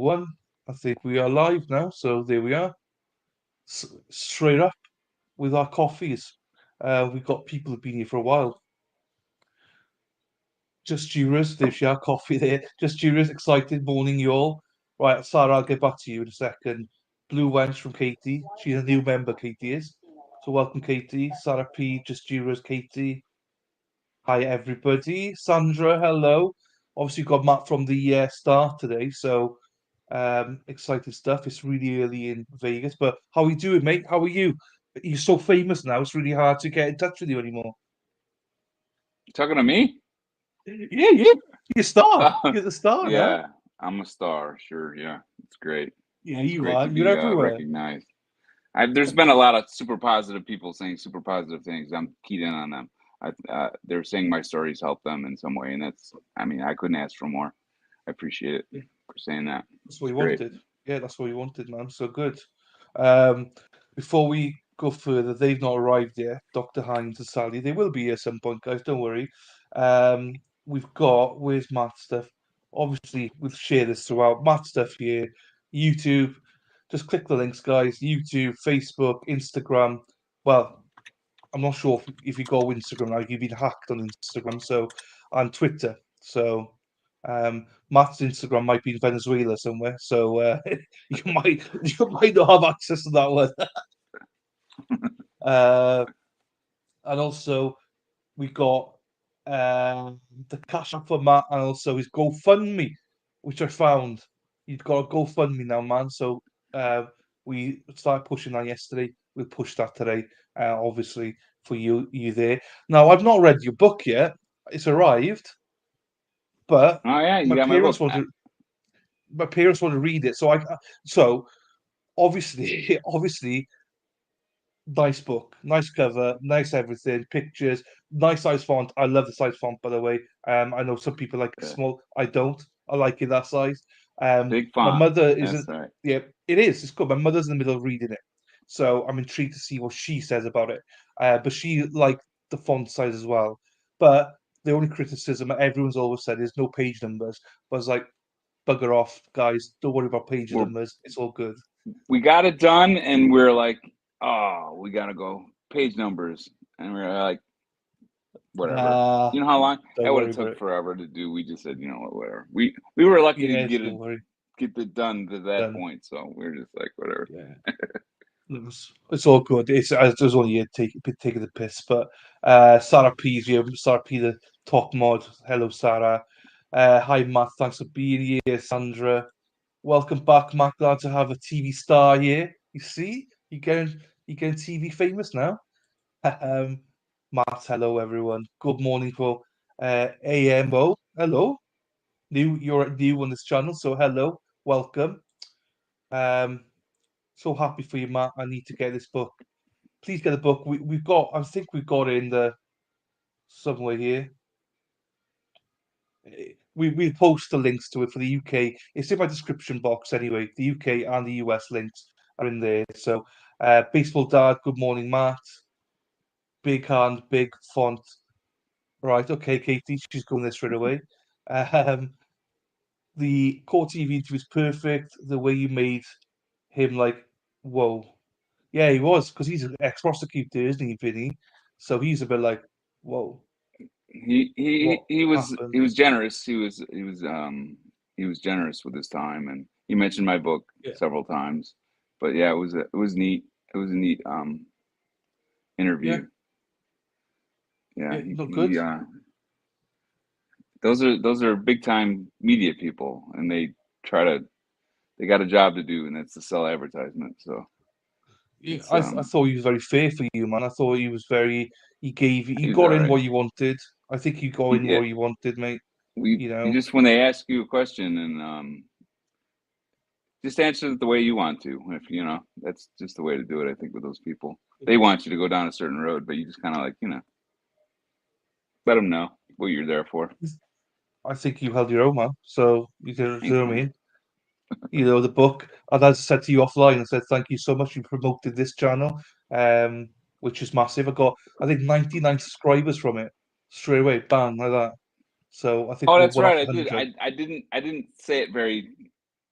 one. I think we are live now, so there we are. Straight up with our coffees. We've got people who've been here for a while. Just Jurors, there's your coffee there. Just Jurors, excited morning, you all. Right, Sarah, I'll get back to you in a second. Blue Wench from Katie. She's a new member, Katie is. So welcome, Katie. Sarah P, Just Jurors, Katie. Hi, everybody. Sandra, hello. Obviously, got Matt from the start today, so exciting stuff. It's really early in Vegas, but how are you doing, mate? How are you? You're so famous now. It's really hard to get in touch with you anymore. You talking to me? Yeah, yeah. You're a star. Oh, You're the star now. yeah, I'm a star. Sure, yeah, it's great. Yeah, It's you great are. to You're be everywhere. recognized. There's been a lot of super positive people saying super positive things. I'm keyed in on them. They're saying my stories help them in some way, and I mean, I couldn't ask for more. I appreciate it Yeah, for saying that. that's what It's you great. wanted. Yeah, that's what you wanted, man. So good. Um, Before we go further, they've not arrived yet. Dr. Hines and Sally. They will be here at some point, guys. Don't worry. Um, we've got where's Matt stuff? Obviously, we'll share this throughout. Matt stuff here, YouTube. Just click the links, guys. YouTube, Facebook, Instagram. Well, I'm not sure if you go Instagram now. You've been hacked on Instagram, so and Twitter. So Matt's Instagram might be in Venezuela somewhere. So you might not have access to that one. Uh, and also we got the Cash App for Matt and also his GoFundMe, which I found. You've got a GoFundMe now, man. So uh, we started pushing that yesterday. We'll push that today, obviously, for you there. Now, I've not read your book yet. It's arrived, but Oh yeah, you my got my parents book. want to my parents want to read it. So obviously obviously nice book, nice cover, nice everything, pictures, nice size font. I love the size font, by the way. I know some people like Yeah. small. I don't. I like it that size. Big My font. mother isn't. That's right. Yeah, it is. It's good. My mother's in the middle of reading it, so I'm intrigued to see what she says about it. But she liked the font size as well. But the only criticism everyone's always said is no page numbers. But I was like, bugger off, guys. Don't worry about page We're numbers. It's all good. we got it done, and we're like, oh, we gotta go page numbers, and we're like, whatever. Nah, You know how long don't that would worry have about took it. forever to do. We just said, you know what, whatever. We were lucky to Yeah, don't worry. get it done to that Done. point, so we're just like whatever. Yeah. It's all good. It's only you taking the piss, but Sarah P's here. Sarah P, the top mod. Hello, Sarah. Hi, Matt. Thanks for being here, Sandra. Welcome back, Matt. Glad to have a TV star here. You see, you're getting TV famous now. Um, Matt, hello everyone. Good morning for AMO. Hello, you're new on this channel, so hello, welcome. Um, so happy for you, Matt. I need to get this book. Please get the book. We've got. I think we've got it in the somewhere here. We post the links to it for the UK. It's in my description box anyway. The UK and the US links are in there. So, baseball dad. Good morning, Matt. Big hand, big font. Right. Okay, Katie. She's going there straight away. Um, the core TV interview is perfect. The way you made him like, whoa. Yeah, he was because he's an ex-prosecutor, isn't he, Vinny? So he's a bit like, whoa, He he what he was happened? he was generous. He was generous with his time, and he mentioned my book Yeah, several times. But yeah, it was neat. It was a neat yeah, interview. Yeah, yeah. Not good. those are big time media people, and try to they got a job to do, and that's to sell advertisement. So Yeah, it's I thought he was very fair for you, man. I thought he was very. He gave you. he You was got all in right. what you wanted. I think you got He in what did. you wanted, mate. We You you know. just when they ask you a question and just answer it the way you want to. If you know, that's just the way to do it. I think with those people, they want you to go down a certain road, but you just kind of like let them know what you're there for. I think you held your own, man. So you Thanks, know what I man. mean. The book. And as I said to you offline, I said thank you so much. You promoted this channel, um, which is massive. I got I think 99 subscribers from it straight away, bang like that. So I think Oh, we're that's one off right. I did. 100. I didn't say it very.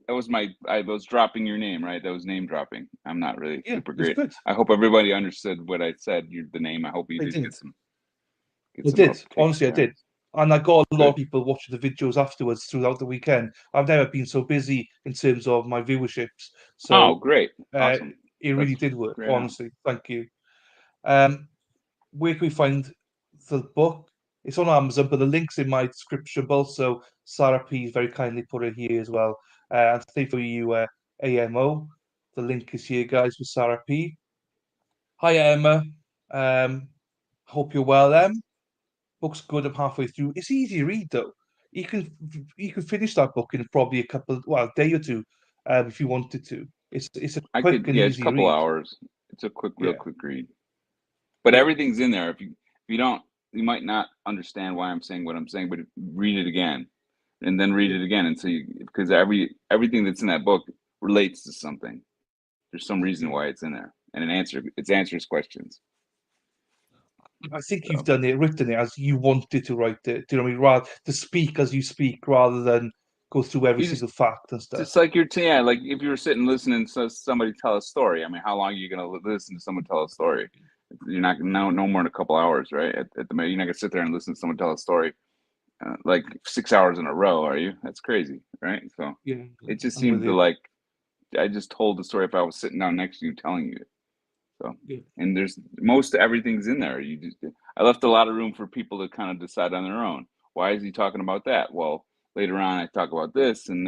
I was dropping your name, right? That was name dropping. I'm not really Yeah, super it's great. good. I hope everybody understood what I said. The name. I hope you I did did. get I some did. upticks Honestly, I there. did. And I got a lot of Good. people watching the videos afterwards throughout the weekend. I've never been so busy in terms of my viewerships. Oh, So great. uh, Awesome. it really That's did work, great on. honestly. Thank you. Um, where can we find the book? It's on Amazon, but the link's in my description box. So Sarah P very kindly put it here as well. And thank for you, AMO. The link is here, guys, with Sarah P. Hi, Emma. Hope you're well, Em. Book's good. I'm halfway through. It's easy to read though. You can you can finish that book in probably a couple, well, day or two, if you wanted to. It's a I quick could, and yeah, it's a easy couple read. hours. It's a real Yeah, quick read. But yeah, everything's in there. If you don't, you might not understand why I'm saying what I'm saying. But read it again, and then read yeah. it again, and so you, because everything that's in that book relates to something. There's some reason Yeah. why it's in there, and it answers questions. I think you've So done it, written it as you wanted to write it. Do you know what I mean? Rather to speak as you speak, rather than go through every you single fact and stuff. just like yeah, like if you were sitting listening to somebody tell a story. I mean, how long are you gonna listen to someone tell a story? You're not no more than a couple hours, right? At the you're not gonna sit there and listen to someone tell a story like 6 hours in a row, are you? That's crazy, right? So Yeah, it just I'm with seemed to you. like I just told the story if I was sitting down next to you telling you it. So, Yeah, and there's most everything's in there. I left a lot of room for people to kind of decide on their own. Why is he talking about that? Well, later on I talk about this, and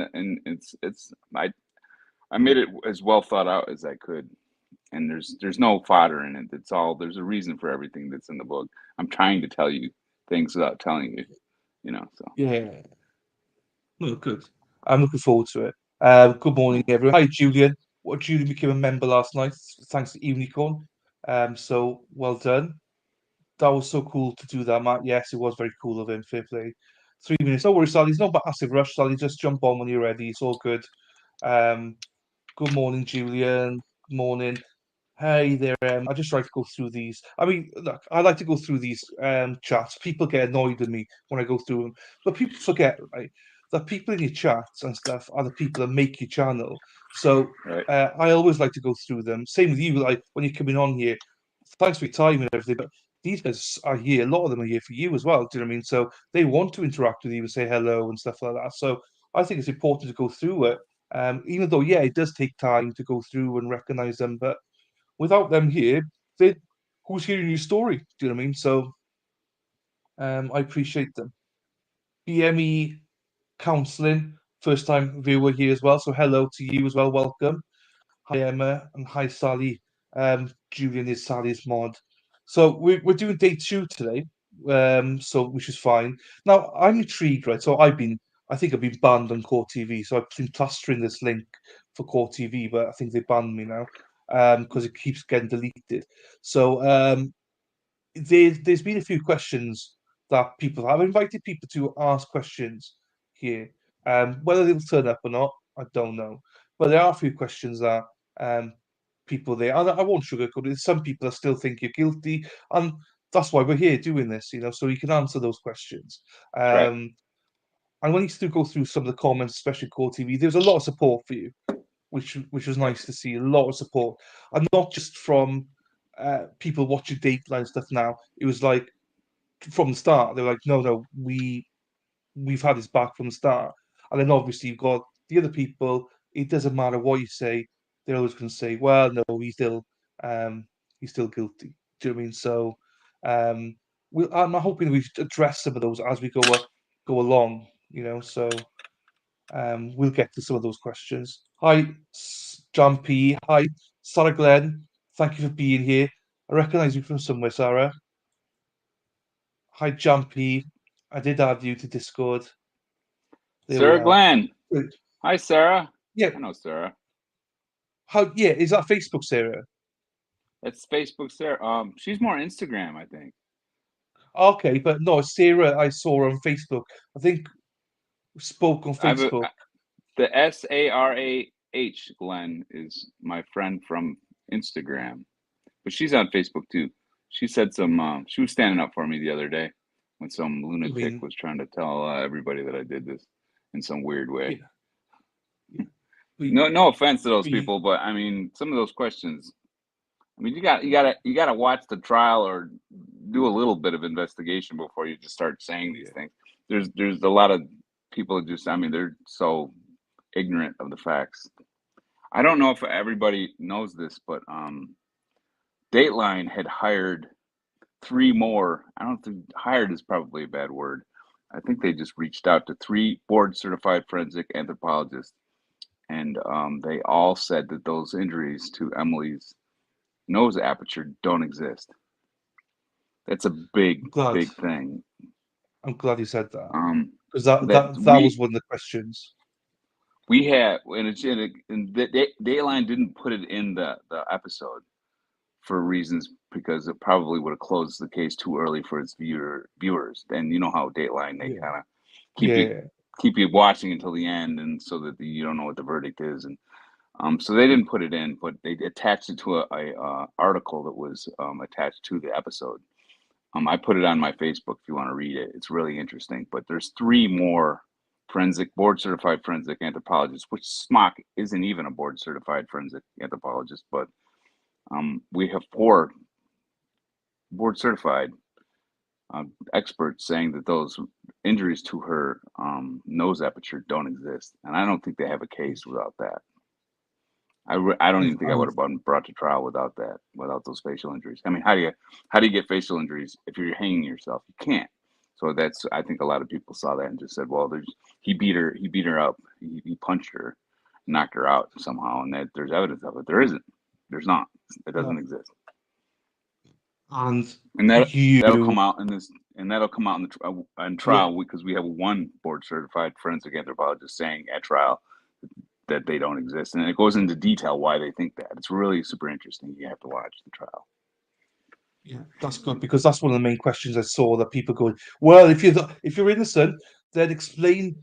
I made it as well thought out as I could. And there's no fodder in it. It's all there's a reason for everything that's in the book. I'm trying to tell you things without telling you, so. yeah. No, good. I'm looking forward to it. Good morning, everyone. Hi, Julian. What Julian became a member last night, thanks to Unicorn. So well done. That was so cool to do that, Matt. Yes, it was very cool of him. Fair play. 3 minutes. No worries, Sally. It's no massive rush, Sally. Just jump on when you're ready. It's all good. Um, good morning, Julian. Good morning. Hey there. I just like to go through these. I mean, look, I like to go through these chats. People get annoyed with me when I go through them, but people forget, right, that people in your chats and stuff are the people that make your channel. So Right. I always like to go through them. Same with you, like when you're coming on here. Thanks for your time and everything, but these guys are here. A lot of them are here for you as well. Do you know what I mean? So they want to interact with you and say hello and stuff like that. So I think it's important to go through it. Even though, yeah, it does take time to go through and recognize them, but without them here, they who's hearing your story? Do you know what I mean? So I appreciate them. BME Counselling, first time viewer here as well. So hello to you as well. Welcome. Hi Emma and hi Sally. Julian is Sally's mod. So we're doing day two today. So which is fine. Now I'm intrigued, right? So I think I've been banned on Core TV. So I've been plastering this link for Core TV, but I think they banned me now because it keeps getting deleted. So there's been a few questions that people have invited people to ask questions here. Whether they'll turn up or not, I don't know. But there are a few questions that um, people there, and I won't sugarcoat it. Some people that still think you're guilty, and that's why we're here doing this, so you can answer those questions. Right. And when you still go through some of the comments, especially Core TV, there's a lot of support for you, which was Right. nice to see. A lot of support, and not just from people watching Dateline stuff now. It was like from the start, they were like, no, no, we've had his back from the start. And then obviously you've got the other people. It doesn't matter what you say; they're always going to say, "Well, no, he's still guilty." Do you know what I mean? So, I'm hoping we address some of those as we go along. So we'll get to some of those questions. Hi, John P. Hi, Sarah Glenn. Thank you for being here. I recognise you from somewhere, Sarah. Hi, Jumpy. I did add you to Discord. There we Sarah are. Glenn. Good. Hi, Sarah. Yeah. I know Sarah. How? Yeah. Is that Facebook, Sarah? That's Facebook Sarah. She's more Instagram, I think. Okay, but no, Sarah. I saw on Facebook. I think we spoke on I've Facebook. the Sarah Glenn is my friend from Instagram, but she's on Facebook too. She said some. She was standing up for me the other day when some I lunatic mean, was trying to tell everybody that I did this in some weird way. yeah, yeah. No offense to those we people, but I mean, some of those questions. I mean, you gotta watch the trial or do a little bit of investigation before you just start saying these yeah, things. There's a lot of people who just, I mean, they're so ignorant of the facts. I don't know if everybody knows this, but Dateline had hired three more. I don't think hired is probably a bad word. I think they just reached out to three board certified forensic anthropologists, and they all said that those injuries to Emily's nose aperture don't exist. That's a I'm glad. big thing. I'm glad you said that Um, because that that was one of the questions. we had, and Dateline didn't put it in the episode for reasons because it probably would have closed the case too early for its viewers. And you know how Dateline, they Yeah, kind of keep you yeah, keep you watching until the end, and so that you don't know what the verdict is. And so they didn't put it in, but they attached it to a article that was attached to the episode. I put it on my Facebook if you want to read it. It's really interesting. But there's three more board certified forensic anthropologists, which Smock isn't even a board certified forensic anthropologist, but we have four board certified experts saying that those injuries to her nose aperture don't exist, and I don't think they have a case without that. I don't even think I would and have been brought to trial without that, without those facial injuries. I mean, how do you get facial injuries if you're hanging yourself? You can't. So that's, I think a lot of people saw that and just said, well, he beat her up, he punched her, knocked her out somehow, and that there's evidence of it. There isn't. There's not. It doesn't no, exist. and And that'll come you out in this, and that'll come out in in yeah. trial because we have one board certified forensic anthropologist saying at trial that they don't exist, and it goes into detail why they think that. It's really super interesting. You have to watch the trial. Yeah, that's good because that's one of the main questions I saw that people going, well, if you're innocent, then explain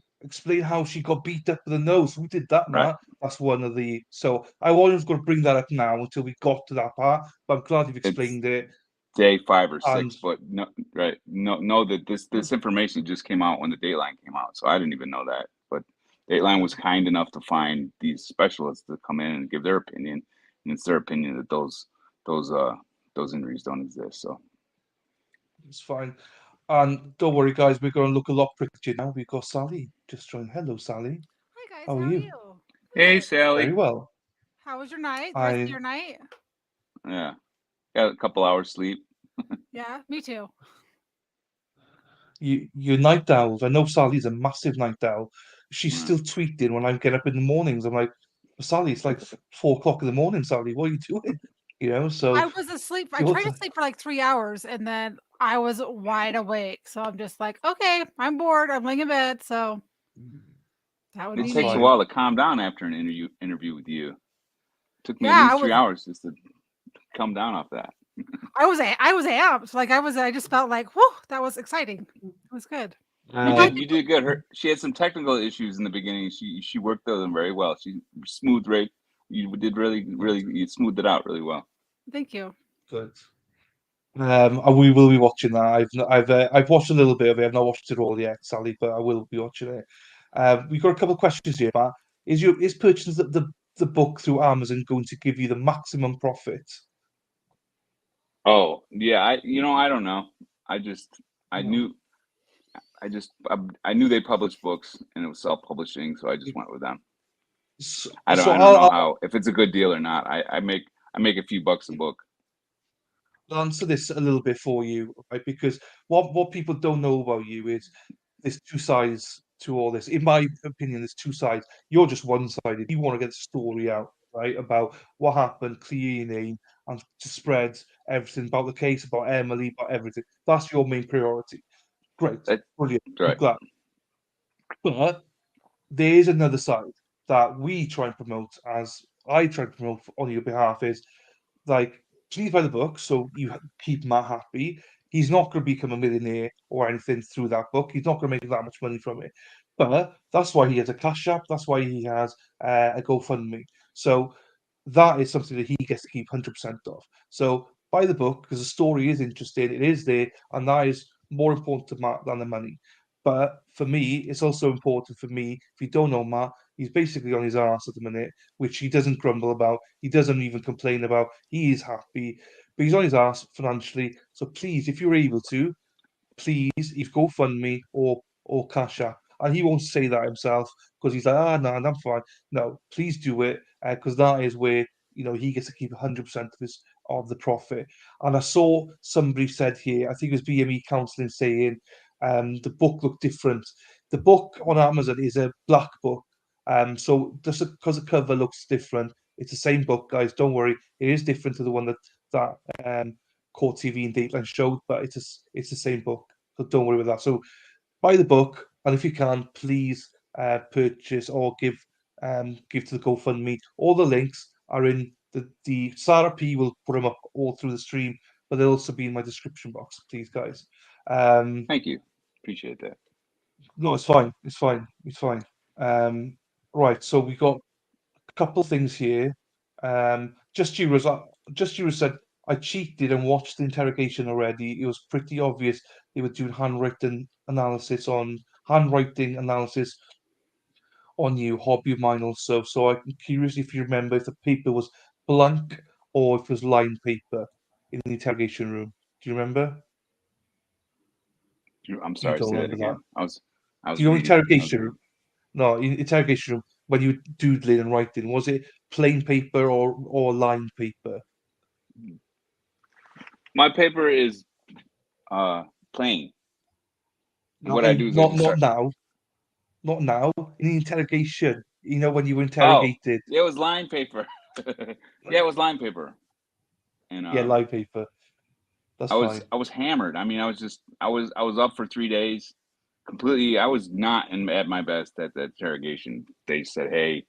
how she got beat up with the nose. Who did that, Right? Matt? That's one of the. So I wasn't going to bring that up now until we got to that part, but I'm glad you've It's explained it. day 5 or 6, And but no, right? No, know that this information just came out when the Dateline came out, so I didn't even know that. But Dateline was kind enough to find these specialists to come in and give their opinion, and it's their opinion that those uh those injuries don't exist. So it's fine. And don't worry, guys, we're going to look a lot prettier now. We've got Sally just joined. Hello, Sally. Hi guys, How are how are you? you? hey, Good. Very Sally. well. How was your night? The rest of I your night? Yeah, got a couple hours sleep. Yeah, me too. you're night owls. I know Sally's a massive night owl. She's Yeah. still tweeting when I get up in the mornings. I'm like, Sally, it's like 4 o'clock in the morning, Sally. What are you doing? So I was asleep. I you ought tried to to, sleep for like 3 hours and then I was wide awake. So I'm just like, okay, I'm bored. I'm laying in bed. So that would It be that's takes a me. fine. while to calm down after an interview with you. It took me at Yeah, least 3 hours just to come down off that. I was amped. Like I just felt like, whoa, that was exciting. It was good. You I'm glad Um, you did good. She had some technical issues in the beginning. She worked through them very well. She smooth rate. You did really you smoothed it out really well. thank you. good. And we will be watching that. I've watched a little bit of it. I've not watched it all yet, Sally, but I will be watching it. We've got a couple of questions here, Matt. Is purchasing the book through Amazon going to give you the maximum profit? Oh yeah, I don't know. I just I No. knew I knew they published books and it was self publishing, so I just went with them. So, I so don't know I'll how if it's a good deal or not. I make a few bucks a book. answer this a little bit for you, right? Because what people don't know about you is there's two sides to all this. In my opinion, there's two sides. You're just one-sided. You want to get the story out, right? About what happened, clear your name, and to spread everything about the case, about Emily, about everything. That's your main priority. Great, That's brilliant. I'm right. glad. But there's another side that we try and promote, as I try to promote on your behalf, is like, please buy the book so you keep Matt happy. He's not going to become a millionaire or anything through that book. He's not going to make that much money from it. But that's why he has a cash app. That's why he has a GoFundMe. So that is something that he gets to keep 100% of. So buy the book because the story is interesting. It is there, and that is more important to Matt than the money. But for me, it's also important for me. If you don't know Matt, He's basically on his arse at the minute, which he doesn't grumble about. He doesn't even complain about. He is happy, but he's on his arse financially. So please, if you're able to, please, if GoFundMe or Cash App. And he won't say that himself because he's like, no, I'm fine. No, please do it because that is where he gets to keep 100% of the profit. And I saw somebody said here, I think it was BME Counselling saying, the book looked different. The book on Amazon is a black book, so just because the cover looks different, it's the same book, guys. Don't worry, it is different to the one that Court TV and Dateline showed, but it's the same book. So don't worry about that. So buy the book, and if you can, please purchase or give to the GoFundMe. All the links are in the Sarah P will put them up all through the stream, but they'll also be in my description box, please, guys. Thank you. Appreciate that. No, it's fine. It's fine. It's fine. Right, so we got a couple things here. Just you said I cheated and watched the interrogation already. It was pretty obvious they were doing handwriting analysis on you, hobby of mine also. So I'm curious if you remember if the paper was blank or if it was lined paper in the interrogation room. Do you remember? I'm You sorry. don't Say that remember that. again. I Do was you know reading. interrogation room? No, in interrogation room when you were doodling and writing, was it plain paper or lined paper? My paper is plain. No, What I do is I just start. not now. In the interrogation, when you were Oh, interrogated. yeah, it was line paper. Yeah, it was line paper. And Yeah, lined paper. That's fine. I was hammered. I mean, I was up for 3 days. Completely, I was not at my best at the interrogation. They said, "Hey,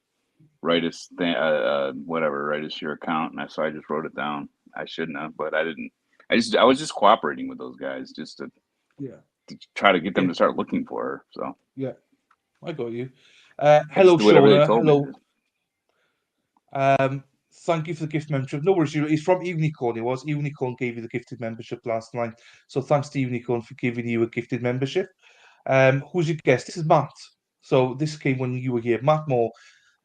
write us whatever, write us your account," and so I just wrote it down. I shouldn't have, but I didn't. I was just cooperating with those guys just Yeah, to try to get them yeah, to start looking for her. So yeah. I got you. I just Hello, did whatever they Shona. told me to Hello. do. Thank you for the gift membership. No worries, he's from Unicorn. It was Unicorn gave you the gifted membership last night. So thanks to Unicorn for giving you a gifted membership. Who's your guest? This is Matt. So this came when you were here. Matt Moore.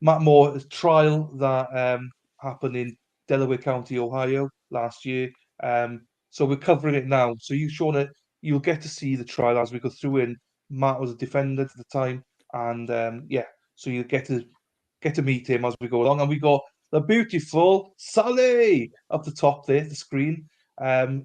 Matt Moore, a trial that happened in Delaware County, Ohio last year. So we're covering it now. So Shauna, you'll get to see the trial as we go through. And Matt was a defendant at the time, and so you get to meet him as we go along. And we got the beautiful Sally up the top there, the screen.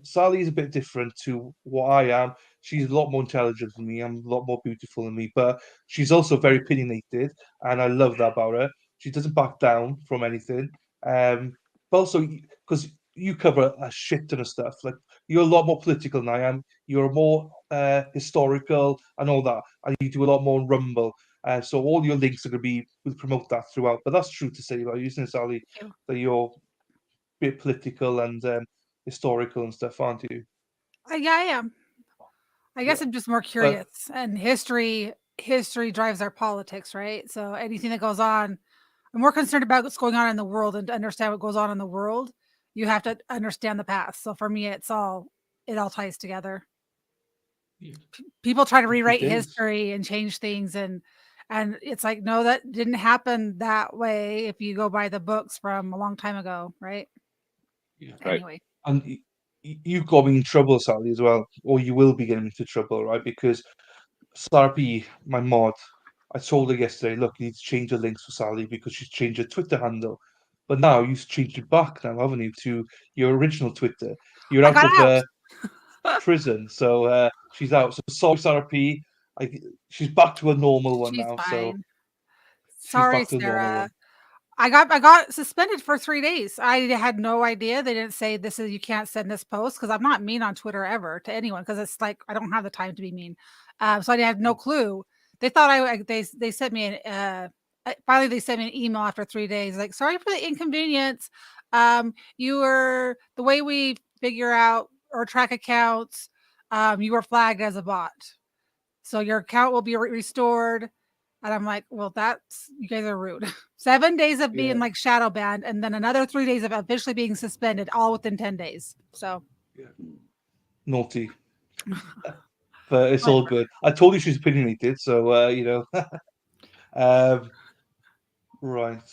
Sally's a bit different to what I am. She's a lot more intelligent than me. I'm a lot more beautiful than me, but she's also very opinionated, and I love that about her. She doesn't back down from anything. But also because you cover a shit ton of stuff. Like you're a lot more political than I am. You're more historical and all that, and you do a lot more on Rumble. So all your links are going to be will promote that throughout. But that's true to say, like using Sally, that you're a bit political and historical and stuff, aren't you? Yeah, I am. I guess Yeah. I'm just more curious, and history drives our politics, right? So anything that goes on, I'm more concerned about what's going on in the world, and to understand what goes on in the world, you have to understand the past. So for me, it all ties together. People try to rewrite It is. history and change things, and it's like, no, that didn't happen that way if you go by the books from a long time ago, right? Yeah. Right. Anyway, And you got me in trouble, Sally, as well, or you will be getting into trouble, right? Because Sarah P, my mod, I told her yesterday, look, you need to change the links for Sally because she's changed her Twitter handle. But now you've changed it back now, haven't you, to your original Twitter? You're I out got of out. prison, so she's out. So sorry, Sarah P. She's back to a normal one She's now, so fine. she's Sorry, back to a normal one. Sarah. I got suspended for 3 days. I had no idea. They didn't say this is you can't send this post because I'm not mean on Twitter ever to anyone because it's like I don't have the time to be mean. So I had no clue. They thought they sent me finally they sent me an email after 3 days like sorry for the inconvenience. You were the way we figure out or track accounts. You were flagged as a bot, so your account will be restored. And I'm like, well, you guys are rude. 7 days of being Yeah, like shadow banned, and then another 3 days of officially being suspended, all within 10 days. So, yeah. Naughty, but it's all whatever. good. I told you she's opinionated, so. Um, Right.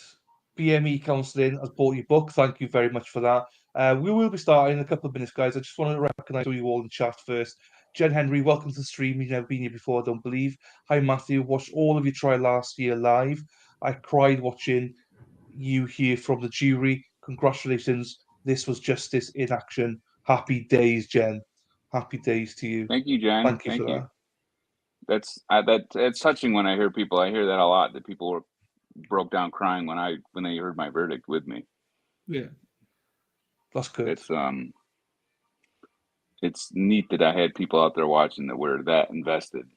BME Counselling has bought your book. Thank you very much for that. We will be starting in a couple of minutes, guys. I just want to recognise you all in chat first. Jen Henry, welcome to the stream. You've never been here before, I don't believe. Hi, Matthew. Watched all of your trial last year live. I cried watching you hear from the jury. Congratulations. This was justice in action. Happy days, Jen. Happy days to you. Thank you, Jen. Thank you for Thank you. that. It's touching when I hear people. I hear that a lot. That people broke down crying when they heard my verdict with me. Yeah. That's good. It's neat that I had people out there watching that were that invested.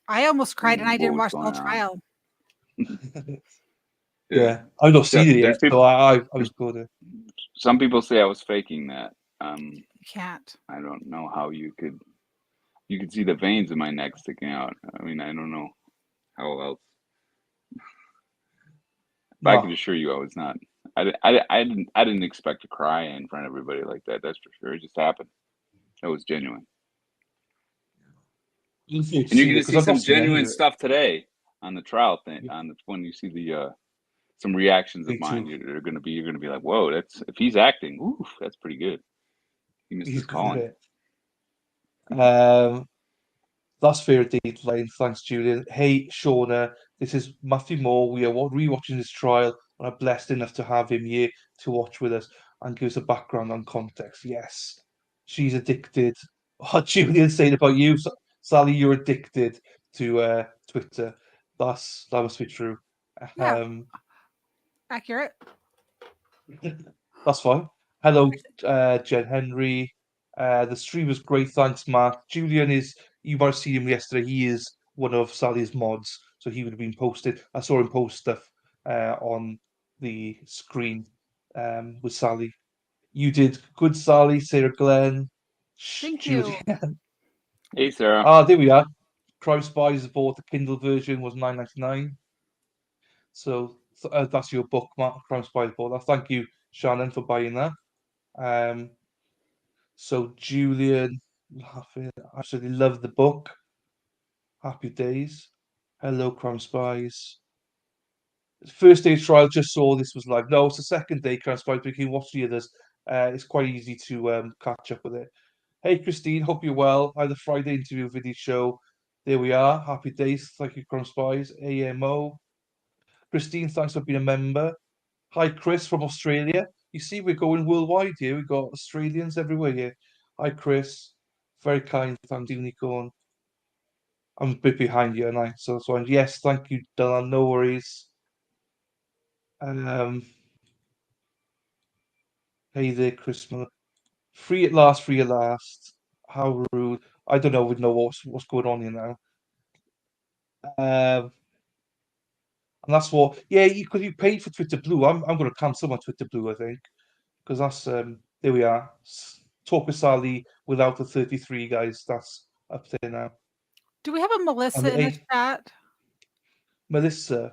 I almost cried, and I what didn't was watch the whole going on. trial. Yeah, I've not seen it yet, There's so people. I was good. Some people say I was faking that. You can't. I don't know how you could see the veins in my neck sticking out. I mean, I don't know how else. But I can No. assure you, I was not. I didn't expect to cry in front of everybody like that. That's for sure. It just happened. That was genuine. And you're going to see some genuine stuff today on the trial thing. Yeah. When you see the some reactions of mine, you're going to be like, whoa, that's if he's acting, oof, that's pretty good. He missed his calling. That's fair deadline. Thanks, Julian. Hey, Shauna, this is Matheau Moore. We are rewatching this trial and are blessed enough to have him here to watch with us and give us a background and context. Yes, she's addicted. What Julian's saying about you, Sally, you're addicted to Twitter. That must be true. Yeah. Accurate. That's fine. Hello, Jen Henry. The stream was great. Thanks, Matt. Julian is, you might have seen him yesterday. He is one of Sally's mods. So he would have been posted. I saw him post stuff on the screen with Sally. You did good, Sally. Sarah Glenn. Thank Julian. you. Hey, Sarah. There we are. Crime Spies bought the Kindle version, was $9.99. So that's your book, Matt. Crime Spies bought that. Thank you, Shannon, for buying that. So Julian, laughing, absolutely love the book. Happy days. Hello, Crime Spies. First day trial, just saw this was live. No, it's the second day, Crime Spies, but you can watch the others. It's quite easy to catch up with it. Hey, Christine, hope you're well. I had the Friday interview video show. There we are. Happy days. Thank you, Crime Spies. AMO. Christine, thanks for being a member. Hi, Chris from Australia. You see, we're going worldwide here. We've got Australians everywhere here. Hi, Chris. Very kind. Thank you, Unicorn. I'm a bit behind you, and so yes, thank you, Dylan. No worries. Hey there, Chris. Free at last, free at last. How rude. I don't know. We know what's going on here now. And that's what. Yeah, because you paid for Twitter Blue. I'm going to cancel my Twitter Blue. I think because that's there we are. Talk with Sally without the 33 guys. That's up there now. Do we have a Melissa in the chat? Melissa,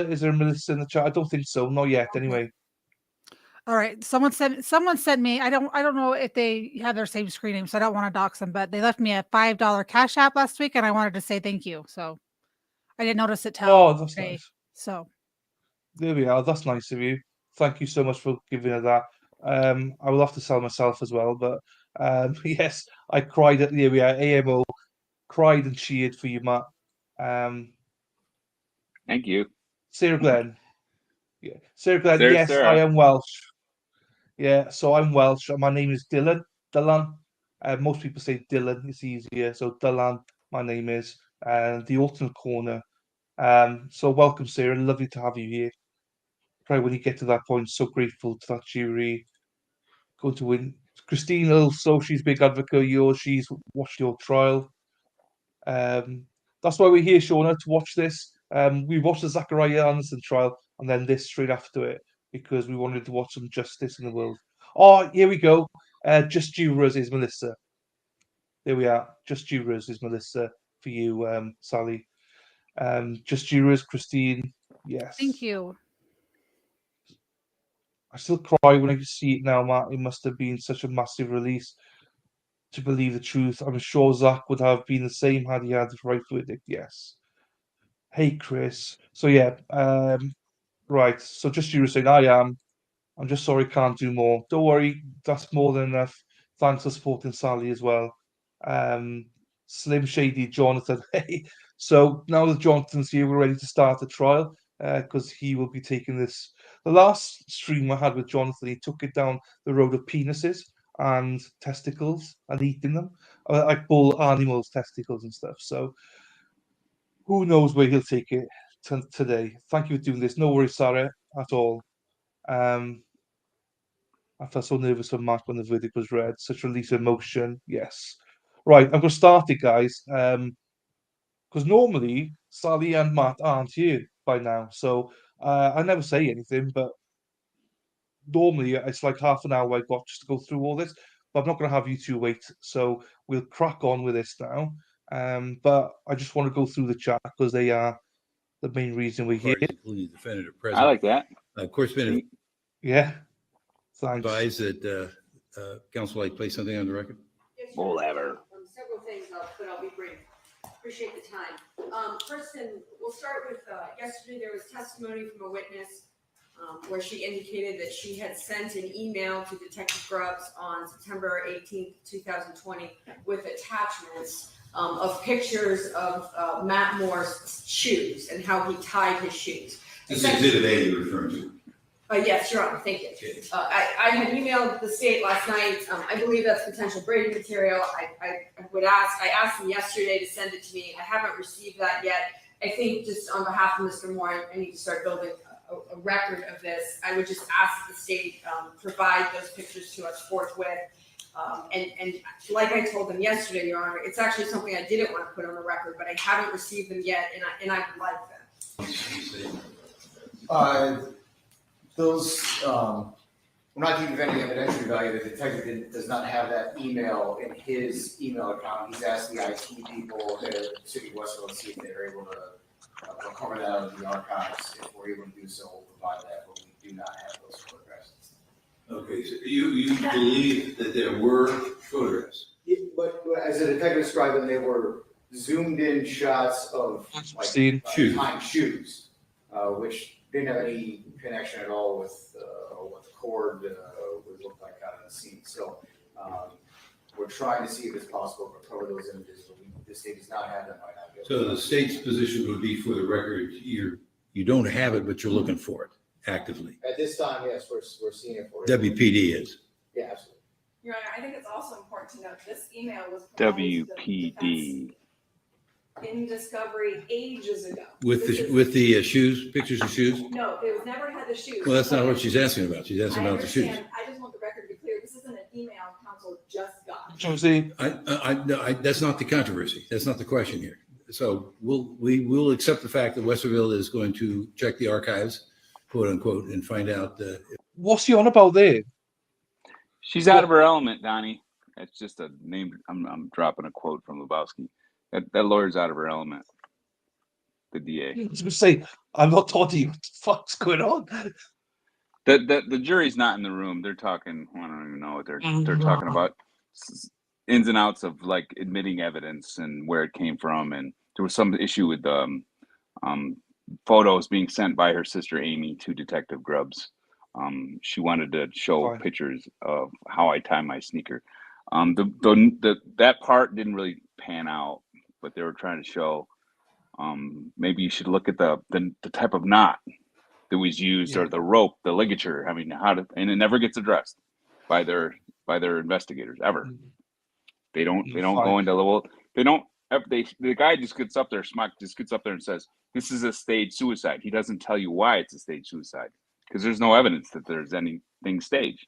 is there a Melissa in the chat? I don't think so. Not yet. Okay. Anyway. All right. Someone sent me. I don't know if they have their same screen name, so I don't want to dox them. But they left me a $5 Cash App last week, and I wanted to say thank you. So I didn't notice it till that's today. nice. So there we are. That's nice of you. Thank you so much for giving her that. I will have to sell myself as well, but yes, I cried at there we are. AMO cried and cheered for you, Matt. Thank you, Sarah Glenn. Yeah, Sarah Glenn. Yes, Sarah. I am Welsh. Yeah, so I'm Welsh. My name is Dylan. Dylan. Most people say Dylan. It's easier. So Dylan, my name is, and the alternate corner. So welcome, Sarah. Lovely to have you here. Probably when you get to that point, so grateful to that jury. Going to win. Christine also, she's a big advocate of yours. She's watched your trial. That's why we're here, Shauna, to watch this. We watched the Zachariah Anderson trial and then this straight after it because we wanted to watch some justice in the world. Oh, here we go. Just Jurors is Melissa. There we are. Just Jurors is Melissa for you, Sally. Just Jurors, Christine. Yes. thank you. I still cry when I see it now, Matt. It must have been such a massive release to believe the truth. I'm sure Zach would have been the same had he had the right verdict. Yes. Hey, Chris. So yeah, right. So just you were saying, I'm just sorry, can't do more. Don't worry, that's more than enough. Thanks for supporting Sally as well. Um, Slim Shady Jonathan. Hey, so now that Jonathan's here, we're ready to start the trial because he will be taking this. The last stream I had with Jonathan, he took it down the road of penises and testicles and eating them, like bull animals' testicles and stuff. So who knows where he'll take it today. Thank you for doing this. No worries, Sarah, at all. Um, I felt so nervous for Mark when the verdict was read. Such release of emotion. Yes. Right, I'm going to start it, guys. Because normally Sally and Matt aren't here by now, so I never say anything. But normally it's like half an hour I got just to go through all this. But I'm not going to have you two wait, so we'll crack on with this now. But I just want to go through the chat because they are the main reason we're here. Parties, including the defendant or I present. like that. Of course, been See, Yeah. Thanks. advised that counsel like place something on the record. Yes, Whatever. Several things, but I'll be brief. Appreciate the time. First, and we'll start with yesterday. There was testimony from a witness where she indicated that she had sent an email to Detective Grubbs on September 18th, 2020, with attachments of pictures of Matt Moore's shoes and how he tied his shoes. This is Exhibit A you're referring to. Yes, Your Honor, thank you. Okay. I had emailed the state last night. I believe that's potential Brady material. I asked them yesterday to send it to me. I haven't received that yet. I think just on behalf of Mr. Moore, I need to start building a record of this. I would just ask that the state provide those pictures to us forthwith. And like I told them yesterday, Your Honor, it's actually something I didn't want to put on the record, but I haven't received them yet, and I would like them. Those, we're not giving any evidentiary value. The detective does not have that email in his email account. He's asked the IT people at the city of Westville to see if they're able to recover that out of the archives. If we're able to do so, we'll provide that, but we do not have those photographs. Okay, so you believe that there were photographs? Yeah, but as the detective described them, they were zoomed in shots of like Seen. Shoes. tying shoes, which didn't have any connection at all with what the cord would look like out of the scene. So we're trying to see if it's possible to recover those images, but the state does not have them right now. So the state's position would be, for the record, you don't have it, but you're looking for it actively. At this time, yes, we're seeing it for you. WPD is. Yeah, absolutely. Your Honor, I think it's also important to note this email was provided to the defense WPD. in discovery ages ago. With This is- the shoes, pictures of shoes? No, it was never had the shoes. Well, that's not what she's asking about. She's asking I about the shoes. understand. I just want the record to be clear. This isn't an email counsel just got. Josie, That's not the controversy. That's not the question here. So we will accept the fact that Westerville is going to check the archives, quote unquote, and find out. what's he on about there? She's out of her element, Donnie. That's just a name. I'm dropping a quote from Lebowski. That lawyer's out of her element. The DA. I was going to say, I'm not talking. What the fuck's going on? The jury's not in the room. They're talking. I don't even know what they're talking about. Ins and outs of like admitting evidence and where it came from, and there was some issue with photos being sent by her sister Amy to Detective Grubbs. She wanted to show Fine. pictures of how I tie my sneaker. That part didn't really pan out, but they were trying to show maybe you should look at the type of knot that was used, Yeah. or the rope, the ligature. I mean, and it never gets addressed by their investigators ever. They don't Fine. go into level. They don't. The guy just gets up there, Smock just gets up there and says, "This is a staged suicide." He doesn't tell you why it's a staged suicide, because there's no evidence that there's anything staged.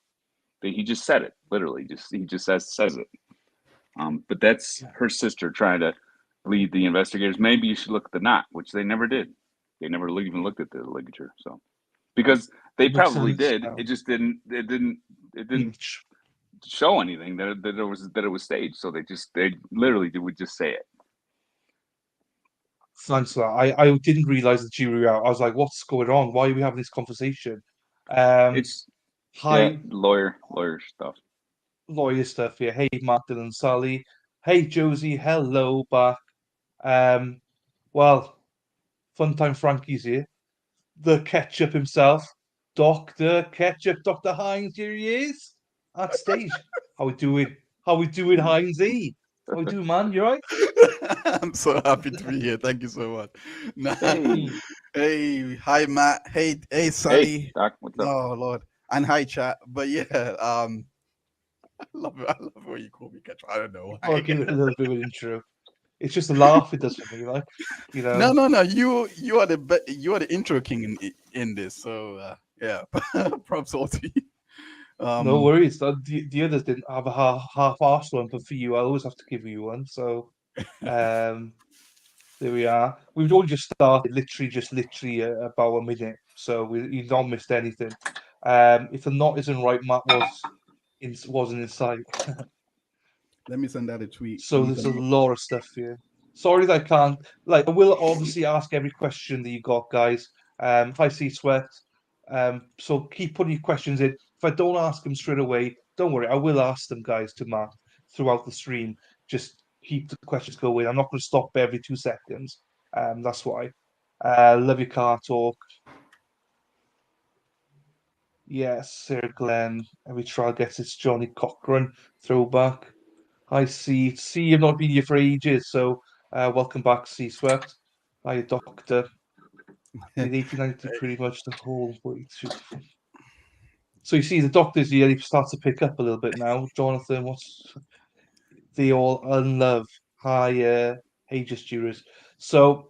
He just said it, literally. He just says it. But that's her sister trying to lead the investigators. Maybe you should look at the knot, which they never did. They never even looked at the ligature. So, because they Makes probably sense did, now. it just didn't show anything that it was staged. So they literally would just say it. Thanks for that. I didn't realize the jury were out. I was like, what's going on? Why are we having this conversation? It's Hi, lawyer stuff. lawyer stuff here. Hey, Martin and Sally. Hey, Josie. Hello back. Well, Funtime Frankie's here. The Ketchup himself, Dr. Ketchup, Dr. Hines, here he is at stage. How we doing? How we doing, Hinesy? How we doing, man? You right? I'm so happy to be here. Thank you so much. Nah. Hey, Hey, hi Matt. Hey, hey, Sonny. Doc, what's up? Oh Lord, and hi chat. But yeah, I love it. I love where you call me Ketchup. I don't know I'll why. give it a little bit of an intro. It's just a laugh it does for me, like, you know. No. You are the intro king in this. So yeah, props all to you. No worries. The others didn't have a half-arsed one, but for you, I always have to give you one. So, there we are. We've only just started, literally about a minute. So you've not missed anything. If the knot isn't right, Matt wasn't in sight. Let me send out a tweet. So there's a lot of stuff here. Sorry that I can't. Like, I will obviously ask every question that you got, guys. If I see sweat, so keep putting your questions in. If I don't ask them straight away, don't worry. I will ask them, guys, to Matt throughout the stream. Just keep the questions going. I'm not going to stop every 2 seconds. That's why. Love your car talk. Yes, Sir Glenn. Every trial gets its Johnny Cochran throwback. Hi, C. C, I've not been here for ages, so welcome back, C Swept. Hi, Doctor. Did 1890 pretty much the whole way through. So you see, the Doctor's here. He starts to pick up a little bit now. Jonathan, what's they all unlove? Hi, Aegis Jurors. So,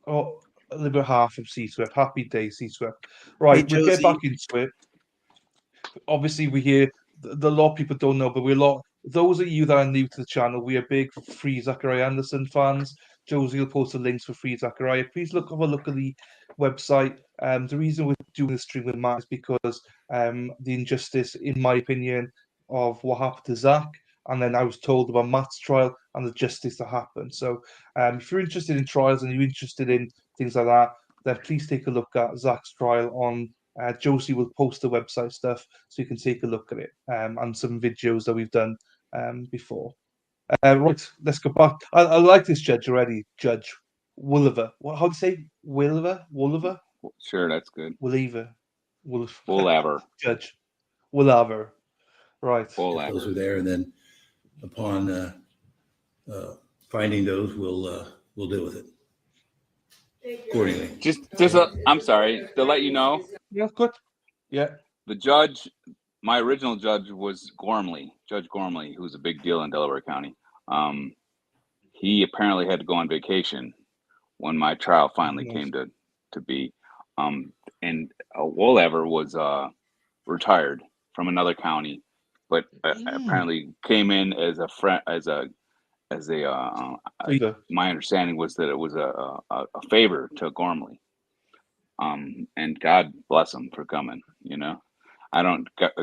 a little bit half from C Swept. Happy day, C Swept. Right, we'll get Josie. back into it. Obviously we hear the lot of people don't know, but we're a lot. Those of you that are new to the channel, we are big Free Zachariah Anderson fans. Josie will post the links for Free Zachariah. Please have a look at the website. The reason we're doing this stream with Matt is because the injustice, in my opinion, of what happened to Zach, and then I was told about Matt's trial and the justice that happened. So if you're interested in trials and you're interested in things like that, then please take a look at Zach's trial on Josie will post the website stuff so you can take a look at it and some videos that we've done before. Right, let's go back. I like this judge already. Judge Woolever. How do you say Woolever? Sure, that's good. Woolever. Whatever. Judge Woolever. Right. If those are there, and then upon finding those, we'll deal with it accordingly. I'm sorry to let you know. Yeah, good. Yeah. The judge, my original judge was Gormley, Judge Gormley, who's a big deal in Delaware County. He apparently had to go on vacation when my trial finally came to be. And Woolever was retired from another county, but apparently came in as a friend, my understanding was that it was a favor to Gormley. And God bless him for coming, you know.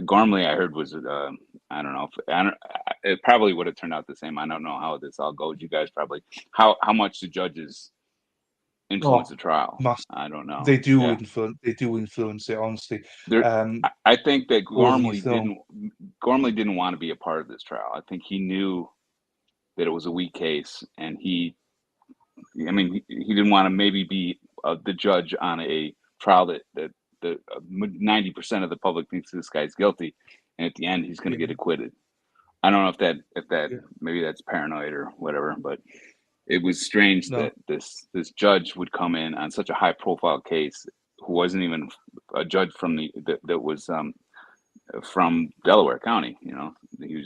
Gormley, I heard was, I don't know, it probably would have turned out the same. I don't know how this all goes. You guys probably, how much the judges influence the trial? I don't know. They do influence it, honestly. I think that Gormley didn't want to be a part of this trial. I think he knew that it was a weak case, and he didn't want to maybe be the judge on a trial that 90% of the public thinks this guy's guilty, and at the end he's going to get acquitted. I don't know if that maybe that's paranoid or whatever, but it was strange that this judge would come in on such a high profile case, who wasn't even a judge from that was from Delaware County. You know, he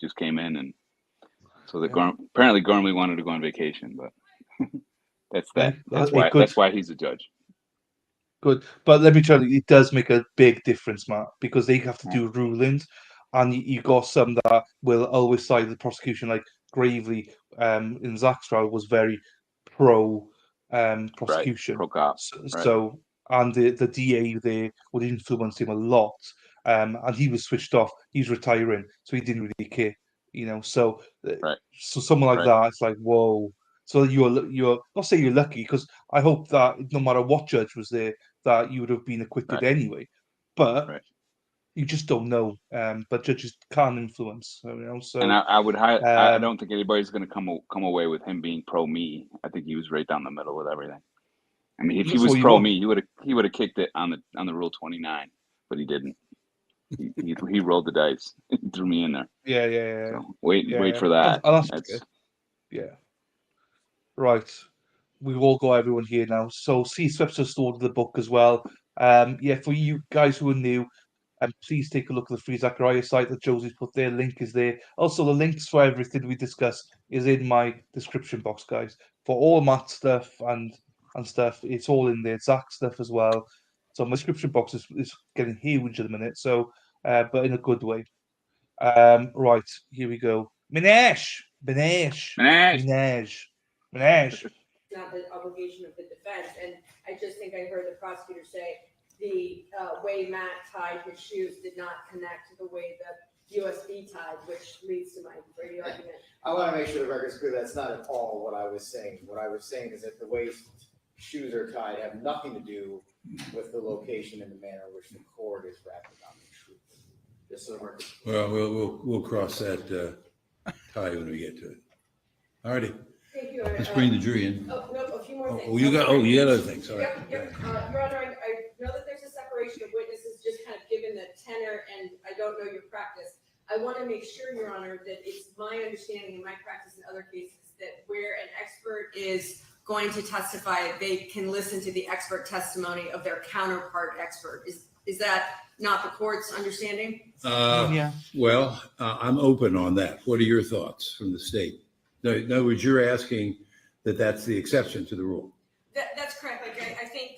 just came in, and so apparently Gormley wanted to go on vacation, but that's that. That's why he's a judge. Good, but let me tell you, it does make a big difference, Matt, because they have to do rulings, and you got some that will always side with the prosecution, like Gravely in Zach's trial was very pro prosecution, pro cop. So and the DA there would influence him a lot, and he was switched off. He's retiring, so he didn't really care, you know. So so someone like that, it's like whoa. So you're not saying you're lucky, because I hope that no matter what judge was there, that you would have been acquitted anyway. But you just don't know. But judges can influence, you know. So And I would I um, don't think anybody's going to come away with him being pro me. I think he was right down the middle with everything. I mean, if he that's was what you pro want. me, he would have kicked it on the Rule 29, but he didn't. He rolled the dice, threw me in there. Yeah. So wait Yeah. for that. That's That's okay. Yeah. Right. We've all got everyone here now. So see Sweps stored the book as well. Yeah, for you guys who are new, please take a look at the Free Zachariah site that Josie's put there. Link is there. Also, the links for everything we discuss is in my description box, guys. For all Matt stuff and stuff, it's all in there. Zach stuff as well. So my description box is getting huge at the minute. So, but in a good way. Right, here we go. Minaj, Minaj, Nash. Minaj, Minaj. Not the obligation of the defense, and I just think I heard the prosecutor say the way Matt tied his shoes did not connect to the way the USB tied, which leads to my Brady argument. I want to make sure the record's clear, that's not at all what I was saying. What I was saying is that the way shoes are tied have nothing to do with the location and the manner in which the cord is wrapped around the shoe. Just so the record. Well, we'll cross that tie when we get to it. All righty, Thank you. let's bring the jury in. Oh, no, a few more things. You got other things, all right. Yep. Your Honor, I know that there's a separation of witnesses, just kind of given the tenor, and I don't know your practice. I want to make sure, Your Honor, that it's my understanding in my practice in other cases that where an expert is going to testify, they can listen to the expert testimony of their counterpart expert. Is that not the court's understanding? Yeah. Well, I'm open on that. What are your thoughts from the state? In other words, you're asking that that's the exception to the rule. That's correct. Like I think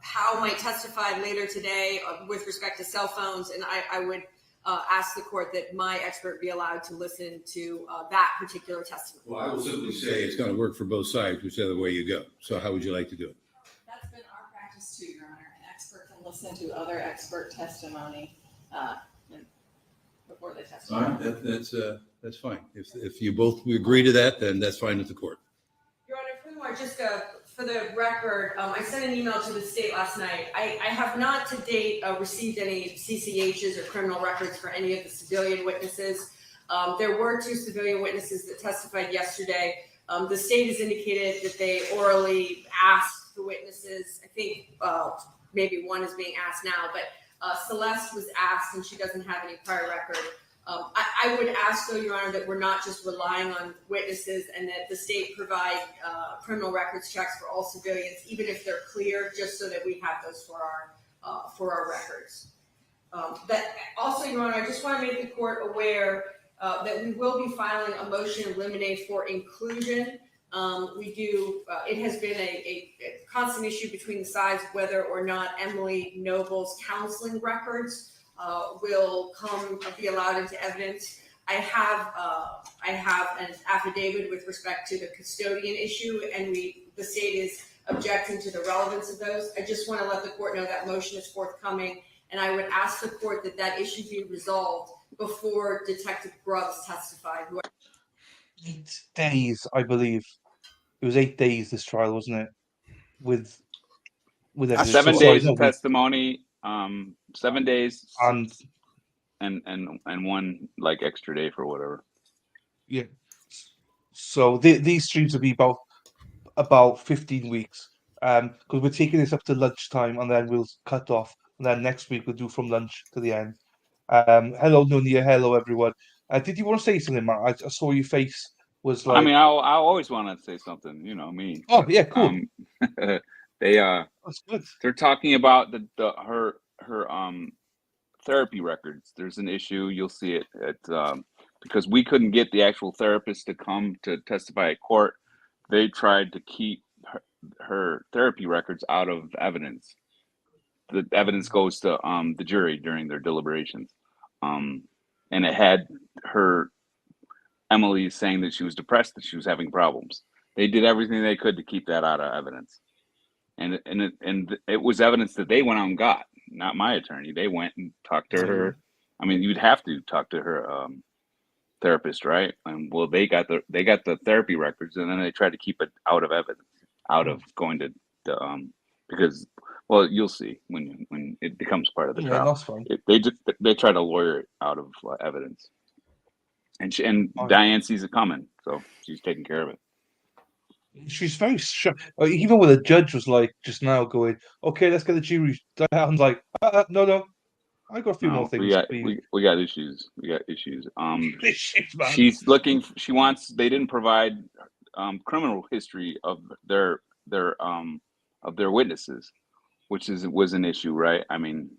Howe might testify later today with respect to cell phones, and I would ask the court that my expert be allowed to listen to that particular testimony. Well, I will simply say it's going to work for both sides, whichever way you go. So how would you like to do it? That's been our practice too, Your Honor. An expert can listen to other expert testimony before they testify. All right, that's fine. If you both agree to that, then that's fine with the court. Your Honor, furthermore, just for the record, I sent an email to the state last night. I have not to date received any CCHs or criminal records for any of the civilian witnesses. There were 2 civilian witnesses that testified yesterday. The state has indicated that they orally asked the witnesses. I think maybe one is being asked now, but Celeste was asked and she doesn't have any prior record. I would ask, though, Your Honor, that we're not just relying on witnesses and that the state provide criminal records checks for all civilians, even if they're clear, just so that we have those for our records. That also, Your Honor, I just want to make the court aware that we will be filing a motion to eliminate for inclusion. It has been a constant issue between the sides whether or not Emily Noble's counseling records will be allowed into evidence. I have an affidavit with respect to the custodian issue, and the state is objecting to the relevance of those. I just want to let the court know that motion is forthcoming, and I would ask the court that issue be resolved before Detective Grubbs testified. 8 days, I believe. It was 8 days, this trial, wasn't it? With everything. 7 Sorry, days no, of testimony, 7 days, and one like extra day for whatever. yeah. So these streams will be about 15 weeks. Because we're taking this up to lunchtime and then we'll cut off. And then next week we'll do from lunch to the end. Hello, Nunia. Hello, everyone. Did you want to say something, Matt? I saw your face was like. I mean, I always want to say something, you know me. Oh yeah, cool. That's good. They're talking about her therapy records. There's an issue. You'll see it because we couldn't get the actual therapist to come to testify at court. They tried to keep her therapy records out of evidence. The evidence goes to the jury during their deliberations, and it had Emily saying that she was depressed, that she was having problems. They did everything they could to keep that out of evidence, and it was evidence that they went out and got. Not my attorney. They went and talked to her. I mean, you'd have to talk to her therapist, right? And well, they got the therapy records, and then they tried to keep it out of evidence, out of going to because Well, you'll see when it becomes part of the Yeah, trial. that's fine. They try to lawyer it out of evidence, and Fine. Diane sees it coming, so she's taking care of it. She's very even when the judge was like just now going, okay, let's get the jury. Diane's like, no, I got a few more No, things. we got issues. We got issues. Issues, man. She's looking. She wants. They didn't provide criminal history of their witnesses, which was an issue, right? I mean,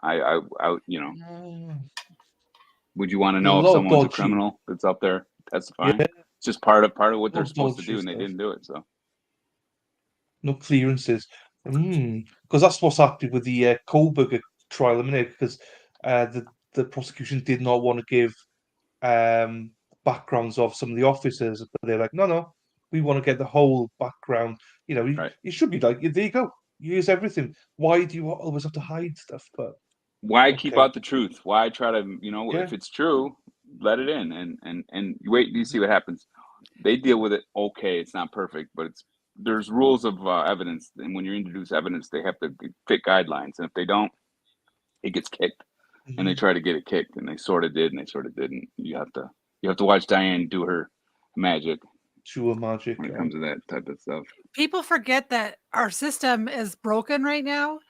I you know, would you want to There's a know if lot of someone's a dodgy- criminal that's up there testifying? Yeah. It's just part of what they're Lot of supposed to dodgy do, and they stuff. didn't do it. So No clearances. Because that's what's happening with the Kohlberger trial, because the prosecution did not want to give backgrounds of some of the officers, but they're like, no, we want to get the whole background. You know, Right. it should be like, there you go, use everything. Why do you always have to hide stuff? But why keep okay. out the truth? Why try to, Yeah. if it's true, let it in and wait. You see what happens. They deal with it. Okay, it's not perfect, but there's rules of evidence, and when you introduce evidence, they have to fit guidelines, and if they don't, it gets kicked. And they try to get it kicked, and they sort of did, and they sort of didn't. You have to watch Diane do her magic Sure, magic. when it comes to that type of stuff. People forget that our system is broken right now.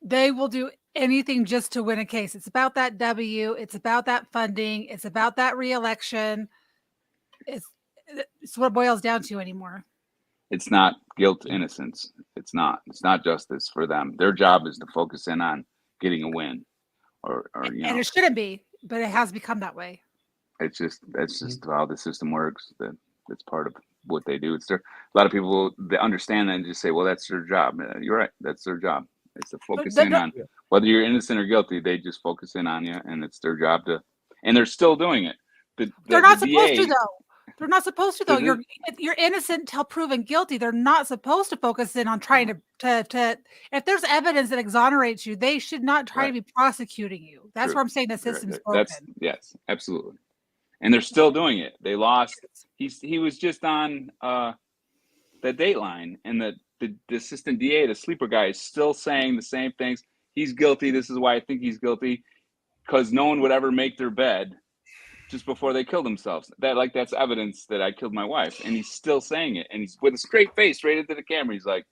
They will do anything just to win a case. It's about that W. It's about that funding. It's about that reelection. It's what it boils down to anymore. It's not guilt, innocence. It's not justice for them. Their job is to focus in on getting a win, or And it shouldn't be, but it has become that way. that's just how the system works. That's part of what they do. A lot of people, they understand that and just say, well, that's their job. You're right, that's their job. It's to focus in on whether you're innocent or guilty. They just focus in on you, and it's their job and they're still doing it. They're not supposed to, though. They're not supposed to, though. They're- You're innocent till proven guilty. They're not supposed to focus in on trying to if there's evidence that exonerates you, they should not try to be prosecuting you. That's True. where I'm saying the system's broken. Yes, absolutely. And they're still doing it. They lost. He was just on the Dateline, and the assistant DA, the sleeper guy, is still saying the same things. He's guilty. This is why I think he's guilty, because no one would ever make their bed just before they kill themselves. That's evidence that I killed my wife, and he's still saying it, and he's with a straight face right into the camera. He's like,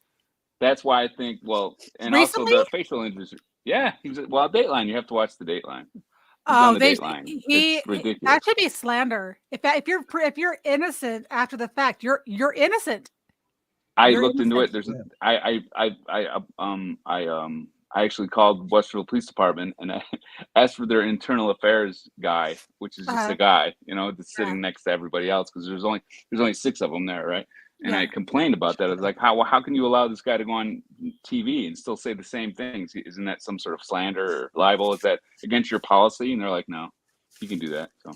"That's why I think." Well, and Recently? also the facial injuries. Yeah, he was. Well, Dateline. You have to watch the Dateline. It's ridiculous. That should be slander. If you're innocent after the fact, you're innocent. I looked into it. There's I actually called Westfield Police Department and I asked for their internal affairs guy, which is just a guy, that's sitting next to everybody else, because there's only 6 of them there, right? And I complained about that. I was like, how can you allow this guy to go on TV and still say the same things? Isn't that some sort of slander or libel? Is that against your policy? And they're like, no, you can do that. So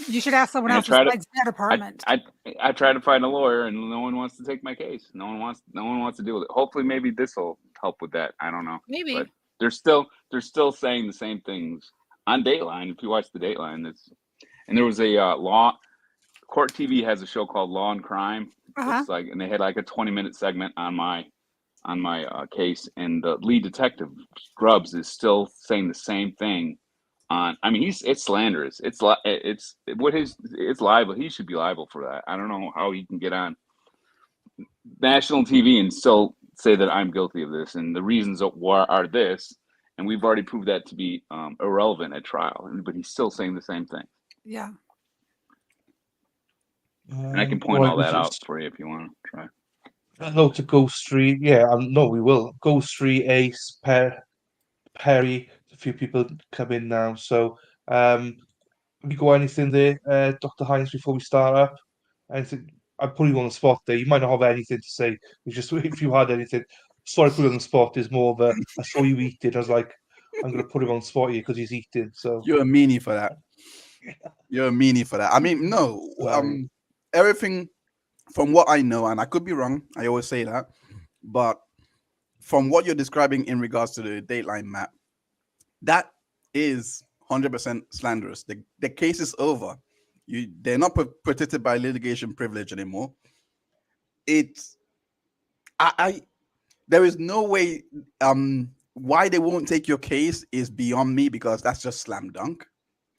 you should ask someone else besides their department. I tried to find a lawyer, and no one wants to take my case. No one wants to deal with it. Hopefully, maybe this will help with that. I don't know. Maybe. But they're still saying the same things on Dateline. If you watch the Dateline, and there was a Court TV has a show called Law and Crime. It's like, and they had like a 20-minute segment on my case, and the lead detective Grubbs is still saying the same thing. It's slanderous. It's liable. He should be liable for that. I don't know how he can get on national TV and still say that I'm guilty of this, and the reasons are this, and we've already proved that to be irrelevant at trial. But he's still saying the same thing. Yeah. And I can point all that out for you if you want to try. Hello to Ghost Street. Yeah, no, we will. Ghost Street, Ace, Perry. A few people come in now. So, have you got anything there, Dr. Hines, before we start up? Anything? I'm putting you on the spot there. You might not have anything to say. It's just if you had anything. Sorry, put you on the spot. Is more of I saw you eating. I was like, I'm going to put him on the spot here because he's eating. So you're a meanie for that. You're a meanie for that. I mean, no. Everything from what I know, and I could be wrong, I always say that, but from what you're describing in regards to the Dateline map, that is 100% slanderous. The case is over. They're not protected by litigation privilege anymore. there is no way. Why they won't take your case is beyond me, because that's just slam dunk.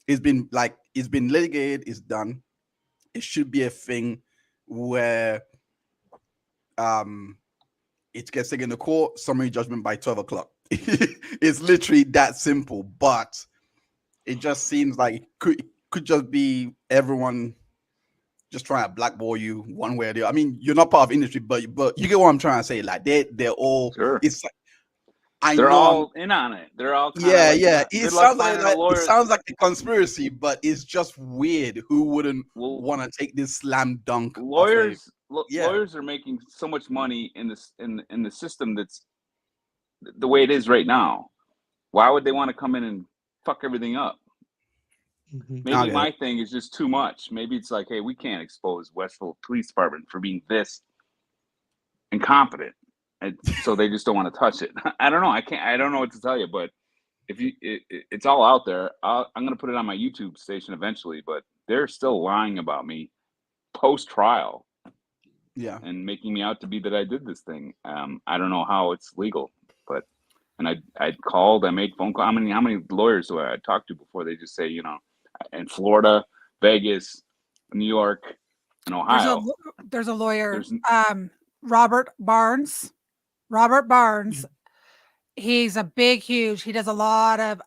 It's been litigated. It's done. It should be a thing where it gets taken to court, summary judgment by 12 o'clock. It's literally that simple. But it just seems like it could just be everyone just trying to blackball you one way or the other. I mean, you're not part of industry, but you get what I'm trying to say. Like they're all Sure. It's like, They're all in on it. They're all kinda yeah. Good luck finding a lawyer. It sounds like a conspiracy, but it's just weird. Who wouldn't want to take this slam dunk? Lawyers are making so much money in this in the system that's the way it is right now. Why would they want to come in and fuck everything up? Maybe my thing is just too much. Maybe it's like, hey, we can't expose Westville Police Department for being this incompetent, and so they just don't want to touch it. I don't know. I don't know what to tell you, but it's all out there. I'm going to put it on my YouTube station eventually, but they're still lying about me post trial. Yeah. And making me out to be that I did this thing. I don't know how it's legal, but I called, I made phone calls. How many lawyers do I talk to before they just say, you know, in Florida, Vegas, New York, and Ohio. There's a lawyer, Robert Barnes. Robert Barnes. He's a huge. He does a lot of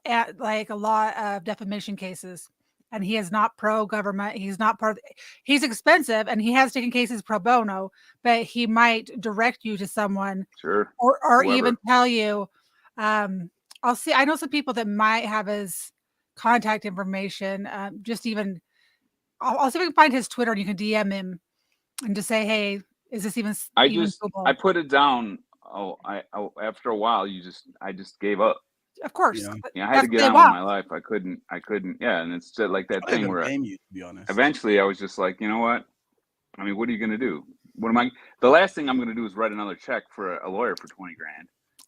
defamation cases, and he is not pro-government. He's not he's expensive, and he has taken cases pro bono, but he might direct you to someone, sure, or even tell you. I'll see. I know some people that might have his contact information. I'll see if I can find his Twitter, and you can DM him and just say, "Hey, is this even?" I put it down. After a while, I just gave up. Of course, yeah, I had to get on with my life. I couldn't. Yeah, and it's just like that thing where blame you, to be honest. Eventually, I was just like, you know what? I mean, what are you gonna do? The last thing I'm gonna do is write another check for a lawyer for $20,000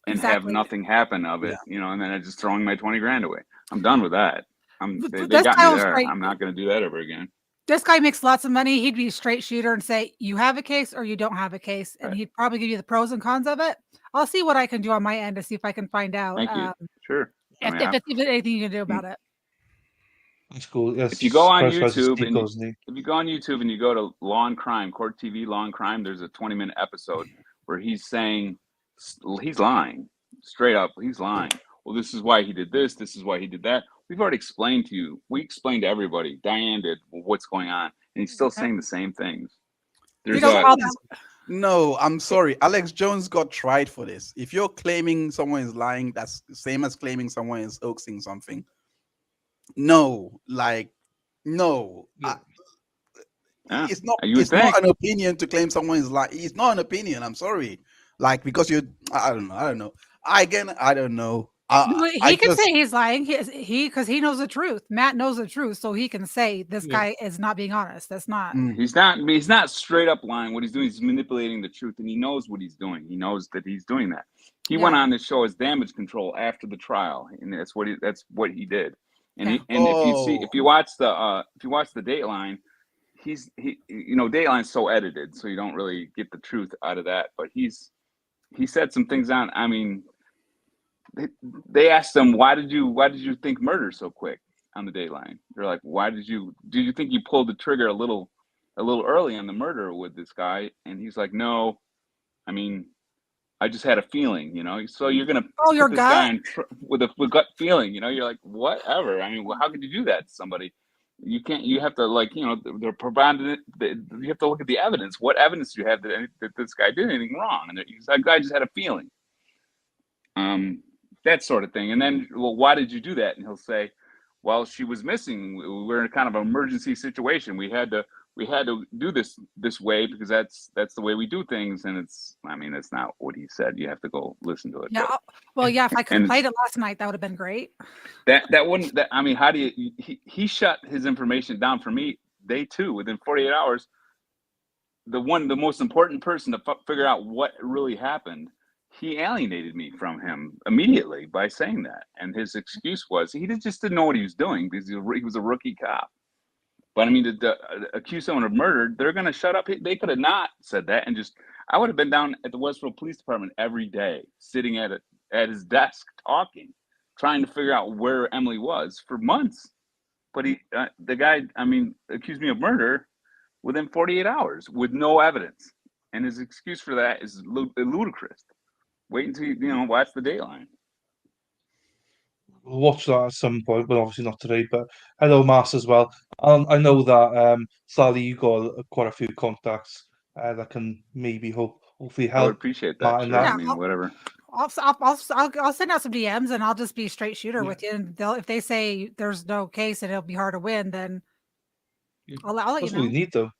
and have nothing happen of it, you know, and then I'm just throwing my $20,000 away. I'm done with that. They got me there. I'm not gonna do that ever again. This guy makes lots of money. He'd be a straight shooter and say, you have a case or you don't have a case. And he'd probably give you the pros and cons of it. I'll see what I can do on my end to see if I can find out. Thank you. Sure. If there's even anything you can do about it. That's cool. Yes. If you go on YouTube and you go to Law and Crime, Court TV, Law and Crime, there's a 20-minute episode where he's saying, he's lying. Straight up, he's lying. Well, this is why he did this. This is why he did that. We've already explained to you. We explained to everybody. Diane did what's going on, and he's still saying the same things. No, I'm sorry. Alex Jones got tried for this. If you're claiming someone is lying, that's the same as claiming someone is hoaxing something. No. It's not. It's not an opinion to claim someone is lying. It's not an opinion. I'm sorry. Because I don't know. I don't know. He can say he's lying. Because he knows the truth. Matt knows the truth, so he can say this guy is not being honest. That's not. He's not straight up lying. What he's doing is manipulating the truth, and he knows what he's doing. He knows that he's doing that. He went on to show his damage control after the trial, and that's what he did. And if you watch the Dateline, Dateline's so edited, so you don't really get the truth out of that. But he said some things on. I mean. They asked him, why did you think murder so quick on the Dateline? They're like, did you think you pulled the trigger a little early on the murder with this guy? And he's like, no, I mean, I just had a feeling, you know. So you're gonna your this gut guy with gut feeling, you know. You're like, whatever. I mean, how could you do that to somebody? You can't. You have to they're providing it. You have to look at the evidence. What evidence do you have that this guy did anything wrong? And that guy just had a feeling. That sort of thing. And then, well, why did you do that? And he'll say, well, she was missing. We're in a kind of emergency situation. We had to do this way because that's the way we do things. And that's not what he said. You have to go listen to it. Yeah. But, well, yeah. If I could have played it last night, that would have been great. How do you? He shut his information down for me. Day 2, within 48 hours. The most important person to figure out what really happened. He alienated me from him immediately by saying that. And his excuse was he just didn't know what he was doing because he was a rookie cop. But I mean, to accuse someone of murder, they're going to shut up. They could have not said that and just, I would have been down at the Westville Police Department every day, sitting at his desk talking, trying to figure out where Emily was for months. But the guy, accused me of murder within 48 hours with no evidence, and his excuse for that is ludicrous. Wait until watch the Dateline. We'll watch that at some point, but obviously not today. But hello, Mass, as well. I know that Sally, you got quite a few contacts that can maybe hopefully I would help appreciate Matt that. in Sure. that. Yeah, Whatever. I'll send out some DMs and I'll just be straight shooter Yeah. with you. And if they say there's no case and it'll be hard to win, then Yeah. I'll let you That's know. what we need, though.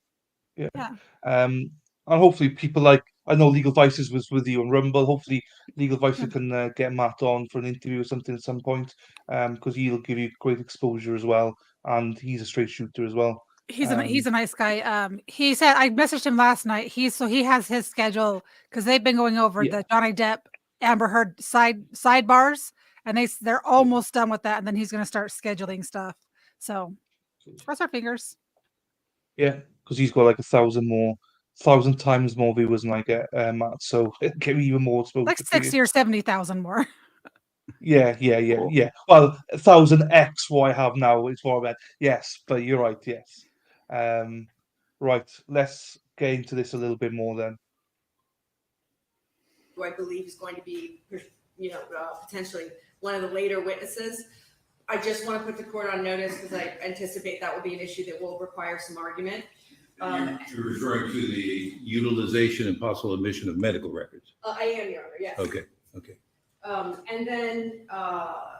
Yeah. Yeah. And hopefully people like, I know Legal Vices was with you on Rumble. Hopefully Legal Vices can get Matt on for an interview or something at some point, because he'll give you great exposure as well, and he's a straight shooter as well. He's a nice guy. He said I messaged him last night. He has his schedule because they've been going over Yeah. the Johnny Depp Amber Heard sidebars, and they're almost done with that, and then he's going to start scheduling stuff. So cross our fingers. Yeah, because he's got like 1,000 times more viewers than I get, Matt. So get even more exposure. Like 60 or 70,000 more. Yeah. Cool. Well, 1,000x what I have now is what I meant. Yes, but you're right. Yes. Right. Let's get into this a little bit more then. Who I believe is going to be, potentially one of the later witnesses. I just want to put the court on notice because I anticipate that will be an issue that will require some argument. You're referring to the utilization and possible admission of medical records. I am, Your Honor, yes. Okay. And then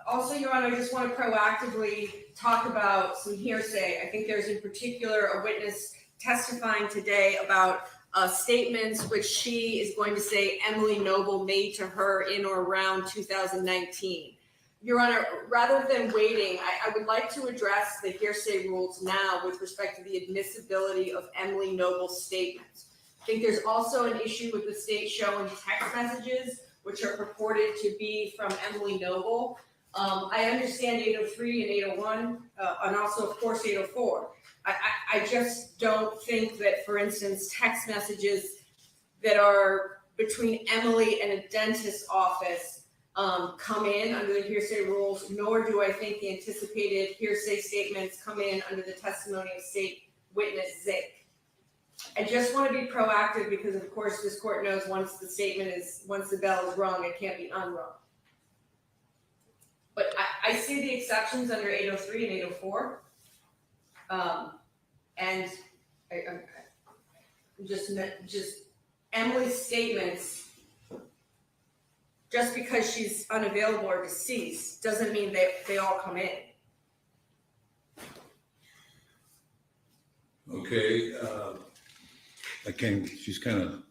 also, Your Honor, I just want to proactively talk about some hearsay. I think there's in particular a witness testifying today about statements which she is going to say Emily Noble made to her in or around 2019. Your Honor, rather than waiting, I would like to address the hearsay rules now with respect to the admissibility of Emily Noble's statements. I think there's also an issue with the state showing text messages which are purported to be from Emily Noble. I understand 803 and 801, and also, of course, 804. I just don't think that, for instance, text messages that are between Emily and a dentist's office come in under the hearsay rules, nor do I think the anticipated hearsay statements come in under the testimony of state witness Zick. I just want to be proactive because, of course, this court knows once the bell is rung, it can't be unrung. But I see the exceptions under 803 and 804. And just Emily's statements, just because she's unavailable or deceased, doesn't mean they all come in. Okay. She's kind of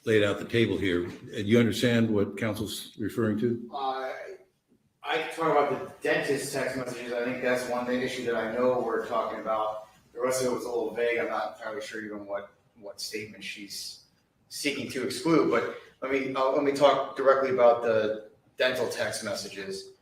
laid out the table here. Do you understand what counsel's referring to? I talk about the dentist text messages. I think that's one issue that I know we're talking about. The rest of it was a little vague. I'm not entirely sure even what statement she's seeking to exclude. But let me talk directly about the dental text messages.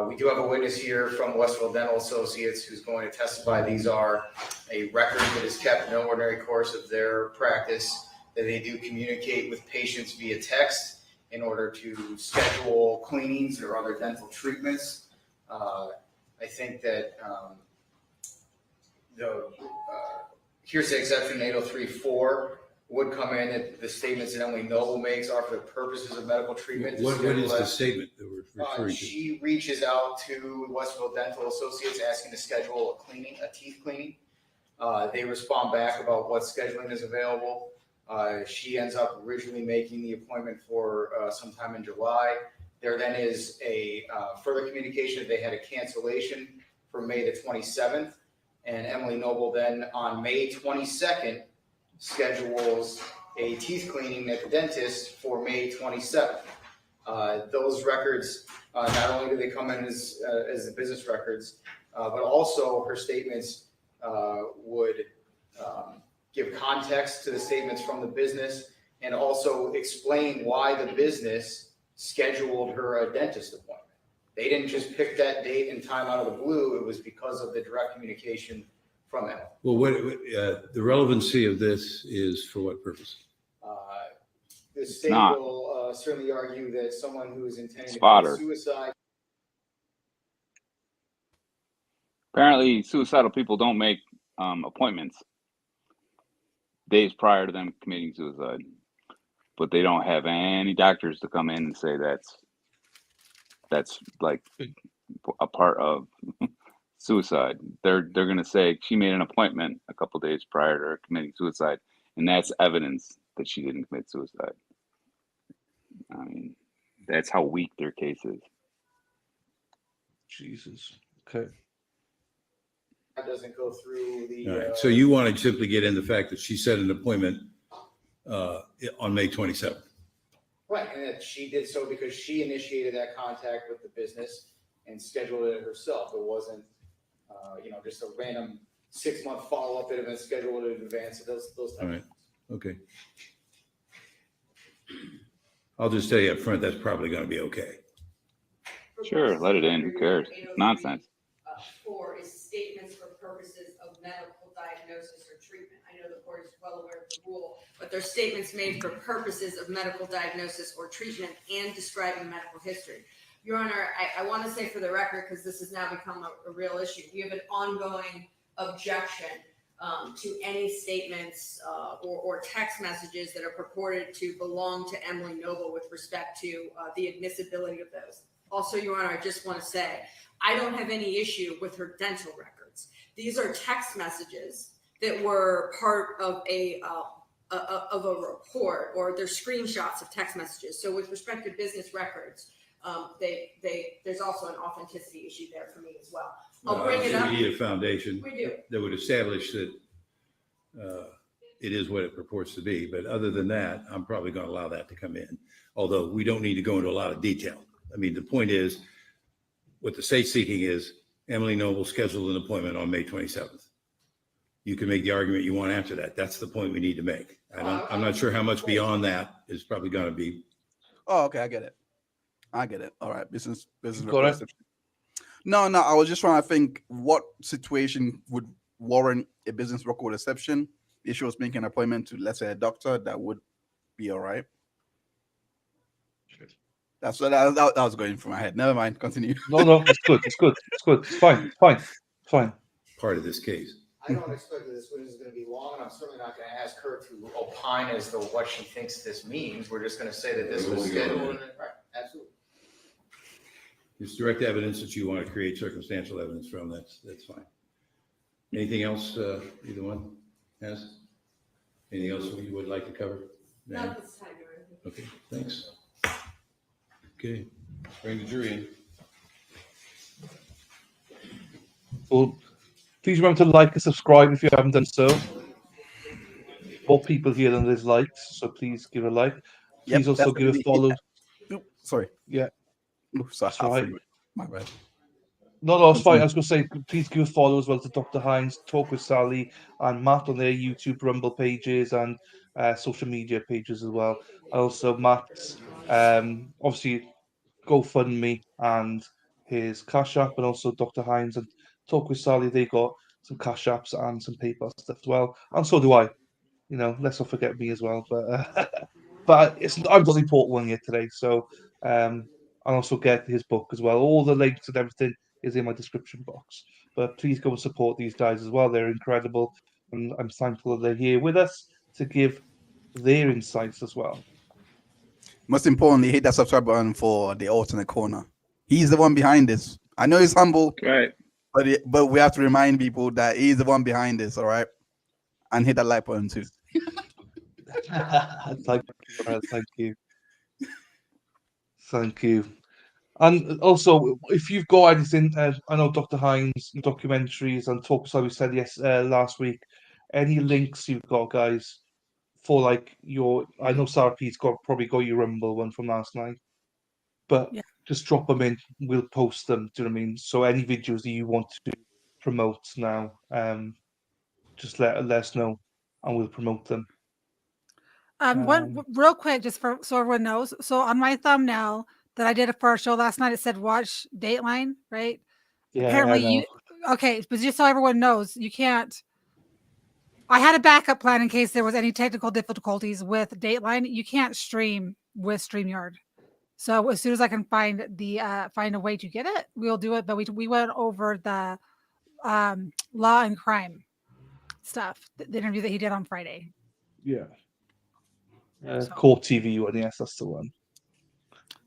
We do have a witness here from Westville Dental Associates who's going to testify. These are a record that is kept in the ordinary course of their practice, that they do communicate with patients via text in order to schedule cleanings or other dental treatments. I think that the hearsay exception 803.4 would come in if the statements that Emily Noble makes are for the purposes of medical treatment. What is the statement that we're referring to? She reaches out to Westville Dental Associates asking to schedule a teeth cleaning. They respond back about what scheduling is available. She ends up originally making the appointment for sometime in July. There then is a further communication. They had a cancellation for May the 27th. And Emily Noble then on May 22nd schedules a teeth cleaning at the dentist for May 27th. Those records, not only do they come in as the business records, but also her statements would give context to the statements from the business and also explain why the business scheduled her a dentist appointment. They didn't just pick that date and time out of the blue. It was because of the direct communication from them. Well, the relevancy of this is for what purpose? the state not. will certainly argue that someone who is intending Spotter. to commit suicide. Apparently, suicidal people don't make appointments days prior to them committing suicide, but they don't have any doctors to come in and say that's like a part of suicide. They're gonna say she made an appointment a couple days prior to her committing suicide, and that's evidence that she didn't commit suicide. I mean, that's how weak their case is. Jesus. Okay. That doesn't go through the. All right, so you want to simply get in the fact that she set an appointment on May 27th. Right, and that she did so because she initiated that contact with the business and scheduled it herself. It wasn't, just a random 6-month follow-up that had been scheduled in advance of those types All of right. things. Okay. I'll just tell you up front, that's probably going to be okay. Sure, let it in. Who cares? Nonsense. 4 is statements for purposes of medical diagnosis or treatment. I know the court is well aware of the rule, but they're statements made for purposes of medical diagnosis or treatment and describing medical history. Your Honor, I want to say for the record, because this has now become a real issue, we have an ongoing objection to any statements or text messages that are purported to belong to Emily Noble with respect to the admissibility of those. Also, Your Honor, I just want to say, I don't have any issue with her dental records. These are text messages that were part of a report, or they're screenshots of text messages. So with respect to business records, there's also an authenticity issue there for me as well. I'll bring it up. We need a foundation We do. that would establish that it is what it purports to be. But other than that, I'm probably going to allow that to come in, although we don't need to go into a lot of detail. I mean, the point is, what the state's seeking is Emily Noble scheduled an appointment on May 27th. You can make the argument you want after that. That's the point we need to make. I'm not sure how much beyond that is probably going to be. Oh, okay, I get it. All right, business Got record it. exception. No, I was just trying to think what situation would warrant a business record exception. If she was making an appointment to, let's say, a doctor, that would be all right. That's what that was going through my head. Never mind. Continue. No, it's good. It's good. It's good. It's fine. It's fine. It's fine. Part of this case. I don't expect that this witness is going to be long, and I'm certainly not going to ask her to opine as to what she thinks this means. We're just going to say that this was scheduled. Right, absolutely. It's direct evidence that you want to create circumstantial evidence from. That's fine. Anything else either one has? Anything else you would like to cover? Not this time, Your Honor. Okay, thanks. Okay, bring the jury in. Well, please remember to like and subscribe if you haven't done so. More people here than there's likes, so please give a like. Please also give a follow. Oop, sorry. Yeah. Ooh, sorry. That's right. My bad. No, it's fine. I was going to say, please give a follow as well to Dr. Hines, Talk with Sally, and Matt on their YouTube, Rumble pages, and social media pages as well. Also, Matt's obviously GoFundMe and his Cash App, and also Dr. Hines and Talk with Sally. They got some Cash Apps and some PayPal stuff as well, and so do I. Let's not forget me as well. But but I'm the important one here today, so I'll also get his book as well. All the links and everything is in my description box. But please go and support these guys as well. They're incredible, and I'm thankful that they're here with us to give their insights as well. Most importantly, hit that subscribe button for the alternate corner. He's the one behind this. I know he's humble, Right. but we have to remind people that he's the one behind this. All right, and hit that like button too. Thank you. And also, if you've got anything, I know Dr. Hines documentaries and talks, like we said last week. Any links you've got, guys, for like I know Sarah P's probably got your Rumble one from last night, but just drop them in. We'll post them. Do you know what I mean? So any videos that you want to promote now, just let us know, and we'll promote them. One real quick, just so everyone knows. So on my thumbnail that I did for our show last night, it said watch Dateline, right? Yeah, Apparently but just so everyone knows, you can't I had a backup plan in case there was any technical difficulties with Dateline. You can't stream with StreamYard. So as soon as I can find a way to get it, we'll do it. But we went over the law and crime stuff, the interview that he did on Friday. Yeah. So- Court TV one, yes, that's the one.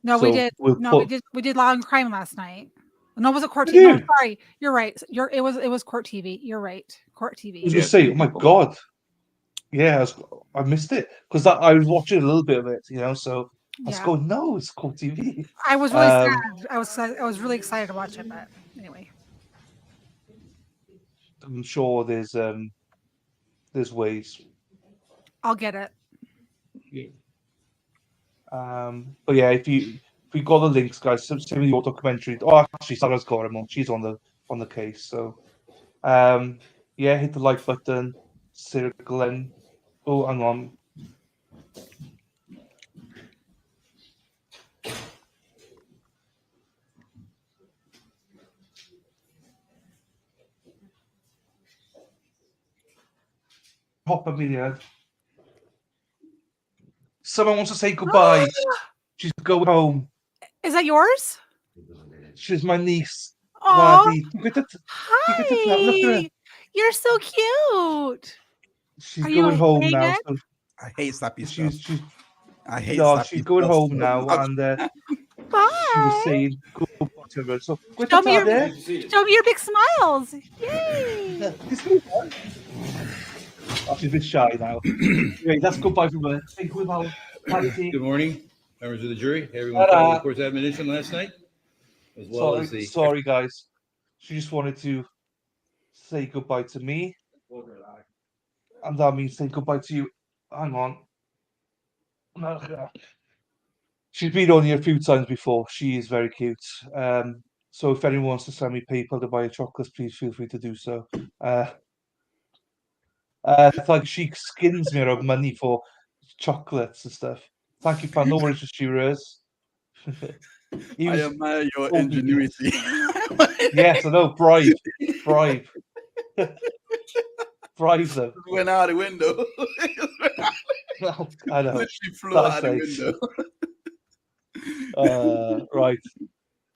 No, So we did. we'll No, put- we did law and crime last night. No, it wasn't court We TV. No, did? sorry, you're right. It was court TV. You're right, court I was TV. gonna Yeah, say, two oh my people. god, yeah, I missed it because I was watching a little bit of it, so I was Yeah, going, no, it's Court TV. I was really Um, sad. I was really excited to watch it, but anyway, I'm sure there's ways. I'll get it. Yeah. But yeah, if we got the links, guys, send me your documentary. Oh, actually, Sarah's got them on. She's on the case. So, yeah, hit the like button, circle in. Oh, hang on. Hop a minute. Someone wants to say goodbye. She's going home. Is that yours? She's my niece. Oh, Radhi. Look at her. hi! You're so cute. She's Are you going home okay, now. Dad? So I hate sappy stuff. she's I hate no, sappy she's going stuff home so now, much. and she was Bye. saying goodbye to her. So where's Show the me your- there? Show me your big smiles. Yay! Oh, she's a bit shy now. Right, that's goodbye from her. Thank you, Val. Good morning, members of the jury. Everyone Ta-da. followed the court's admonition last night, as well as the. Sorry, guys. She just wanted to say goodbye to me, and that means say goodbye to you. Hang on. She's been on here a few times before. She is very cute. So if anyone wants to send me PayPal to buy a chocolates, please feel free to do so. It's like she skins me out of money for chocolates and stuff. Thank you, pal. No worries, just yours. He I was admire your told me- ingenuity. Yes, I know. Bribe. Bribe them. Went out the window. I know. Literally flew out the That's window. Right.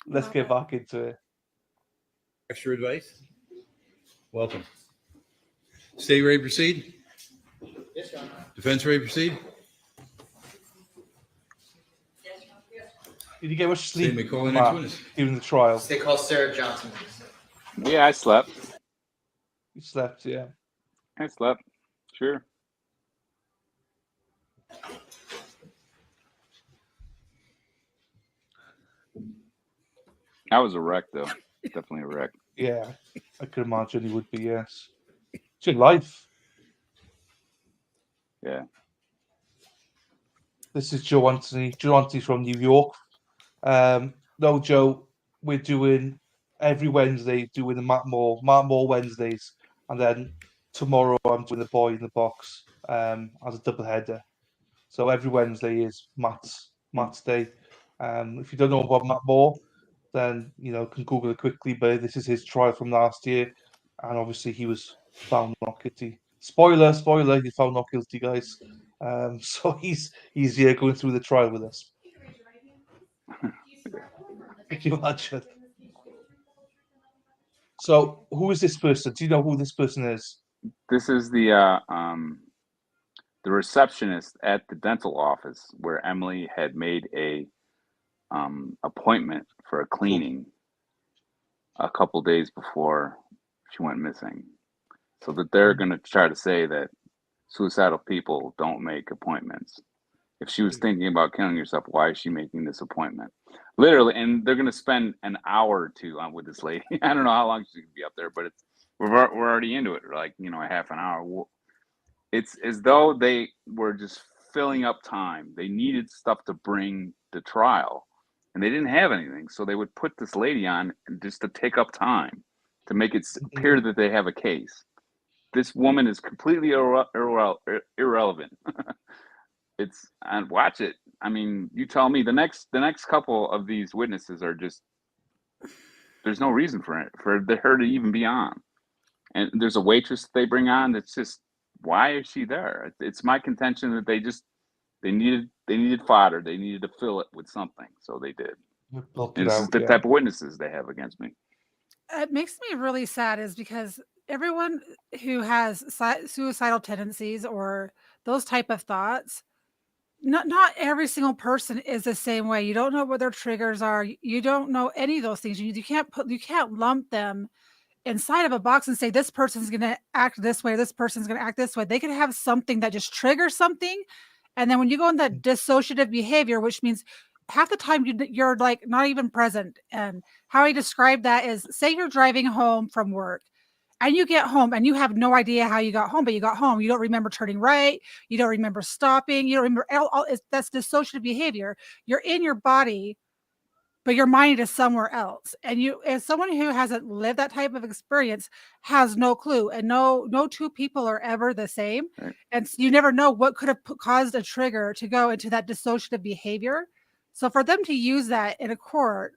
Let's get back into it. Extra advice? Welcome. State ready to proceed? Yes, Your Honor. Defense ready to proceed? Did you get much State sleep may call the next Matt, witness. during the trial? State call Sarah Johnson. Yeah, I slept. You slept, yeah. I slept. Sure. I was a wreck, though. Definitely a wreck. Yeah, I could imagine he would be, yes. It's your life. Yeah. This is Joe Anthony. Joe Anthony's from New York. No, Joe, we're doing every Wednesday, doing the Matt Moore Wednesdays. And then tomorrow I'm doing the Boy in the Box as a double header. So every Wednesday is Matt's day. If you don't know about Matt Moore, then can Google it quickly. But this is his trial from last year, and obviously he was found not guilty. Spoiler, he found not guilty, guys. So he's here going through the trial with us. Can you imagine? So who is this person? Do you know who this person is? This is the receptionist at the dental office where Emily had made a appointment for a cleaning a couple days before she went missing. So that they're going to try to say that suicidal people don't make appointments. If she was thinking about killing herself, why is she making this appointment? Literally, and they're going to spend an hour or two with this lady. I don't know how long she's going to be up there, but we're already into it, like a half an hour. It's as though they were just filling up time. They needed stuff to bring the trial, and they didn't have anything, so they would put this lady on just to take up time to make it appear that they have a case. This woman is completely irrelevant. And watch it. I mean, you tell me. The next couple of these witnesses are just. There's no reason for her to even be on, and there's a waitress that they bring on that's just why is she there? It's my contention that they needed fodder. They needed to fill it with something, so they did. Bulk And it this is out, the yeah. type of witnesses they have against me. It makes me really sad is because everyone who has suicidal tendencies or those type of thoughts, not every single person is the same way. You don't know what their triggers are. You don't know any of those things. You can't lump them inside of a box and say this person's going to act this way, this person's going to act this way. They could have something that just triggers something, and then when you go in that dissociative behavior, which means half the time you're like not even present. And how I describe that is, say you're driving home from work and you get home and you have no idea how you got home, but you got home. You don't remember turning right. You don't remember stopping. You don't remember that's dissociative behavior. You're in your body, but your mind is somewhere else. And you, as someone who hasn't lived that type of experience, has no clue. And no two people are ever the same. Right. And you never know what could have caused a trigger to go into that dissociative behavior. So for them to use that in a court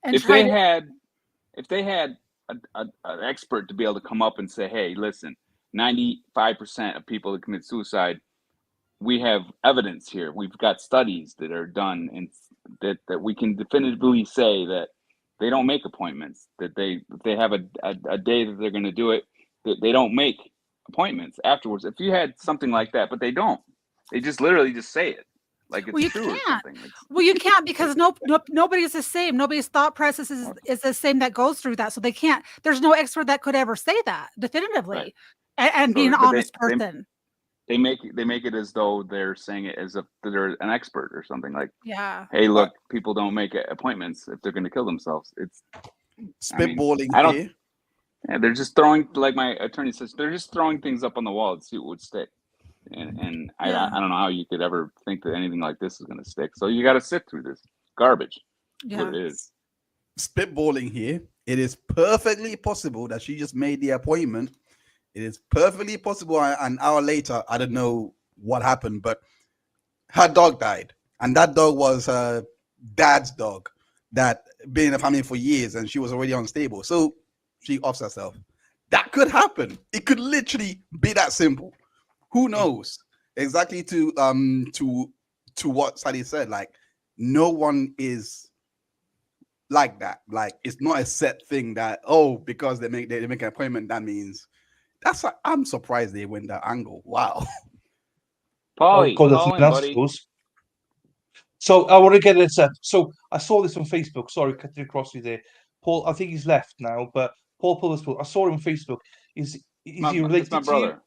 and If try they to, had an expert to be able to come up and say, hey, listen, 95% of people that commit suicide, we have evidence here. We've got studies that are done, and that we can definitively say that they don't make appointments, that they have a day that they're going to do it, that they don't make appointments afterwards. If you had something like that, but they don't, they just literally just say it like it's well, you true or can't. something. Well, you can't, because nobody's the same. Nobody's thought process is the same that goes through that. So they can't. There's no expert that could ever say that definitively, Right. and be So, an but honest person. they make it as though they're saying it as if they're an expert or something, like, Yeah. hey, look, people don't make appointments if they're going to kill themselves. It's Spitballing I don't. here. Yeah, they're just throwing, like my attorney says, they're just throwing things up on the wall to see what would stick. And Yeah. I don't know how you could ever think that anything like this is going to stick. So you got to sit through this garbage. Yeah. What it is. Spitballing here. It is perfectly possible that she just made the appointment. It is perfectly possible an hour later, I don't know what happened, but her dog died. And that dog was her dad's dog that been in the family for years, and she was already unstable. So she offs herself. That could happen. It could literally be that simple. Who knows? Exactly to what Sally said. Like, no one is like that. Like, it's not a set thing that, oh, because they make an appointment, that means I'm surprised they went that angle. Wow. Paulie, God, there's call nothing in, else buddy. goes. So I want to get this up. So I saw this on Facebook. Sorry, cutting across you there, Paul. I think he's left now, but Paul Pullispool. I saw him on Facebook. Is he That's related my to you, brother.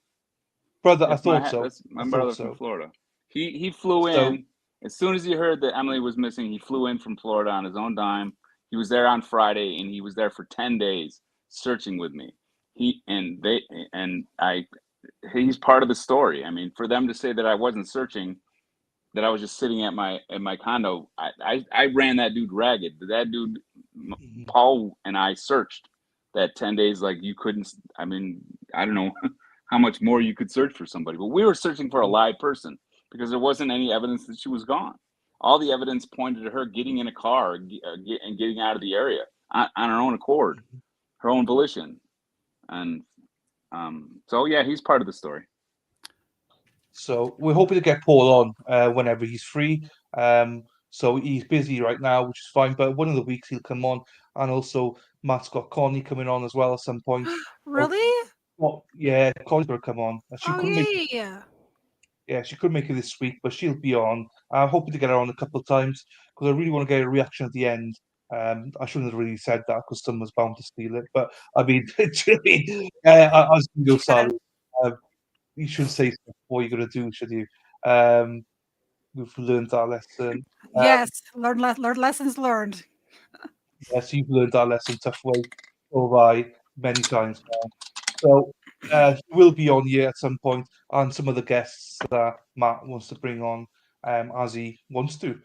brother? I thought so. That's my I thought brother so. from Florida. He flew So in as soon as he heard that Emily was missing. He flew in from Florida on his own dime. He was there on Friday, and he was there for 10 days searching with me. He's part of the story. I mean, for them to say that I wasn't searching, that I was just sitting at my condo, I ran that dude ragged. That dude, Paul and I searched that 10 days like you couldn't. I mean, I don't know how much more you could search for somebody, but we were searching for a live person because there wasn't any evidence that she was gone. All the evidence pointed to her getting in a car and getting out of the area on her own accord, her own volition. And so, yeah, he's part of the story. So we're hoping to get Paul on whenever he's free. So he's busy right now, which is fine. But one of the weeks he'll come on, and also Matt's got Connie coming on as well at some point. Really? Well, yeah, Connie's gonna come on. She Oh, couldn't make. yeah. Yeah, she couldn't make it this week, but she'll be on. I'm hoping to get her on a couple of times because I really want to get a reaction at the end. I shouldn't have really said that because someone's bound to steal it. But I mean, I was going to go, Sally. You shouldn't say stuff what you're going to do, should you? We've learned our lesson. Yes. Learn lessons learned. Yes, you've learned our lesson tough way over by many times now. So he will be on here at some point, and some of the guests that Matt wants to bring on as he wants to.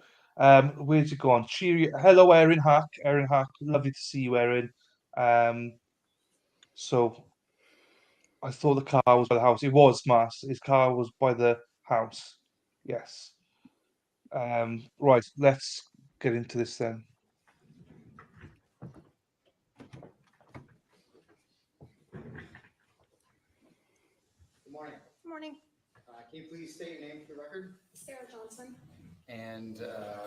Where's it gone? Cheery. Hello, Erin Hack. Erin Hack, lovely to see you, Erin. So I thought the car was by the house. It was, Matt. His car was by the house. Yes. Right, let's get into this then. morning. Good morning. Can you please state your name for the record? Sarah Johnson. And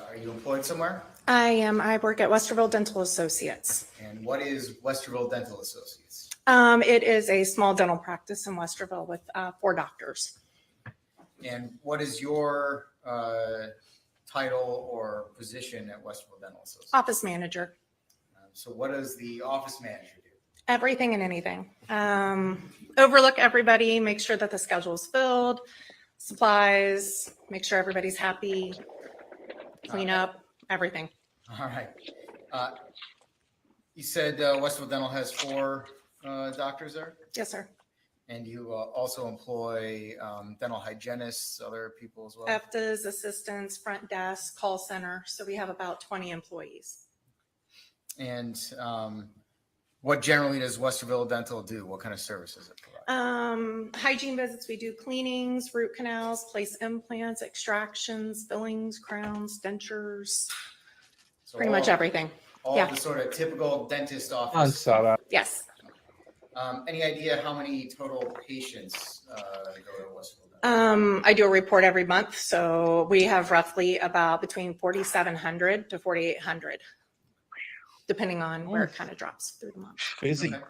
are you employed somewhere? I work at Westerville Dental Associates. And what is Westerville Dental Associates? It is a small dental practice in Westerville with 4 doctors. And what is your title or position at Westerville Dental Associates? Office manager. So what does the office manager do? Everything and anything. Overlook everybody, make sure that the schedule is filled, supplies, make sure everybody's happy, clean up, everything. All right. You said Westerville Dental has 4 doctors there? Yes, sir. And you also employ dental hygienists, other people as well? EFTAs, assistants, front desk, call center. So we have about 20 employees. And what generally does Westerville Dental do? What kind of services it provide? Hygiene visits, we do cleanings, root canals, place implants, extractions, fillings, crowns, dentures, So pretty much everything. All Yeah. the sort of typical dentist Thanks, office. Sarah. Yes. Any idea how many total patients go to Westerville Dental? I do a report every month. So we have roughly about between 4,700 to 4,800, depending on where it kind of drops through the month. Busy. Okay.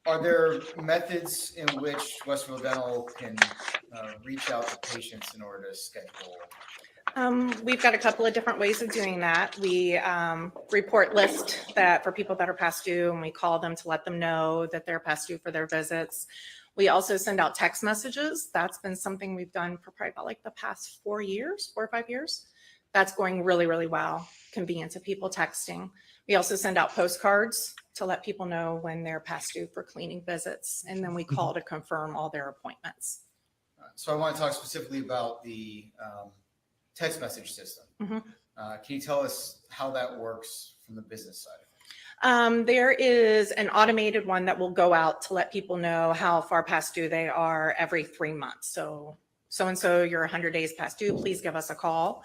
Are there methods in which Westerville Dental can reach out to patients in order to schedule? We've got a couple of different ways of doing that. We report list that for people that are past due, and we call them to let them know that they're past due for their visits. We also send out text messages. That's been something we've done for probably about like the past 4 or 5 years. That's going really, really well. Convenient to people texting. We also send out postcards to let people know when they're past due for cleaning visits. And then we call to confirm all their appointments. So I want to talk specifically about the text message system. Mhm. Can you tell us how that works from the business side? There is an automated one that will go out to let people know how far past due they are every 3 months. So-and-so, you're 100 days past due, please give us a call.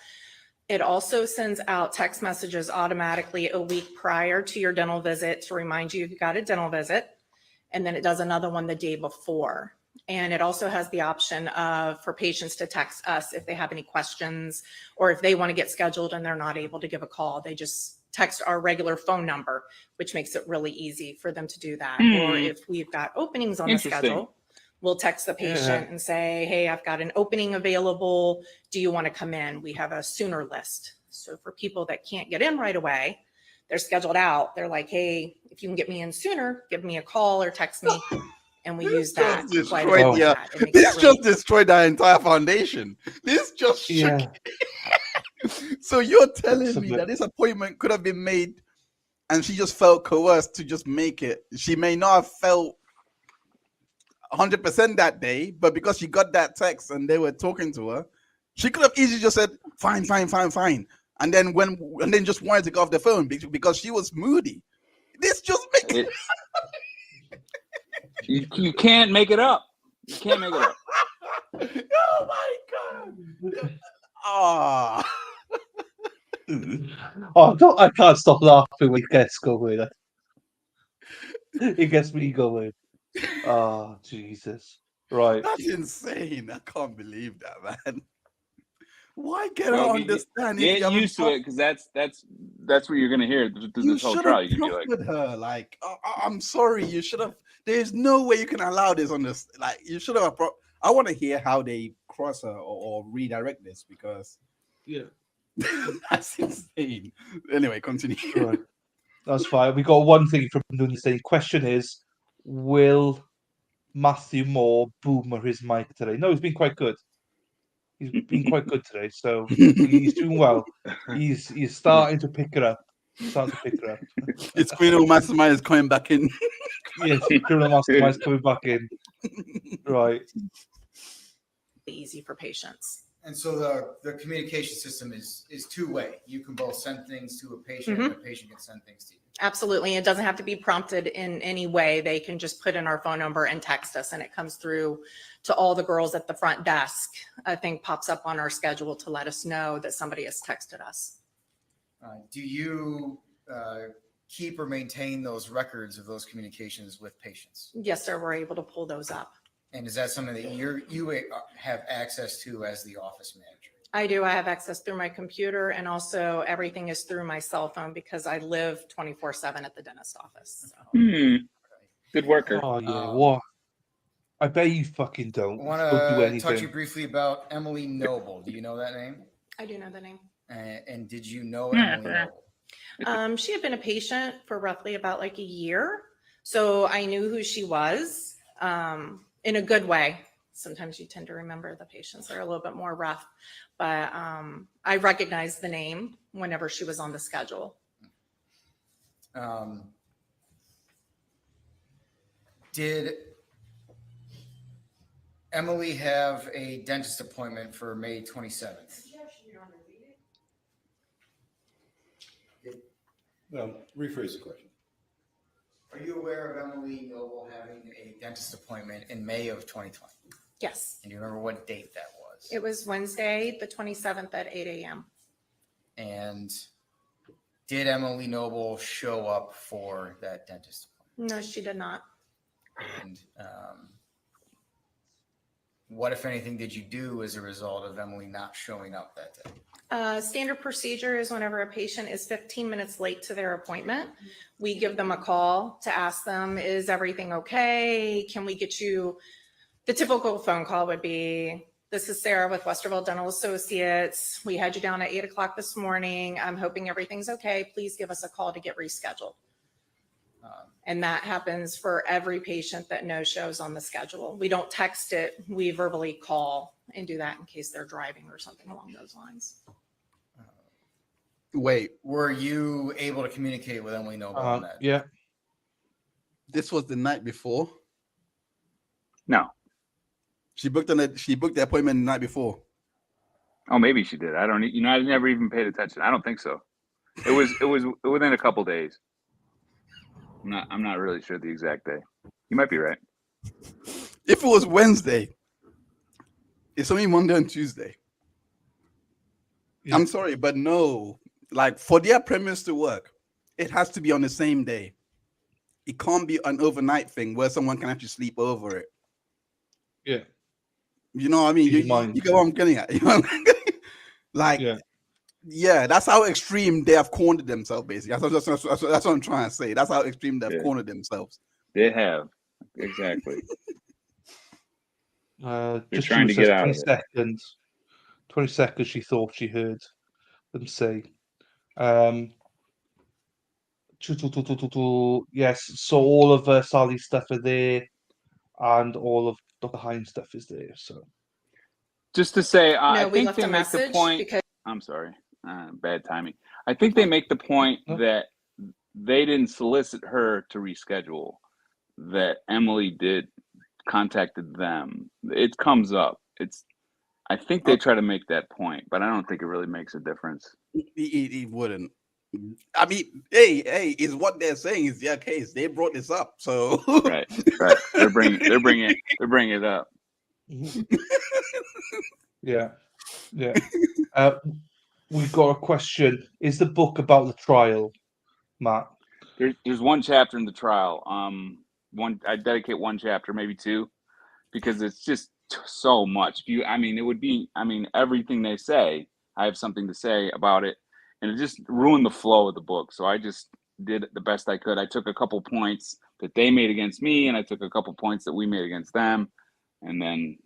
It also sends out text messages automatically a week prior to your dental visit to remind you got a dental visit. And then it does another one the day before. And it also has the option for patients to text us if they have any questions or if they want to get scheduled and they're not able to give a call. They just text our regular phone number, which makes it really easy for them to do that. Or if we've got openings on the schedule, we'll text the patient and say, hey, I've got an opening available. Do you want to come in? We have a sooner list. So for people that can't get in right away, they're scheduled out. They're like, hey, if you can get me in sooner, give me a call or text me. And we use that. This just destroyed our entire foundation. This just shook. So you're telling me that this appointment could have been made and she just felt coerced to just make it. She may not have felt 100% that day, but because she got that text and they were talking to her, she could have easily just said, fine. And then just wanted to go off the phone because she was moody. This just makes it. You can't make it up. You can't make it up. Oh my God. I can't stop laughing when he gets going. It gets me going. Oh, Jesus. Right. That's insane. I can't believe that, man. Why can't I understand? Get used to it, because that's what you're gonna hear through this whole trial. You can be like, with her, like, I'm sorry, you should have. There's no way you can allow this on this. Like, you should have. I want to hear how they cross her or redirect this, because that's insane. Anyway, continue. Right. That's fine. We got one thing from Nooney saying. Question is, will Matheau Moore boomer his mic today? No, he's been quite good. He's been quite good today, so he's doing well. He's starting to pick it up. It's Criminal Mastermind is coming back in. Yes, Criminal Mastermind is coming back in. Right. Easy for patients. And so the communication system is two-way. You can both send things to a patient and a patient can send things to you. Absolutely. It doesn't have to be prompted in any way. They can just put in our phone number and text us, and it comes through to all the girls at the front desk. A thing pops up on our schedule to let us know that somebody has texted us. Do you keep or maintain those records of those communications with patients? Yes, sir, we're able to pull those up. And is that something that you have access to as the office manager? I do. I have access through my computer, and also everything is through my cell phone because I live 24/7 at the dentist office. So. Good worker. Oh yeah, what? I bet you fucking don't. I want Don't do to anything. talk to you briefly about Emily Noble. Do you know that name? I do know the name. And did you know Emily Noble? She had been a patient for roughly about like a year. So I knew who she was in a good way. Sometimes you tend to remember the patients that are a little bit more rough, but I recognized the name whenever she was on the schedule. Did Emily have a dentist appointment for May 27th? Rephrase the question. Are you aware of Emily Noble having a dentist appointment in May of 2020? Yes. And do you remember what date that was? It was Wednesday, the 27th at 8 a.m. And did Emily Noble show up for that dentist appointment? No, she did not. And what, if anything, did you do as a result of Emily not showing up that day? Standard procedure is whenever a patient is 15 minutes late to their appointment, we give them a call to ask them, is everything okay? Can we get you, the typical phone call would be, this is Sarah with Westerville Dental Associates. We had you down at 8 o'clock this morning. I'm hoping everything's okay. Please give us a call to get rescheduled. And that happens for every patient that no shows on the schedule. We don't text it. We verbally call and do that in case they're driving or something along those lines. Wait, Were you able to communicate with Emily Noble on that? Yeah. this was the night before. No. She booked the appointment the night before. Oh, maybe she did. I don't. I never even paid attention. I don't think so. It was within a couple days. I'm not really sure the exact day. You might be right. If it was Wednesday, it's only Monday and Tuesday. Yeah. I'm sorry, but no. Like, for their premise to work, it has to be on the same day. It can't be an overnight thing where someone can actually sleep over it. Yeah. You know what I mean? You get what I'm getting at. You know what I'm getting? Like, yeah, that's how extreme they have cornered themselves, basically. That's what I'm trying to say. That's how extreme they've cornered themselves. They have. Exactly. They're Just trying to get out 20 of it. seconds. 20 seconds she thought she heard them say. Yes, so all of Sally's stuff are there, and all of Dr. Hines' stuff is there. So just to say, I we think left they a make the message point. because I'm sorry, bad timing. I think they make the point that they didn't solicit her to reschedule. That Emily contacted them. It comes up. I think they try to make that point, but I don't think it really makes a difference. It wouldn't. I mean, hey, is what they're saying is their case. They brought this up, so right. They're bringing it up. yeah. We've got a question. Is the book about the trial, Matt? There's one chapter in the trial. I dedicate one chapter, maybe two, because it's just so much. Everything they say, I have something to say about it, and it just ruined the flow of the book. So I just did the best I could. I took a couple points that they made against me, and I took a couple points that we made against them, and then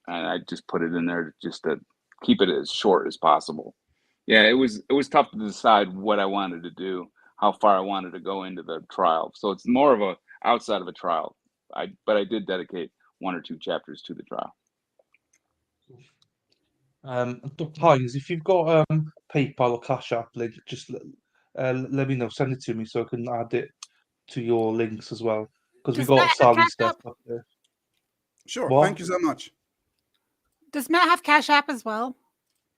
I just put it in there just to keep it as short as possible. Yeah, it was tough to decide what I wanted to do, how far I wanted to go into the trial. So it's more of a outside of a trial. But I did dedicate 1 or 2 chapters to the trial. Dr. Hines, if you've got PayPal or Cash App link, just let me know. Send it to me so I can add it to your links as well. Because we Does got Matt have Sally Cash stuff App? up there. Sure. What? Thank you so much. Does Matt have Cash App as well?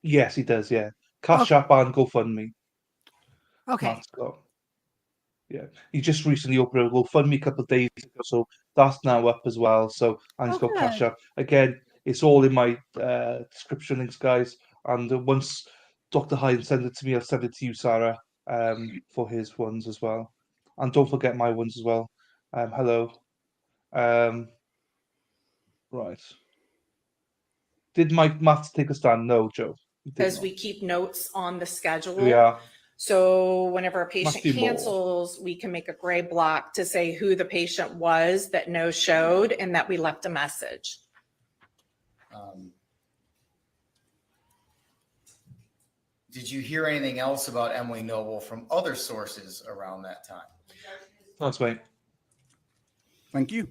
Yes, he does. Yeah, Cash App and GoFundMe. Okay. Matt's got. Yeah, he just recently opened a GoFundMe a couple of days ago, so that's now up as well. So, and he's got Cash App. Again, it's all in my description links, guys. And once Dr. Hines sends it to me, I'll send it to you, Sarah, for his ones as well. And don't forget my ones as well. Hello. Right. Did Mike Maths take a stand? No, Joe. He did Because not. we keep notes on the Here we schedule. are. So whenever a patient Matheau Moore. cancels, we can make a gray block to say who the patient was that no showed and that we left a message. Did you hear anything else about Emily Noble from other sources around that time? Thanks, mate. Thank you.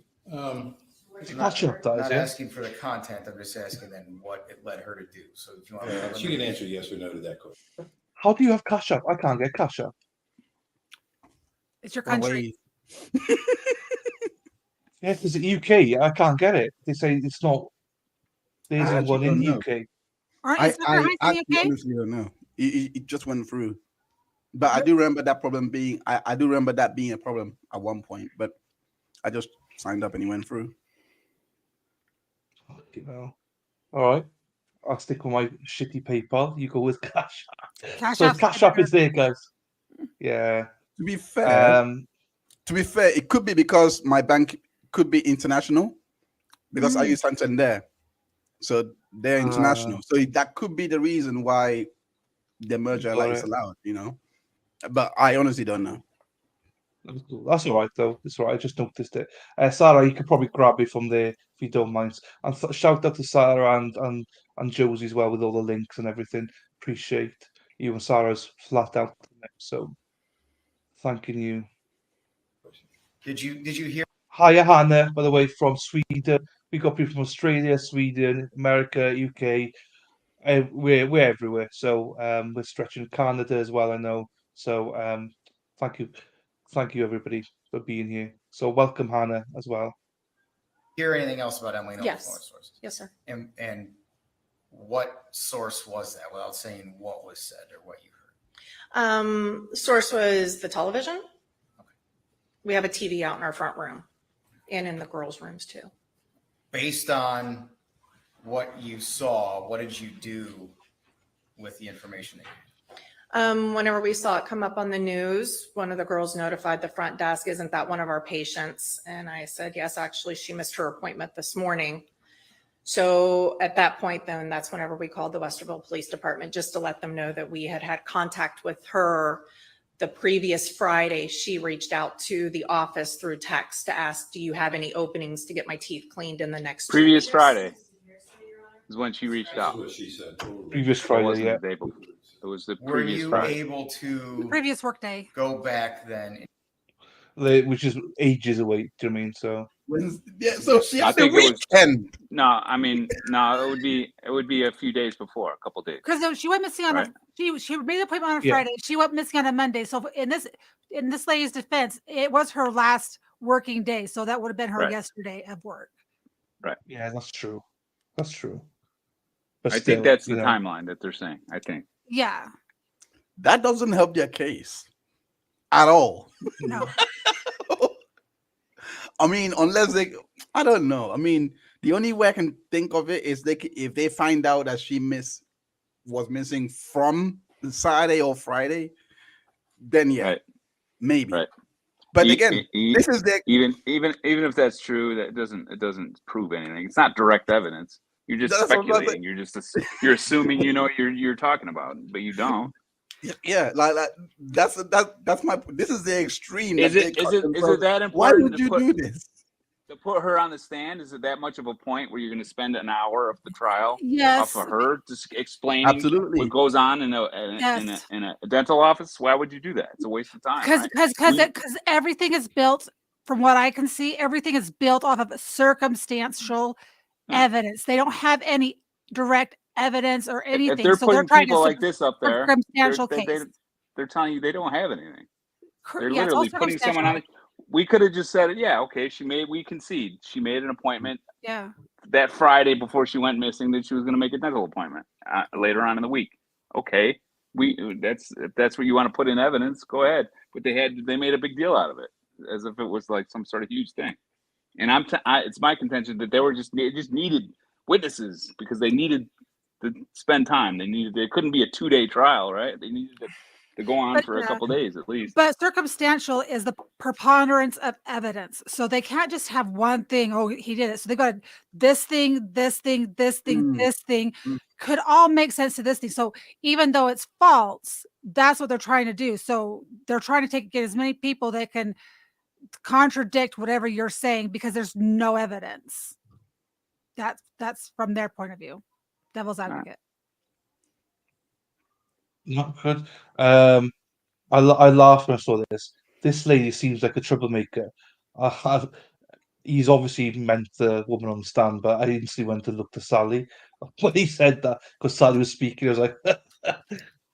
It's I'm catch up, that not is, yeah? asking for the content, I'm just asking then what it led her to do. So if you want She can answer yes or no to that question. How do you have cash up? I can't get cash up. It's your Well, country. Yeah, because the UK, I can't get it. They say it's not. There I isn't actually one in don't the know. UK. Aren't I you super high in actually the UK? honestly don't know. It just went through. But I do remember that problem being, I do remember that being a problem at one point, but I just signed up and it went through. You know. All right. I'll stick with my shitty PayPal. You go with Cash App. Cash So App's Cash better. App is there, guys. Yeah. To be fair, Um. it could be because my bank could be international because I use Santander. So they're international. So that could be the reason why the merger Got is it. allowed, But I honestly don't know. That's all right, though. It's all right. I just noticed it. Sarah, you could probably grab it from there if you don't mind. And shout out to Sarah and Josie as well with all the links and everything. Appreciate you and Sarah's flat out. So thanking you. Did you hear? Hiya, Hannah, by the way, from Sweden. We got people from Australia, Sweden, America, UK. We're everywhere. So we're stretching Canada as well, I know. So thank you everybody for being here. So welcome Hannah as well. Hear anything else about Emily Noble's Yes. sources? Yes, sir. And what source was that without saying what was said or what you heard? Source was the television. We have a TV out in our front room and in the girls' rooms too. Based on what you saw, what did you do with the information that you had? Whenever we saw it come up on the news, one of the girls notified the front desk, "Isn't that one of our patients?" And I said, "Yes, actually, she missed her appointment this morning." So at that point, then that's whenever we called the Westerville Police Department just to let them know that we had had contact with her the previous Friday. She reached out to the office through text to ask, "Do you have any openings to get my teeth cleaned in the next 2 Previous weeks?" Friday is when she reached That's out. what she said. Previous It Friday, wasn't yeah. the day before. It was the Were previous you Friday. able to Previous work day. go back then? Which is ages away, do you know what I mean? So Yeah, so she I had the think it was- weekend. No, I mean, no, it would be a few days before, a couple days. Because she went missing on Right. she made an appointment on a Yeah. Friday. She went missing on a Monday. So in this lady's defense, it was her last working day. So that would have been her Right. yesterday of work. yeah, that's true. That's true. But I still, think that's you the know, timeline that they're saying. I think. Yeah. That doesn't help their case at all. No. I mean, I don't know. I mean, the only way I can think of it is if they find out that she was missing from Saturday or Friday, then yeah, Right. maybe. Right. But again, this is the even if that's true, that doesn't prove anything. It's not direct evidence. You're just That's what I'm speculating. You're assuming you know what you're talking about, but you don't. yeah, like that's my. This is the extreme. Is that it they cut that themselves. important? Why would you do this? To put her on the stand, is it that much of a point where you're going to spend an hour of the trial Yes. off of her just explaining Absolutely. what goes on in Yes. a dental office? Why would you do that? It's a waste of time. Because everything is built, from what I can see, everything is built off of circumstantial evidence. They don't have any direct evidence or anything. If they're so putting they're trying people to like this up there, circumstantial case. they're telling you they don't have anything. They're Yeah, it's all literally putting someone on. We could have just said, yeah, okay, we concede. She made an appointment Yeah. that Friday before she went missing that she was going to make a dental appointment later on in the week. Okay, if that's what you want to put in evidence, go ahead. But they made a big deal out of it as if it was like some sort of huge thing. And it's my contention that they just needed witnesses because they needed to spend time. They couldn't be a 2-day trial, right? They needed to to go on But for a yeah. couple days at least. But circumstantial is the preponderance of evidence. So they can't just have one thing. Oh, he did it. So they got this thing, this thing, this thing, this thing could all make sense to this thing. So even though it's false, that's what they're trying to do. So they're trying to get as many people that can contradict whatever you're saying because there's no evidence. That's from their point of view. Devil's advocate. Not good. I laughed when I saw this. This lady seems like a troublemaker. He's obviously meant the woman on the stand, but I instantly went to look to Sally when he said that because Sally was speaking. I was like,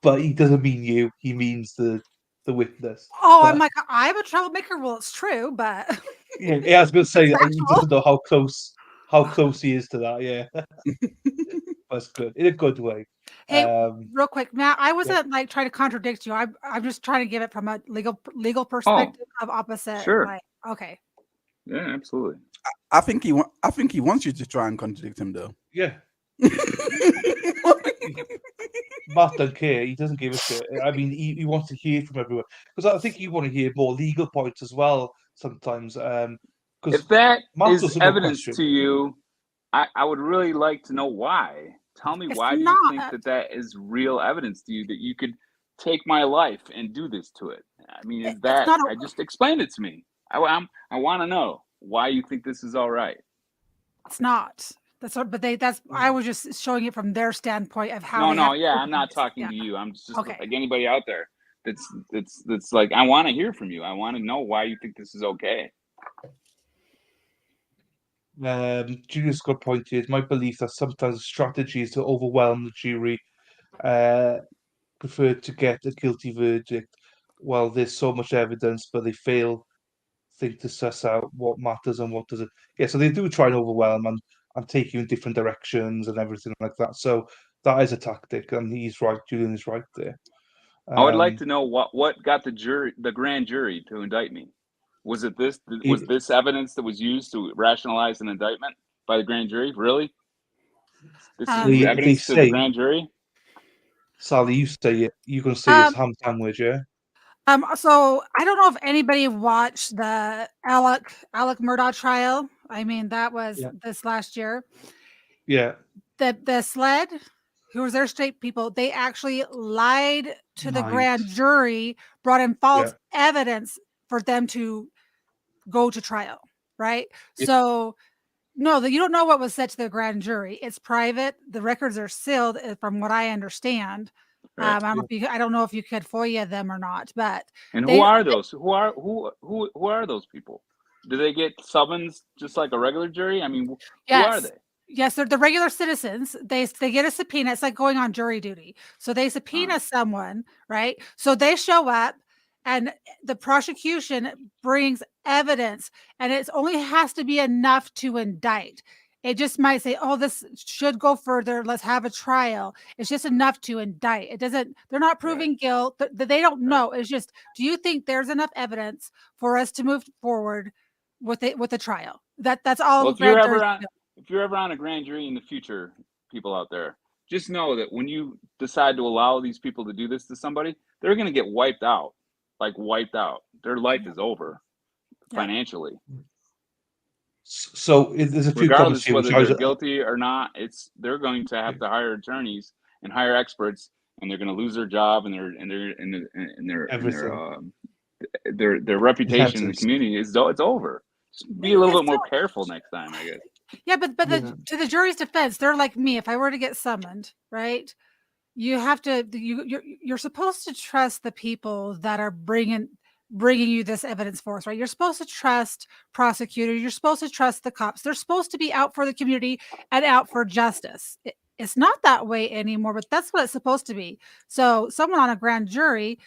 but he doesn't mean you. He means the witness. Oh, But, I'm like, I'm a troublemaker. Well, it's true, but yeah, I was going to say he factual. doesn't know how close he is to that. Yeah, that's good in a good way. Hey, real quick, Matt, I wasn't like trying to contradict you. I'm just trying to give it from a legal perspective of opposite. Sure. Like, okay. Yeah, absolutely. I think he wants you to try and contradict him, though. Yeah. Matt don't care. He doesn't give a shit. I mean, he wants to hear from everyone because I think you want to hear more legal points as well sometimes. If that Matt is doesn't know evidence question. to you, I would really like to know why. Tell me It's why do not. you think that is real evidence to you that you could take my life and do this to it? I mean, is It's that not I just explain it to me. I want to know why you think this is all right. It's not. I was just showing it from their standpoint of how. No, yeah, I'm not talking to you. I'm just Okay. like anybody out there that's like, I want to hear from you. I want to know why you think this is okay. Julius got pointed. My belief that sometimes the strategy is to overwhelm the jury, prefer to get a guilty verdict while there's so much evidence, but they think to suss out what matters and what doesn't. Yeah, so they do try and overwhelm and take you in different directions and everything like that. So that is a tactic, and he's right. Julian is right there. I would like to know what got the grand jury to indict me. Was this evidence that was used to rationalize an indictment by the grand jury? Really? This is evidence to the grand jury? Sally, you say it. You can say it's ham sandwich, yeah? So I don't know if anybody watched the Alec Murdaugh trial. I mean, that was this last year. Yeah. The SLED, who was their state people, they actually lied to the grand jury, brought in false evidence for them to go to trial, right? Yeah. So no, you don't know what was said to the grand jury. It's private. The records are sealed, from what I understand. Right. I don't know if you could FOIA them or not, but and who are those? Who are those people? Do they get summons just like a regular jury? I mean, who are they? Yes, they're the regular citizens. They get a subpoena. It's like going on jury duty. So they subpoena someone, right? So they show up, and the prosecution brings evidence, and it only has to be enough to indict. It just might say, "Oh, this should go further. Let's have a trial." It's just enough to indict. It doesn't. They're not proving guilt. They don't know. It's just, do you think there's enough evidence for us to move forward with the trial? That's all. Well, if you're ever on a grand jury in the future, people out there, just know that when you decide to allow these people to do this to somebody, they're going to get wiped out. Like wiped out. Their life is over financially. So there's a few regardless comments here, whether they're guilty or not. They're going to have to hire attorneys and hire experts, and they're going to lose their job and their reputation in the community it's over. Just be a little bit more careful next time, I guess. Yeah, but to the jury's defense, they're like me. If I were to get summoned, right? You have to. You're supposed to trust the people that are bringing you this evidence for us, right? You're supposed to trust prosecutors. You're supposed to trust the cops. They're supposed to be out for the community and out for justice. It's not that way anymore, but that's what it's supposed to be. So someone on a grand jury,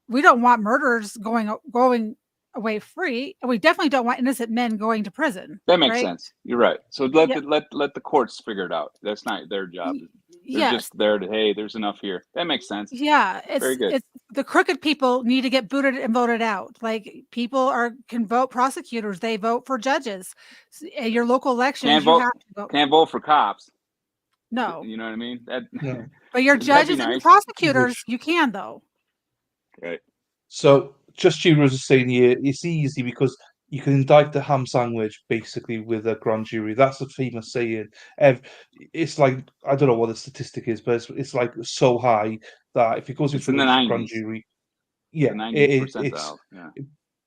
we don't want murderers going away free, and we definitely don't want innocent men going to prison. That makes sense. You're right. So let the courts figure it out. That's not their job. They're just there to, hey, there's enough here. That makes sense. Yeah, very good. It's the crooked people need to get booted and voted out. Like, people can vote prosecutors, they vote for judges. At your local elections, have to vote. Can't vote for cops. No, you know what I mean. But your judges and your prosecutors, you can though. Right. So just you was saying here, it's easy because you can indict the ham sandwich basically with a grand jury. That's the famous saying. It's like I don't know what the statistic is, but it's like so high that if it goes in It's in front the of a grand 90s. jury, The yeah, 90th it's percentile. Yeah.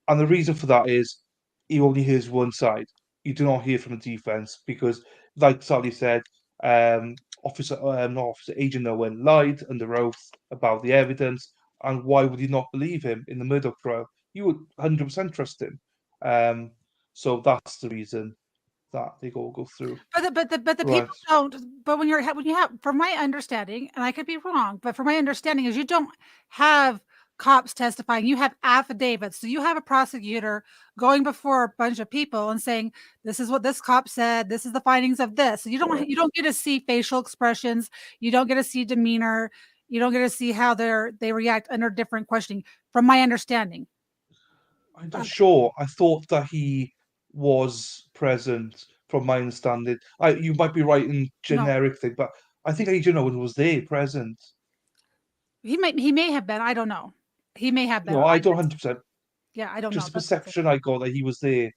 and the reason for that is he only hears one side. You do not hear from the defense because, like Sally said, not officer, Agent Owen lied under oath about the evidence, and why would you not believe him in the Murdoch trial? You would 100% trust him. So that's the reason that they all go through. But the Right. people don't. But when you have, from my understanding, and I could be wrong, but from my understanding is you don't have cops testifying. You have affidavits. So you have a prosecutor going before a bunch of people and saying, "This is what this cop said. This is the findings of this." So you don't get to see facial expressions. You don't get to see demeanor. You don't get to see how they react under different questioning. From my understanding. I'm not sure. I thought that he was present, from my understanding. You might be right in No. generic thing, but I think Agent Owen was there, present. He may have been. I don't know. He may have been. No, I don't 100%. Yeah, I don't Just know. a perception I got that he was there.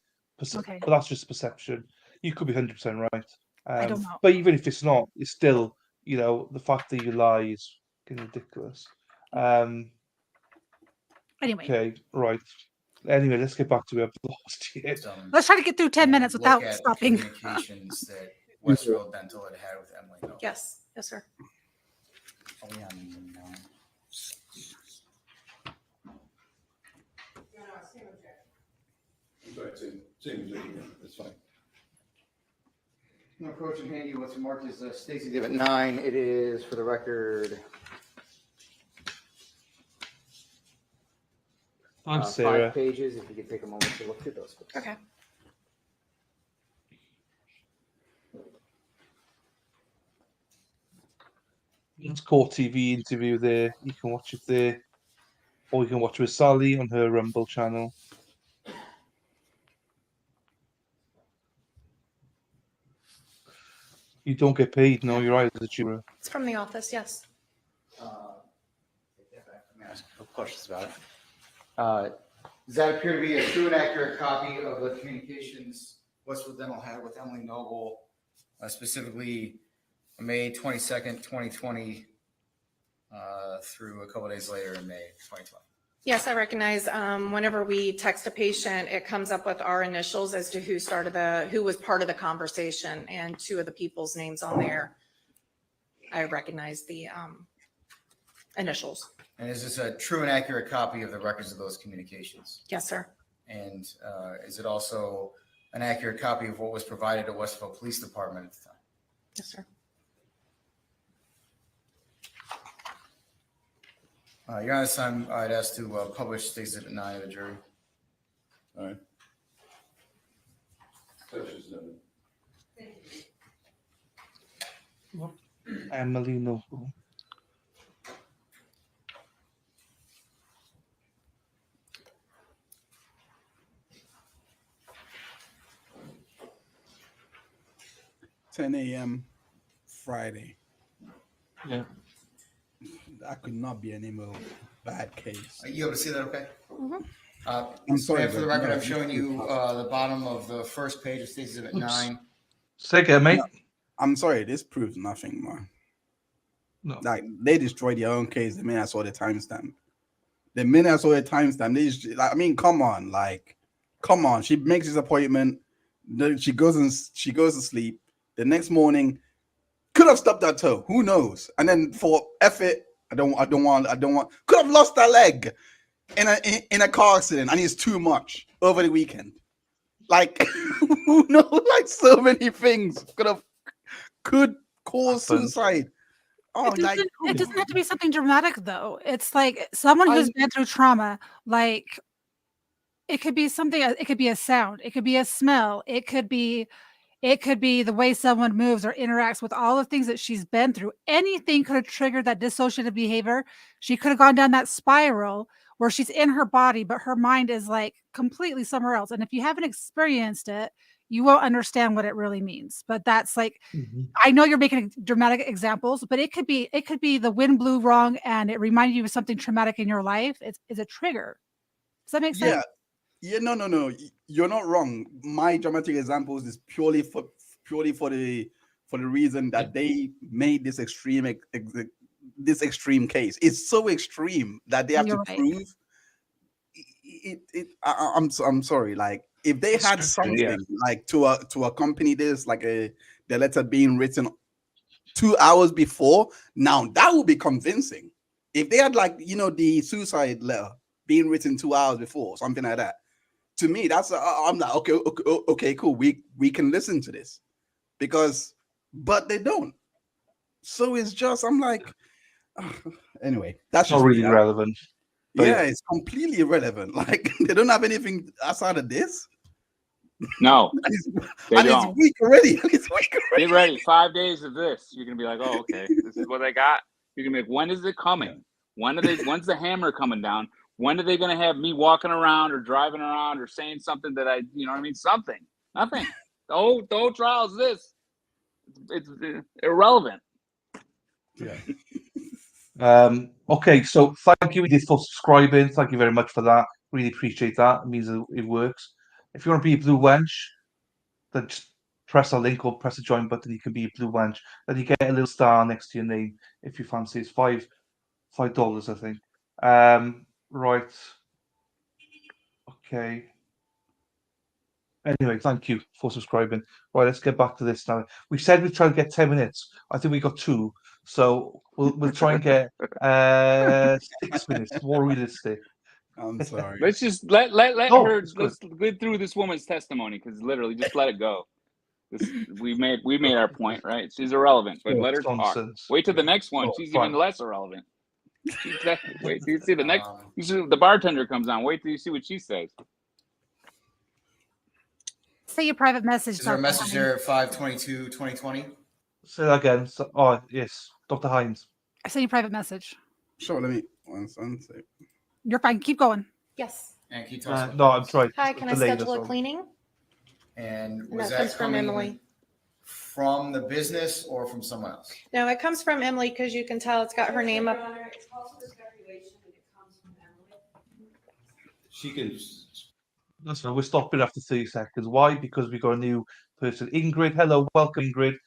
Okay. But that's just perception. You could be 100% right. I don't know. But even if it's not, it's still, the fact that you lie is getting ridiculous. Anyway, Okay, right. Anyway, let's get back to it. I've lost here. let's try to get through 10 minutes Look without at the stopping. Communications that Westfield Dental had with Emily Noble. Yes, yes, sir. Are we on now? Same objection, that's fine. I'm approaching handy. What's marked as Stacy Exhibit 9. It is, for the record, I'm Sarah. 5 pages. If you could take a moment to look through those. Please. Okay. It's Court TV interview there. You can watch it there. Or you can watch with Sally on her Rumble channel. You don't get paid, no, you're right, as a juror. It's from the office, yes. Take that back. Let me ask a couple questions about it. Does that appear to be a true and accurate copy of the communications Westfield Dental had with Emily Noble, specifically May 22nd, 2020, through a couple of days later in May 2020? Yes, I recognize whenever we text a patient, it comes up with our initials as to who was part of the conversation, and 2 of the people's names on there. I recognize the initials. And is this a true and accurate copy of the records of those communications? Yes, sir. And is it also an accurate copy of what was provided to Westfield Police Department at the time? Yes, sir. Your Honor, this time I'd ask to publish State's Exhibit 9 of the jury. All right. Such is noted. Emily Noble. $10 a.m. Friday. Yeah. That could not be any more bad case. Are you able to see that okay? Mhm. I'm sorry, For the but record, no, I'm showing you the bottom of the first page of State's Exhibit 9. Say again, mate. I'm sorry, this proves nothing, man. No. Like, they destroyed their own case the minute I saw the timestamp. The minute I saw the timestamp, I mean, come on, come on. She makes this appointment, then she goes to sleep. The next morning, could have stubbed her toe. Who knows? And then for effort, I don't want. Could have lost her leg in a car accident, and it's too much over the weekend. Like, who knows? Like, so many things could cause suicide. Oh, It doesn't have to be something dramatic, though. It's like someone who's been through trauma, like it could be something, it could be a sound, it could be a smell, it could be the way someone moves or interacts with all the things that she's been through. Anything could have triggered that dissociative behavior. She could have gone down that spiral where she's in her body, but her mind is like completely somewhere else. And if you haven't experienced it, you won't understand what it really means. But that's like, Mhm. I know you're making dramatic examples, but it could be the wind blew wrong and it reminded you of something traumatic in your life. It's a trigger. Does that make sense? Yeah. Yeah, no. You're not wrong. My dramatic examples is purely for the reason that they made this extreme case. It's so extreme that they have to You're right. prove I'm sorry. Like if they had Yeah. something like to accompany this, like the letter being written 2 hours before, now that would be convincing. If they had the suicide letter being written 2 hours before, something like that, to me, that's I'm like, okay, cool. We can listen to this but they don't. So it's just I'm like, anyway, that's It's not just really me. relevant. But Yeah, it's completely irrelevant. Like they don't have anything outside of this. No, they and don't. it's weak already. It's weak already. Get ready. 5 days of this. You're gonna be like, oh, okay, this is what I got. You're gonna be like, when is it coming? When's the hammer coming down? When are they gonna have me walking around or driving around or saying something that you know what I mean? Something. Nothing. The whole trial is this. It's irrelevant. Yeah. Okay, so thank you, Edith, for subscribing. Thank you very much for that. Really appreciate that. It means it works. If you want to be a blue wench, then just press a link or press the join button. You can be a blue wench. Then you get a little star next to your name if you fancy. It's $5, I think. Right. Okay. Anyway, thank you for subscribing. Right, let's get back to this now. We said we'd try to get 10 minutes. I think we got 2. So we'll try and get 6 minutes, more realistic. I'm sorry. Let's just let No, her. it's good. Let's get through this woman's testimony because literally, just let it go. We made our point, right? She's irrelevant, but No, let her it's talk. nonsense. Wait till the next one. No, She's fine. even less irrelevant. Wait till you see the next. You see the bartender comes on. Wait till you see what she says. Say your private message. Is there a Dr. message Hines. there at 5/22/2020? Say that again. Yes, Dr. Hines. I sent you a private message. Sure, let me one second. You're fine. Keep going. Yes. And can you tell us what No, that I'm is? trying. Hi, can I Delay schedule this a one. cleaning? And And was that that comes from coming Emily. from the business or from someone else? No, it comes from Emily because you can tell it's got her name up. It's also the speculation and it comes from Emily. She can. That's fine. We're stopping after 30 seconds. Why? Because we got a new person. Ingrid, hello, welcome, Ingrid.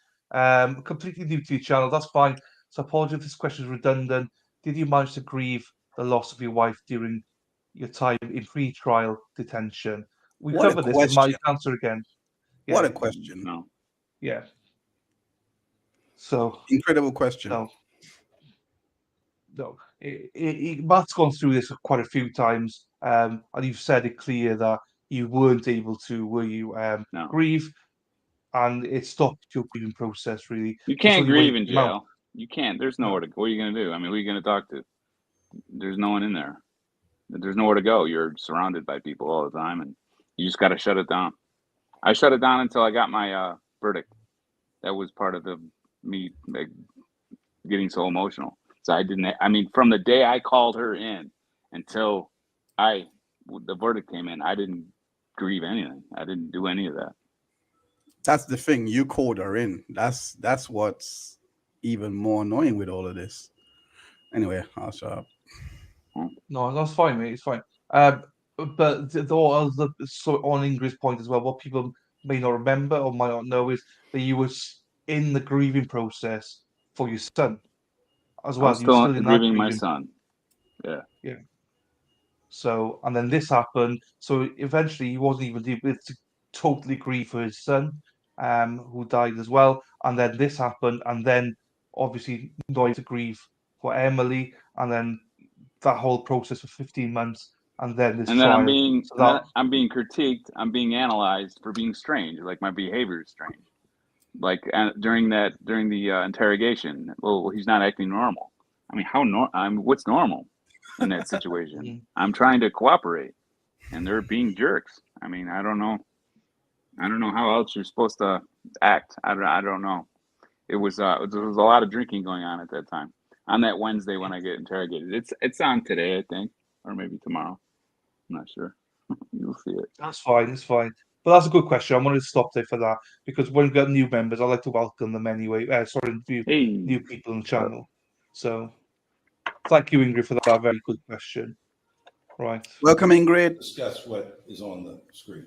Completely new to your channel. That's fine. So apologies if this question is redundant. Did you manage to grieve the loss of your wife during your time in pre-trial detention? We What a covered this. It question. might answer again. What Yeah, a question. No. yeah. So Incredible question. no. Matt's gone through this quite a few times, and you've said it clear that you weren't able to, were you, No. grieve, and it stopped your grieving process, really. You It's can't only when grieve you in came out. jail. You can't. There's nowhere to go. What are you going to do? I mean, who are you going to talk to? There's no one in there. There's nowhere to go. You're surrounded by people all the time, and you just got to shut it down. I shut it down until I got my verdict. That was part of me getting so emotional. So I didn't. I mean, from the day I called her in until the verdict came in, I didn't grieve anything. I didn't do any of that. That's the thing. You called her in. That's what's even more annoying with all of this. Anyway, I'll shut up. No, that's fine, mate. It's fine. But so on Ingrid's point as well, what people may not remember or might not know is that you were in the grieving process for your son as I well. was You were still still in that grieving my grieving. son. Yeah. Yeah. So, and then this happened. So eventually, he wasn't even able to totally grieve for his son, who died as well. And then this happened, and then obviously not able to grieve for Emily, and then that whole process for 15 months, and then this And then trial. So I'm being critiqued. I'm being analyzed for being strange. Like my behavior is strange. Like during the interrogation, well, he's not acting normal. I mean, what's normal in that situation? I'm trying to cooperate, and they're being jerks. I mean, I don't know how else you're supposed to act. I don't know. There was a lot of drinking going on at that time. On that Wednesday when I get interrogated, it's on today, I think, or maybe tomorrow. I'm not sure. You'll see it. that's fine. It's fine. But that's a good question. I wanted to stop there for that because when we've got new members, I like to welcome them anyway. New Hey, people on the channel. So thank you, Ingrid, for that very good question. Right. Welcome, Ingrid. Discuss what is on the screen,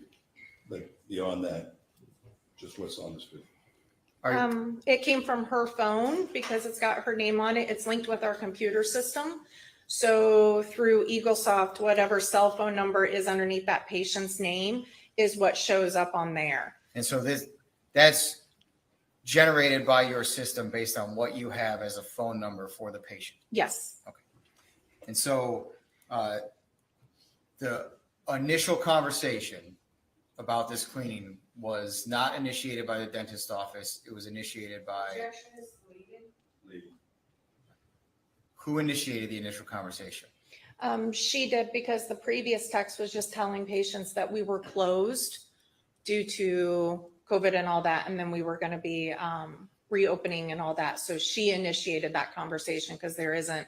but beyond that, just what's on the screen. It came from her phone because it's got her name on it. It's linked with our computer system. So through EagleSoft, whatever cell phone number is underneath that patient's name is what shows up on there. And so that's generated by your system based on what you have as a phone number for the patient. Yes. And so the initial conversation about this cleaning was not initiated by the dentist office. It was initiated by who initiated the initial conversation? She did because the previous text was just telling patients that we were closed due to COVID and all that. And then we were going to be reopening and all that. So she initiated that conversation because there isn't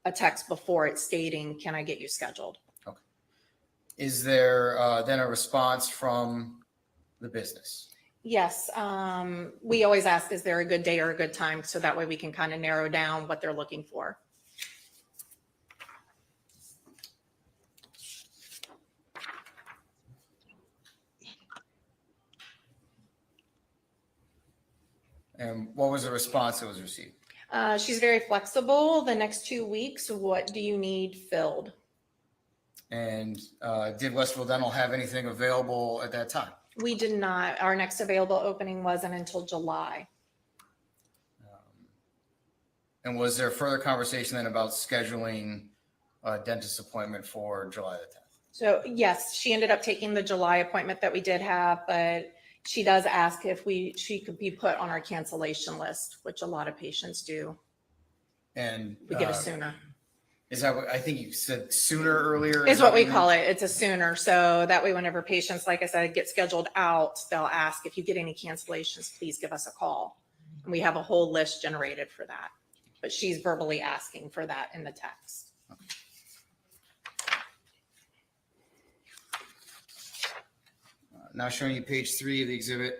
a text before it stating, can I get you scheduled? Okay. Is there then a response from the business? Yes. We always ask, is there a good day or a good time? So that way we can kind of narrow down what they're looking for. And what was the response that was received? She's very flexible. The next 2 weeks, what do you need filled? And did Westville Dental have anything available at that time? We did not. Our next available opening wasn't until July. And was there further conversation then about scheduling a dentist appointment for July the 10th? So yes, she ended up taking the July appointment that we did have, but she does ask if she could be put on our cancellation list, which a lot of patients do. And We get a sooner. Is that what I think you said sooner earlier? Is what we call it. It's a sooner. So that way, whenever patients, like I said, get scheduled out, they'll ask if you get any cancellations, please give us a call. And we have a whole list generated for that. But she's verbally asking for that in the text. Okay. Now showing you page 3 of the exhibit.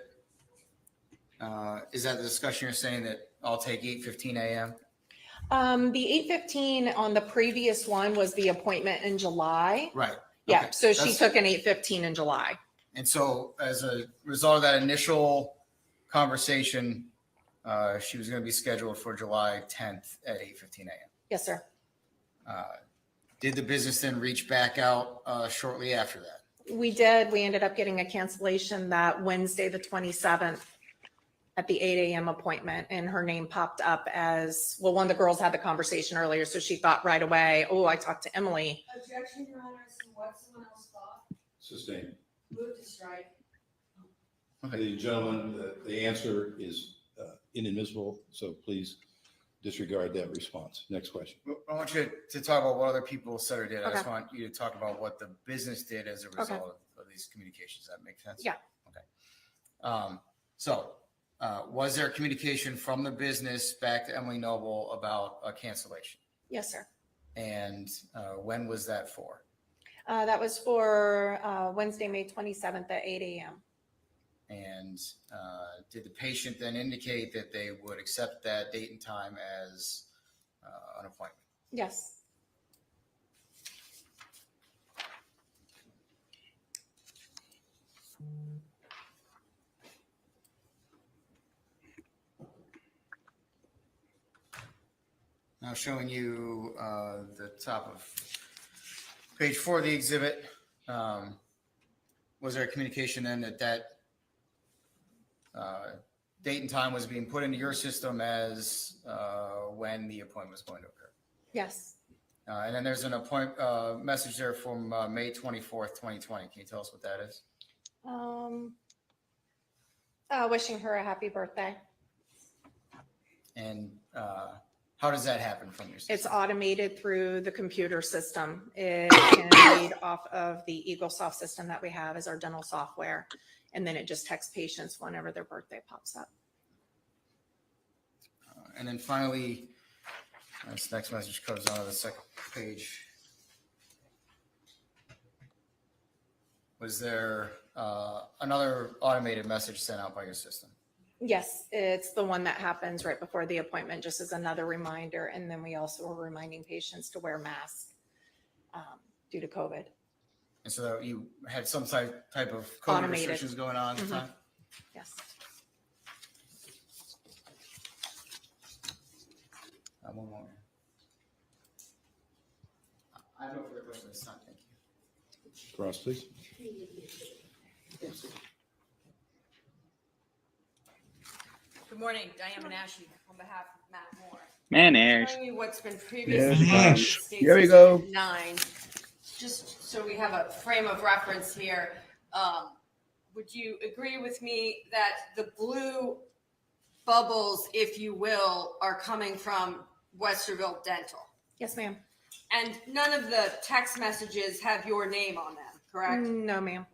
Is that the discussion you're saying that I'll take 8:15 a.m.? The 8:15 on the previous one was the appointment in July. Right. Yeah. Okay. So she took an 8:15 in July. And so as a result of that initial conversation, she was going to be scheduled for July 10th at 8:15 a.m. Yes, sir. Did the business then reach back out shortly after that? We did. We ended up getting a cancellation that Wednesday, the 27th at the 8 a.m. appointment, and her name popped up as, well, one of the girls had the conversation earlier, so she thought right away, oh, I talked to Emily. Objection, Your Honor, as to what someone else thought. Sustained. Move to strike. The gentleman, the answer is inadmissible, so please disregard that response. Next question. I want you to talk about what other people said or did. I just Okay. want you to talk about what the business did as a result of these communications. Does that make sense? Yeah. Okay. Was there communication from the business back to Emily Noble about a cancellation? Yes, sir. And when was that for? That was for Wednesday, May 27th at 8 a.m. And did the patient then indicate that they would accept that date and time as an appointment? Yes. Now showing you the top of page 4 of the exhibit. Was there a communication then that date and time was being put into your system as when the appointment was going to occur? Yes. And then there's an message there from May 24th, 2020. Can you tell us what that is? Wishing her a happy birthday. And how does that happen from your system? It's automated through the computer system. It can read off of the EagleSoft system that we have as our dental software. And then it just texts patients whenever their birthday pops up. And then finally, this next message comes on the second page. Was there another automated message sent out by your system? Yes, it's the one that happens right before the appointment, just as another reminder. And then we also are reminding patients to wear masks due to COVID. And so you had some type of COVID Automated. restrictions going on at the time? Yes. One more. I have no further questions this time. Thank you. Cross, please. Good morning, Diane Menashe on behalf of Matt Moore. Man, Showing you what's been previously Yes. states Here we go. 9. Just so we have a frame of reference here, would you agree with me that the blue bubbles, if you will, are coming from Westerville Dental? Yes, ma'am. And none of the text messages have your name on them, correct? No, ma'am.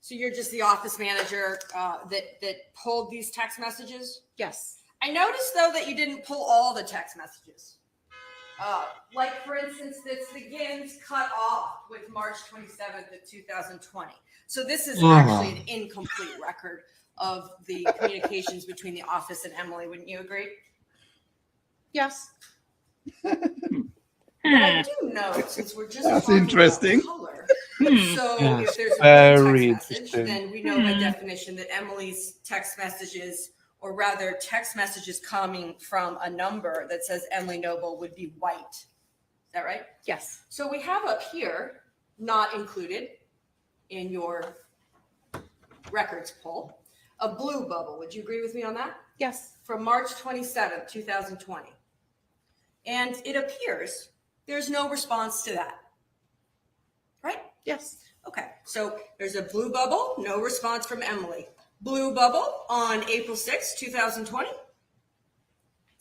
So you're just the office manager that pulled these text messages? Yes. I noticed though that you didn't pull all the text messages. Like for instance, this begins cut off with March 27th of 2020. So this is actually an incomplete record of the communications between the office and Emily. Wouldn't you agree? Yes. But I do know, since we're just That's talking interesting. about color, so Yes, if there's a very text message, interesting. then we know by definition that Emily's text messages, or rather text messages coming from a number that says Emily Noble, would be white. Is that right? Yes. So we have up here, not included in your records poll, a blue bubble. Would you agree with me on that? Yes. From March 27th, 2020. And it appears there's no response to that. Right? Yes. Okay. So there's a blue bubble, no response from Emily. Blue bubble on April 6th, 2020. Is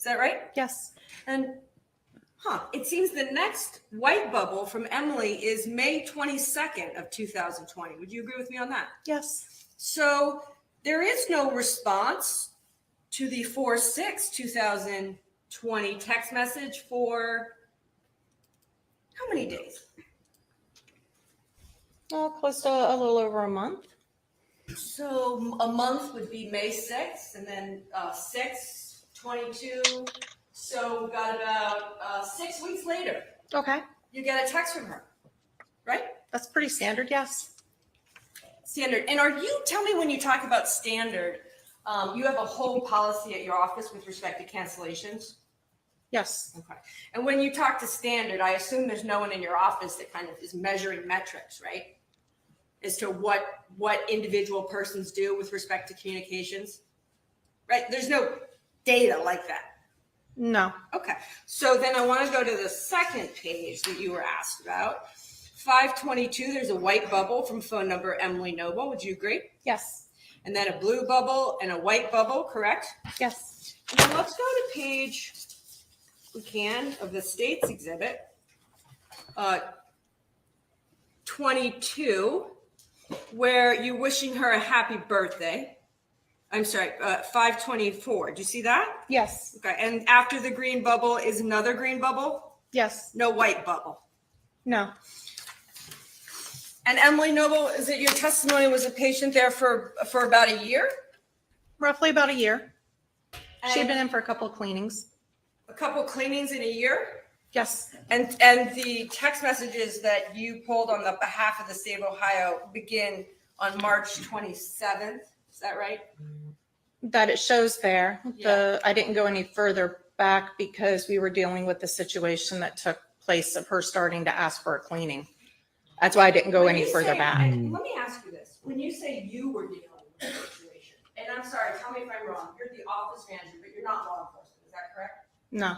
that right? Yes. And it seems the next white bubble from Emily is May 22nd of 2020. Would you agree with me on that? Yes. So there is no response to the 4/6/2020 text message for how many days? Well, close to a little over a month. So a month would be May 6th, and then 6/22. So we got about 6 weeks later, Okay. you get a text from her, right? That's pretty standard. Yes. Standard. And tell me when you talk about standard, you have a whole policy at your office with respect to cancellations? Yes. Okay. And when you talk to standard, I assume there's no one in your office that kind of is measuring metrics, right? As to what individual persons do with respect to communications, right? There's no data like that. No. Okay. So then I want to go to the second page that you were asked about. 5/22, there's a white bubble from phone number Emily Noble. Would you agree? Yes. And then a blue bubble and a white bubble, correct? Yes. And then let's go to page, we can, of the state's exhibit. 22, where you're wishing her a happy birthday. I'm sorry, 5/24. Do you see that? Yes. Okay. And after the green bubble is another green bubble? Yes. No white bubble. No. And Emily Noble, is it your testimony was a patient there for about a year? Roughly about a year. She'd And been in for a couple of cleanings. a couple cleanings in a year? Yes. And the text messages that you pulled on the behalf of the state of Ohio begin on March 27th. Is that right? That it shows there. Yeah. I didn't go any further back because we were dealing with the situation that took place of her starting to ask for a cleaning. That's why I didn't go When any you further say- back. and let me ask you this. When you say you were dealing with the situation, and I'm sorry, tell me if I'm wrong, you're the office manager, but you're not law enforcement, is that correct? No.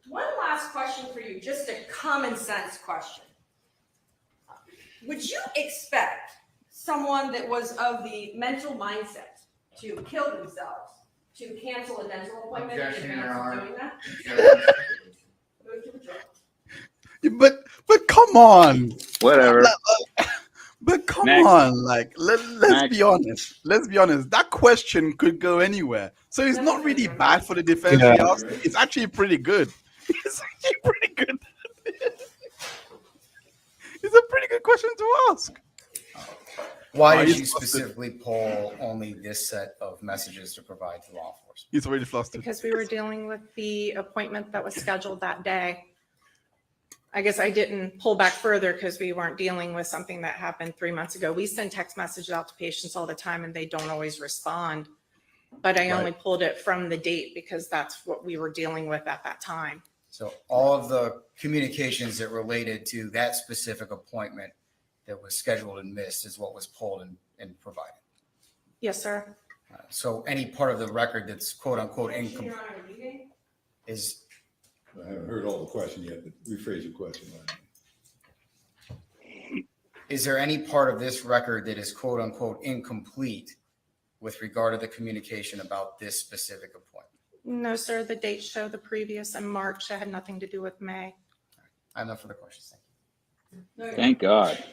One last question for you, just a common sense question. Would you expect someone that was of the mental mindset to kill themselves to cancel a dental appointment in Objection, Your advance Honor. of doing that? Move to withdraw. But come on. whatever. But come Next. on, like let's Next. be honest. Let's be honest. That question could go anywhere. So it's not really bad for the defense. Yeah. They asked. It's actually pretty good. It's actually pretty good. It's a pretty good question to ask. Why Oh, did he's you flustered. specifically pull only this set of messages to provide to law enforcement? He's already flustered. Because we were dealing with the appointment that was scheduled that day. I guess I didn't pull back further because we weren't dealing with something that happened 3 months ago. We send text messages out to patients all the time and they don't always respond. But I only pulled it from the date because that's what we were dealing with at that time. So all of the communications that related to that specific appointment that was scheduled and missed is what was pulled and provided. Yes, sir. So any part of the record that's quote unquote incomplete is, I haven't heard all the question yet, but rephrase your question. is there any part of this record that is quote unquote incomplete with regard to the communication about this specific appointment? No, sir. The dates show the previous in March. It had nothing to do with May. I have no further questions. Thank you. Thank God.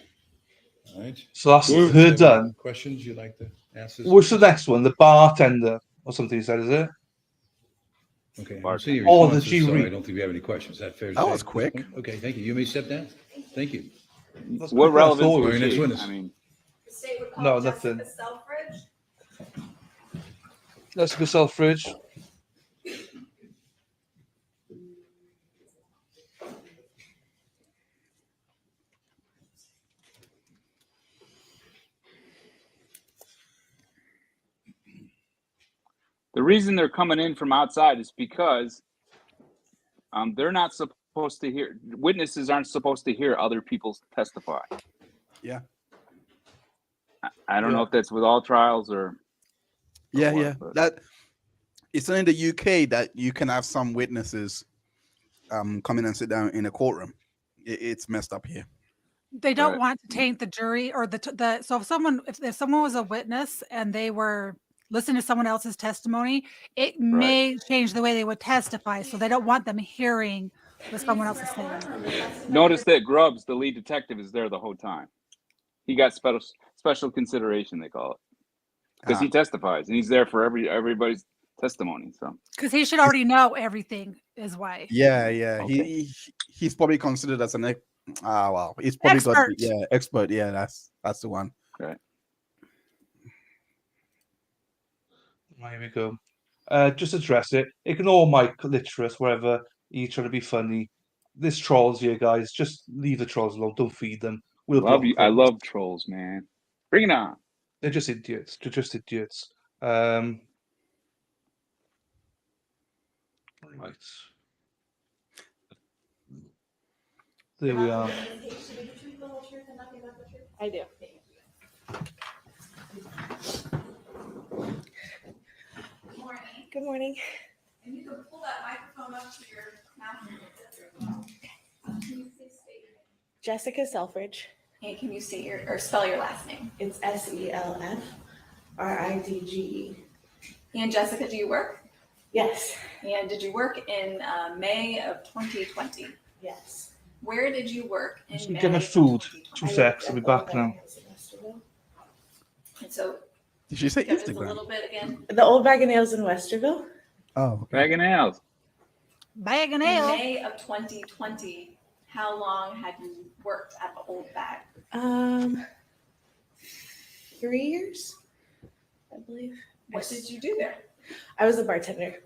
All right. So that's Have her any done. Questions you'd like to ask this? What's the next one? The bartender or something you said, is it? Okay. I'm Bartender. seeing your Oh, the responses, so G-Read. I don't think we have any questions. Is that fair to That say was at this quick. point? Okay, thank you. You may step down. Thank you. That's What quicker than I relevance thought. was Your next she? witness. I mean, The state would call No, it nothing. Jessica Selfridge. Let's go Selfridge. the reason they're coming in from outside is because they're not supposed to hear. Witnesses aren't supposed to hear other people testify. Yeah. I don't know Yeah. if that's with all trials or. Yeah, what, yeah. but- That it's only in the UK that you can have some witnesses come in and sit down in a courtroom. It's messed up here. They don't Right. want to taint the jury or the so if someone was a witness and they were listening to someone else's testimony, it may change the way they would testify. So they don't want them hearing what someone else is saying. Notice that Grubbs, the lead detective, is there the whole time. He got special consideration, they call it, because he testifies and he's there for everybody's testimony. So Because he should already know everything is why. Yeah, yeah. Okay. He's probably considered as an wow. He's probably Expert. got expert. Yeah, that's the one. okay. Here we go. Just address it. Ignore Mike Littress wherever he's trying to be funny. This trolls here, guys. Just leave the trolls alone. Don't feed them. We'll Love block you. I them. love trolls, man. Bring it on. They're just idiots. They're just idiots. Right. There we are. I do. Good morning. Good morning. And you can pull that microphone up to your mouth. Can you please state your name? Jessica Selfridge. And can you state or spell your last name? It's SELFRIDGE. And Jessica, do you work? Yes. And did you work in May of 2020? Yes. Where did you work in Just May? get my of food. 2020? 2 secs. I'll be back now. And so, Did she say give us a Instagram? little bit again. The old Bag of Nails in Westerville. Oh, Bag of nails. Bag of In nails. May of 2020, how long had you worked at the old bag? 3 years, I believe. What did you do there? I was a bartender.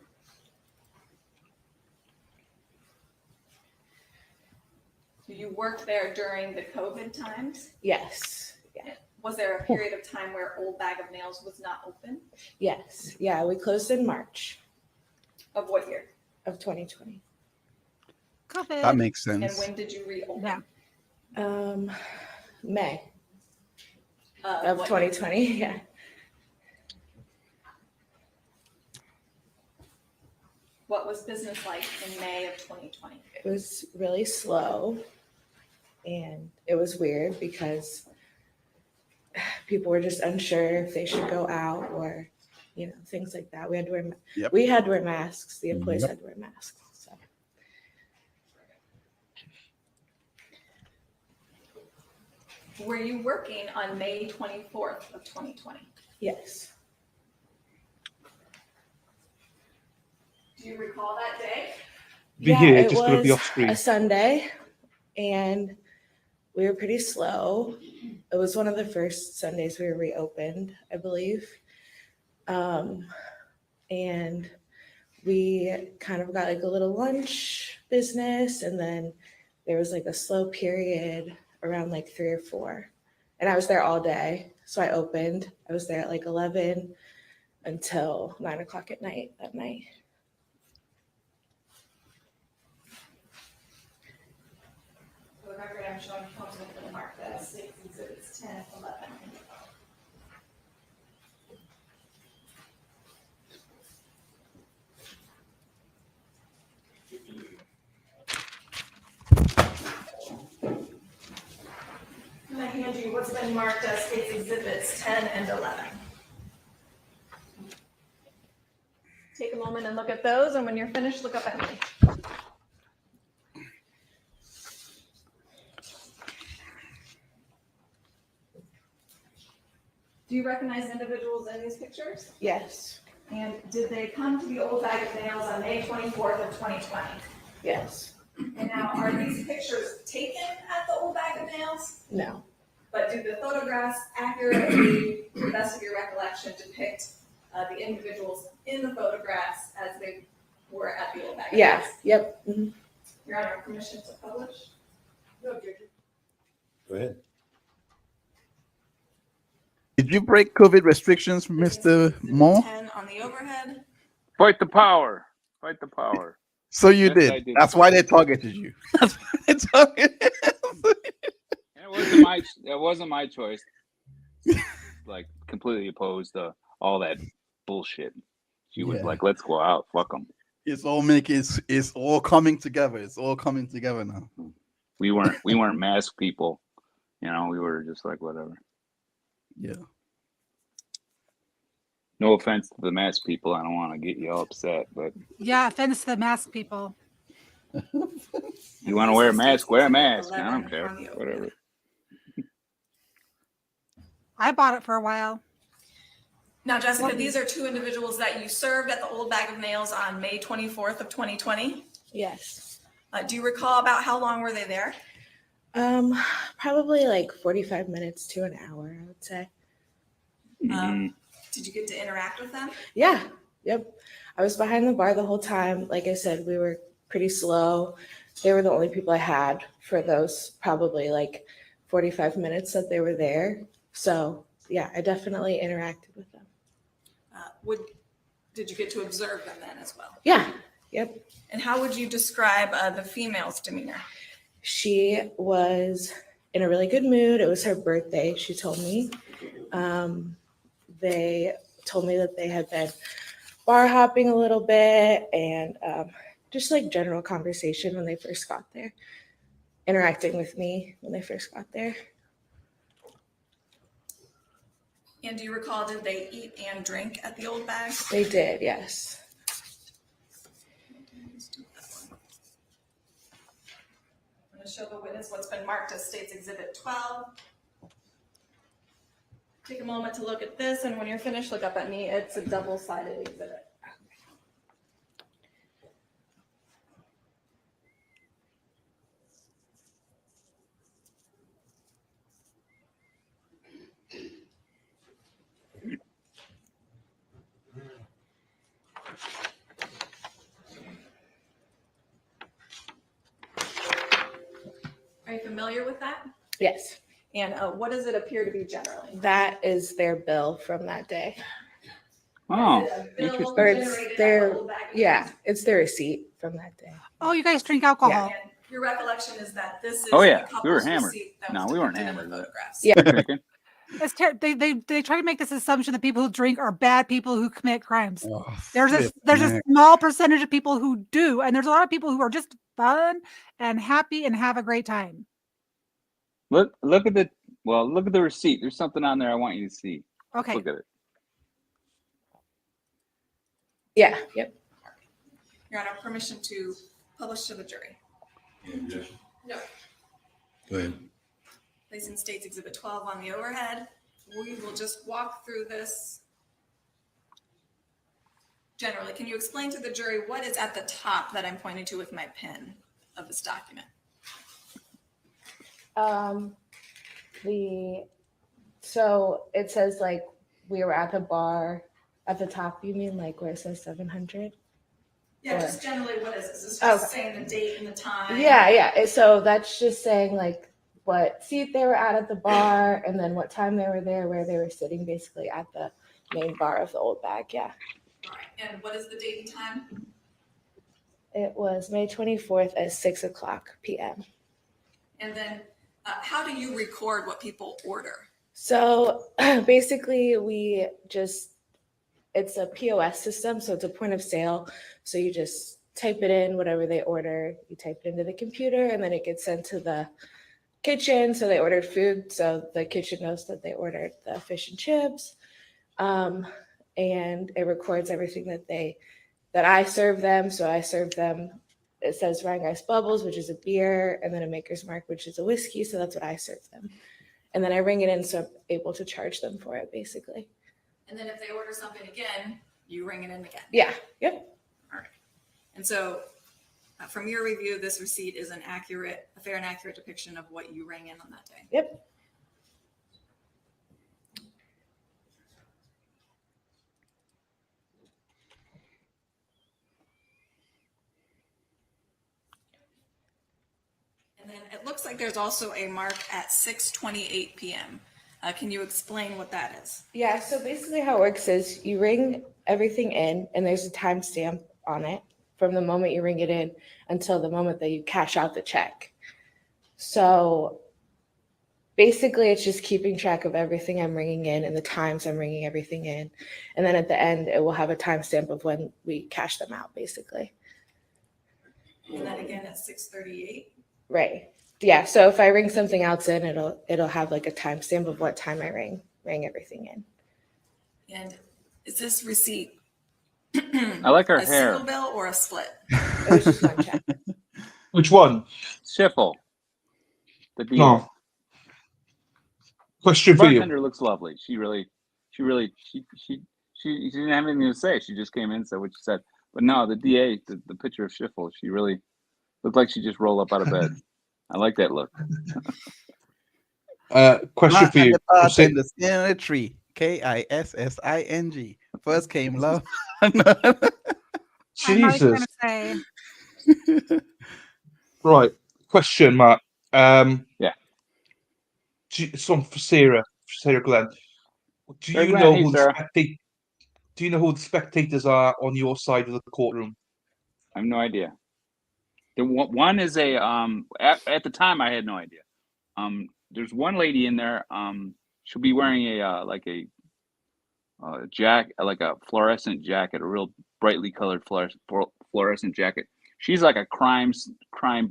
You worked there during the COVID times? Yes. Yeah. Was there a period of time where Old Bag of Nails was not open? Yes. Yeah. We closed in March Of what year? of 2020. COVID. that makes And sense. when did you reopen? Yeah. May Of of what year? 2020. Yeah. What was business like in May of 2020? It was really slow and it was weird because people were just unsure if they should go out or, you know, things like that. We had to wear, Yep. we had to wear masks. The employees Yep. had to wear masks. So. Were you working on May 24th of 2020? Yes. Do you recall that day? Be here. it Just gonna be was off screen. a Sunday, and we were pretty slow. It was one of the first Sundays we were reopened, I believe. And we kind of got like a little lunch business, and then there was like a slow period around like 3 or 4. And I was there all day. So I opened. I was there at like 11 until 9 o'clock at night that night. For the record, I'm showing homes with the mark that states exhibits 10, 11. I'm gonna hand you what's been marked as states exhibits 10 and 11. Take a moment and look at those, and when you're finished, look up at me. Do you recognize individuals in these pictures? Yes. And did they come to the Old Bag of Nails on May 24th of 2020? Yes. And now, are these pictures taken at the Old Bag of Nails? No. But do the photographs accurately, to the best of your recollection, depict the individuals in the photographs as they were at the Old Bag of Nails? Yeah. Yep. Mhm. Your Honor, permission to publish? Go ahead. Did you break COVID restrictions, Mr. Moore? 10 on the overhead. Fight the power. Fight the power. So you Yes, I did. did. That's why they targeted you. That's why they targeted. It wasn't my choice. Like completely opposed to all that bullshit. She was Yeah. like, "Let's go out, fuck them." It's all coming together. It's all coming together now. We weren't masked people, you know. We were just like whatever. Yeah. No offense to the masked people. I don't want to get you all upset, but Yeah, offense to the mask people. you want to wear a mask, wear a mask. I don't care. Whatever. I bought it for a while. Now, Jessica, these are 2 individuals that you served at the Old Bag of Nails on May 24th of 2020. Yes. Do you recall about how long were they there? Probably like 45 minutes to an hour, I would say. Did you get to interact with them? Yeah. Yep. I was behind the bar the whole time. Like I said, we were pretty slow. They were the only people I had for those probably like 45 minutes that they were there. So yeah, I definitely interacted with them. Did you get to observe them then as well? Yeah. Yep. And how would you describe the female's demeanor? She was in a really good mood. It was her birthday, she told me. They told me that they had been bar hopping a little bit and just like general conversation when they first got there, interacting with me when they first got there. And do you recall, did they eat and drink at the Old Bag? They did, yes. I'm going to show the witness what's been marked as State's Exhibit 12. Take a moment to look at this, and when you're finished, look up at me. It's a double-sided exhibit. Are you familiar with that? Yes. And what does it appear to be generally? That is their bill from that day. Oh, Is it a bill interesting. Or generated it's at their, the Old Bag of yeah, Nails? it's their receipt from that day. Oh, you guys drink alcohol. And your recollection is that this is Oh, yeah, the we were couple's hammered. receipt that No, was we weren't depicted in the hammered, but- photographs. Yeah. Drinking. It's they try to make this assumption that people who drink are bad people who commit crimes. Oh, There's a flip, small percentage of people who do, and there's a lot of people who are just fun and happy and have a great time. Look at the receipt. There's something on there I want you to see. Okay. Look at it. Yeah, yep. Your Honor, permission to publish to the jury. No. Go ahead. Placed in State's Exhibit 12 on the overhead. We will just walk through this generally. Can you explain to the jury what is at the top that I'm pointing to with my pen of this document? So it says like we were at the bar at the top. You mean like where it says 700? Yeah, Or- just generally, what is this? Is this Okay. just saying the date and the time? Yeah. So that's just saying like what seat they were at the bar, and then what time they were there, where they were sitting, basically at the main bar of the Old Bag. Yeah. All right, and what is the date and time? It was May 24th at 6:00 p.m. And then, how do you record what people order? So basically, it's a POS system, so it's a point of sale. So you just type it in, whatever they order, you type it into the computer, and then it gets sent to the kitchen. So they ordered food, so the kitchen knows that they ordered the fish and chips, and it records everything that I serve them. So I serve them. It says Rheingeist Bubbles, which is a beer, and then a Maker's Mark, which is a whiskey. So that's what I serve them. And then I ring it in, so I'm able to charge them for it, basically. And then if they order something again, you ring it in again. Yeah. Yep. All right. And so, from your review, this receipt is a fair and accurate depiction of what you rang in on that day. Yep. And then it looks like there's also a mark at 6:28 p.m. Can you explain what that is? Yeah, so basically how it works is you ring everything in, and there's a timestamp on it from the moment you ring it in until the moment that you cash out the check. So basically it's just keeping track of everything I'm ringing in and the times I'm ringing everything in. And then at the end, it will have a timestamp of when we cash them out, basically. And then again at 6:38. Right. Yeah, so if I ring something else in, it'll have like a timestamp of what time I rang everything in. And is this receipt I like her a hair. single bill or a split? It was just one check. Which one? Schiffel. The DA. No. Question for you. Bartender looks lovely. She didn't have anything to say. She just came in and said what she said. But no, the DA, the picture of Schiffel, she really looked like she just rolled up out of bed. I like that look. Question for you. Bartender in a tree. KISSING. First came love. I know what you're Jesus. gonna say. Right. Question, Matt. Yeah. Some for Sarah Glenn. Do Sarah you Glenn, know hey, who Sarah. do you know who the spectators are on your side of the courtroom? I have no idea. The one is a at the time I had no idea. There's one lady in there. She'll be wearing a jacket, like a fluorescent jacket, a real brightly colored fluorescent jacket. She's like a crime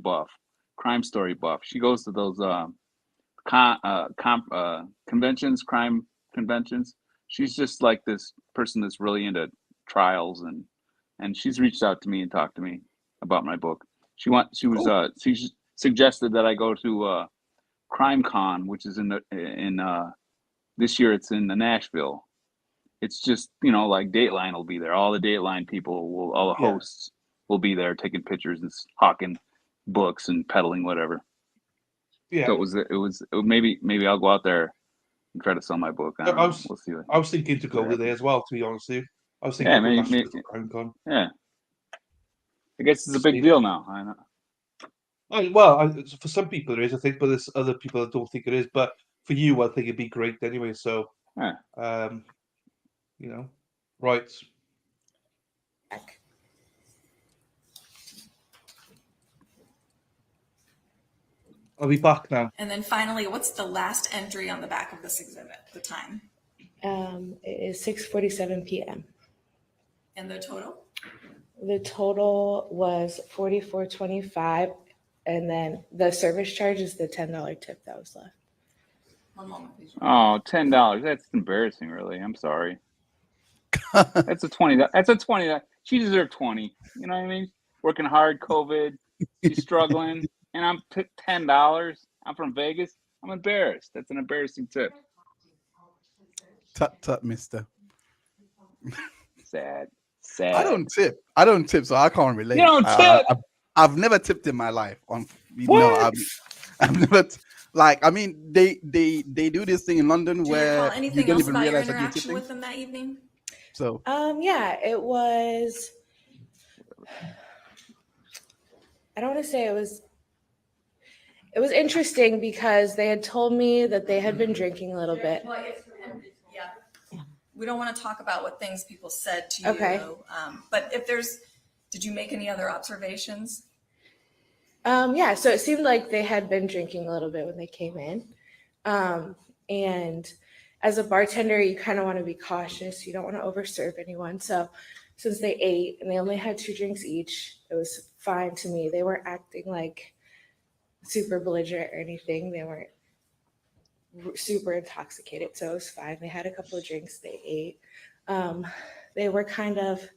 buff, crime story buff. She goes to those conventions, crime conventions. She's just like this person that's really into trials, and she's reached out to me and talked to me about my book. She suggested that I go to Crime Con, which is in this year. It's in Nashville. It's just, like Dateline will be there. All the Dateline people all the hosts will be there taking pictures and hawking books and peddling whatever. Yeah. So it was maybe I'll go out there and try to sell my book. We'll see. I was thinking to go there as well, to be honest with you. I was thinking Yeah, of going maybe- to Crime Con. Yeah. I guess it's a big deal now. I know. Well, for some people it is, I think, but there's other people that don't think it is. But for you, I think it'd be great anyway. So, Yeah. Right. I'll be back now. And then finally, what's the last entry on the back of this exhibit? The time It is 6:47 p.m. and the total? The total was $44.25, and then the service charge is the $10 tip that was left. One moment, please. Oh, $10. That's embarrassing, really. I'm sorry. That's a $20. That's a $20. She deserved 20. You know what I mean? Working hard, COVID. She's struggling, and I'm $10. I'm from Vegas. I'm embarrassed. That's an embarrassing tip. Tut, mister. Sad. I don't tip, so I can't relate. You don't tip? I've never tipped in my life. What? I've never. Like, I mean, they do this thing in London Do you where recall you anything don't else even about your realize that you're interaction tipping. with them that evening? So Yeah, it was, I don't want to say it was interesting because they had told me that they had been drinking a little bit. Yeah. We don't want to talk about what things people said to you. Okay. But did you make any other observations? Yeah, so it seemed like they had been drinking a little bit when they came in. And as a bartender, you kind of want to be cautious. You don't want to overserve anyone. So since they ate and they only had 2 drinks each, it was fine to me. They weren't acting like super belligerent or anything. They weren't super intoxicated, so it was fine. They had a couple of drinks, they ate. They were kind of,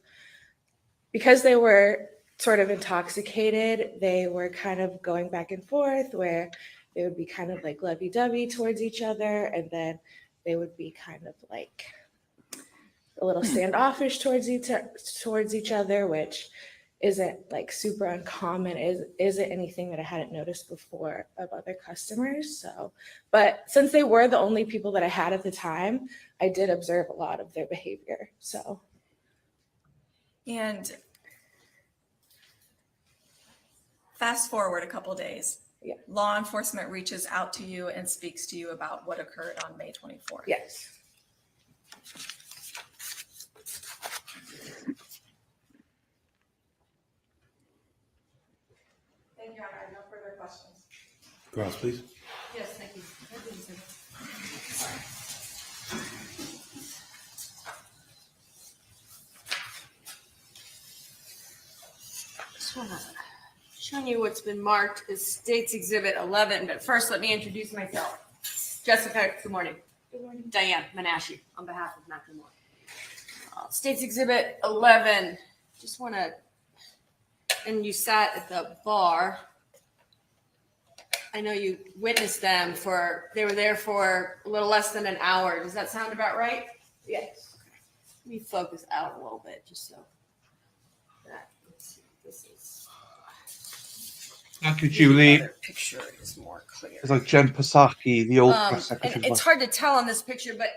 because they were sort of intoxicated, they were kind of going back and forth where they would be kind of like lovey-dovey towards each other, and then they would be kind of like a little standoffish towards each other, which isn't like super uncommon, isn't anything that I hadn't noticed before of other customers. So, but since they were the only people that I had at the time, I did observe a lot of their behavior. So, And fast forward a couple days. Yeah. Law enforcement reaches out to you and speaks to you about what occurred on May 24th. yes. Thank you. I have no further questions. Cross, please. Yes, thank you. Showing you what's been marked as States Exhibit 11, but first let me introduce myself. Jessica, good morning. Good morning. Diane Menashe on behalf of Matheau Moore. States Exhibit 11, just want to, and you sat at the bar. I know you witnessed them they were there for a little less than an hour. Does that sound about right? Yes. Let me focus out a little bit just so that, let's see, this is. Thank you, Julie. The other picture is more clear. It's like Jen Psaki, the old press secretary. And it's hard to tell on this picture, but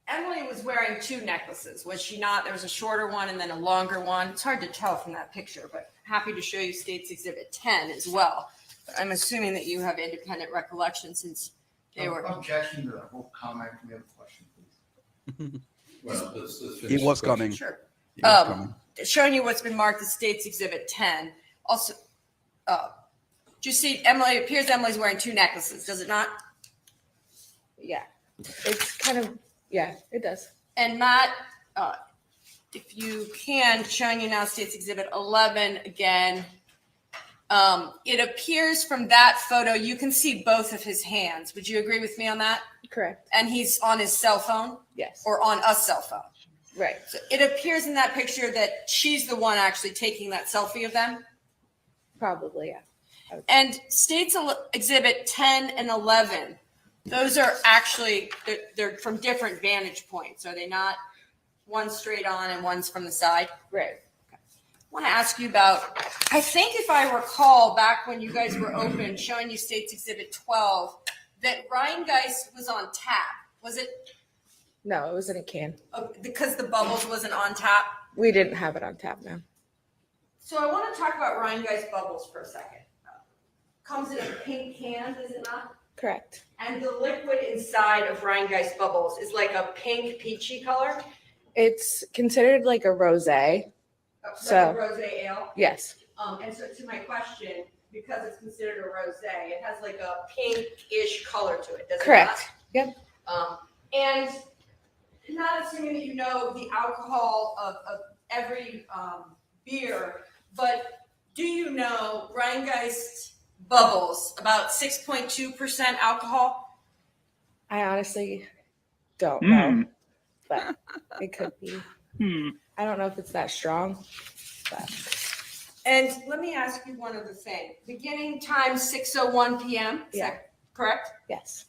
Emily was wearing 2 necklaces, was she not? There was a shorter one and then a longer one. It's hard to tell from that picture, but happy to show you States Exhibit 10 as well. But I'm assuming that you have independent recollection since they were. Objection to the whole comment. We have a question, please. Well, let's finish it was the question. coming. Sure. It was coming. Showing you what's been marked as States Exhibit 10. Also, do you see Emily's wearing 2 necklaces, does it not? Yeah. It's kind of, yeah, it does. And Matt, if you can, showing you now States Exhibit 11 again. It appears from that photo, you can see both of his hands. Would you agree with me on that? Correct. And he's on his cell phone Yes. or on a cell phone. Right. So it appears in that picture that she's the one actually taking that selfie of them. Probably, yeah. And States Exhibit 10 and 11, those are actually, they're from different vantage points. Are they not? One straight on and one's from the side? Right. I want to ask you about, I think if I recall back when you guys were open, showing you States Exhibit 12, that Ryan Geist was on tap. Was it? No, it was in a can. Because the Bubbles wasn't on tap? We didn't have it on tap now. So I want to talk about Ryan Geist Bubbles for a second. Comes in a pink can, does it not? Correct. And the liquid inside of Ryan Geist Bubbles is like a pink peachy color? It's considered like a rosé. So- Like a rosé ale? Yes. And so to my question, because it's considered a rosé, it has like a pink-ish color to it, does it Correct. not? Yep. And not assuming that you know the alcohol of every beer, but do you know Ryan Geist Bubbles, about 6.2% alcohol? I honestly don't know, but it could be. I don't know if it's that strong, but And let me ask you one other thing. Beginning time 6:01 p.m. Is Yeah. that correct? yes.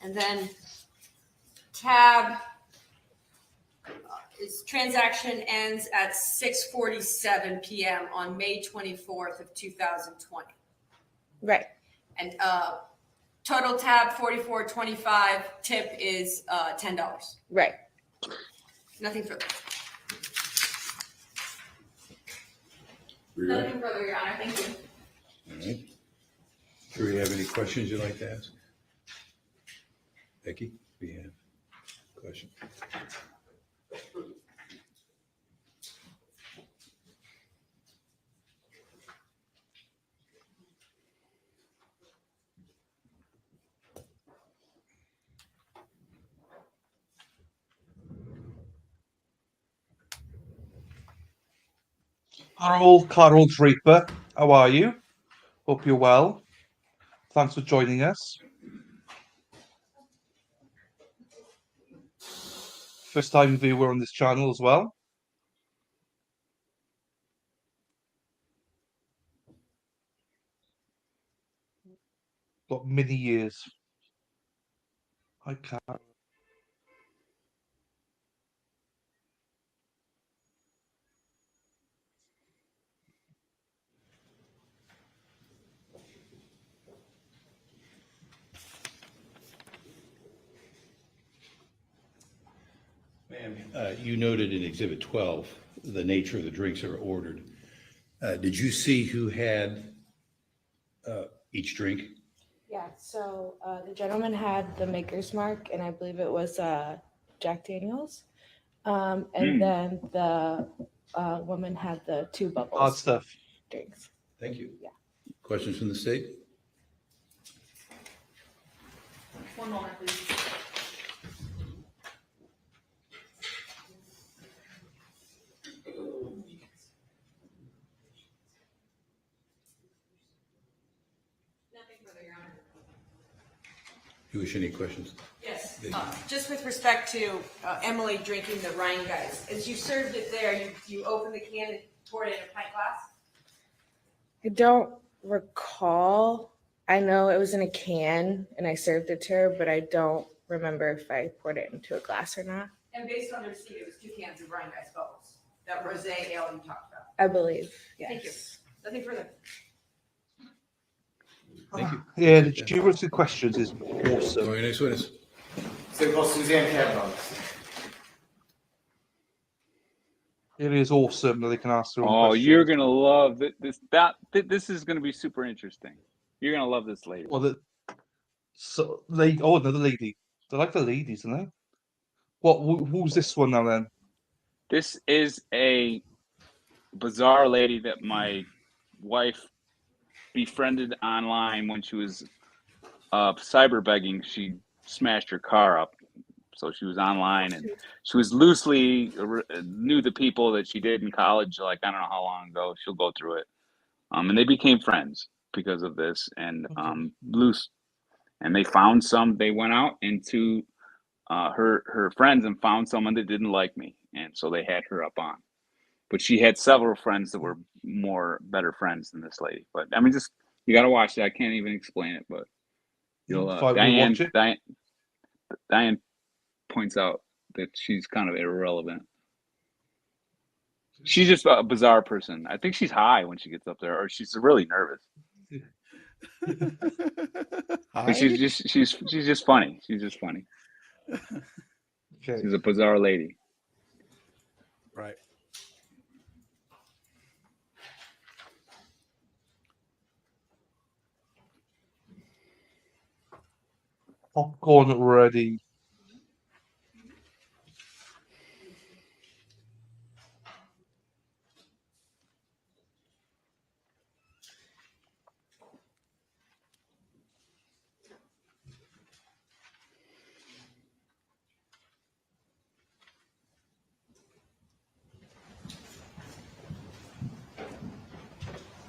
And then tab its transaction ends at 6:47 p.m. on May 24th of 2020. Right. And Total tab $44.25. Tip is $10. Right. Nothing further. Rita? Nothing further, Your Honor. Thank you. All right. Do we have any questions you'd like to ask? Becky, we have a question. Carol Draper, how are you? Hope you're well. Thanks for joining us. First time viewer on this channel as well. Got many years. I can't. Ma'am, you noted in Exhibit 12 the nature of the drinks that were ordered. Did you see who had each drink? Yeah, so the gentleman had the Maker's Mark, and I believe it was Jack Daniels. And then the woman had the two Hard bubbles stuff. drinks. Thank you. Yeah. Questions from the state? One moment, please. Nothing further, Your Honor. You wish any questions? Yes. Thank Just with respect to Emily drinking the Rhine Guys, as you served it there, you opened the can and poured it in a pint glass? I don't recall. I know it was in a can, and I served it to her, but I don't remember if I poured it into a glass or not. And based on the receipt, it was 2 cans of Rhine Guys bubbles. That rosé ale you talked about. I believe, yes. Thank you. Nothing further. Thank you. Yeah, the curative questions is awesome. Your next witness. So called Suzanne Kavanaugh. It is awesome that they can ask their own Oh, questions. you're gonna love this. This is gonna be super interesting. You're gonna love this lady. Well, another lady. They like the ladies, don't they? Who's this one now then? This is a bizarre lady that my wife befriended online when she was cyber begging. She smashed her car up, so she was online and she was loosely knew the people that she did in college. Like I don't know how long ago. She'll go through it, and they became friends because of this. And and they found some. They went out into her friends and found someone that didn't like me, and so they had her up on. But she had several friends that were better friends than this lady. But I mean, just you got to watch it. I can't even explain it, but you'll. Watch it. Diane points out that she's kind of irrelevant. She's just a bizarre person. I think she's high when she gets up there, or she's really nervous. But she's just funny. She's just funny. Okay. She's a bizarre lady. Right. Popcorn ready.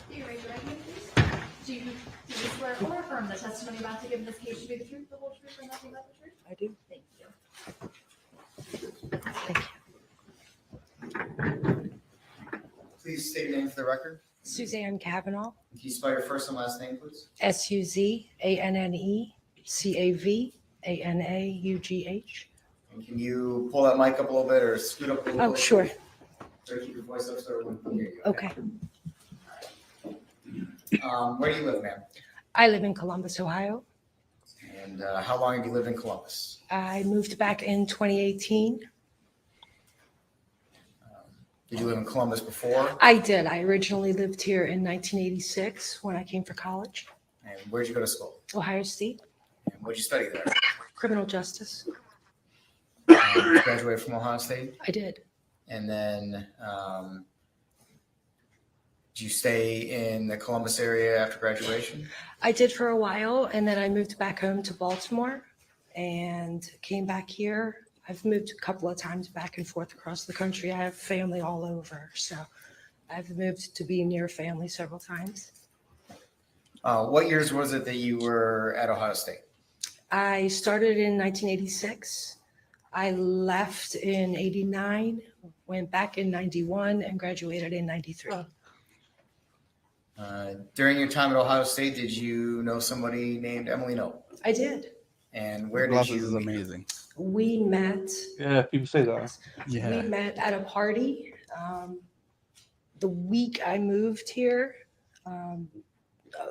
Do you raise your right hand, please? Do you swear or affirm the testimony about to give in this case should be the truth, the whole truth, and nothing but the truth? I do. Thank you. Please state your name for the record. Suzanne Kavanaugh, Can you spell your first and last name, please? SUZANNE CAVANAUGH. And can you pull that mic up a little bit or scoot up a little bit? Oh, sure. So keep your voice up so everyone can hear you. Okay. Where do you live, ma'am? I live in Columbus, Ohio. And how long have you lived in Columbus? I moved back in 2018. Did you live in Columbus before? I did. I originally lived here in 1986 when I came for college. And where'd you go to school? Ohio State, And what'd you study there? criminal justice. You graduated from Ohio State? I did. And then did you stay in the Columbus area after graduation? I did for a while, and then I moved back home to Baltimore and came back here. I've moved a couple of times back and forth across the country. I have family all over, so I've moved to be near family several times. What years was it that you were at Ohio State? I started in 1986. I left in 89, went back in 91, and graduated in 93. During your time at Ohio State, did you know somebody named Emily Noble? I did. And where did Glasses you is meet? amazing. We met. Yeah, people say that. Yeah. We met at a party. The week I moved here,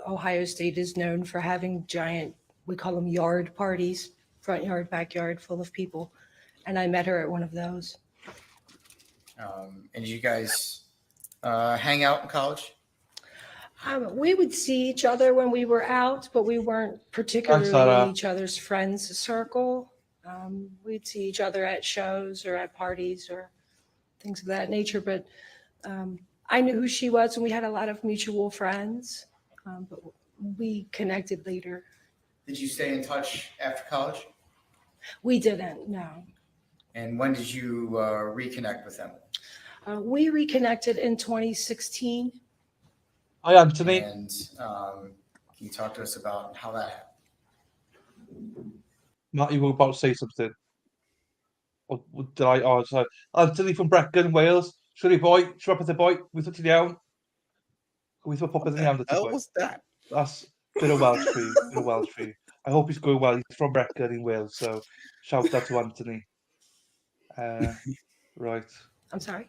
Ohio State is known for having giant, we call them yard parties, front yard, backyard, full of people. And I met her at one of those. And did you guys hang out in college? We would see each other when we were out, but we weren't particularly Sarah. in each other's friends circle. We'd see each other at shows or at parties or things of that nature. But I knew who she was, and we had a lot of mutual friends. But we connected later. Did you stay in touch after college? We didn't, no. And when did you reconnect with Emily? We reconnected in 2016. Hi, Anthony. And can you talk to us about how that happened? Matt, you were about to say something. Or did I? Oh, sorry. Anthony from Brecon, Wales. Shwri boy, siwr pethau boy, weithio ti'n iawn? Weithio popeth yn iawn, How boy. was that? That's a bit of Welsh for you. Bit of Welsh for you. I hope he's going well. He's from Brecon in Wales, so shout out to Anthony. Right. I'm sorry.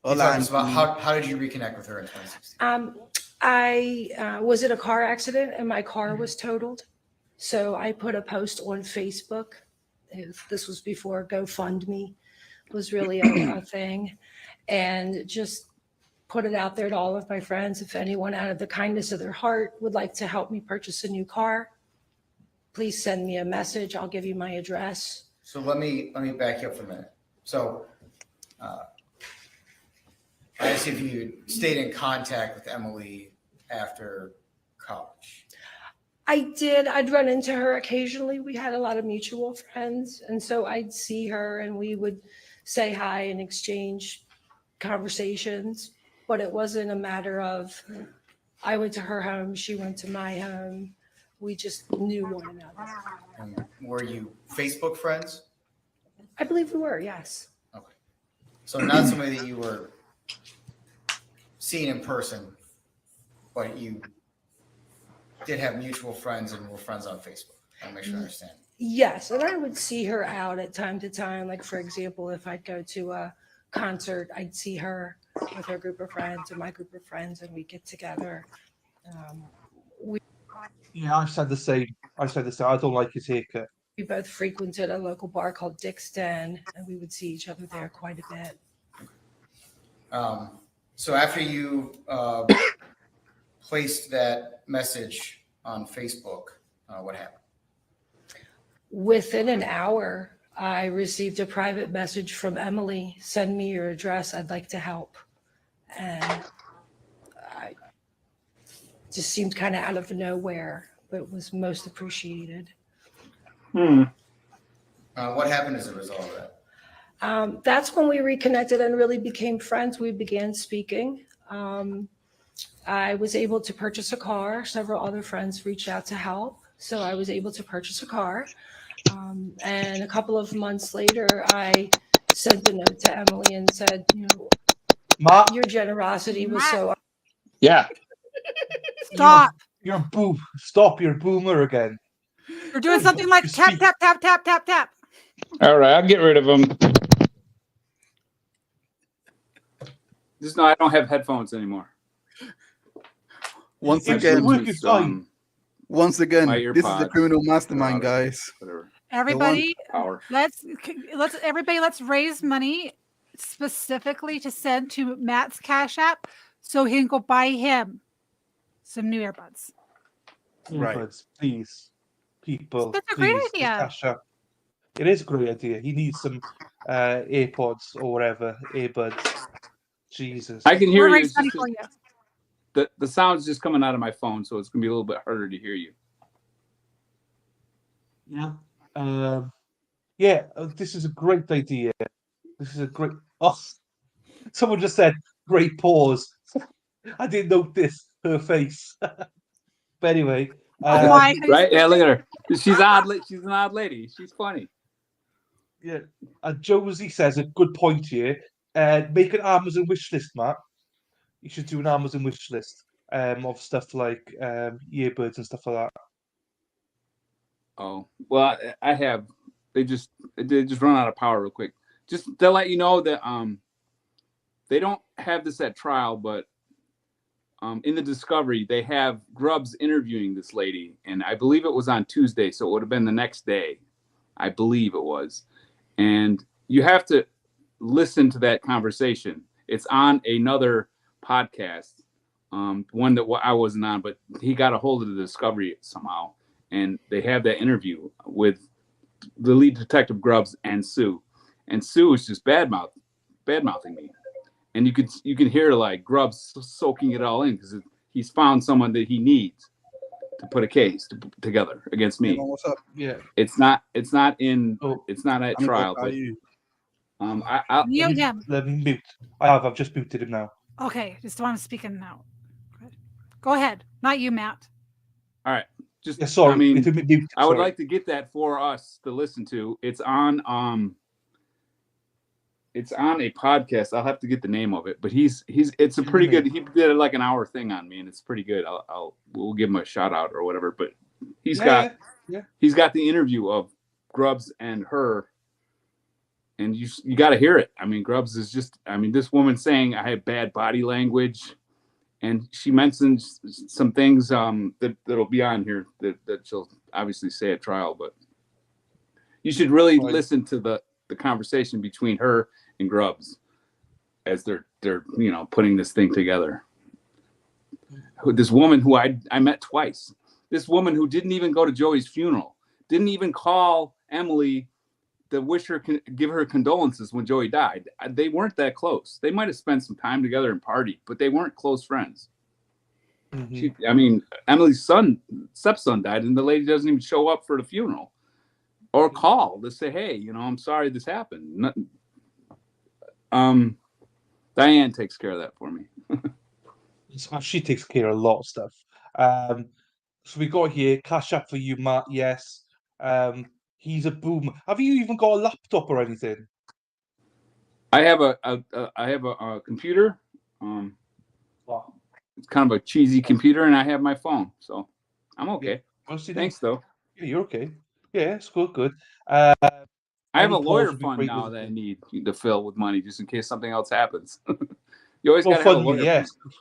Can you talk to us Hola, about how did you reconnect with her in 2016? I was in a car accident and my car was totaled. So I put a post on Facebook. This was before GoFundMe was really a thing. And just put it out there to all of my friends. If anyone out of the kindness of their heart would like to help me purchase a new car, please send me a message. I'll give you my address. So let me back you up for a minute. So I asked if you stayed in contact with Emily after college. I did. I'd run into her occasionally. We had a lot of mutual friends. And so I'd see her and we would say hi and exchange conversations. But it wasn't a matter of I went to her home, she went to my home. We just knew one another. And were you Facebook friends? I believe we were, yes. Okay. So not somebody that you were seeing in person, but you did have mutual friends and were friends on Facebook. I want to make sure I understand. Yes, and I would see her out at time to time. Like, for example, if I'd go to a concert, I'd see her with her group of friends and my group of friends, and we'd get together. Yeah, I've said the same. I don't like his haircut. We both frequented a local bar called Dick's Den, and we would see each other there quite a bit. So after you placed that message on Facebook, what happened? Within an hour, I received a private message from Emily, send me your address, I'd like to help. And I just seemed kind of out of nowhere, but was most appreciated. What happened as a result of that? That's when we reconnected and really became friends. We began speaking. I was able to purchase a car. Several other friends reached out to help. So I was able to purchase a car. And a couple of months later, I sent a note to Emily and said, you know, Matt, your generosity was so. Yeah. Stop. you're a boom. Stop, you're a boomer again. You're doing something like You tap, speak- tap, tap, tap, tap, tap. All right, I'll get rid of them. Just know I don't have headphones anymore. once It's again, working fine. Once again, My this is the earpods criminal are mastermind, out of guys. whatever Everybody, power. let's raise money specifically to send to Matt's Cash App so he can go buy him some new earbuds. Right. Earbuds, please, people, That's a great please, idea. Cash App. It is a great idea. He needs some AirPods or whatever, earbuds. Jesus. I can hear We'll you. raise It's money just for you. the sound's just coming out of my phone, so it's gonna be a little bit harder to hear you. Yeah. This is a great idea. This is a great. Oh, someone just said great pause. I didn't notice her face. But anyway, Oh my! Right? Yeah, look at her. She's odd. She's an odd lady. She's funny. yeah. Josie says a good point here. Make an Amazon wish list, Matt. You should do an Amazon wish list of stuff like earbuds and stuff like that. Oh well, I have. They just run out of power real quick. Just to let you know that they don't have this at trial, but in the discovery they have Grubbs interviewing this lady, and I believe it was on Tuesday, so it would have been the next day. I believe it was, and you have to listen to that conversation. It's on another podcast, one that I wasn't on, but he got a hold of the discovery somehow, and they have that interview with the lead detective Grubbs and Sue is just bad mouthing me, and you can hear like Grubbs soaking it all in because he's found someone that he needs to put a case together against me. What's up? Yeah. It's not at I'm trial, good. How are but you? Mute him. Let me mute. I've just muted him now. Okay, just want to speak in now. Go ahead. Not you, Matt. all right. Just Yeah, sorry. I mean, Mute, I would sorry. like to get that for us to listen to. It's on a podcast. I'll have to get the name of it, but it's a pretty good. He did like an hour thing on me, and it's pretty good. We'll give him a shout out or whatever. But he's got the interview of Grubbs and her, and you got to hear it. I mean, Grubbs is just. I mean, this woman saying I have bad body language, and she mentions some things that'll be on here that she'll obviously say at trial. But you should really listen to the conversation between her and Grubbs as they're putting this thing together. This woman who I met twice, this woman who didn't even go to Joey's funeral, didn't even call Emily to give her condolences when Joey died. They weren't that close. They might have spent some time together and partied, but they weren't close friends. Mm-hmm. Emily's stepson died, and the lady doesn't even show up for the funeral or call to say, hey, I'm sorry this happened. Diane takes care of that for me. She takes care of a lot of stuff. So we got here Cash App for you, Matt. Yes. He's a boomer. Have you even got a laptop or anything? I have a computer. Wow. It's kind of a cheesy computer, and I have my phone, so I'm okay. Yeah. Thanks, though. Yeah, you're okay. Yeah, it's good. I have a Any lawyer calls would be fund great now with that I it. need to fill with money just in case something else happens. You always Well, got to have a fund me, lawyer yes. fund.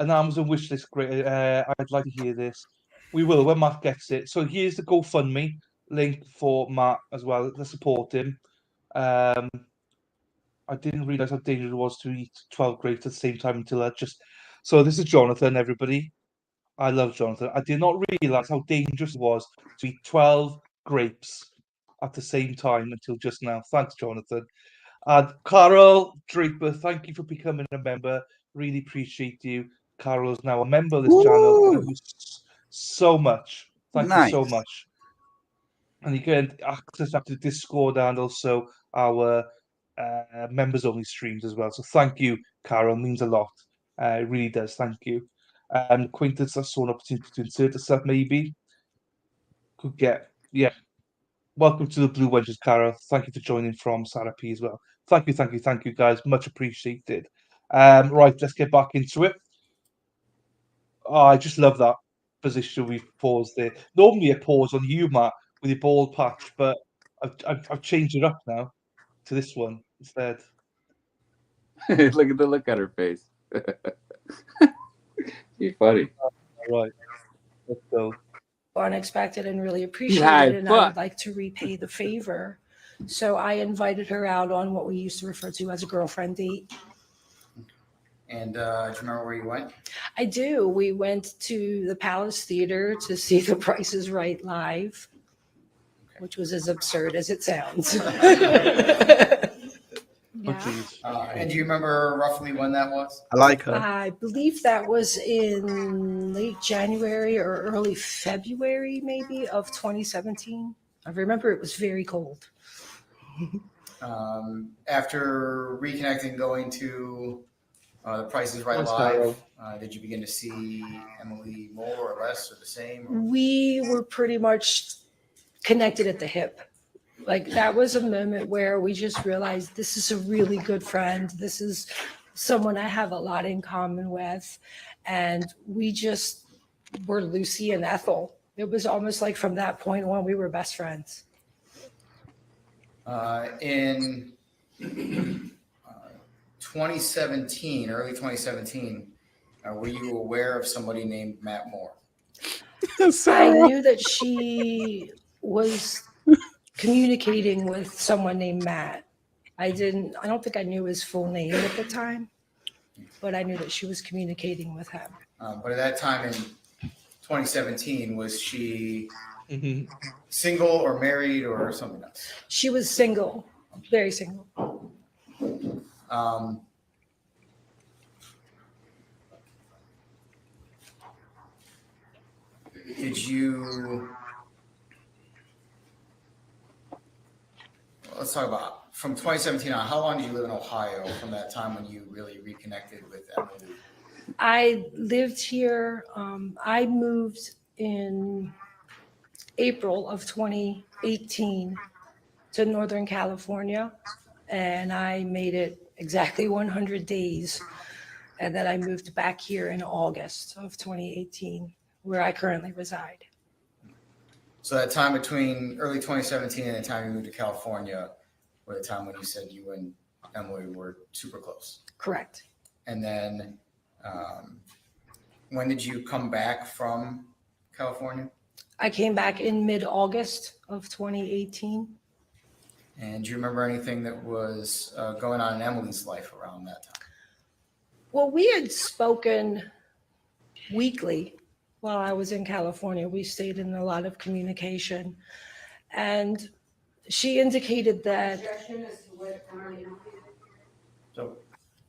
An Amazon wish list, great. I'd like to hear this. We will when Matt gets it. So here's the GoFundMe link for Matt as well to support him. I didn't realize how dangerous it was to eat 12 grapes at the same time until So this is Jonathan, everybody. I love Jonathan. I did not realize how dangerous it was to eat 12 grapes at the same time until just now. Thanks, Jonathan. And Carol Draper, thank you for becoming a member. Really appreciate you. Carol is now a member of this channel. Thank you so much. Thank you so much. And you get access to Discord and also our members only streams as well. So thank you, Carol. It means a lot. It really does. Thank you. Acquaintance, I saw an opportunity to insert a sub maybe. Could get, yeah. Welcome to the Blue Wedges, Carol. Thank you for joining from Sarah P as well. Thank you, guys. Much appreciated. Right, let's get back into it. Oh, I just love that position we've paused there. Normally I pause on you, Matt, with your bald patch, but I've changed it up now to this one instead. Look at her face. You're funny. Right. Let's go. unexpected and really appreciated high it, and I would fuck. like to repay the favor. So I invited her out on what we used to refer to as a girlfriend date. And do you remember where you went? I do. We went to the Palace Theater to see The Price is Right live, which was as absurd as it sounds. Oh, Yeah. jeez. And do you remember roughly when that was? I like her. I believe that was in late January or early February, maybe, of 2017. I remember it was very cold. After reconnecting, going to The Price is Right Once live, now. did you begin to see Emily more or less or the same? Or? We were pretty much connected at the hip. Like that was a moment where we just realized this is a really good friend. This is someone I have a lot in common with. And we just were Lucy and Ethel. It was almost like from that point on, we were best friends. In 2017, early 2017, were you aware of somebody named Matt Moore? I knew that she was communicating with someone named Matt. I don't think I knew his full name at the time, but I knew that she was communicating with him. But at that time in 2017, was she Mhm. single or married or something else? She was single, very single. Did you? Let's talk about from 2017 on. How long did you live in Ohio from that time when you really reconnected with Emily? I lived here. I moved in April of 2018 to Northern California, and I made it exactly 100 days. And then I moved back here in August of 2018, where I currently reside. So that time between early 2017 and the time you moved to California, were the time when you said you and Emily were super close. Correct. And then when did you come back from California? I came back in mid-August of 2018. And do you remember anything that was going on in Emily's life around that time? Well, we had spoken weekly while I was in California. We stayed in a lot of communication. And she indicated that. So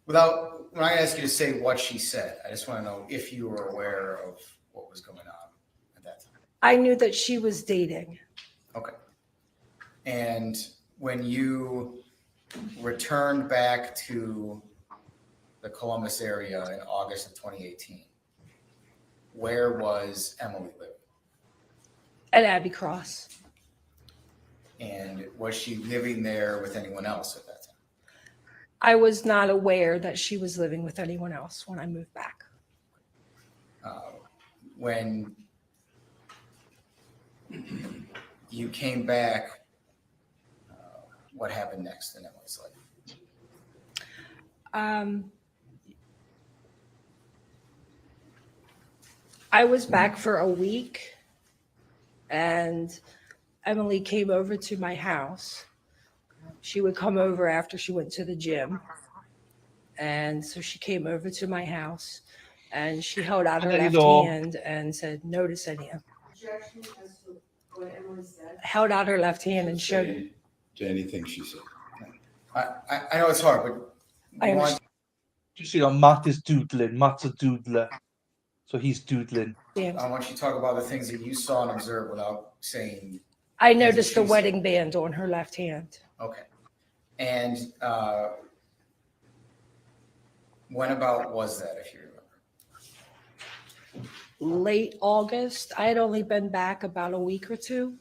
when I ask you to say what she said, I just want to know if you were aware of what was going on at that time. I knew that she was dating. Okay. And when you returned back to the Columbus area in August of 2018, where was Emily living? At Abbey Cross. And was she living there with anyone else at that time? I was not aware that she was living with anyone else when I moved back. When you came back, what happened next in Emily's life? I was back for a week, and Emily came over to my house. She would come over after she went to the gym. And so she came over to my house, and she held out her left hand and said, "Notice any." Held out her left hand and showed. To anything she said. I know it's hard, but I understand. Just, Matt is doodling. Matt's a doodler. So he's doodling. I want you to talk about the things that you saw and observed without saying. I noticed the wedding band on her left hand. Okay. And when about was that, if you remember? Late August. I had only been back about a week or two.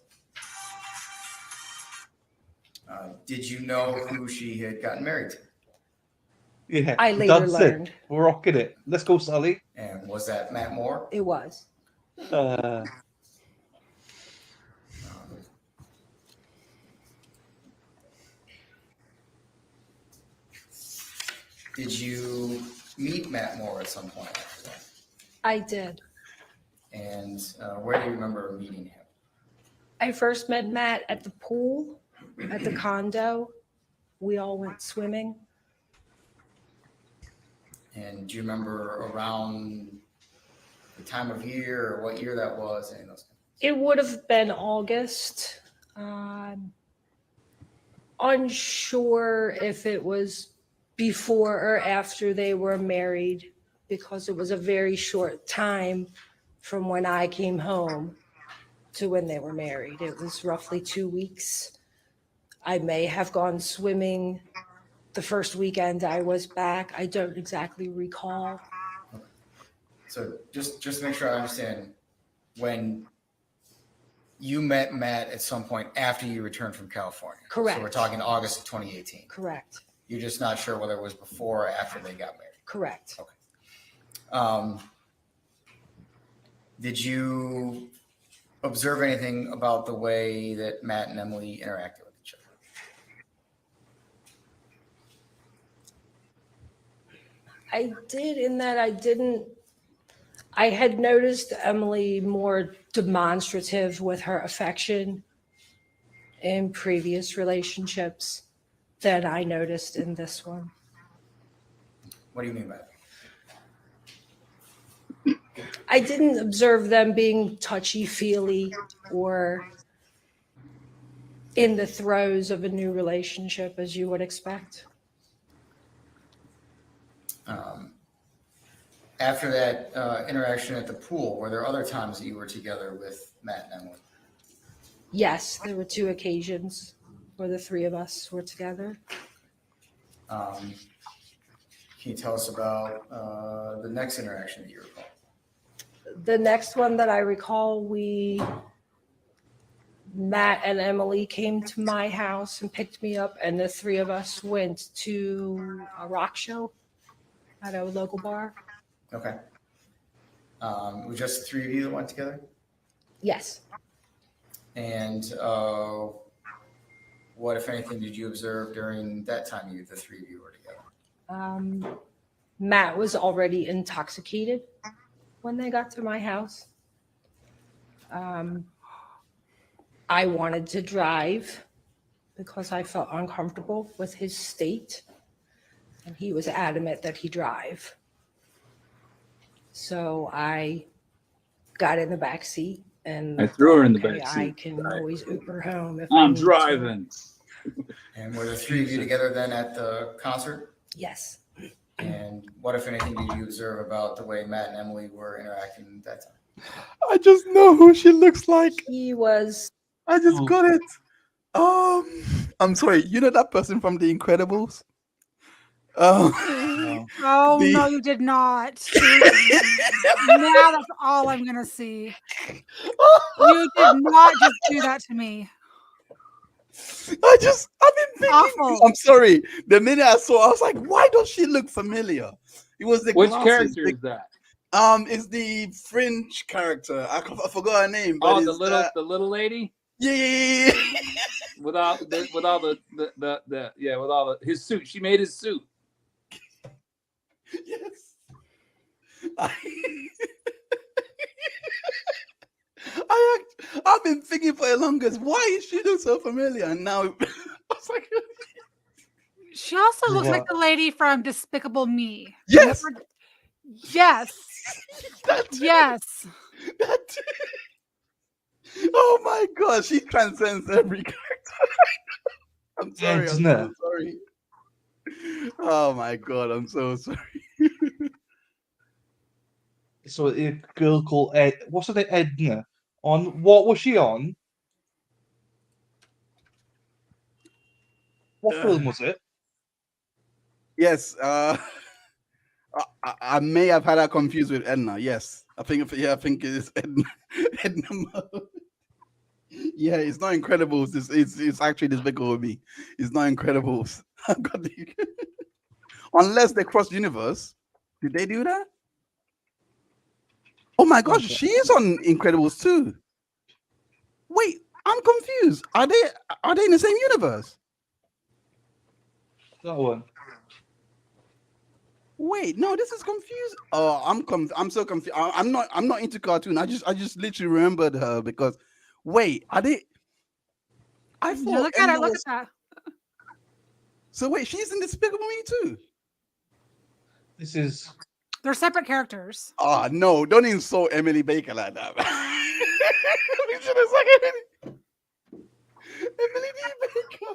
Did you know who she had gotten married to? Yeah. I later learned. It. We're rocking it. Let's go, Sally. And was that Matt Moore? It was. Did you meet Matt Moore at some point after that? I did. And And where do you remember meeting him? I first met Matt at the pool, at the condo. We all went swimming. And do you remember around the time of year or what year that was? Any of those? It would have been August. Unsure if it was before or after they were married, because it was a very short time from when I came home to when they were married. It was roughly 2 weeks. I may have gone swimming the first weekend I was back. I don't exactly recall. So just to make sure I understand, when you met Matt at some point after you returned from California. Correct. So we're talking August of 2018. Correct. You're just not sure whether it was before or after they got married. Correct. Okay. Did you observe anything about the way that Matt and Emily interacted with each other? I did, in that I had noticed Emily more demonstrative with her affection in previous relationships than I noticed in this one. What do you mean by that? I didn't observe them being touchy-feely or in the throes of a new relationship as you would expect. After that interaction at the pool, were there other times that you were together with Matt and Emily? Yes, there were 2 occasions where the 3 of us were together. Can you tell us about the next interaction that you recall? The next one that I recall, Matt and Emily came to my house and picked me up, and the 3 of us went to a rock show at a local bar. Okay. It was just the 3 of you that went together? Yes. And what, if anything, did you observe during that time the 3 of you were together? Matt was already intoxicated when they got to my house. I wanted to drive because I felt uncomfortable with his state, and he was adamant that he drive. So I got in the back seat and I threw her in the okay, back I seat. can always Uber home if I I'm need to. driving. And were the 3 of you together then at the concert? Yes. And what, if anything, did you observe about the way Matt and Emily were interacting at that time? I just know who she looks like. He was. I just got it. I'm sorry. You know that person from The Incredibles? No. Oh The- no, you did not. Now that's all I'm gonna see. You did not just do that to me. I've been thinking. Awful. I'm sorry. The minute I saw, I was like, why does she look familiar? It was the Which glasses. character is that? It's the French character. I forgot her name. But Oh, it's, the little lady yeah. with all his suit. She made his suit. Yes. I've been thinking for the longest, why is she look so familiar? And now I was like, She also looks like What? the lady from Despicable Me. yes, Remember- Yes. that too, Yes. that too. Oh my god, she transcends every character. I'm sorry. Isn't I'm so it? sorry. Oh my god, I'm so sorry. So a girl called Ed. What's her name? Edna. On what was she on? What film was it? Yes, I may have had that confused with Edna. Yes, I think it is Edna. Edna Mode. Yeah, it's not Incredibles. It's actually Despicable Me. It's not Incredibles. Unless they cross universe. Did they do that? Oh my gosh, she is on Incredibles too. Wait, I'm confused. Are they in the same universe? That one. Wait, no, this is confused. Oh, I'm so confused. I'm not into cartoon. I just literally remembered her because wait, I Yeah, thought look at her. Emily Look was, at that. so wait, she's in Despicable Me too. This is They're separate characters. Oh no, don't insult Emily Baker like that. We should have said Emily D. Baker.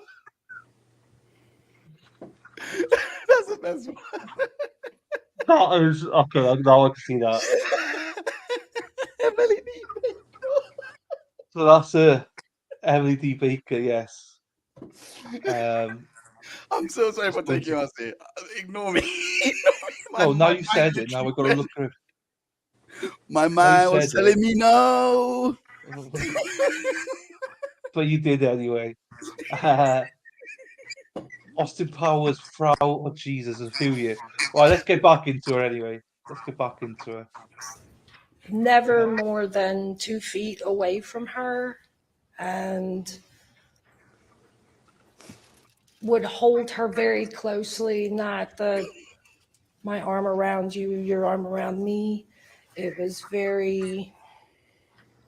That's the best one. that is okay. Now I can see that. Emily D. Baker. So that's Emily D. Baker. Yes. I'm so sorry for Don't taking you- us there. Ignore me. No, now you mind said it. Now we've got to literally look at My mind was said it. telling me no. it. But you did anyway. Austin Powers, Frau, oh Jesus, and Furia. Right, let's get back into her anyway. Let's get back into her. Never more than 2 feet away from her, and would hold her very closely, not my arm around you, your arm around me. It was very,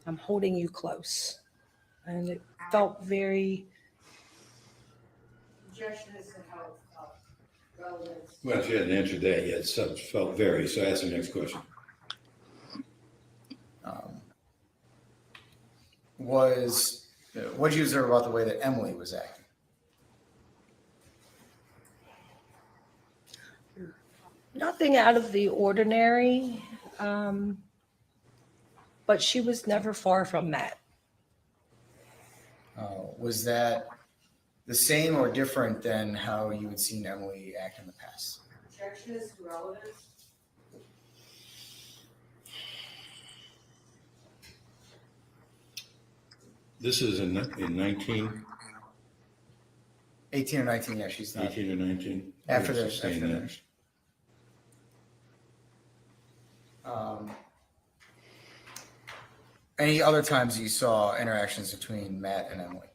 I'm holding you close. And it felt very. Well, she hadn't answered that yet. So it felt very. So ask the next question. What did you observe about the way that Emily was acting? Nothing out of the ordinary, but she was never far from that. Was that the same or different than how you had seen Emily act in the past? Objection is irrelevant. This is in 19, 18 or 19, yeah, she's not. 18 or 19. After I would this, sustain after that. this. Any other times you saw interactions between Matt and Emily?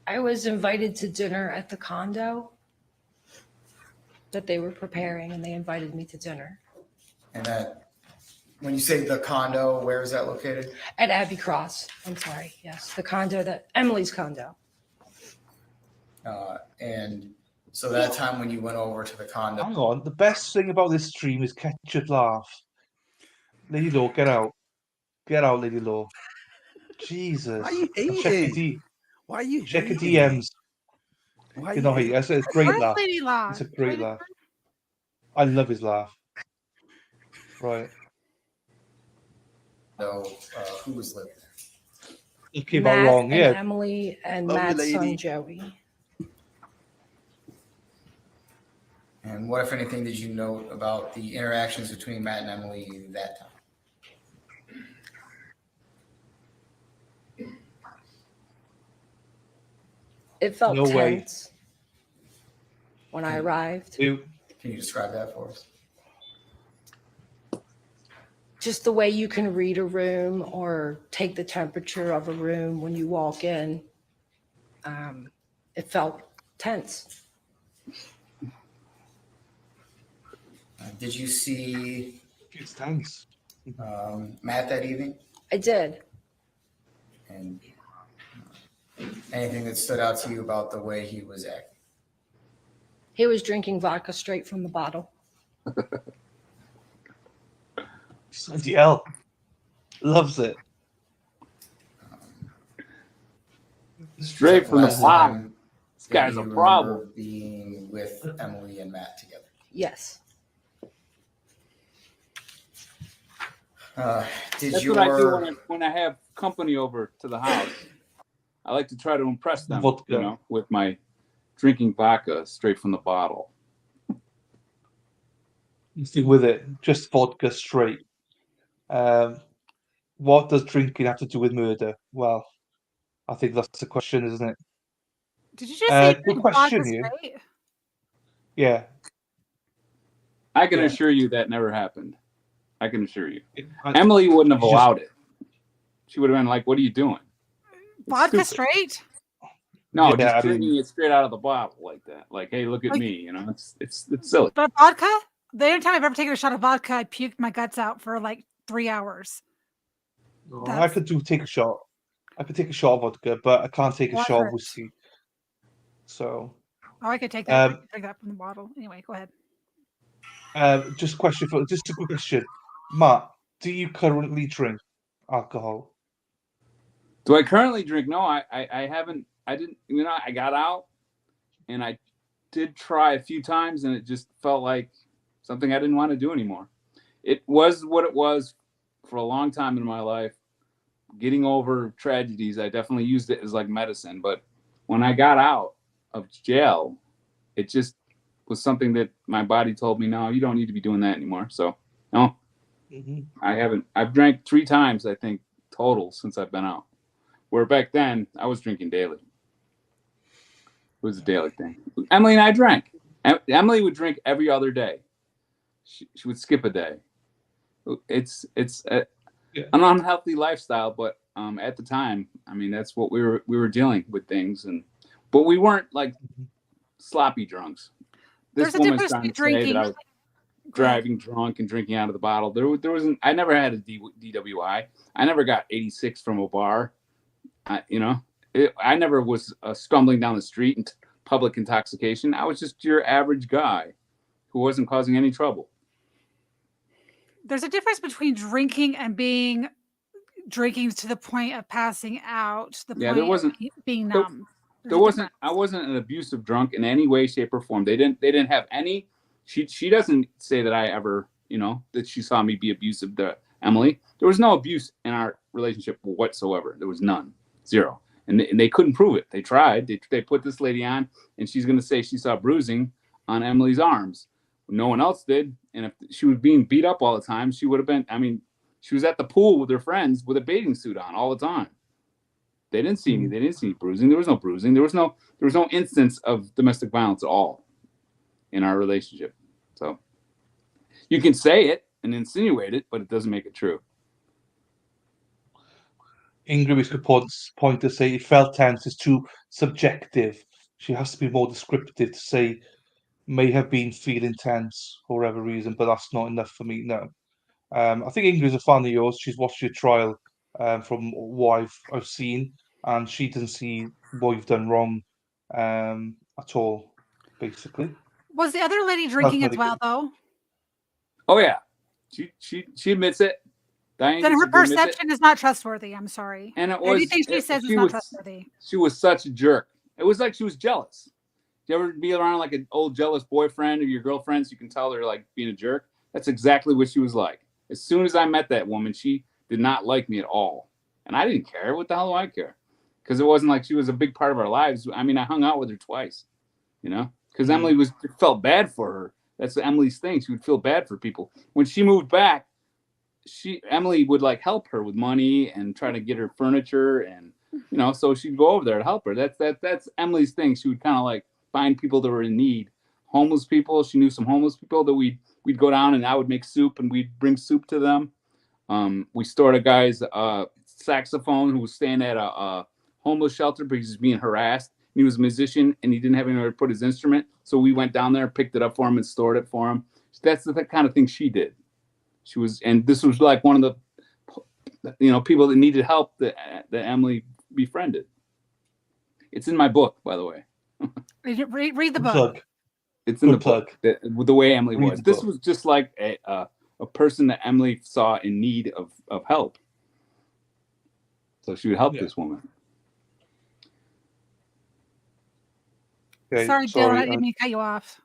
I was invited to dinner at the condo that they were preparing, and they invited me to dinner And that, when you say the condo, where is that located? at Abbey Cross. I'm sorry. Yes, the condo Emily's condo. And so that time when you went over to the condo, Hang on. The best thing about this stream is catch your laugh. Lady Law, get out. Get out, Lady Law. Jesus. Why are you And check your hating? Why are you check your hating? DMs. Why are You know, hating? it's a great Where's laugh. Lady Law? It's a great laugh. I love his laugh. Right. who was living there? You came Matt out wrong. and Yeah. Emily and Love you, Matt's son lady. Joey. And what, if anything, did you note about the interactions between Matt and Emily that time? It felt No way. tense when I arrived. You- Can you describe that for us? Just the way you can read a room or take the temperature of a room when you walk in. It felt tense. Did you see It's tense. Matt that evening? I did. And anything that stood out to you about the way he was acting? He was drinking vodka straight from the bottle. Bloody hell. Loves it. Straight from the Last bottom. time This guy's that a you problem. remember being with Emily and Matt together. Yes. Did That's your what I do when I have company over to the house. I like to try to impress them, Vodka. with my drinking vodka straight from the bottle. You stick with it. Just vodka straight. What does drinking have to do with murder? Well, I think that's the question, isn't it? Did you just say good vodka question here. straight? Yeah. I can Yeah. assure you that never happened. I can assure you. I- Emily wouldn't have You just- allowed it. She would have been like, "What are you doing?" It's Vodka stupid. straight? No, Yeah, just I drinking mean- it straight out of the bottle like that. Like, hey, look at Like- me. It's silly. But vodka? The only time I've ever taken a shot of vodka, I puked my guts out for like 3 hours. No, I That's could take a shot. I could take a shot of vodka, but I can't take a well, I've shot of heard. whiskey. So, Oh, I could take that. I um, could drink that from the bottle. Anyway, go ahead. just a quick question, Matt. Do you currently drink alcohol? Do I currently drink? No, I haven't. I didn't. I got out and I did try a few times, and it just felt like something I didn't want to do anymore. It was what it was for a long time in my life. Getting over tragedies, I definitely used it as like medicine. But when I got out of jail, it just was something that my body told me, no, you don't need to be doing that anymore. So, no, I haven't. I've drank 3 times, I think, total since I've been out. Where back then, I was drinking daily. It was a daily thing. Emily and I drank. Emily would drink every other day. She would skip a day. It's an unhealthy lifestyle, but at the time, I mean, that's what we were dealing with things, but we weren't like sloppy drunks. This There's a woman's difference trying between to say that I drinking. was driving drunk and drinking out of the bottle. There wasn't. I never had a DWI. I never got 86 from a bar. I never was stumbling down the street in public intoxication. I was just your average guy who wasn't causing any trouble. There's a difference between drinking and drinking to the point of passing out, to the Yeah, there point wasn't. of being numb. There's There a wasn't. difference. I wasn't an abusive drunk in any way, shape, or form. They didn't have any. She doesn't say that I ever, that she saw me be abusive to Emily. There was no abuse in our relationship whatsoever. There was none, 0. And they couldn't prove it. They tried. They put this lady on, and she's going to say she saw bruising on Emily's arms. No one else did. And if she was being beat up all the time, she would have been. I mean, she was at the pool with her friends with a bathing suit on all the time. They didn't see me. They didn't see bruising. There was no bruising. There was no instance of domestic violence at all in our relationship. So you can say it and insinuate it, but it doesn't make it true. Ingrid's good point to say felt tense is too subjective. She has to be more descriptive to say may have been feeling tense for whatever reason, but that's not enough for me. No. I think Ingrid's a fan of yours. She's watched your trial from what I've seen, and she doesn't see what you've done wrong at all, basically. Was the other lady drinking as well, though? Oh yeah, she admits it. Diane Then her admits it. perception is not trustworthy. I'm sorry. And it was anything she says is not trustworthy. She was such a jerk. It was like she was jealous. Do you ever be around like an old jealous boyfriend or your girlfriend so you can tell they're like being a jerk? That's exactly what she was like. As soon as I met that woman, she did not like me at all. And I didn't care. What the hell do I care? Because it wasn't like she was a big part of our lives. I mean, I hung out with her twice, because Emily felt bad for her. That's Emily's thing. She would feel bad for people. When she moved back, Emily would like help her with money and try to get her furniture, and so she'd go over there to help her. That's Emily's thing. She would kind of like find people that were in need, homeless people. She knew some homeless people that we'd go down and I would make soup and we'd bring soup to them. We stored a guy's saxophone who was staying at a homeless shelter because he was being harassed. He was a musician and he didn't have anywhere to put his instrument, so we went down there, picked it up for him, and stored it for him. That's the kind of thing she did. And this was like one of the people that needed help that Emily befriended. It's in my book, by the way. Read the book. It's in the book. The way Emily was. This was just like a person that Emily saw in need of help. So she would help this woman. Okay, Sorry, Dylan, I didn't mean to cut you off.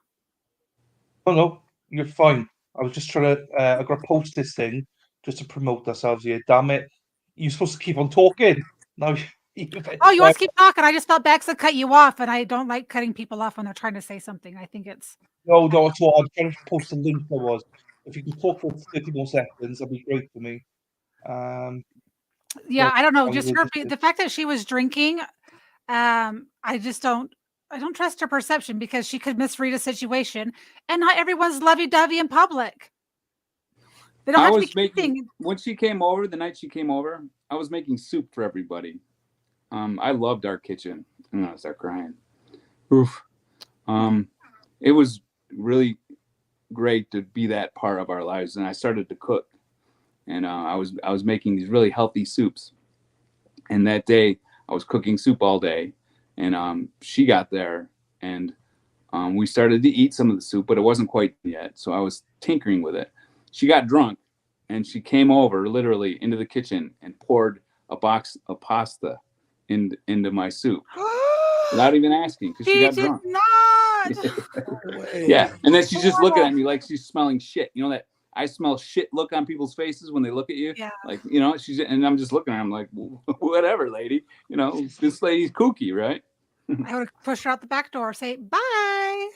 No, you're fine. I was just trying to. I got to post this thing just to promote ourselves here. Damn it! You're supposed to keep on talking. No. You want to keep talking? I just felt Bex to cut you off, and I don't like cutting people off when they're trying to say something. I think it's no. At all. I'm trying to post a link. If you can talk for 30 more seconds, that'd be great for me. Yeah, I don't know. Just the fact that she was drinking, I just don't trust her perception because she could misread a situation, and not everyone's lovey-dovey in public. They don't have to be kissing. When she came over, the night she came over, I was making soup for everybody. I loved our kitchen. I'm gonna start crying. Oof. It was really great to be that part of our lives. And I started to cook, and I was making these really healthy soups. And that day I was cooking soup all day, and she got there, and we started to eat some of the soup, but it wasn't quite yet. So I was tinkering with it. She got drunk, and she came over literally into the kitchen and poured a box of pasta into my soup without even asking, because she He got did drunk. not. Yeah, and then she's just looking Horrible. at me like she's smelling shit. You know that I smell shit look on people's faces when they look at you. Yeah. Like, you know, and I'm just looking at her. I'm like, whatever, lady. You know, this lady's kooky, right? I would pushed her out the back door, say bye.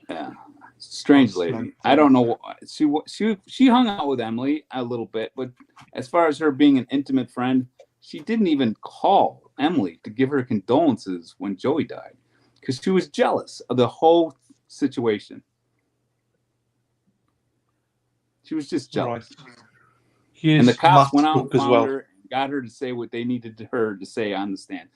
Yeah, strange That's lady. mental. I don't know. She hung out with Emily a little bit, but as far as her being an intimate friend, she didn't even call Emily to give her condolences when Joey died, because she was jealous of the whole situation. She was just jealous. Right. Here's And the cops Matt's went out book and as found well. her and got her to say what they needed her to say on the stand.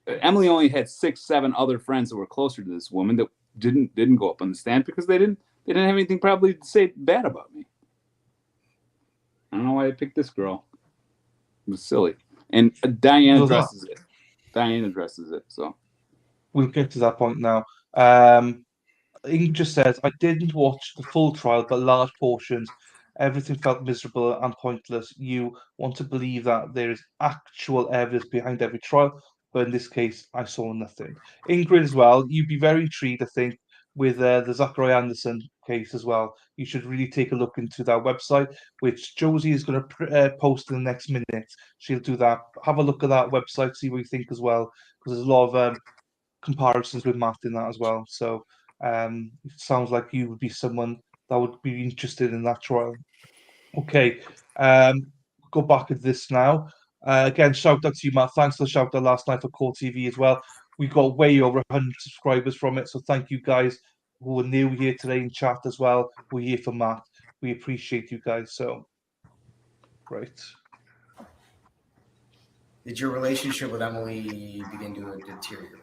Emily only had 6-7 other friends that were closer to this woman that didn't go up on the stand because they didn't have anything probably to say bad about me. I don't know why I picked this girl. It was silly. And Diane Well, addresses it. Diane addresses it. So we'll get to that point now. Ing just says, I didn't watch the full trial, but large portions. Everything felt miserable and pointless. You want to believe that there is actual evidence behind every trial, but in this case, I saw nothing. Ingrid as well, you'd be very intrigued, I think, with the Zachary Anderson case as well. You should really take a look into that website, which Josie is going to post in the next minute. She'll do that. Have a look at that website, see what you think as well, because there's a lot of comparisons with Matt in that as well. So it sounds like you would be someone that would be interested in that trial. Okay, go back at this now. Again, shout out to you, Matt. Thanks for the shout out last night for Core TV as well. We got way over 100 subscribers from it, so thank you guys who are new here today in chat as well. We're here for Matt. We appreciate you guys. So great. Did your relationship with Emily begin to deteriorate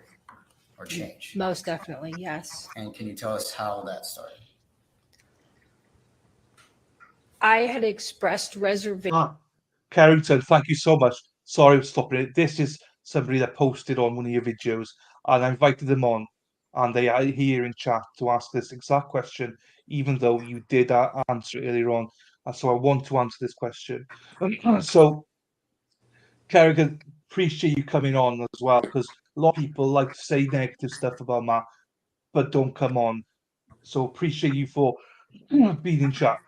or change? Most definitely, yes. And can you tell us how that started? I had expressed reservation. Carrington, thank you so much. Sorry for stopping it. This is somebody that posted on one of your videos, and I invited them on, and they are here in chat to ask this exact question, even though you did answer it earlier on. And so I want to answer this question. So, Carrington, appreciate you coming on as well, because a lot of people like to say negative stuff about Matt, but don't come on. So appreciate you for being in chat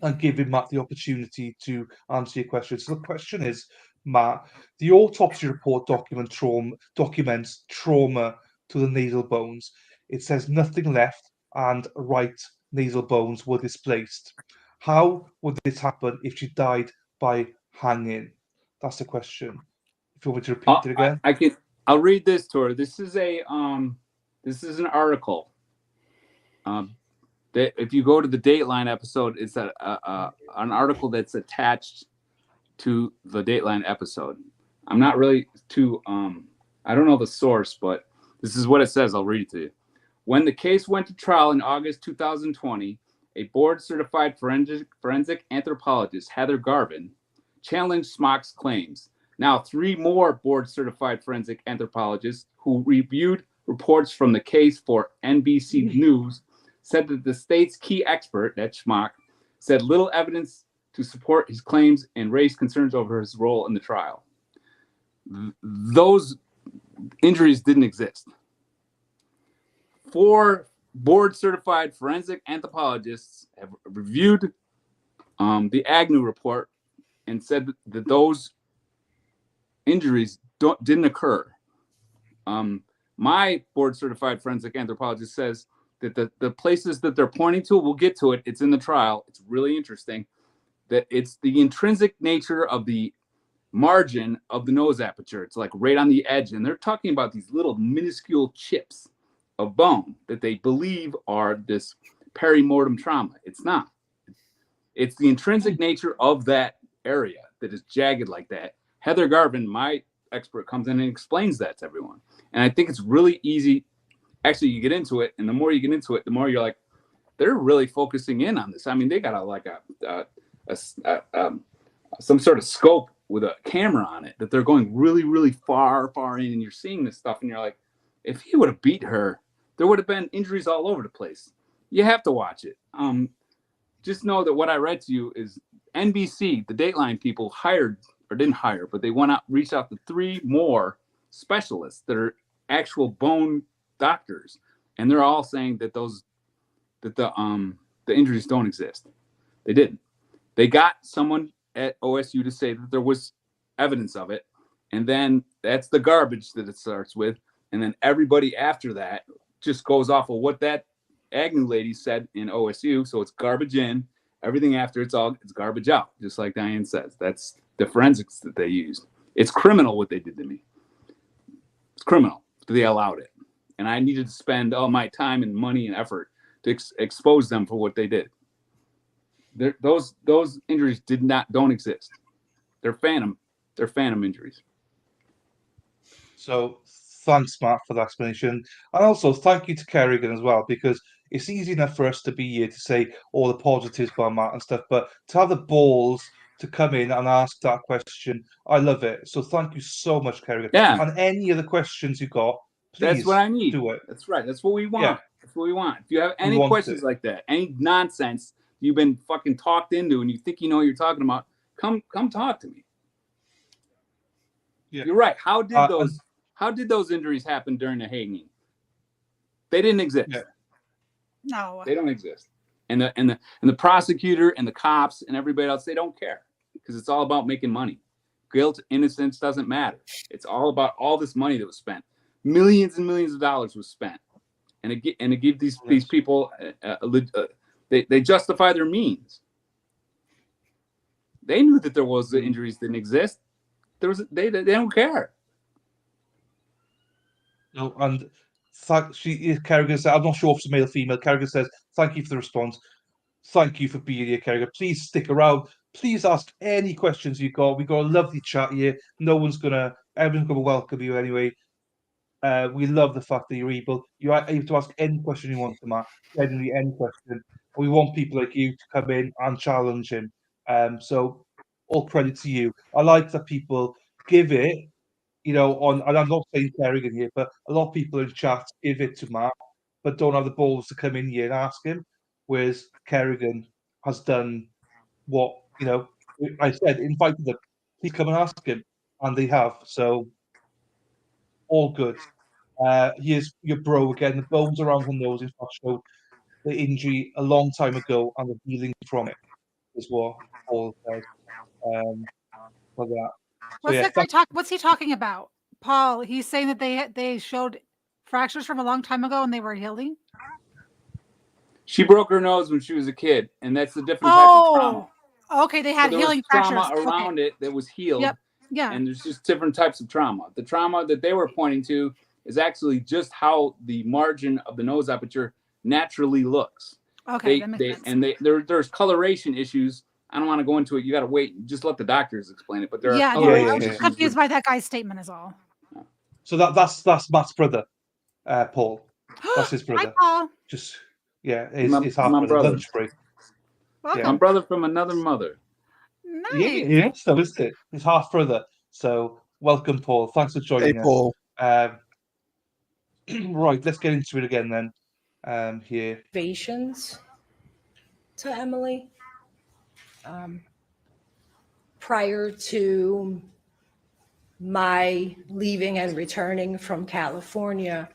and giving Matt the opportunity to answer your questions. So the question is, Matt, the autopsy report documents trauma to the nasal bones. It says nothing left and right nasal bones were displaced. How would this happen if she died by hanging? That's the question. If you want me to repeat it again. I'll read this to her. This is an article. That if you go to the Dateline episode, it's an article that's attached to the Dateline episode. I'm not really too I don't know the source, but this is what it says. I'll read it to you. When the case went to trial in August 2020, a board-certified forensic anthropologist, Heather Garvin, challenged Smock's claims. Now, 3 more board-certified forensic anthropologists who reviewed reports from the case for NBC News said that the state's key expert, that's Schmock, said little evidence to support his claims and raised concerns over his role in the trial. Those injuries didn't exist. 4 board-certified forensic anthropologists have reviewed the Agnew report and said that those injuries didn't occur. My board-certified forensic anthropologist says that the places that they're pointing to, we'll get to it, it's in the trial, it's really interesting, that it's the intrinsic nature of the margin of the nose aperture. It's like right on the edge, and they're talking about these little minuscule chips of bone that they believe are this perimortem trauma. It's not. It's the intrinsic nature of that area that is jagged like that. Heather Garvin, my expert, comes in and explains that to everyone. And I think it's really easy. Actually, you get into it, and the more you get into it, the more you're like, they're really focusing in on this. I mean, they got some sort of scope with a camera on it that they're going really, really far in, and you're seeing this stuff, and you're like, if he would have beat her, there would have been injuries all over the place. You have to watch it. Just know that what I read to you is NBC, the Dateline people didn't hire, but they reached out to 3 more specialists that are actual bone doctors, and they're all saying that the injuries don't exist. They didn't. They got someone at OSU to say that there was evidence of it, and then that's the garbage that it starts with, and then everybody after that just goes off of what that Agnew lady said in OSU. So it's garbage in. Everything after it's garbage out, just like Diane says. That's the forensics that they used. It's criminal what they did to me. It's criminal. They allowed it, and I needed to spend all my time and money and effort to expose them for what they did. Those injuries don't exist. They're phantom injuries. So thanks, Matt, for that explanation. And also thank you to Kerrigan as well, because it's easy enough for us to be here to say all the positives about Matt and stuff, but to have the balls to come in and ask that question, I love it. So thank you so much, Kerrigan. Yeah. And any other questions you got, please That's what I need. do it. That's right. That's what we want. Yeah. That's what we want. If you have any want questions it. like that, any nonsense you've been fucking talked into and you think you know what you're talking about, come talk to me. Yeah. You're right. How did those injuries happen during the hanging? They didn't exist. Yeah. No. They don't exist. And the prosecutor and the cops and everybody else, they don't care, because it's all about making money. Guilt, innocence doesn't matter. It's all about all this money that was spent. Millions and millions of dollars was spent, and it give these people they justify their means. They knew that there was the injuries didn't exist. They don't care. No, and Kerrigan said, I'm not sure if it's male or female. Kerrigan says, thank you for the response. Thank you for being here, Kerrigan. Please stick around. Please ask any questions you got. We got a lovely chat here. Everyone's gonna welcome you anyway. We love the fact that you're able to ask any question you want to Matt. Genuinely any question. We want people like you to come in and challenge him. So all credit to you. I like that people give it, and I'm not saying Kerrigan here, but a lot of people in chat give it to Matt, but don't have the balls to come in here and ask him. Whereas Kerrigan has done what, I said, invited them. Please come and ask him. And they have. So all good. Here's your bro again. The bones around her nose is what showed the injury a long time ago and the healing from it is what Paul says for that. What's he talking about? Paul, he's saying that they showed fractures from a long time ago and they were healing? She broke her nose when she was a kid, and that's the different type of trauma. Okay, they had there healing was trauma fractures around it that was healed. Yep. Yeah. And there's just different types of trauma. The trauma that they were pointing to is actually just how the margin of the nose aperture naturally looks. Okay, that makes sense. And there's coloration issues. I don't want to go into it. You got to wait. Just let the doctors explain it. But there are I was just confused by that guy's statement is all. So that's Matt's brother, Paul. That's his brother. Hi, Paul. His half brother. Lunch break. Welcome. My brother from another mother. Nice. Yeah, so is it? His half brother. So welcome, Paul. Thanks for joining us. Paul. Right, let's get into it again then. Here. Ovations to Emily. Prior to my leaving and returning from California,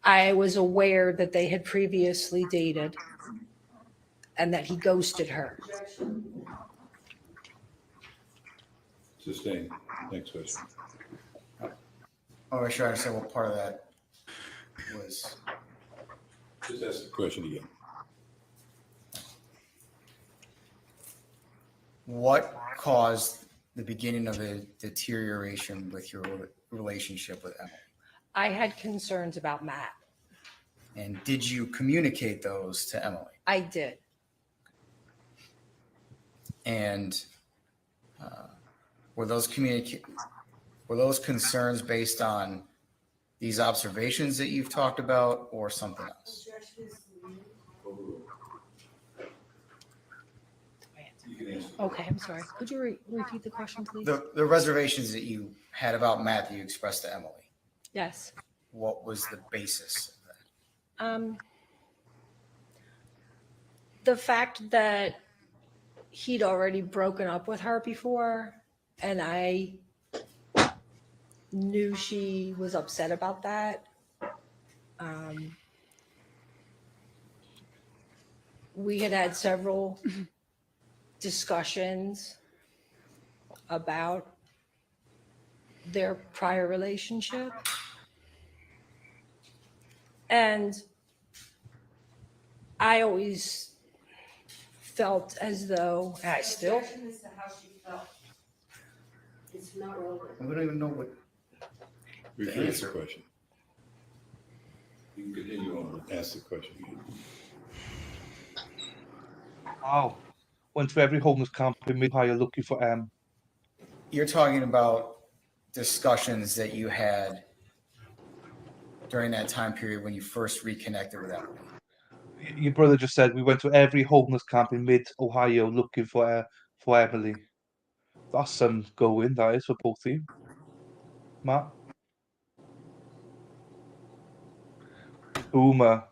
I was aware that they had previously dated and that he ghosted her. Sustained. Next question. I'll make sure I understand what part of that was. Just ask the question again. What caused the beginning of the deterioration with your relationship with Emily? I had concerns about Matt. And did you communicate those to Emily? I did. And were those concerns based on these observations that you've talked about or something else? can answer. Okay, I'm sorry. Could you repeat the question, please? The reservations that you had about Matt that you expressed to Emily, Yes. what was the basis of that? The fact that he'd already broken up with her before, and I knew she was upset about that. We had several discussions about their prior relationship. And I always felt as though, and I still, As to how she felt. It's not relevant. We don't even know what. Rephrase the question. You can continue on and ask the question again. Wow. Went to every homeless camp in Mid-Ohio looking for You're talking about discussions that you had during that time period when you first reconnected with Emily. Your brother just said we went to every homeless camp in Mid-Ohio looking for Emily. That's some going, that is, for both of you. Matt? Boomer.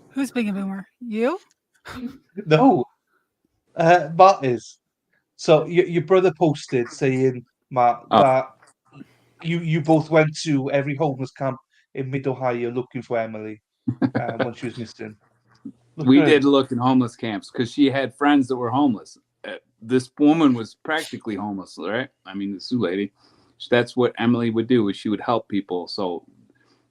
Who's being a boomer? You? No. Matt is. So your brother posted saying, Matt, that you both went to every homeless camp in Mid-Ohio looking for Emily when she was missing. We did look in homeless camps because she had friends that were homeless. This woman was practically homeless, right? I mean, the Sioux lady. That's what Emily would do, is she would help people. So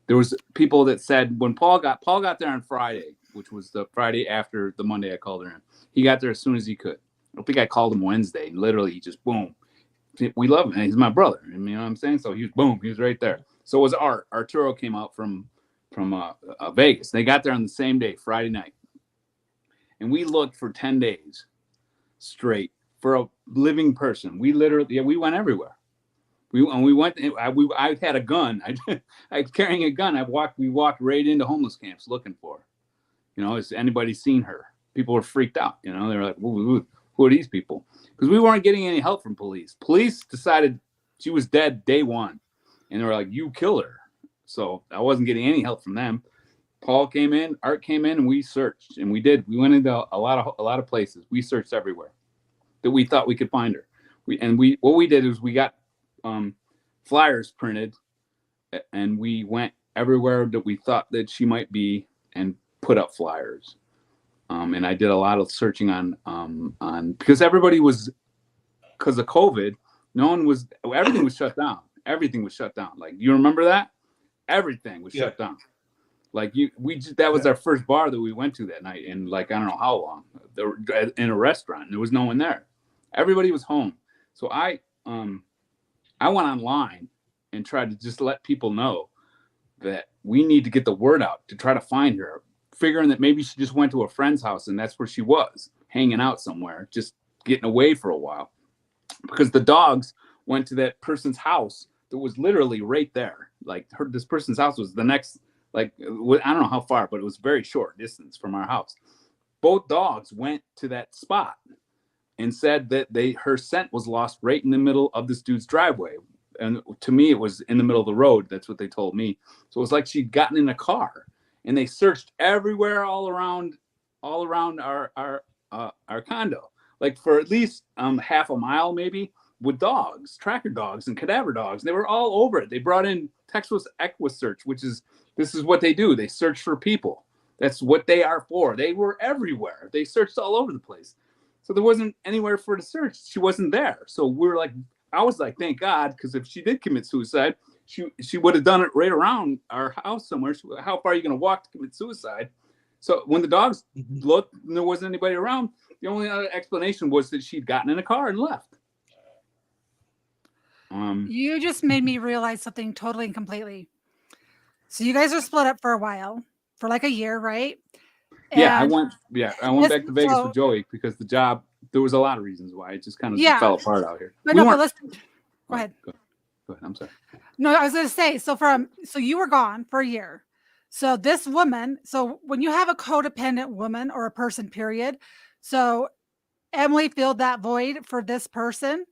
there was people that said when Paul got there on Friday, which was the Friday after the Monday I called her in. He got there as soon as he could. I don't think I called him Wednesday. Literally, he just boom. We love him. And he's my brother. You know what I'm saying? So he was right there. So was Art. Arturo came out from Vegas. They got there on the same day, Friday night. And we looked for 10 days straight for a living person. We literally, we went everywhere. I had a gun. I was carrying a gun. We walked right into homeless camps looking for her. You know, has anybody seen her? People were freaked out. You know, they're like, who are these people? Because we weren't getting any help from police. Police decided she was dead day one. And they were like, you killed her. So I wasn't getting any help from them. Paul came in, Art came in, and we searched. And we did. We went into a lot of places. We searched everywhere that we thought we could find her. What we did is we got flyers printed, and we went everywhere that we thought that she might be and put up flyers. And I did a lot of searching on because everybody was, because of COVID, everything was shut down. Everything was shut down. Like, you remember that? Everything was shut down. Like that was our first bar that we went to that night in, like, I don't know how long. They were in a restaurant. And there was no one there. Everybody was home. So I went online and tried to just let people know that we need to get the word out to try to find her, figuring that maybe she just went to a friend's house and that's where she was, hanging out somewhere, just getting away for a while. Because the dogs went to that person's house that was literally right there. Like, this person's house was the next, like, I don't know how far, but it was very short distance from our house. Both dogs went to that spot and said that her scent was lost right in the middle of this dude's driveway. And to me, it was in the middle of the road. That's what they told me. So it was like she'd gotten in a car, and they searched everywhere all around our condo, like for at least half a mile, maybe, with dogs, tracker dogs and cadaver dogs. They were all over it. They brought in Texas Equisearch, this is what they do. They search for people. That's what they are for. They were everywhere. They searched all over the place. So there wasn't anywhere for her to search. She wasn't there. So I was like, thank God, because if she did commit suicide, she would have done it right around our house somewhere. How far are you going to walk to commit suicide? So when the dogs looked and there wasn't anybody around, the only other explanation was that she'd gotten in a car and left. You just made me realize something totally and completely. So you guys are split up for a while, for like a year, right? I went back to Vegas with Joey because the job, there was a lot of reasons why it just kind of fell apart out here. But listen, go ahead. Go ahead. I'm sorry. No, I was going to say, so you were gone for a year. So this woman, so when you have a codependent woman or a person, period, so Emily filled that void for this person.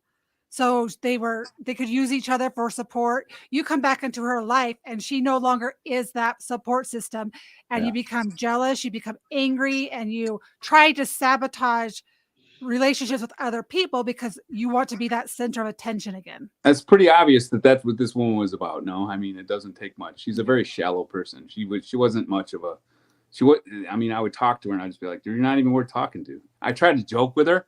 So they could use each other for support. You come back into her life and she no longer is that support system, and you become jealous, you become angry, and you try to sabotage relationships with other people because you want to be that center of attention again. It's pretty obvious that that's what this woman was about. No, I mean, it doesn't take much. She's a very shallow person. She wasn't much of a, I mean, I would talk to her and I'd just be like, you're not even worth talking to. I tried to joke with her.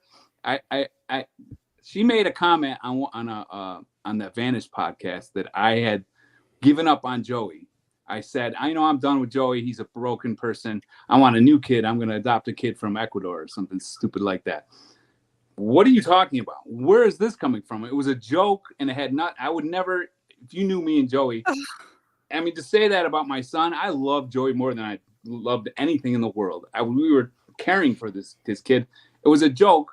She made a comment on that Vantage podcast that I had given up on Joey. I said, I know I'm done with Joey. He's a broken person. I want a new kid. I'm going to adopt a kid from Ecuador or something stupid like that. What are you talking about? Where is this coming from? It was a joke, and it had not. I would never. If you knew me and Joey, I mean, to say that about my son, I love Joey more than I loved anything in the world. We were caring for this kid. It was a joke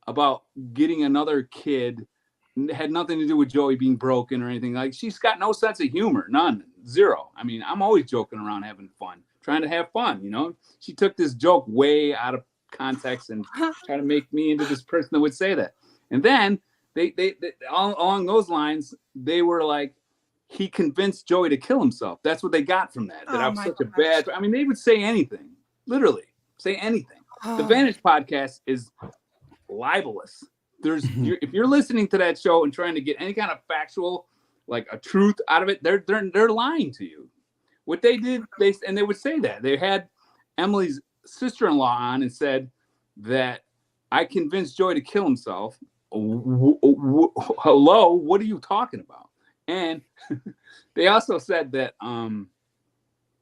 about getting another kid. It had nothing to do with Joey being broken or anything. Like, she's got no sense of humor, none, zero. I mean, I'm always joking around, having fun, trying to have fun. You know, she took this joke way out of context and try to make me into this person that would say that. And then they all along those lines, they were like, he convinced Joey to kill himself. That's what they got from that. That I was such a bad. I mean, they would say anything, literally say anything. The Vantage podcast is libelous. If you're listening to that show and trying to get any kind of factual, like a truth out of it, they're lying to you. What they did, they would say that they had Emily's sister-in-law on and said that I convinced Joey to kill himself. Hello, what are you talking about? And they also said that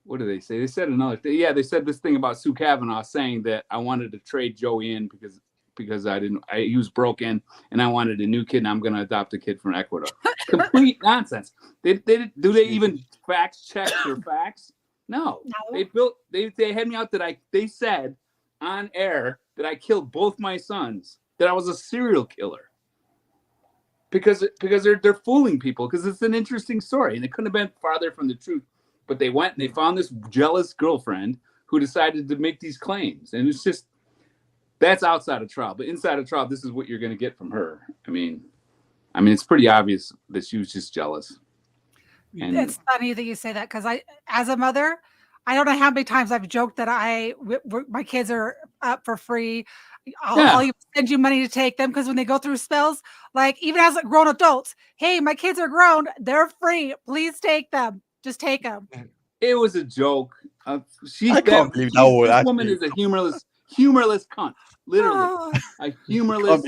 what did they say? They said another thing. Yeah, they said this thing about Sue Kavanaugh saying that I wanted to trade Joey in because he was broken and I wanted a new kid and I'm going to adopt a kid from Ecuador. Complete nonsense. Do they even fact check their facts? No. They had me out that they said on air that I killed both my sons, that I was a serial killer. Because they're fooling people, because it's an interesting story and it couldn't have been farther from the truth. But they went and they found this jealous girlfriend who decided to make these claims. And it's just, that's outside of trial. But inside of trial, this is what you're going to get from her. I mean, it's pretty obvious that she was just jealous. And it's funny that you say that, because as a mother, I don't know how many times I've joked that my kids are up for free. I'll even send you money to take them, because when they go through spells, like even as grown adults, hey, my kids are grown, they're free. Please take them. Just take them. It was a joke. I can't believe that this woman is a humorless cunt. Literally, a humorless.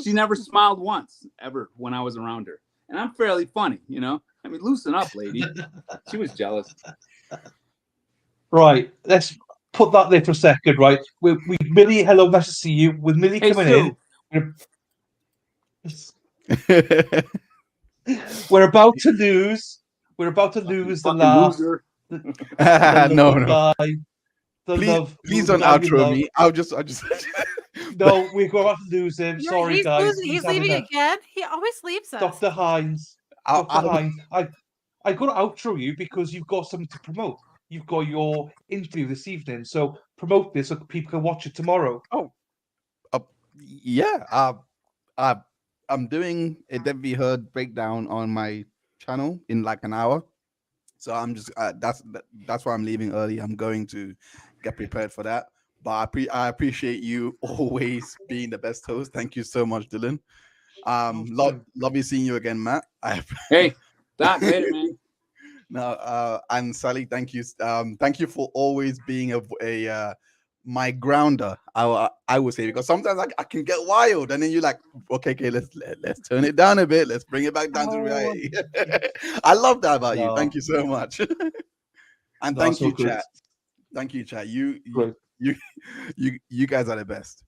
She never smiled once ever when I was around her, and I'm fairly funny, you know. I mean, loosen up, lady. She was jealous. Right, let's put that there for a second, right? With Millie, hello, nice to see you. With Millie coming in, we're about to lose. We're about to lose the last. No. Please don't outro me. I'll just. No, we're about to lose him. Sorry, he's guys. He's leaving again. He always leaves us. Dr. Hines. I got to outro you because you've got something to promote. You've got your interview this evening, so promote this so people can watch it tomorrow. Yeah. I'm doing a Dev Be Heard breakdown on my channel in like an hour, so I'm just that's why I'm leaving early. I'm going to get prepared for that. But I appreciate you always being the best host. Thank you so much, Dylan. Love you seeing you again, Matt. Hey, stop it, man. No, and Sally, thank you. Thank you for always being my grounder. I would say, because sometimes I can get wild, and then you're like, okay, let's turn it down a bit. Let's bring it back down to reality. I love that about you. Thank you so much. And thank you, chat. Thank you, chat. You guys are the best.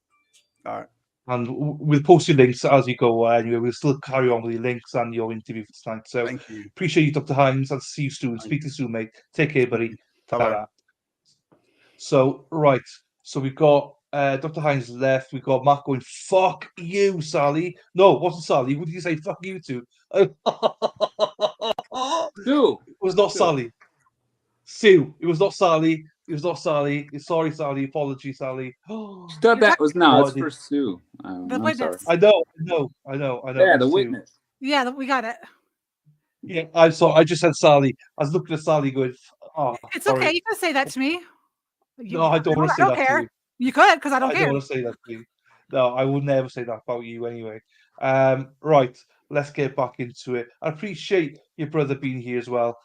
All right. And we'll post your links as you go. Anyway, we'll still carry on with your links and your interview for tonight. So thank you. Appreciate you, Dr. Hines, and see you soon. Speak to you soon, mate. Take care, buddy. Bye-bye. So, right. So we've got Dr. Hines left. We've got Matt going, fuck you, Sally. No, it wasn't Sally. What did you say? Fuck you too. Sue. It was not Sally. Sue. It was not Sally. It was not Sally. Sorry, Sally. Apology, Sally. She thought that was Oh, it's for Sue. The I'm sorry. witness. I know. Yeah, the It's Sue. witness. Yeah, we got it. Yeah, I'm sorry. I just said Sally. I was looking at Sally going, oh, It's sorry. okay. You can say that to me. No, I don't want to say that to care. you. You could, because I I don't don't care. want to say that to you. No, I would never say that about you anyway. Right, let's get back into it. I appreciate your brother being here as well.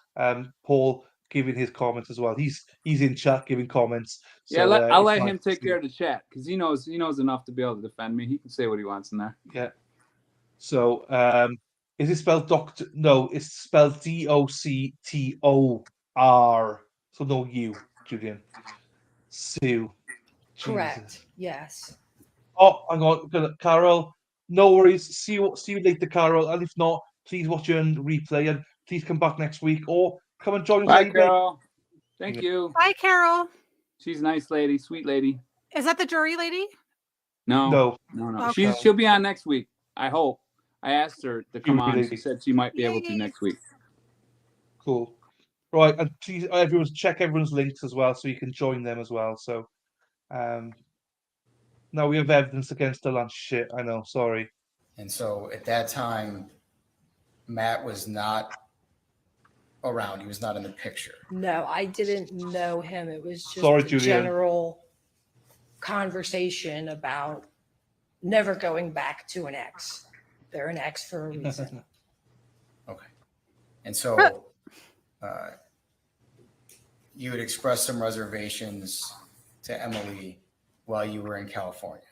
Paul giving his comments as well. He's in chat giving comments. Yeah, So I'll it's let nice him to take see. care of the chat because he knows enough to be able to defend me. He can say what he wants in there. Yeah. So is it spelled Doctor? No, it's spelled Doctor. So no U, Julian. Sue. Correct. Jesus. Yes. Oh, hang on, Carol. No worries. See you later, Carol. And if not, please watch your replay and please come back next week or come and join us Bye, later. Carol. Thank you. Bye, Carol. She's a nice lady, sweet lady. Is that the jury lady? No. Okay. She'll be on next week. I hope. I asked her to come on. Really? She said she might be able to Yay. next week. Cool. Right, and please, everyone's check everyone's links as well, so you can join them as well. So, now we have evidence against the lunch shit. I know. Sorry. And so at that time, Matt was not around. He was not in the picture. No, I didn't know him. It was just Sorry, a Julian. general conversation about never going back to an ex. They're an ex for a reason. Okay. And so you had expressed some reservations to Emily while you were in California.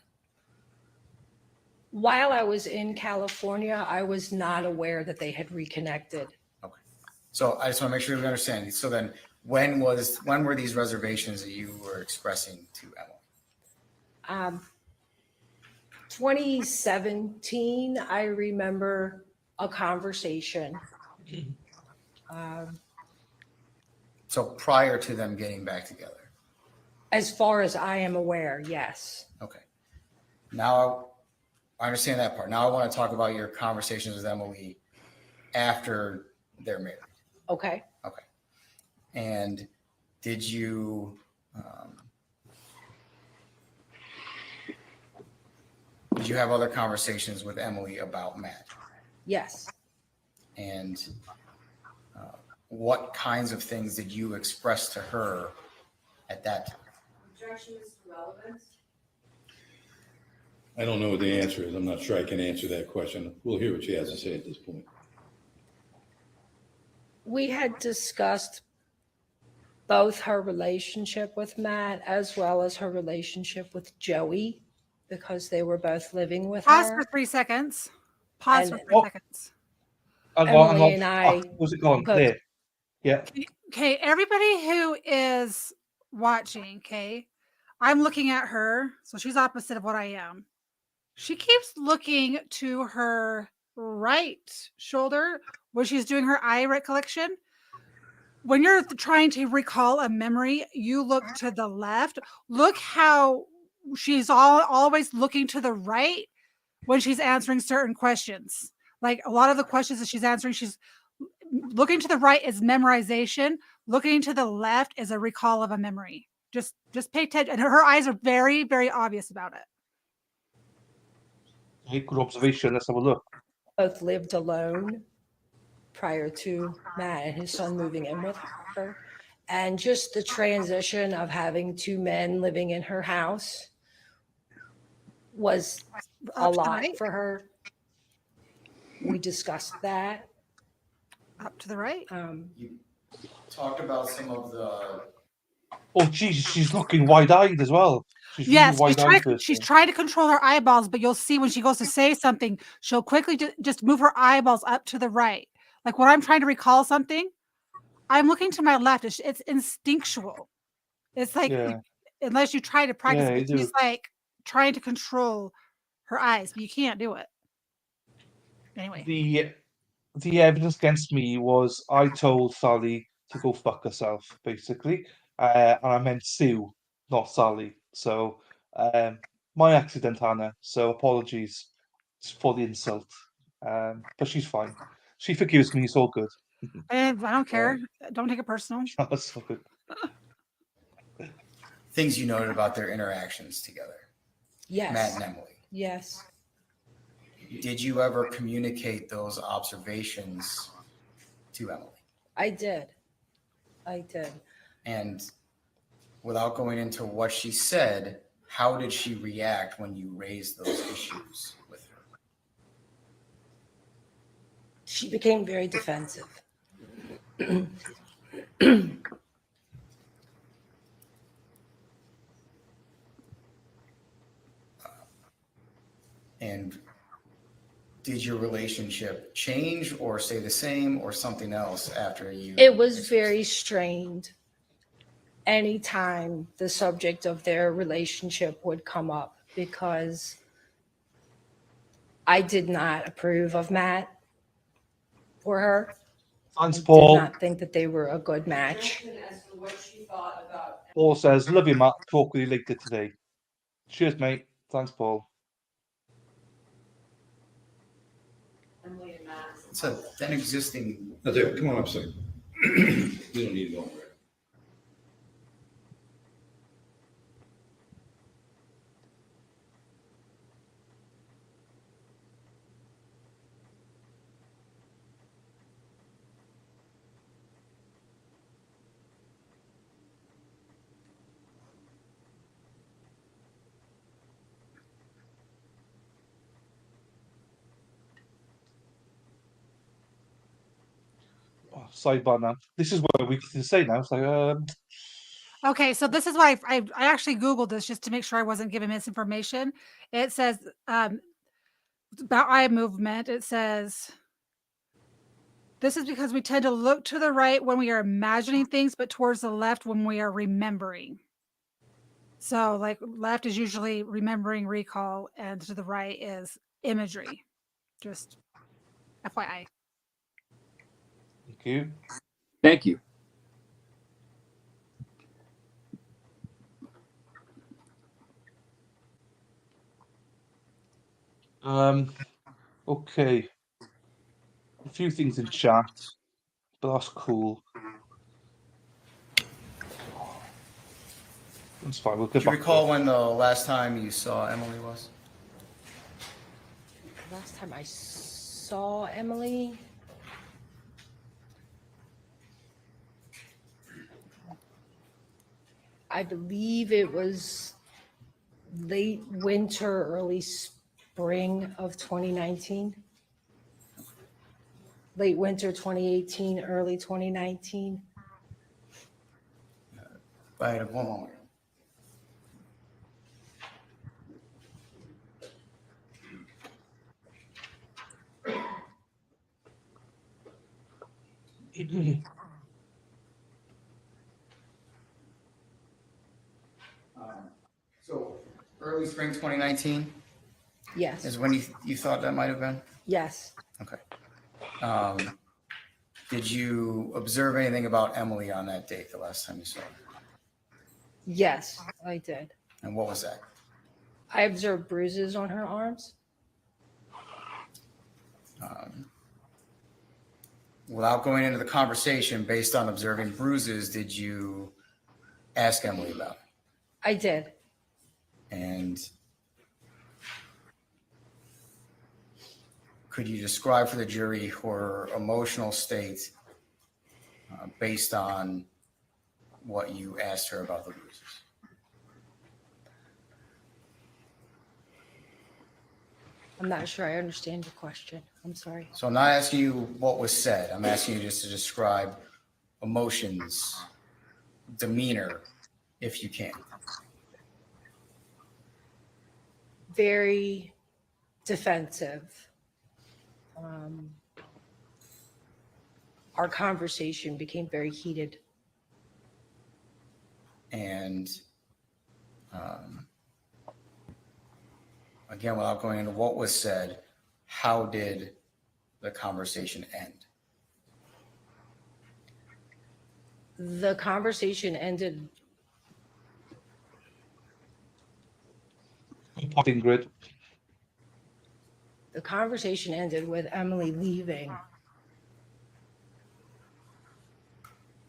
While I was in California, I was not aware that they had reconnected. Okay. So I just want to make sure we understand. So then when were these reservations that you were expressing to Emily? 2017, I remember a conversation. So prior to them getting back together. As far as I am aware, yes. Okay. Now I understand that part. Now I want to talk about your conversations with Emily after they're married. Okay. Okay. And did you have other conversations with Emily about Matt? Yes. And what kinds of things did you express to her at that time? Objections to relevance. I don't know what the answer is. I'm not sure I can answer that question. We'll hear what she has to say at this point. We had discussed both her relationship with Matt as well as her relationship with Joey because they were both living with Pause her. for 3 seconds. Pause for And- 3 seconds. Hang Emily on. and I Where's it gone? both- There. Yeah. Okay, everybody who is watching, okay, I'm looking at her, so she's opposite of what I am. She keeps looking to her right shoulder when she's doing her eye recollection. When you're trying to recall a memory, you look to the left. Look how she's always looking to the right when she's answering certain questions. Like a lot of the questions that she's answering, she's looking to the right is memorization. Looking to the left is a recall of a memory. Just pay attention. And her eyes are very, very obvious about it. Good observation. Let's have a look. both lived alone prior to Matt and his son moving in with her. And just the transition of having two men living in her house was a Up to the lot right. for her. We discussed that. Up to the right. You talked about some of the Oh, Jesus, she's looking wide-eyed as well. She's Yes, really she's wide-eyed. trying to control her eyeballs, but you'll see when she goes to say something, she'll quickly just move her eyeballs up to the right. Like when I'm trying to recall something, I'm looking to my left. It's instinctual. It's like Yeah. unless you try to practice, Yeah, it, you she's do. like trying to control her eyes, but you can't do it. Anyway, The evidence against me was I told Sally to go fuck herself, basically, and I meant Sue, not Sally. So, my accident, Hannah. So apologies for the insult. But she's fine. She forgives me. It's all good. and I don't care. Don't take it personal. That's so good. things you noted about their interactions together, Matt Yes, and Emily. yes. Did you ever communicate those observations to Emily? I did. And without going into what she said, how did she react when you raised those issues with her? She became very defensive. And did your relationship change or stay the same or something else after you? It was very strained. Anytime the subject of their relationship would come up, because I did not approve of Matt for her. Thanks, I did Paul. not think that they were a good match. As to what she thought about Paul says, love you, Matt. Talk with you later today. Cheers, mate. Thanks, Paul. Emily and Matt. It's a then existing. That's it. Come on up, sir. You don't need to go over it. Oh, sidebar now. This is what we can say now. It's like, Okay, so this is why I actually Googled this just to make sure I wasn't giving misinformation. It says about eye movement. It says this is because we tend to look to the right when we are imagining things, but towards the left when we are remembering. So, like, left is usually remembering, recall, and to the right is imagery. Just FYI. thank you. Thank you. Okay. A few things in chat, but that's cool. That's fine. We'll Do get you back. recall when the last time you saw Emily was? Last time I saw Emily, I believe it was late winter, early spring of 2019. Late winter 2018, early 2019. Right, one moment. So early spring 2019 Yes, is when you thought that might have been? yes. Okay. Did you observe anything about Emily on that date, the last time you saw her? Yes, I did. And what was that? I observed bruises on her arms. Without going into the conversation, based on observing bruises, did you ask Emily about it? I did. And could you describe for the jury her emotional state based on what you asked her about the bruises? I'm not sure I understand your question. I'm sorry. So I'm not asking you what was said. I'm asking you just to describe emotions, demeanor, if you can. Very defensive. Our conversation became very heated. And again, without going into what was said, how did the conversation end? The conversation ended. Ingrid. The conversation ended with Emily leaving.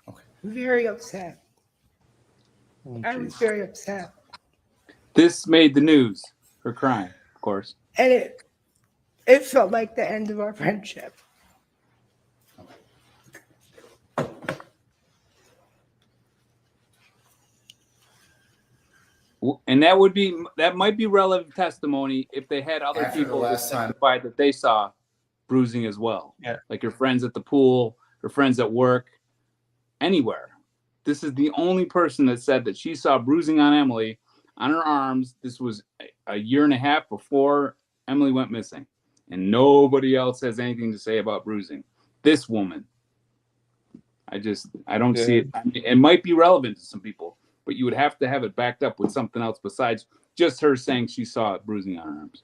Okay. Very upset. Oh, I was jeez. very upset. This made the news. Her crying, of course. And it felt like the end of our friendship. And that might be relevant testimony if they had other After the people that last time. testified that they saw bruising as well. Yeah. Like her friends at the pool, her friends at work, anywhere. This is the only person that said that she saw bruising on Emily on her arms. This was a year and a half before Emily went missing. And nobody else has anything to say about bruising. This woman. I don't see it. I mean, it might be relevant to some people, but you would have to have it backed up with something else besides just her saying she saw bruising on her arms.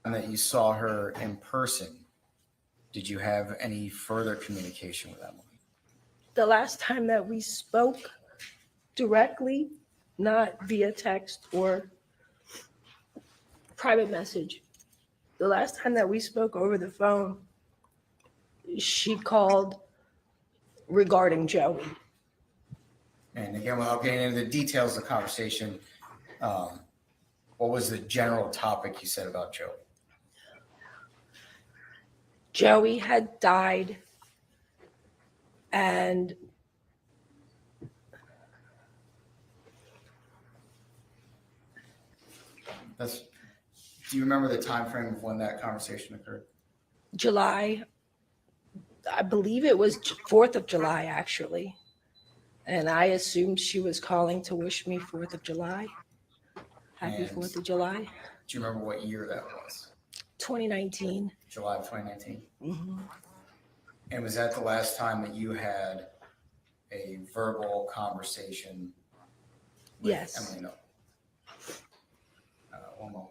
And that you saw her in person. Did you have any further communication with Emily? The last time that we spoke directly, not via text or private message, the last time that we spoke over the phone, she called regarding Joey. And again, without getting into the details of the conversation, what was the general topic you said about Joey? Joey had died, and Do you remember the time frame of when that conversation occurred? July, I believe it was 4th of July, actually. And I assumed she was calling to wish me 4th of July. Happy And 4th of July. Do you remember what year that was? 2019. July of 2019? Mm-hmm. And was that the last time that you had a verbal conversation with Yes. Emily? No. One moment.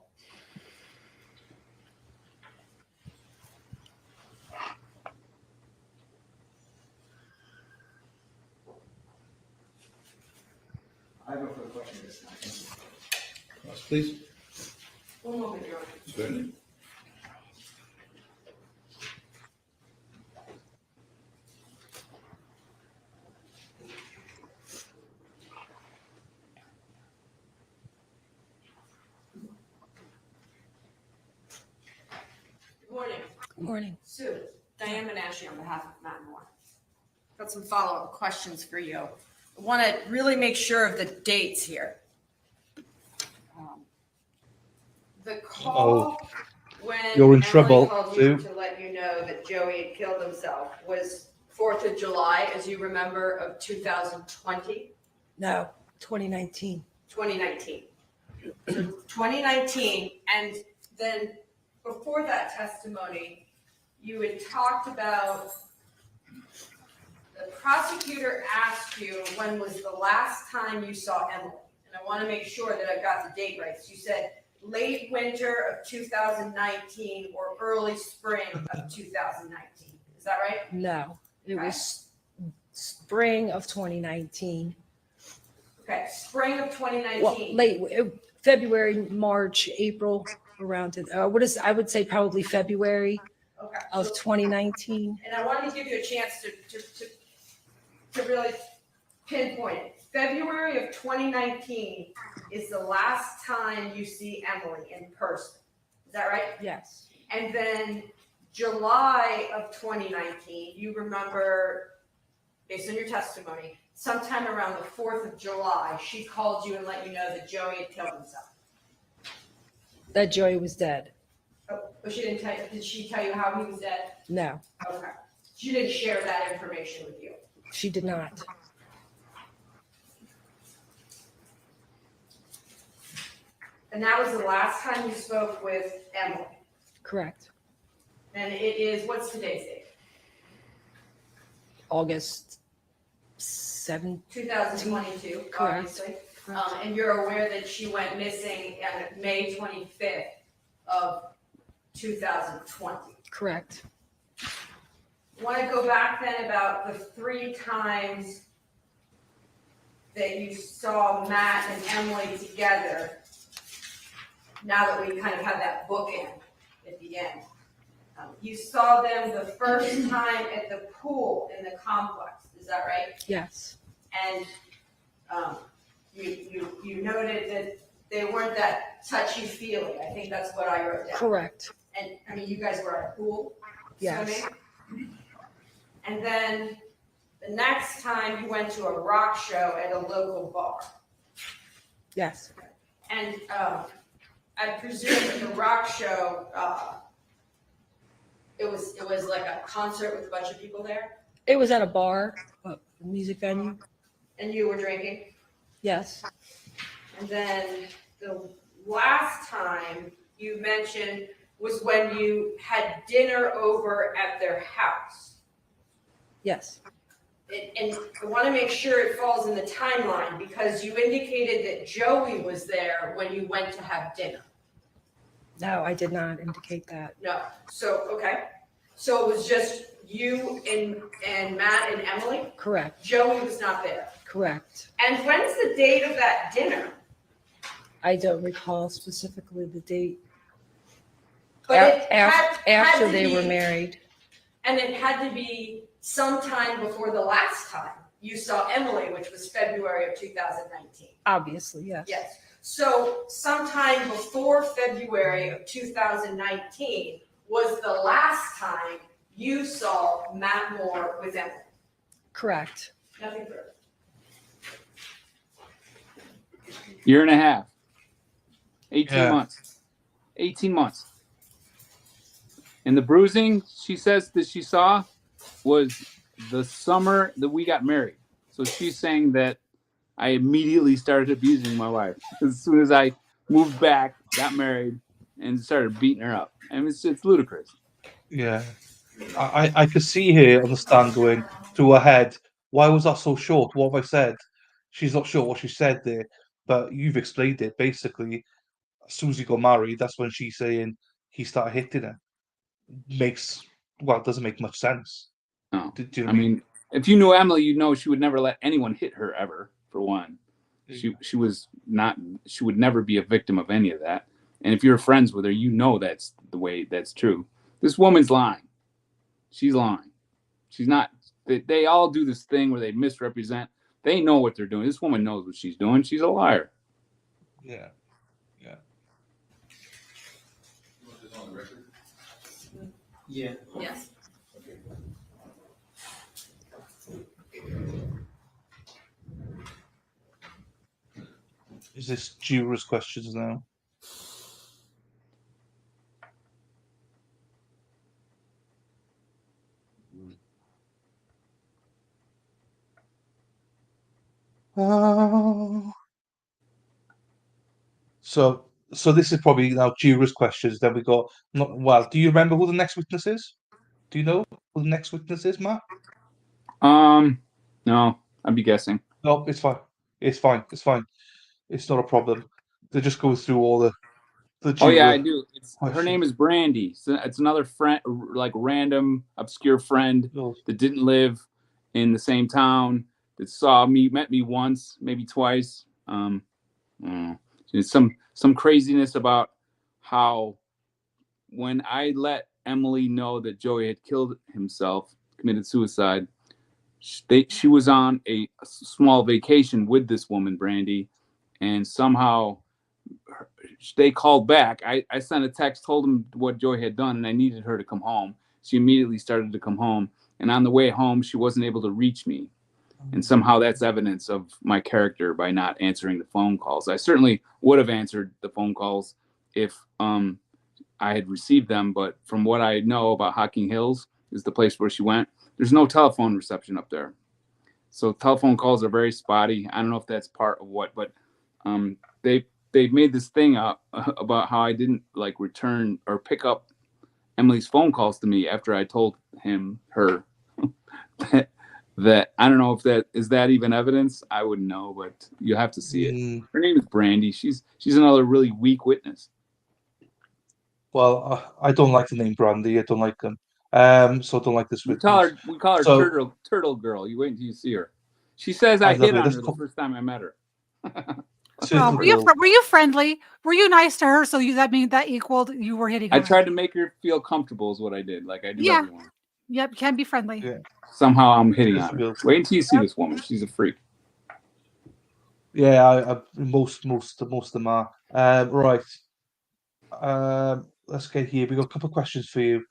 I have no further questions this time. Thank you. Yes, please. One moment, Your Honor. Certainly. Good morning. Good morning. Sue, Diane Menashe on behalf of Matheau Moore. Got some follow-up questions for you. I want to really make sure of the dates here. The call when You're in Emily trouble, called you Sue. to let you know that Joey had killed himself was 4th of July, as you remember, of 2020, No, 2019. 2019. So 2019, and then before that testimony, you had talked about the prosecutor asked you when was the last time you saw Emily. And I want to make sure that I've got the date right. So you said late winter of 2019 or early spring of 2019. Is that right? No, it Okay. was spring of 2019. Okay, spring of 2019. Well, February, March, April, around I would say probably February Okay. of So- 2019. And I wanted to give you a chance to really pinpoint it. February of 2019 is the last time you see Emily in person. Is that right? Yes. And then July of 2019, you remember, based on your testimony, sometime around the 4th of July, she called you and let you know that Joey had killed himself. That Joey was dead. Oh, but she didn't tell you, did she tell you how he was dead? No, Okay. She didn't share that information with you. she did not. And that was the last time you spoke with Emily. Correct. And it is, what's today's date? August 7th. 2022, Correct. obviously. And you're aware that she went missing on May 25th of 2020. Correct. Want to go back then about the 3 times that you saw Matt and Emily together, now that we kind of have that bookend at the end. You saw them the first time at the pool in the complex. is that right? Yes, And you noted that they weren't that touchy-feely. I think that's what I wrote down. correct. And, I mean, you guys were at a pool Yes. swimming? And then the next time you went to a rock show at a local bar. Yes, And I presume at the rock show, it was like a concert with a bunch of people there, it was at a bar, a music venue. and you were drinking. Yes, And then the last time you mentioned was when you had dinner over at their house. yes, And I want to make sure it falls in the timeline because you indicated that Joey was there when you went to have dinner. no, I did not indicate that. No, so, okay. So it was just you and Matt and Emily? Correct, Joey was not there. correct. And when's the date of that dinner? I don't recall specifically the date. But it had After to they were be- married. And it had to be sometime before the last time you saw Emily, which was February of 2019. Obviously, yes. Yes. So sometime before February of 2019 was the last time you saw Matt Moore with Emily. Correct. Nothing further. Year and a half. 18 Yeah. months. 18 months. And the bruising she says that she saw was the summer that we got married. So she's saying that I immediately started abusing my wife as soon as I moved back, got married, and started beating her up. I mean, it's ludicrous. Yeah. I could see her on the stand going through her head, why was that so short? What have I said? She's not sure what she said there, but you've explained it. Basically, as soon as he got married, that's when she's saying he started hitting her. It doesn't make much sense. No. Do you know I what I mean? mean, if you knew Emily, you'd know she would never let anyone hit her ever, for one. She would never be a victim of any of that. And if you're friends with her, you know that's the way that's true. This woman's lying. She's lying. She's not. They all do this thing where they misrepresent. They know what they're doing. This woman knows what she's doing. She's a liar. Yeah. Yeah. Yeah. Yes. Is this jurors' questions now? So this is probably now jurors' questions. Then we got do you remember who the next witness is? Do you know who the next witness is, Matt? No, I'd be guessing. No, it's fine. It's fine. It's fine. It's not a problem. They just go through all the Oh yeah, I juror do. Her questions. name is Brandy. So it's another friend, like random obscure friend Oh, that didn't live in the same town, that met me once, maybe twice. There's some craziness about how when I let Emily know that Joey had killed himself, committed suicide, she was on a small vacation with this woman, Brandy, and somehow they called back. I sent a text, told them what Joy had done, and I needed her to come home. She immediately started to come home. And on the way home, she wasn't able to reach me. And somehow that's evidence of my character by not answering the phone calls. I certainly would have answered the phone calls if I had received them. But from what I know about Hocking Hills, is the place where she went, there's no telephone reception up there. So telephone calls are very spotty. I don't know if that's part of what, but they made this thing up about how I didn't like return or pick up Emily's phone calls to me after I told her that I don't know if that is that even evidence. I wouldn't know, but you have to see it. Her name is Brandy. She's another really weak witness. Well, I don't like the name Brandy. I don't like them. So I don't like this We witness. call her So- Turtle Girl. You wait until you see her. She says I I love hit it. on Let's her the call- first time I met her. Turtle Were you, Girl. were you friendly? Were you nice to her? So that equaled you were hitting I her? tried to make her feel comfortable is what I did. Like I do Yeah. everyone. Yep, can be friendly. Yeah. somehow I'm hitting Yes, on we her. will. Wait until you see this woman. She's a freak. Yeah, most of them are. Right. Let's get here. We got a couple of questions for you.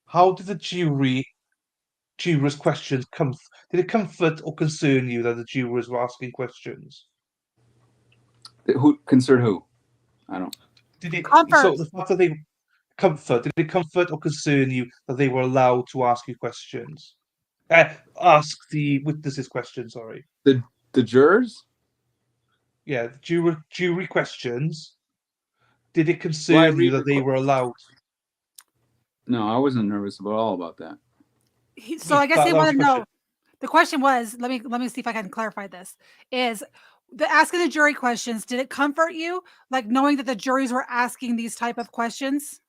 How did the jurors' questions did it comfort or concern you that the jurors were asking questions? Who concerned who? I don't. Did it Comfort. so the fact that they did it comfort or concern you that they were allowed to ask you questions? Ask the witnesses questions, sorry. The jurors? Yeah, the jury questions. Did it Well, I concern you read that they were allowed? No, I wasn't nervous at all about that. So I guess That they was want the to question. know. The question was, let me see if I can clarify this. Is the asking the jury questions, did it comfort you, like knowing that the juries were asking these type of questions?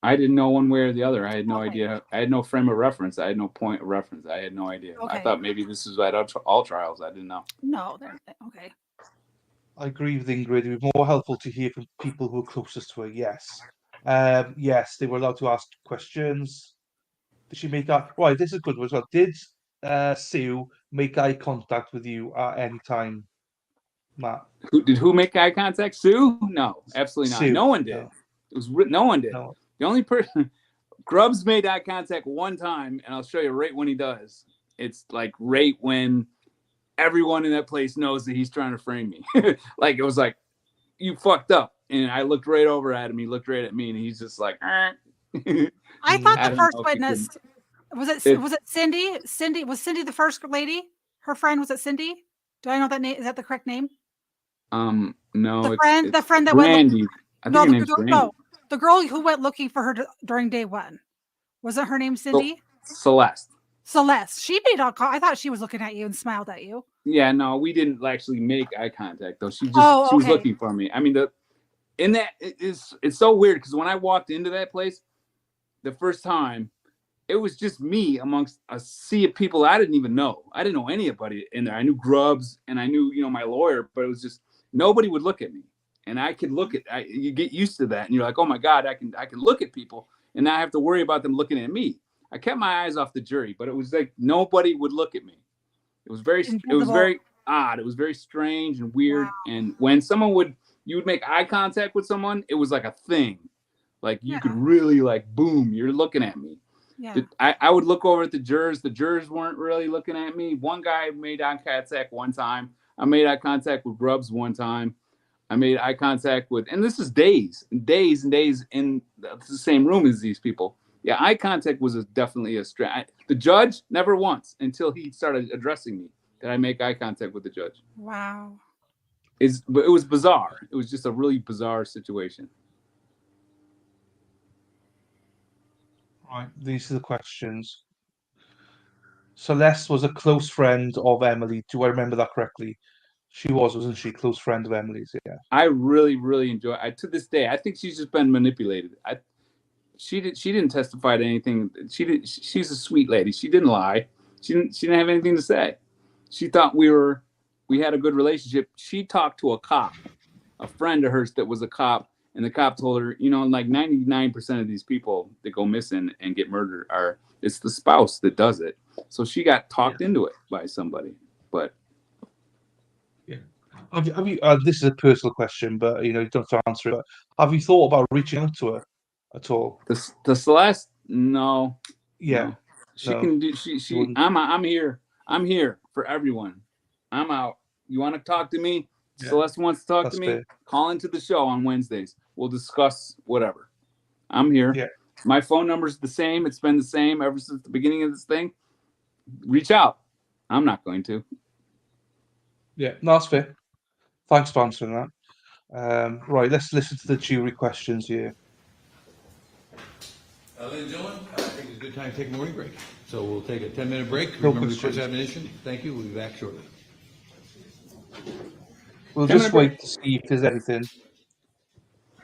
I didn't know one way or the other. I had no Okay. idea. I had no frame of reference. I had no point of reference. I had no idea. I Okay. thought maybe this is at all trials. I didn't know. No, okay. I agree with Ingrid. It would be more helpful to hear from people who are closest to her. Yes. Yes, they were allowed to ask questions. Did she make eye? Right, this is a good one as well. Did Sue make eye contact with you at any time, Matt? Who make eye contact? Sue? No, absolutely not. Sue. No one did. No. It was no one did. No. The only person Grubbs made eye contact one time, and I'll show you right when he does. It's like right when everyone in that place knows that he's trying to frame me. Like it was like, you fucked up. And I looked right over at him. He looked right at me, and he's just like, I thought I the don't first know if he witness was it Cindy? Was Cindy the first lady? Her friend, was it Cindy? Do I know that name? Is that the correct name? No, The it's friend that Brandy. went. I think No, her name's Brandy. the girl who went looking for her during day one. Wasn't her name Cindy? Celeste. Celeste. She made all call. I thought she was looking at you and smiled at you. Yeah, no, we didn't actually make eye contact though. She Oh, was okay. looking for me. I mean, it's so weird because when I walked into that place the first time, it was just me amongst a sea of people I didn't even know. I didn't know anybody in there. I knew Grubbs and I knew, my lawyer, but it was just nobody would look at me. And I could look at you get used to that and you're like, "Oh my God, I can look at people and not have to worry about them looking at me." I kept my eyes off the jury, but it was like nobody would look at me. It was very odd. It was very strange and weird. Wow. And when you would make eye contact with someone, it was like a thing. Like you could really like, boom, you're looking at me. Yeah. I would look over at the jurors. The jurors weren't really looking at me. One guy made eye contact one time. I made eye contact with Grubbs one time. I made eye contact with, and this is days and days in the same room as these people. Yeah, eye contact was definitely a strength. The judge, never once until he started addressing me did I make eye contact with the judge. Wow. But it was bizarre. It was just a really bizarre situation. Right, these are the questions. Celeste was a close friend of Emily. Do I remember that correctly? She wasn't she? Close friend of Emily's, yeah. I really, really enjoy it. To this day, I think she's just been manipulated. She didn't testify to anything. She's a sweet lady. She didn't lie. She didn't have anything to say. She thought we had a good relationship. She talked to a cop, a friend of hers that was a cop, and the cop told her, like 99% of these people that go missing and get murdered it's the spouse that does it. So she got talked into it by somebody. But yeah, have you? This is a personal question, but you don't have to answer it. But have you thought about reaching out to her at all? The Celeste, no. Yeah, no. She can do. She. I'm here. I'm here for everyone. I'm out. You want to talk to me? Yeah. Celeste wants to talk to me. Fair. Call into the show on Wednesdays. We'll discuss whatever. I'm here. Yeah. My phone number's the same. It's been the same ever since the beginning of this thing. Reach out. I'm not going to. Yeah, that's fair. Thanks for answering that. Right, let's listen to the jury questions here. Ladies and gentlemen, I think it's a good time to take a morning break. So we'll take a 10-minute break. Remember the course admonition. Thank you. We'll be back shortly. We'll just wait to see if there's anything.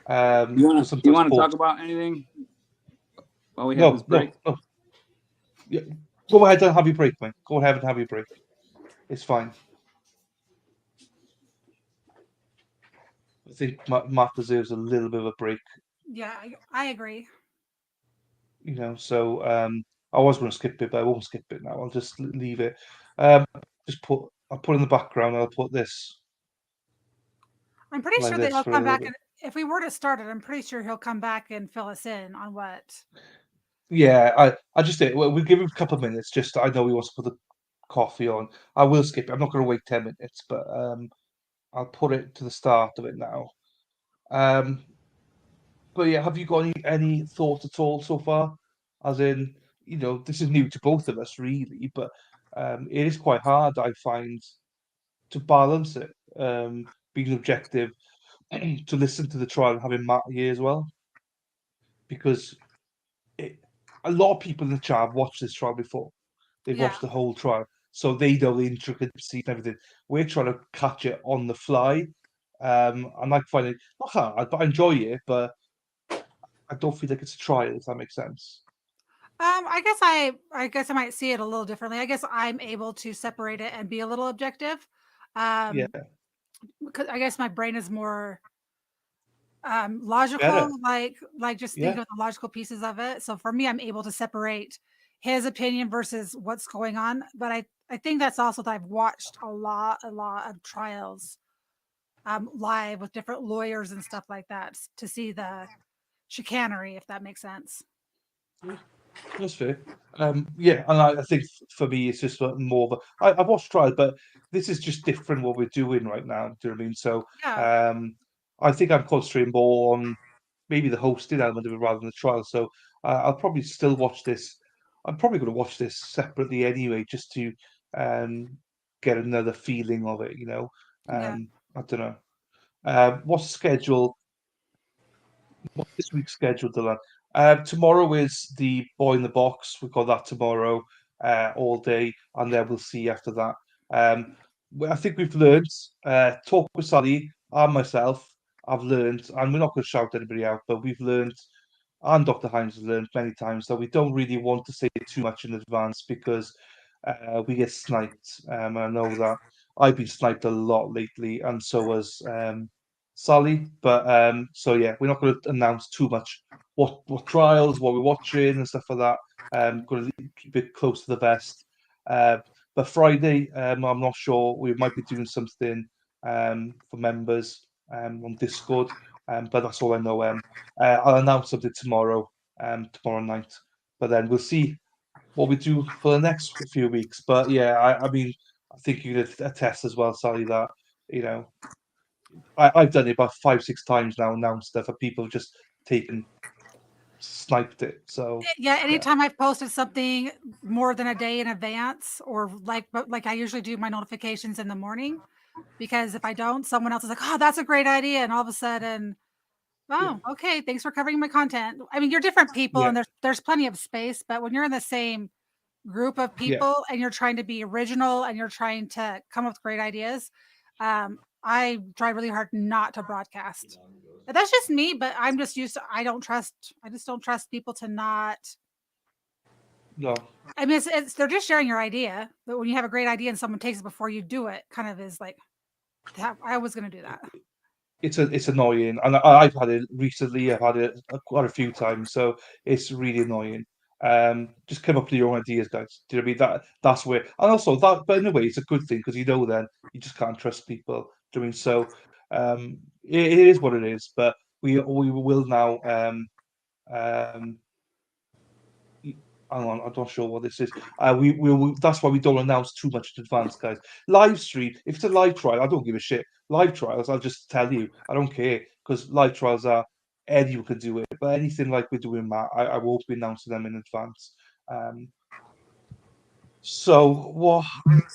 You want to talk about anything while we have this break? No. Yeah. Go ahead and have your break, mate. Go ahead and have your break. It's fine. I think Matt deserves a little bit of a break. Yeah, I agree. So I was going to skip it, but I won't skip it now. I'll just leave it. I'll put in the background. I'll put this I'm pretty like sure that this he'll for a come little back, bit. and if we were to start it, I'm pretty sure he'll come back and fill us in on what. Yeah, I just we'll give him a couple of minutes. Just I know he wants to put the coffee on. I will skip it. I'm not going to wait 10 minutes, but I'll put it to the start of it now. But yeah, have you got any thoughts at all so far? As in, this is new to both of us, really, but it is quite hard, I find, to balance it, being objective, to listen to the trial and having Matt here as well, because a lot of people in the chat have watched this trial before. They've Yeah. watched the whole trial, so they know the intricacies and everything. We're trying to catch it on the fly. And I find it not hard, but I enjoy it, but I don't feel like it's a trial, if that makes sense. I guess I might see it a little differently. I guess I'm able to separate it and be a little objective. Yeah, Because I guess my brain is more logical, better. like just Yeah, thinking of the logical pieces of it. So for me, I'm able to separate his opinion versus what's going on. But I think that's also that I've watched a lot of trials live with different lawyers and stuff like that to see the chicanery, if that makes sense. that's fair. Yeah, and I think for me, it's just more of I've watched trials, but this is just different what we're doing right now. Do you know what I mean? So, Yeah. I think I'm concentrating more on maybe the hosting element of it rather than the trial. So, I'll probably still watch this. I'm probably going to watch this separately anyway, just to get another feeling of it. Yeah. I don't know. What's the schedule? What's this week's schedule, Dylan? Tomorrow is the Boy in the Box. We've got that tomorrow, all day, and then we'll see after that. I think we've learned. Talk with Sally and myself. I've learned, and we're not going to shout anybody out, but we've learned, and Dr. Hines has learned many times that we don't really want to say too much in advance because we get sniped. I know that I've been sniped a lot lately, and so has Sally. But so yeah, we're not going to announce too much what trials, what we're watching, and stuff like that. Going to keep it close to the vest. But Friday, I'm not sure. We might be doing something for members on Discord. But that's all I know. I'll announce something tomorrow night. But then we'll see what we do for the next few weeks. But yeah, I mean, I think you could attest as well, Sally, that you know I've done it about 5-6 times now, announced stuff, and people have just sniped it. So Yeah, anytime I've posted something more than a day in advance, or like I usually do my notifications in the morning, because if I don't, someone else is like, "Oh, that's a great idea," and all of a sudden, yeah, "Oh, okay, thanks for covering my content." I mean, you're different people, yeah, and there's plenty of space, but when you're in the same group of yeah, people and you're trying to be original and you're trying to come up with great ideas, I try really hard not to broadcast. And that's just me, but I'm just used to. I just don't trust people to not. no. I mean, they're just sharing your idea, but when you have a great idea and someone takes it before you do it, kind of is like that. I was going to do that. It's annoying, and I've had it recently. I've had it quite a few times, so it's really annoying. Just come up with your own ideas, guys. Do you know what I mean? That's where, and also that, but in a way, it's a good thing because then you just can't trust people. Do you know what I mean? So, it is what it is. But we will now. Um, Hang on, I'm not sure what this is. We will. That's why we don't announce too much in advance, guys. Live stream. If it's a live trial, I don't give a shit. Live trials, I'll just tell you. I don't care because live trials are anyone can do it. But anything like we're doing, Matt, I won't be announcing them in advance. So what?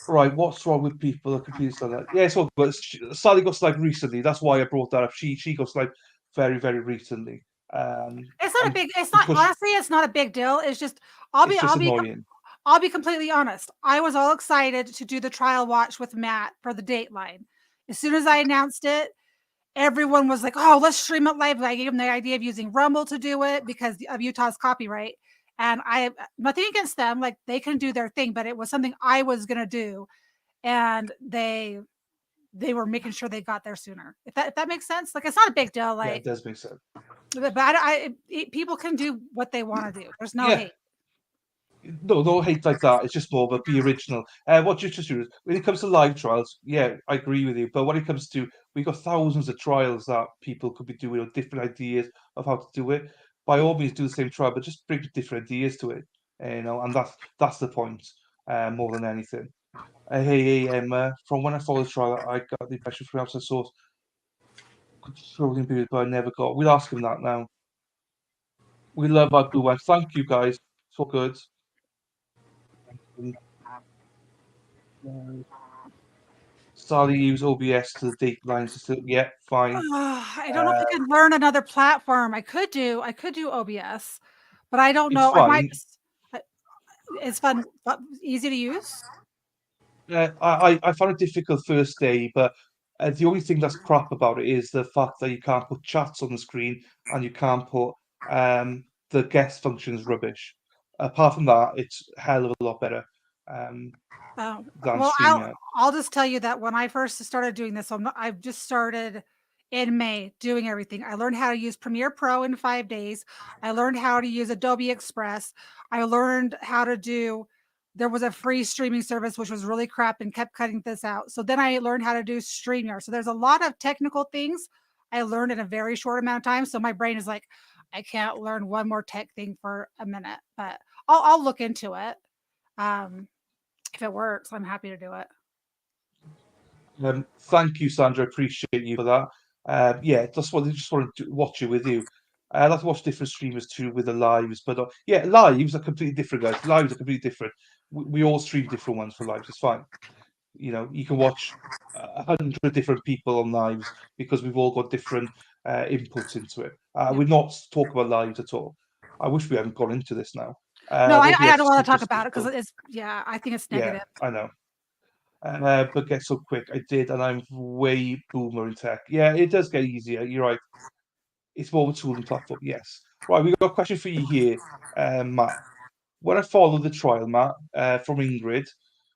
Right, what's wrong with people that confused like that? Yeah, so but Sally got sniped recently. That's why I brought that up. She got sniped very recently. It's not a And big. It's not because honestly. It's not a big deal. It's just it's just annoying. I'll be completely honest. I was all excited to do the trial watch with Matt for the Dateline. As soon as I announced it, everyone was like, "Oh, let's stream it live." I gave them the idea of using Rumble to do it because of Utah's copyright. And I have nothing against them; like they can do their thing, but it was something I was gonna do, and they were making sure they got there sooner. If that makes sense, like it's not a big deal. Yeah, Like, it does make sense. but people can do what they want to do. There's no Yeah, hate. no hate like that. It's just more of a be original. What you just do when it comes to live trials, yeah, I agree with you. But when it comes to, we've got thousands of trials that people could be doing, or different ideas of how to do it. By all means, do the same trial, but just bring different ideas to it. And that's the point, more than anything. Hey, Emma, from when I followed the trial, I got the impression from outside source controlling period, but I never got. We'll ask him that now. We love our blue ones. Thank you, guys. It's all good. Sally use OBS to the date lines. Yeah, fine. I don't know if I can learn another platform. I could do OBS, but I don't It's know. I might. fine. It's fun, easy to use. I found it difficult first day, but the only thing that's crap about it is the fact that you can't put chats on the screen and you can't put the guest function is rubbish. Apart from that, it's a hell of a lot better than Well, StreamYard. I'll just tell you that when I first started doing this, I've just started in May doing everything. I learned how to use Premiere Pro in 5 days. I learned how to use Adobe Express. I learned how to do, there was a free streaming service, which was really crap and kept cutting this out. So then I learned how to do StreamYard. So there's a lot of technical things I learned in a very short amount of time. So my brain is like, I can't learn one more tech thing for a minute, but I'll look into it. If it works, I'm happy to do it. Thank you, Sandra. Appreciate you for that. Yeah, that's what I just wanted to watch it with you. I like to watch different streamers too with the lives, but yeah, lives are completely different, guys. Lives are completely different. We all stream different ones for lives. It's fine. You know, you can watch 100 different people on lives because we've all got different inputs into it. We're not talking about lives at all. I wish we hadn't gone into this now. No, I don't want to talk about it because it's, I think it's negative. Yeah, I know. But get so quick. I did, and I'm way boomer in tech. Yeah, it does get easier. You're right. It's more of a tool and platform. Yes. Right, we got a question for you here, Matt. When I followed the trial, Matt, from Ingrid,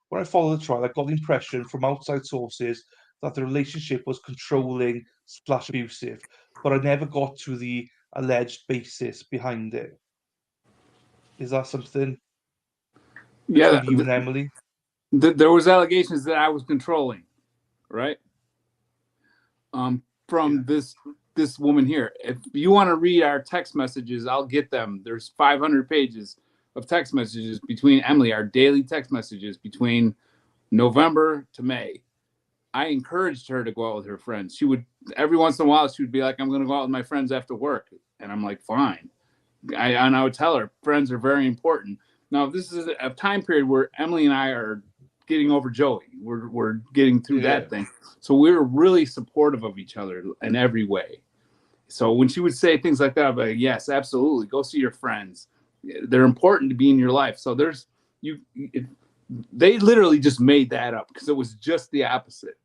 when I followed the trial, I got the impression from outside sources that the relationship was controlling / abusive, but I never got to the alleged basis behind it. Is that something? Yeah, between you and Emily? There was allegations that I was controlling, right? From this woman here. If you want to read our text messages, I'll get them. There's 500 pages of text messages between Emily, our daily text messages between November to May. I encouraged her to go out with her friends. She would, every once in a while, she would be like, I'm going to go out with my friends after work. And I'm like, fine. And I would tell her, friends are very important. Now, this is a time period where Emily and I are getting over Joey. We're getting through that thing. So we were really supportive of each other in every way. So when she would say things like that, I'd be like, yes, absolutely. Go see your friends. They're important to be in your life. So they literally just made that up because it was just the opposite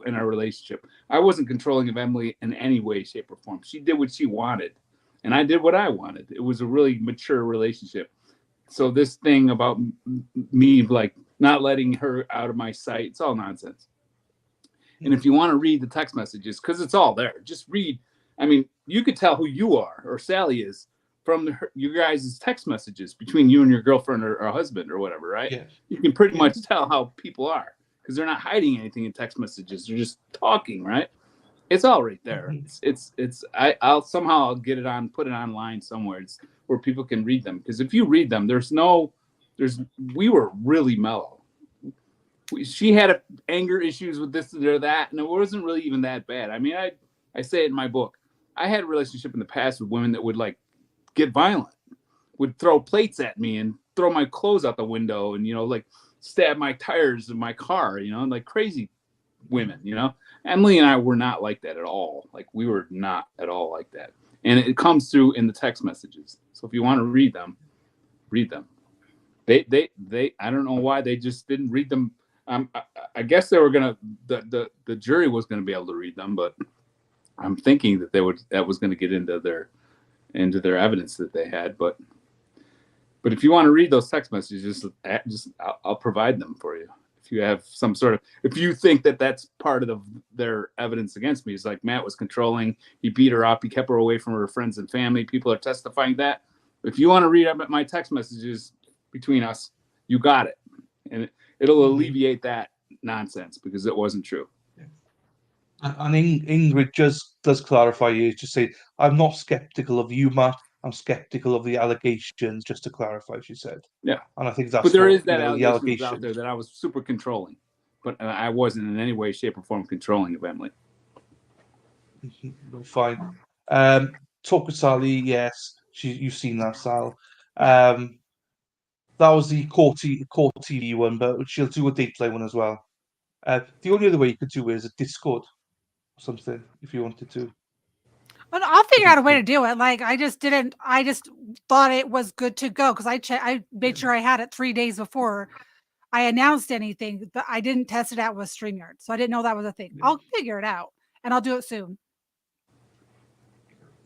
in our relationship. I wasn't controlling of Emily in any way, shape, or form. She did what she wanted, and I did what I wanted. It was a really mature relationship. So this thing about me like not letting her out of my sight, it's all nonsense. And if you want to read the text messages, because it's all there, just read. I mean, you could tell who you are or Sally is from you guys' text messages between you and your girlfriend or husband or whatever, right? Yeah. You can pretty much tell how people are because they're not hiding anything in text messages. They're just talking, right? It's all right there. I'll somehow get it on, put it online somewhere where people can read them. Because if you read them, we were really mellow. She had anger issues with this or that, and it wasn't really even that bad. I mean, I say it in my book. I had a relationship in the past with women that would like get violent, would throw plates at me and throw my clothes out the window and, like stab my tires in my car, like crazy women, Emily and I were not like that at all. Like we were not at all like that. And it comes through in the text messages. So if you want to read them, read them. They I don't know why they just didn't read them. I guess they were the jury was gonna be able to read them, but I'm thinking that was gonna get into their evidence that they had. But if you want to read those text messages, I'll provide them for you. If you have some sort of, if you think that that's part of their evidence against me, it's like Matt was controlling, he beat her up, he kept her away from her friends and family. People are testifying that. If you want to read my text messages, between us. You got it. And it'll alleviate that nonsense because it wasn't true. And Ingrid just does clarify here, just say, I'm not skeptical of you, Matt. I'm skeptical of the allegations, just to clarify, she said. Yeah. And I think that's But there what, is that the allegation was out allegation. there that I was super controlling, but I wasn't in any way, shape, or form controlling of Emily. Fine. Talk with Sally, yes. You've seen that, Sal. That was the court TV one, but she'll do a Dateline one as well. The only other way you could do it is a Discord or something, if you wanted to. But I'll figure out a way to do it. Like I just thought it was good to go because I made sure I had it 3 days before I announced anything, but I didn't test it out with StreamYard. So I didn't know that was a thing. I'll figure it out and I'll do it soon.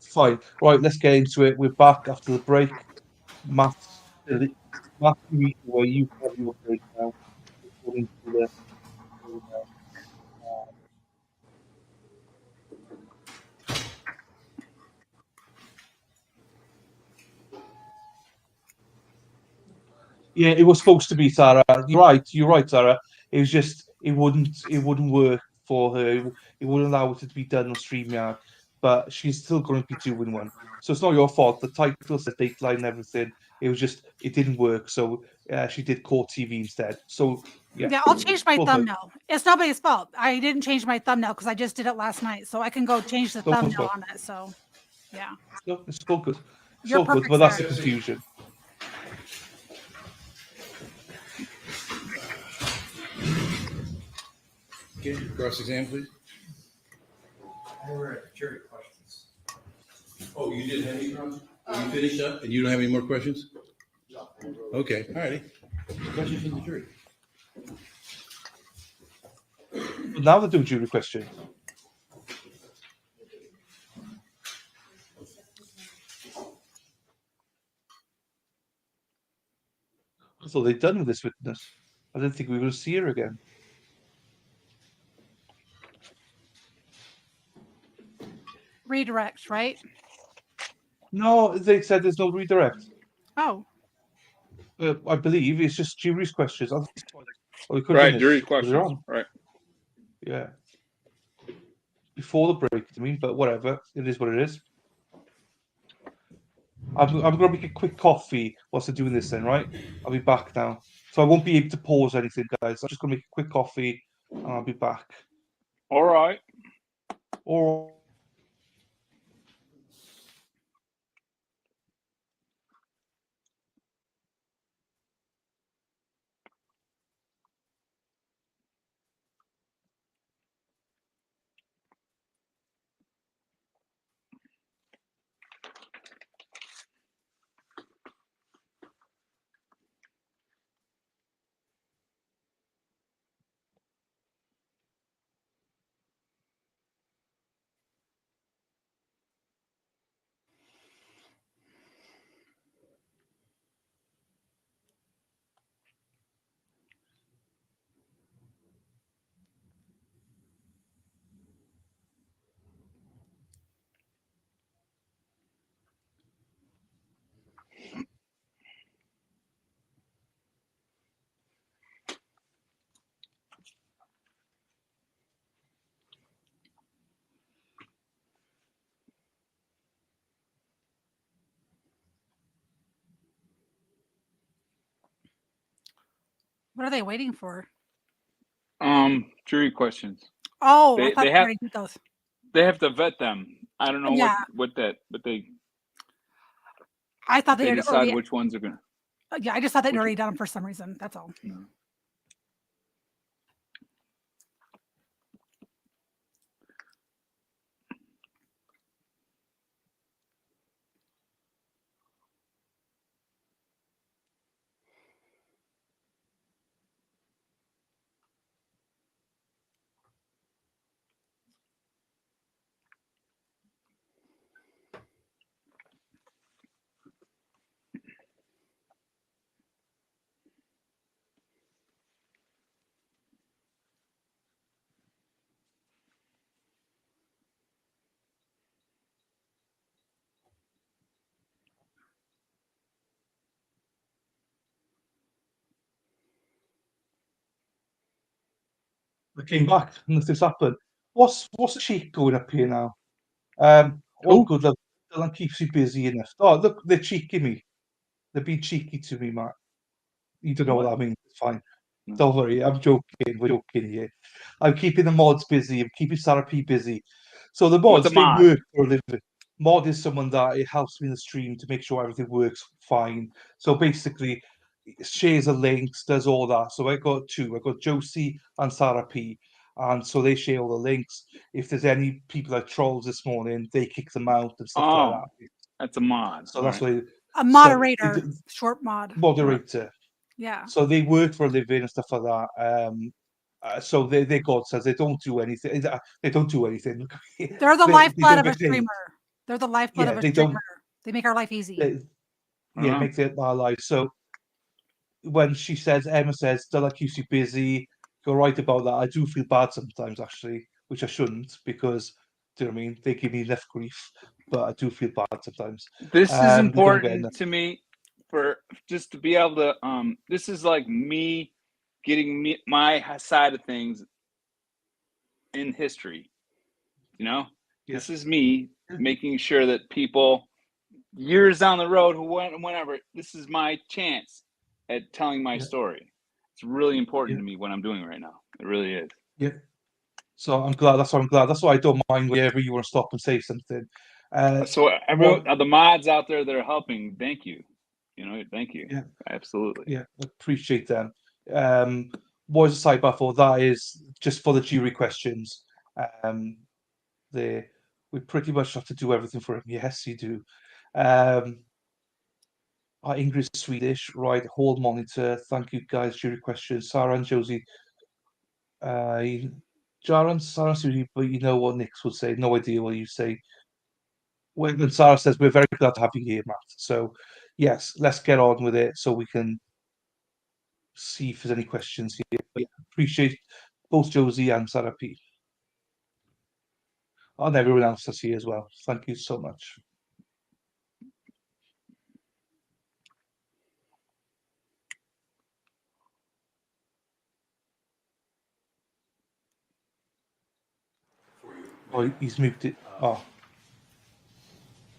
Fine. Right, let's get into it. We're back after the break. Matt, where you have your break now, according to the. Yeah, it was supposed to be Sarah. You're right, Sarah. It was just it wouldn't work for her. It wouldn't allow it to be done on StreamYard. But she's still going to be doing one. So it's not your fault. The title said Dateline and everything. It was just it didn't work. So she did Court TV instead. So Yeah, I'll change my all good. thumbnail. It's nobody's fault. I didn't change my thumbnail because I just did it last night. So I can go change the Nobody's thumbnail fault. on it. So yeah. No, it's all good. It's You're all good. perfect, But that's the Sarah. confusion. Okay, cross-exam, please. We're at jury questions. Oh, you didn't have any problems? You finished up and you don't have any more questions? Okay, all righty. Questions from the jury? But now they're doing jury questions. I thought they'd done with this witness. I didn't think we were going to see her again. Redirect, right? No, they said there's no redirect. Oh. I believe it's just jury's questions. Oh, we could have Right, done jury this questions. earlier on. Right. Yeah. Before the break, I mean, but whatever. It is what it is. I'm going to make a quick coffee whilst I'm doing this then, right? I'll be back now. So I won't be able to pause anything, guys. I'm just going to make a quick coffee and I'll be back. All right. Or What are they waiting for? Jury questions. Oh, They I thought they they have already did those. they have to vet them. I don't know Yeah. what that, but they I thought they had decide already. which ones are gonna. Yeah, I just thought they'd which- already done them for some reason. That's all. No. I came back and nothing's happened. What's the cheek going up here now? All Who? good. Look, Dylan keeps you busy enough. Oh, look, they're cheeky me. They're being cheeky to me, Matt. You don't know what that means. It's fine. No. Don't worry. I'm joking. We're joking here. I'm keeping the mods busy. I'm keeping Sarah P busy. So the What's mods, a they mod? work for a living. Mod is someone that it helps me in the stream to make sure everything works fine. So basically, shares the links, does all that. So I got two. I got Josie and Sarah P. And so they share all the links. If there's any people like trolls this morning, they kick them out and stuff like Oh, that. that's a mod. So that's why A moderator, short mod. moderator. Yeah. So they work for a living and stuff like that. So they God says they don't do anything. They don't do anything. They're the they lifeblood don't of a get paid. streamer. They're the lifeblood Yeah, of a they streamer. don't. They make our life easy. Yeah, make it our life. So when she says, Emma says, Della keeps you busy, you're right about that. I do feel bad sometimes, actually, which I shouldn't, because, do you know what I mean? They give me enough grief, but I do feel bad sometimes. This is They don't get important enough. to me for just to be able to. This is like me getting my side of things in history. You know, this is me making sure that people years down the road, whenever, this is my chance at telling my story. It's really important to me what I'm doing right now. It really is. Yeah. So I'm glad. That's why I'm glad. That's why I don't mind whenever you want to stop and say something. So everyone, the mods out there that are helping, thank you. You know, thank you. Yeah. Absolutely. Yeah, appreciate them. What is a sidebar for? That is just for the jury questions. We pretty much have to do everything for him. Yes, you do. Ingrid's Swedish, right? Hall monitor. Thank you, guys. Jury questions. Sarah and Josie. Jaron, Sarah, Susie, but you know what Nix would say. No idea what you say. When Sarah says, we're very glad to have you here, Matt. So, yes, let's get on with it so we can see if there's any questions here. But yeah, appreciate both Josie and Sarah P. And everyone else that's here as well. Thank you so much. Oh, he's moved it. Oh.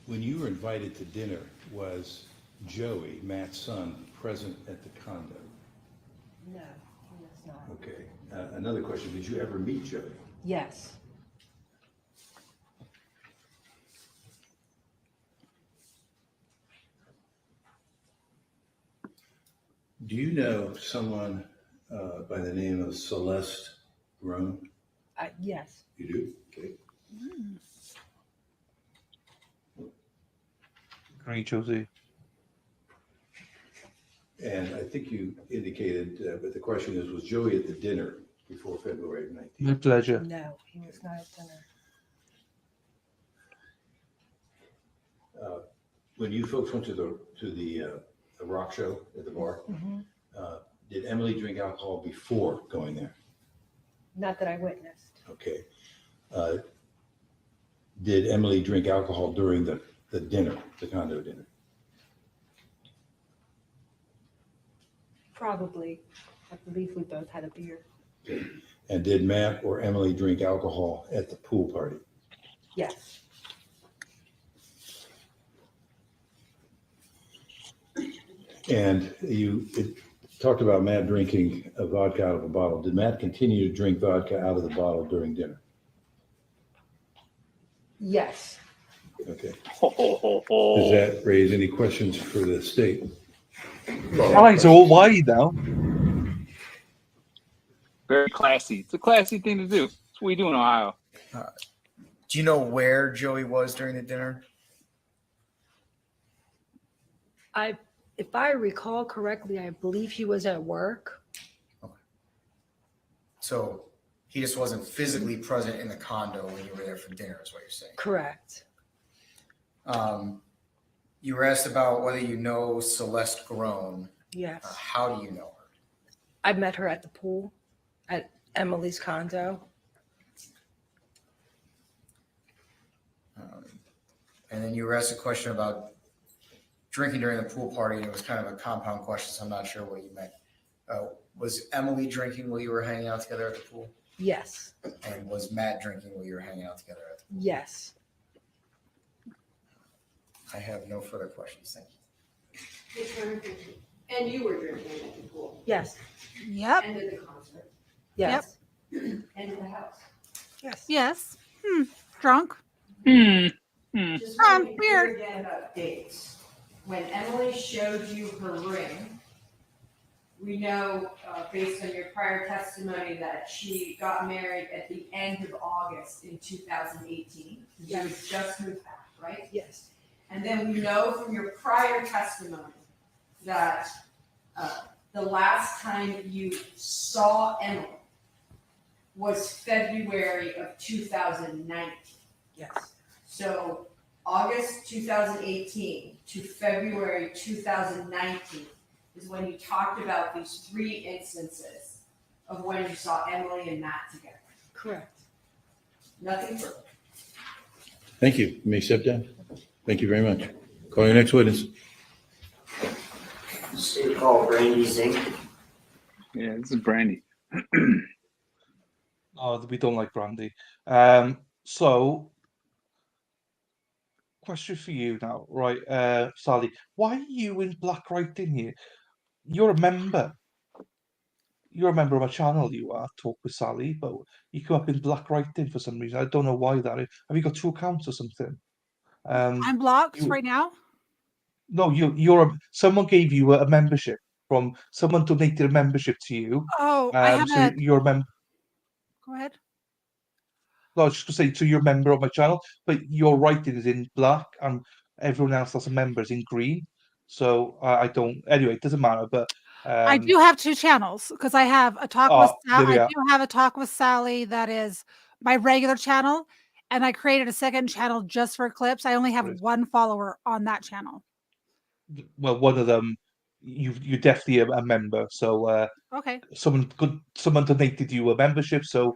When you were invited to dinner, was Joey, Matt's son, present at the condo? No, he was not. Okay. Another question, did you ever meet Joey? Yes. Do you know someone by the name of Celeste Groen? Yes. You do? Okay. Great, Josie. And I think you indicated, but the question is, was Joey at the dinner before February 19th? My pleasure. No, he was not at dinner. When you folks went to the rock show at the bar, did Emily drink alcohol before going there? Not that I witnessed. Okay. Did Emily drink alcohol during the dinner, the condo dinner? Probably. I believe we both had a beer. Okay. And did Matt or Emily drink alcohol at the pool party? Yes. And you talked about Matt drinking a vodka out of a bottle. Did Matt continue to drink vodka out of the bottle during dinner? Yes. Okay. Does that raise any questions for the state? Eyes are all wide now. Very classy. It's a classy thing to do. It's what we do in Ohio. Do you know where Joey was during the dinner? If I recall correctly, I believe he was at work. Okay. So he just wasn't physically present in the condo when you were there for dinner, is what you're saying? Correct. You were asked about whether you know Celeste Groen. Yes. How do you know her? I met her at the pool at Emily's condo. And then you were asked a question about drinking during the pool party, and it was kind of a compound question, so I'm not sure what you meant. Was Emily drinking while you were hanging out together at the pool? Yes, And was Matt drinking while you were hanging out together at the pool? yes. I have no further questions. Thank you. It's very drinking. And you were drinking at the pool. Yes, Yep. And at the concert. yes, And in the house. yes. Yes. Drunk. Just want to be Weird. clear again about dates. When Emily showed you her ring, we know, based on your prior testimony, that she got married at the end of August in 2018. She was just moved back, right? Yes, And then we know from your prior testimony that the last time you saw Emily was February of 2019. yes, So August 2018 to February 2019 is when you talked about these 3 instances of when you saw Emily and Matt together. correct. Nothing further. Thank you. You may step down. Thank you very much. Call your next witness. State call Brandy Zink. Yeah, this is Brandy. Oh, we don't like brandy. So, question for you now, right, Sally? Why are you in black writing here? You're a member. You're a member of my channel. You are Talk with Sally, but you come up in black writing for some reason. I don't know why that is. Have you got 2 accounts or something? I'm blocked you- right now. No, someone gave you a membership from someone donated a membership to you. Oh, I have So you're a member. Go ahead. No, I was just gonna say, so you're a member of my channel, but your writing is in black, and everyone else that's a member is in green. So I don't. Anyway, it doesn't matter. But I do have 2 channels because I have a talk with there we I are. do have a talk with Sally that is my regular channel, and I created a second channel just for clips. I only have Right. 1 follower on that channel. Well, one of them, you're definitely a member. So Okay. someone donated you a membership. So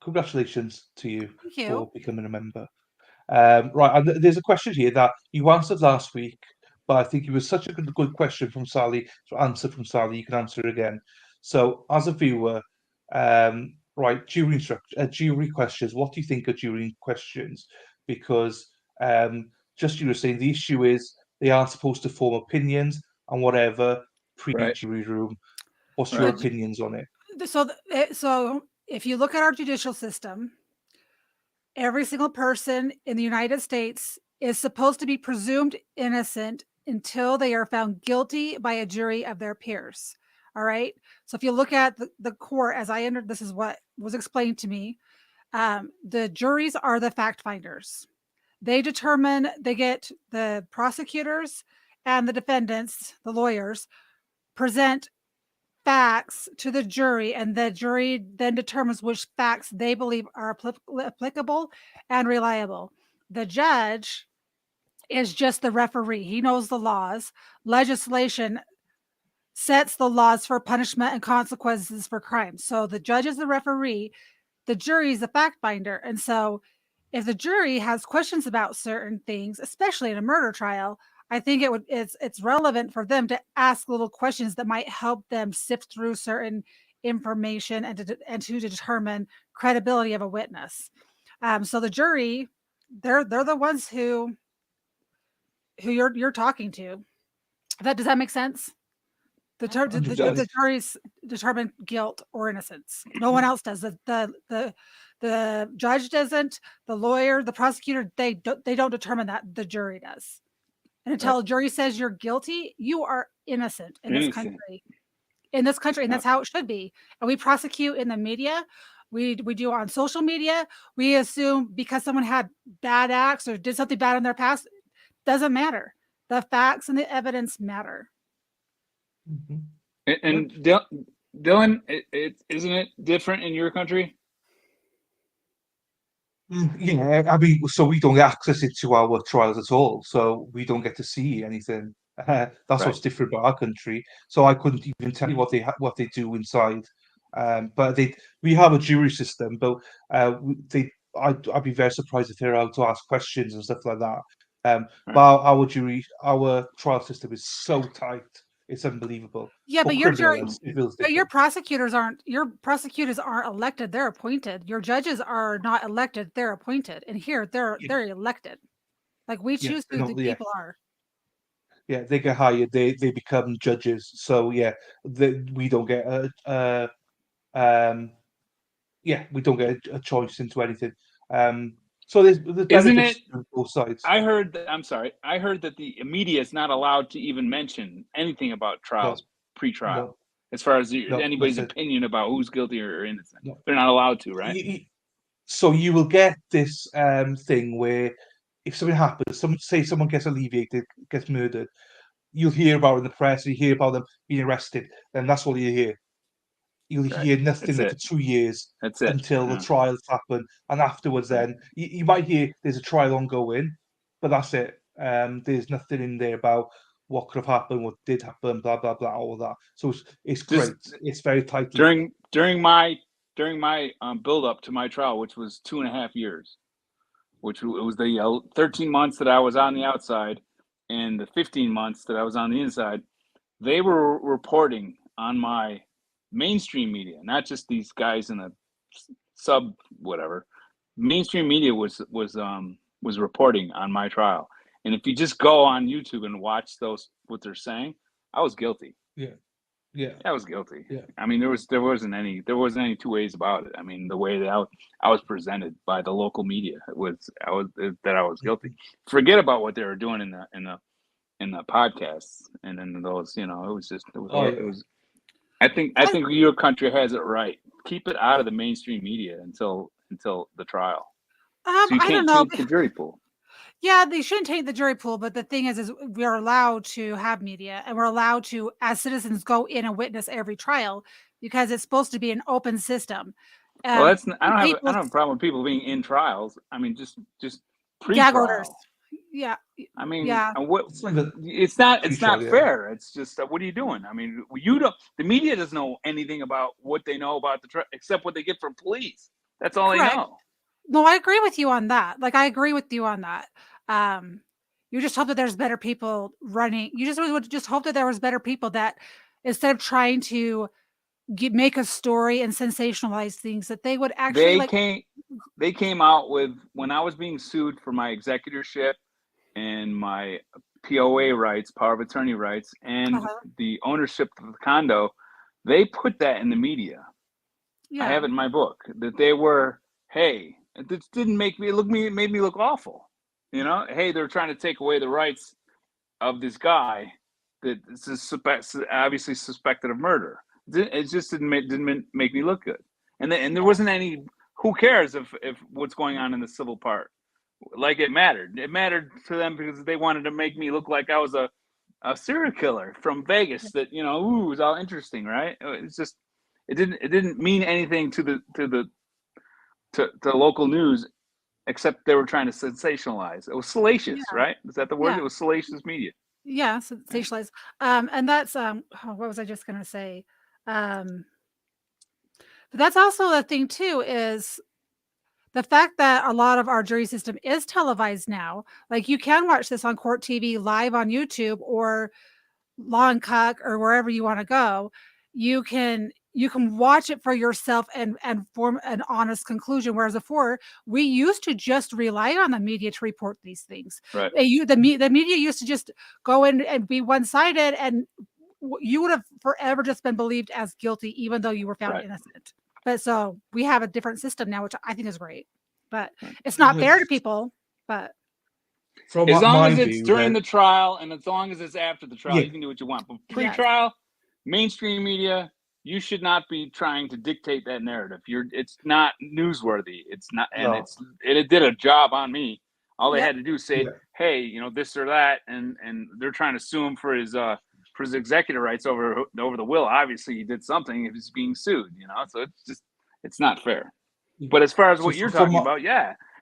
congratulations to you Thank you. for becoming a member. Right, and there's a question here that you answered last week, but I think it was such a good question from Sally, answer from Sally, you can answer it again. So, as a viewer, right, jury questions, what do you think are jury questions? Because just you were saying, the issue is they aren't supposed to form opinions and whatever Right. pre-jury room. What's your Right. opinions on it? So if you look at our judicial system, every single person in the United States is supposed to be presumed innocent until they are found guilty by a jury of their peers. All right. So if you look at the court, as I entered, this is what was explained to me. The juries are the fact finders. They get the prosecutors and the defendants, the lawyers, present facts to the jury, and the jury then determines which facts they believe are applicable and reliable. The judge is just the referee. He knows the laws. Legislation sets the laws for punishment and consequences for crime. So the judge is the referee, the jury is the fact finder. And so if the jury has questions about certain things, especially in a murder trial, I think it's relevant for them to ask little questions that might help them sift through certain information and to determine credibility of a witness. So the jury, they're the ones who you're talking to. Does that make sense? The juries determine guilt or innocence. No one else does. The judge doesn't. The lawyer, the prosecutor, they don't determine that. The jury does. And until a jury says you're guilty, you are innocent in this country. In this country, and that's how it should be. And we prosecute in the media. We do on social media. We assume because someone had bad acts or did something bad in their past, doesn't matter. The facts and the evidence matter. And Dylan, isn't it different in your country? Yeah, I mean, so we don't get access into our trials at all, so we don't get to see anything. That's what's different about our country. So I couldn't even tell you what they do inside. But we have a jury system, but I'd be very surprised if they're allowed to ask questions and stuff like that. But our trial system is so tight. It's unbelievable. Yeah, For but your criminals, it feels but your different. your prosecutors aren't elected, they're appointed. Your judges are not elected, they're appointed. And here they're elected. Like we Yeah, choose who no, the yeah, people are. yeah. They get hired. They become judges. So yeah, we don't get um, yeah, we don't get a choice into anything. So there's Isn't benefits it? to both sides. I heard that. I'm sorry. I heard that the media is not allowed to even mention anything about trials No, pre-trial, no, as far as no, anybody's nothing. opinion about who's guilty or innocent. No. They're not allowed to, right? So you will get this thing where if something happens, someone gets alleviated, gets murdered, you'll hear about it in the press, you hear about them being arrested, and that's all you hear. You'll Right. hear nothing That's for it. 2 years That's it. until the Yeah. trials happen, and afterwards, then you might hear there's a trial ongoing, but that's it. There's nothing in there about what could have happened, what did happen, blah blah blah, all of that. So it's great. Just It's very tightly. during my build up to my trial, which was 2.5 years, which it was the 13 months that I was on the outside and the 15 months that I was on the inside. They were reporting on my mainstream media, not just these guys in the sub whatever. Mainstream media was reporting on my trial, and if you just go on YouTube and watch what they're saying, I was guilty. Yeah, yeah, I was guilty. yeah. I mean, there wasn't any two ways about it. I mean, the way that I was presented by the local media was I was guilty. Forget about what they were doing in the podcasts and then those, it was just it Oh yeah. was. I think your country has it right. Keep it out of the mainstream media until the trial. So you I don't can't know. taint the jury pool. Yeah, they shouldn't taint the jury pool, but the thing is we are allowed to have media and we're allowed to, as citizens, go in and witness every trial because it's supposed to be an open system. Well, I don't People have a problem with people being in trials. I mean, just gag orders. pre-trial. Yeah, I mean, yeah. it's not Pre-trial, yeah. fair. It's just what are you doing? I mean, you don't. The media doesn't know anything about what they know about the trial except what they get from police. That's all Correct. they know. No, I agree with you on that. Like, I agree with you on that. You just hope that there's better people running. You just would just hope that there was better people that instead of trying to make a story and sensationalize things, that they would actually They came out with, when I was being sued for my executorship and my POA rights, power of attorney rights, and the ownership of the condo, they put that in the media. Yeah. I have it in my book that they were, hey, it didn't make me look it made me look awful. Hey, they're trying to take away the rights of this guy that is obviously suspected of murder. It just didn't make me look good. And there wasn't any. Who cares if what's going on in the civil part? Like it mattered. It mattered to them because they wanted to make me look like I was a serial killer from Vegas. That it was all interesting, right? It's just it didn't mean anything to the local news, except they were trying to sensationalize. It was salacious, right? Is that the word? Yeah. It was salacious media. Yeah, sensationalize. And that's what was I just gonna say? But that's also the thing too, is the fact that a lot of our jury system is televised now. Like you can watch this on Court TV live on YouTube or Law and Cuck or wherever you want to go. You can watch it for yourself and form an honest conclusion. Whereas before, we used to just rely on the media to report these things. Right. The media used to just go in and be one-sided, and you would have forever just been believed as guilty, even though you were found innocent. But so we have a different system now, which I think is great. But it's not fair to people. But as long as it's during the trial and as long as it's after the trial, you can do what you want. But pre-trial, mainstream media, you should not be trying to dictate that narrative. It's not newsworthy. It's not, and it did a job on me. All they had to do is say, hey, this or that, and they're trying to sue him for his executive rights over the will. Obviously, he did something if he's being sued. So it's not fair. But as far as what you're talking about,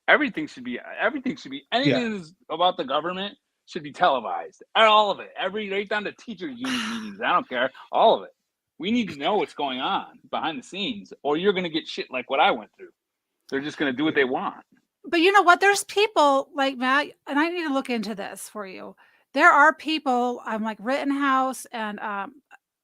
everything should be anything that is about the government should be televised. All of it, right down to teacher union meetings. I don't care, all of it. We need to know what's going on behind the scenes, or you're going to get shit like what I went through. They're just going to do what they want. But you know what? There's people like Matt, and I need to look into this for you. there are people, like Rittenhouse and a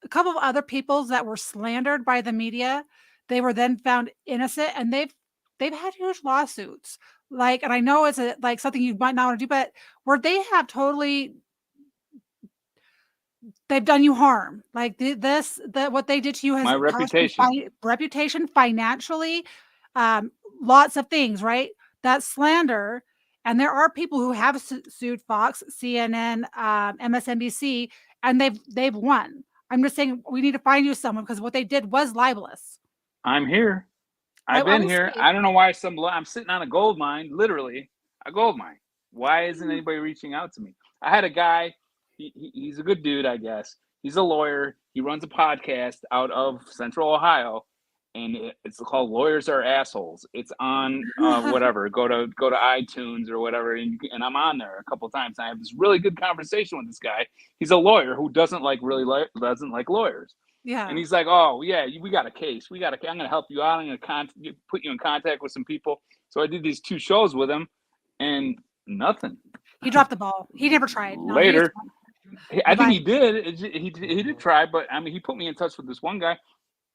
couple of other peoples that were slandered by the media. They were then found innocent, and they've had huge lawsuits. Like, and I know it's like something you might not want to do, but where they have totally, they've done you harm. Like what they did to you has My cost you reputation. reputation, financially, lots of things, right? That's slander. And there are people who have sued Fox, CNN, MSNBC, and they've won. I'm just saying we need to find you someone, because what they did was libelous. I'm here. I've been here. I don't know why I'm sitting on a gold mine, literally a gold mine. Why isn't anybody reaching out to me? I had a guy. He's a good dude, I guess. He's a lawyer. He runs a podcast out of Central Ohio, and it's called "Lawyers Are Assholes." It's on whatever. Go to iTunes or whatever, and I'm on there a couple of times. I have this really good conversation with this guy. He's a lawyer who doesn't like lawyers. Yeah. And he's like, "Oh yeah, we got a case. I'm going to help you out. I'm going to put you in contact with some people." So I did these 2 shows with him, and nothing. He dropped the ball. He never tried. No, Later, I think he did. He did try, but I mean, he put me in touch with this one guy.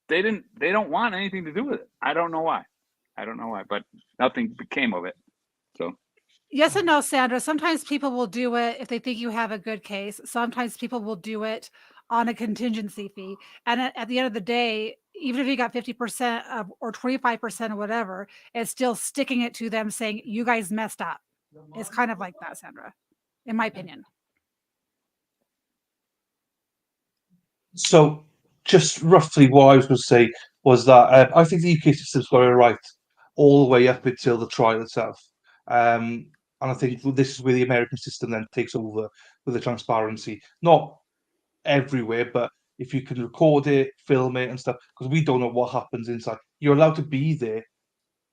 They don't want anything to do with it. I don't know why, but nothing came of it. So. Yes and no, Sandra. Sometimes people will do it if they think you have a good case. Sometimes people will do it on a contingency fee. And at the end of the day, even if you got 50% of, or 25% or whatever, it's still sticking it to them, saying you guys messed up. It's kind of like that, Sandra, in my opinion. So, just roughly what I was going to say was that I think the UK system's got it right all the way up until the trial itself. And I think this is where the American system then takes over with the transparency. Not everywhere, but if you can record it, film it and stuff, because we don't know what happens inside. You're allowed to be there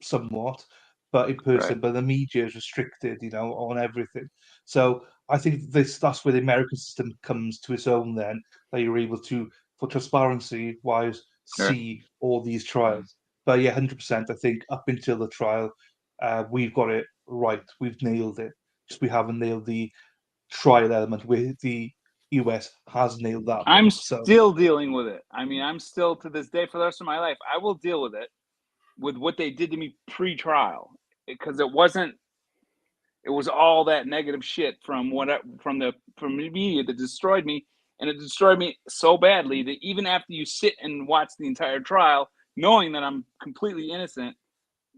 somewhat, but in person, Right. but the media is restricted, on everything. So I think that's where the American system comes to its own then, that you're able to, for transparency wise, see all these trials. But yeah, 100%, I think up until the trial, we've got it right. We've nailed it. Just we haven't nailed the trial element where the US has nailed that. I'm still dealing with it. I mean, I'm still, to this day, for the rest of my life, I will deal with it, with what they did to me pre-trial, because it was all that negative shit from the media that destroyed me, and it destroyed me so badly that even after you sit and watch the entire trial, knowing that I'm completely innocent,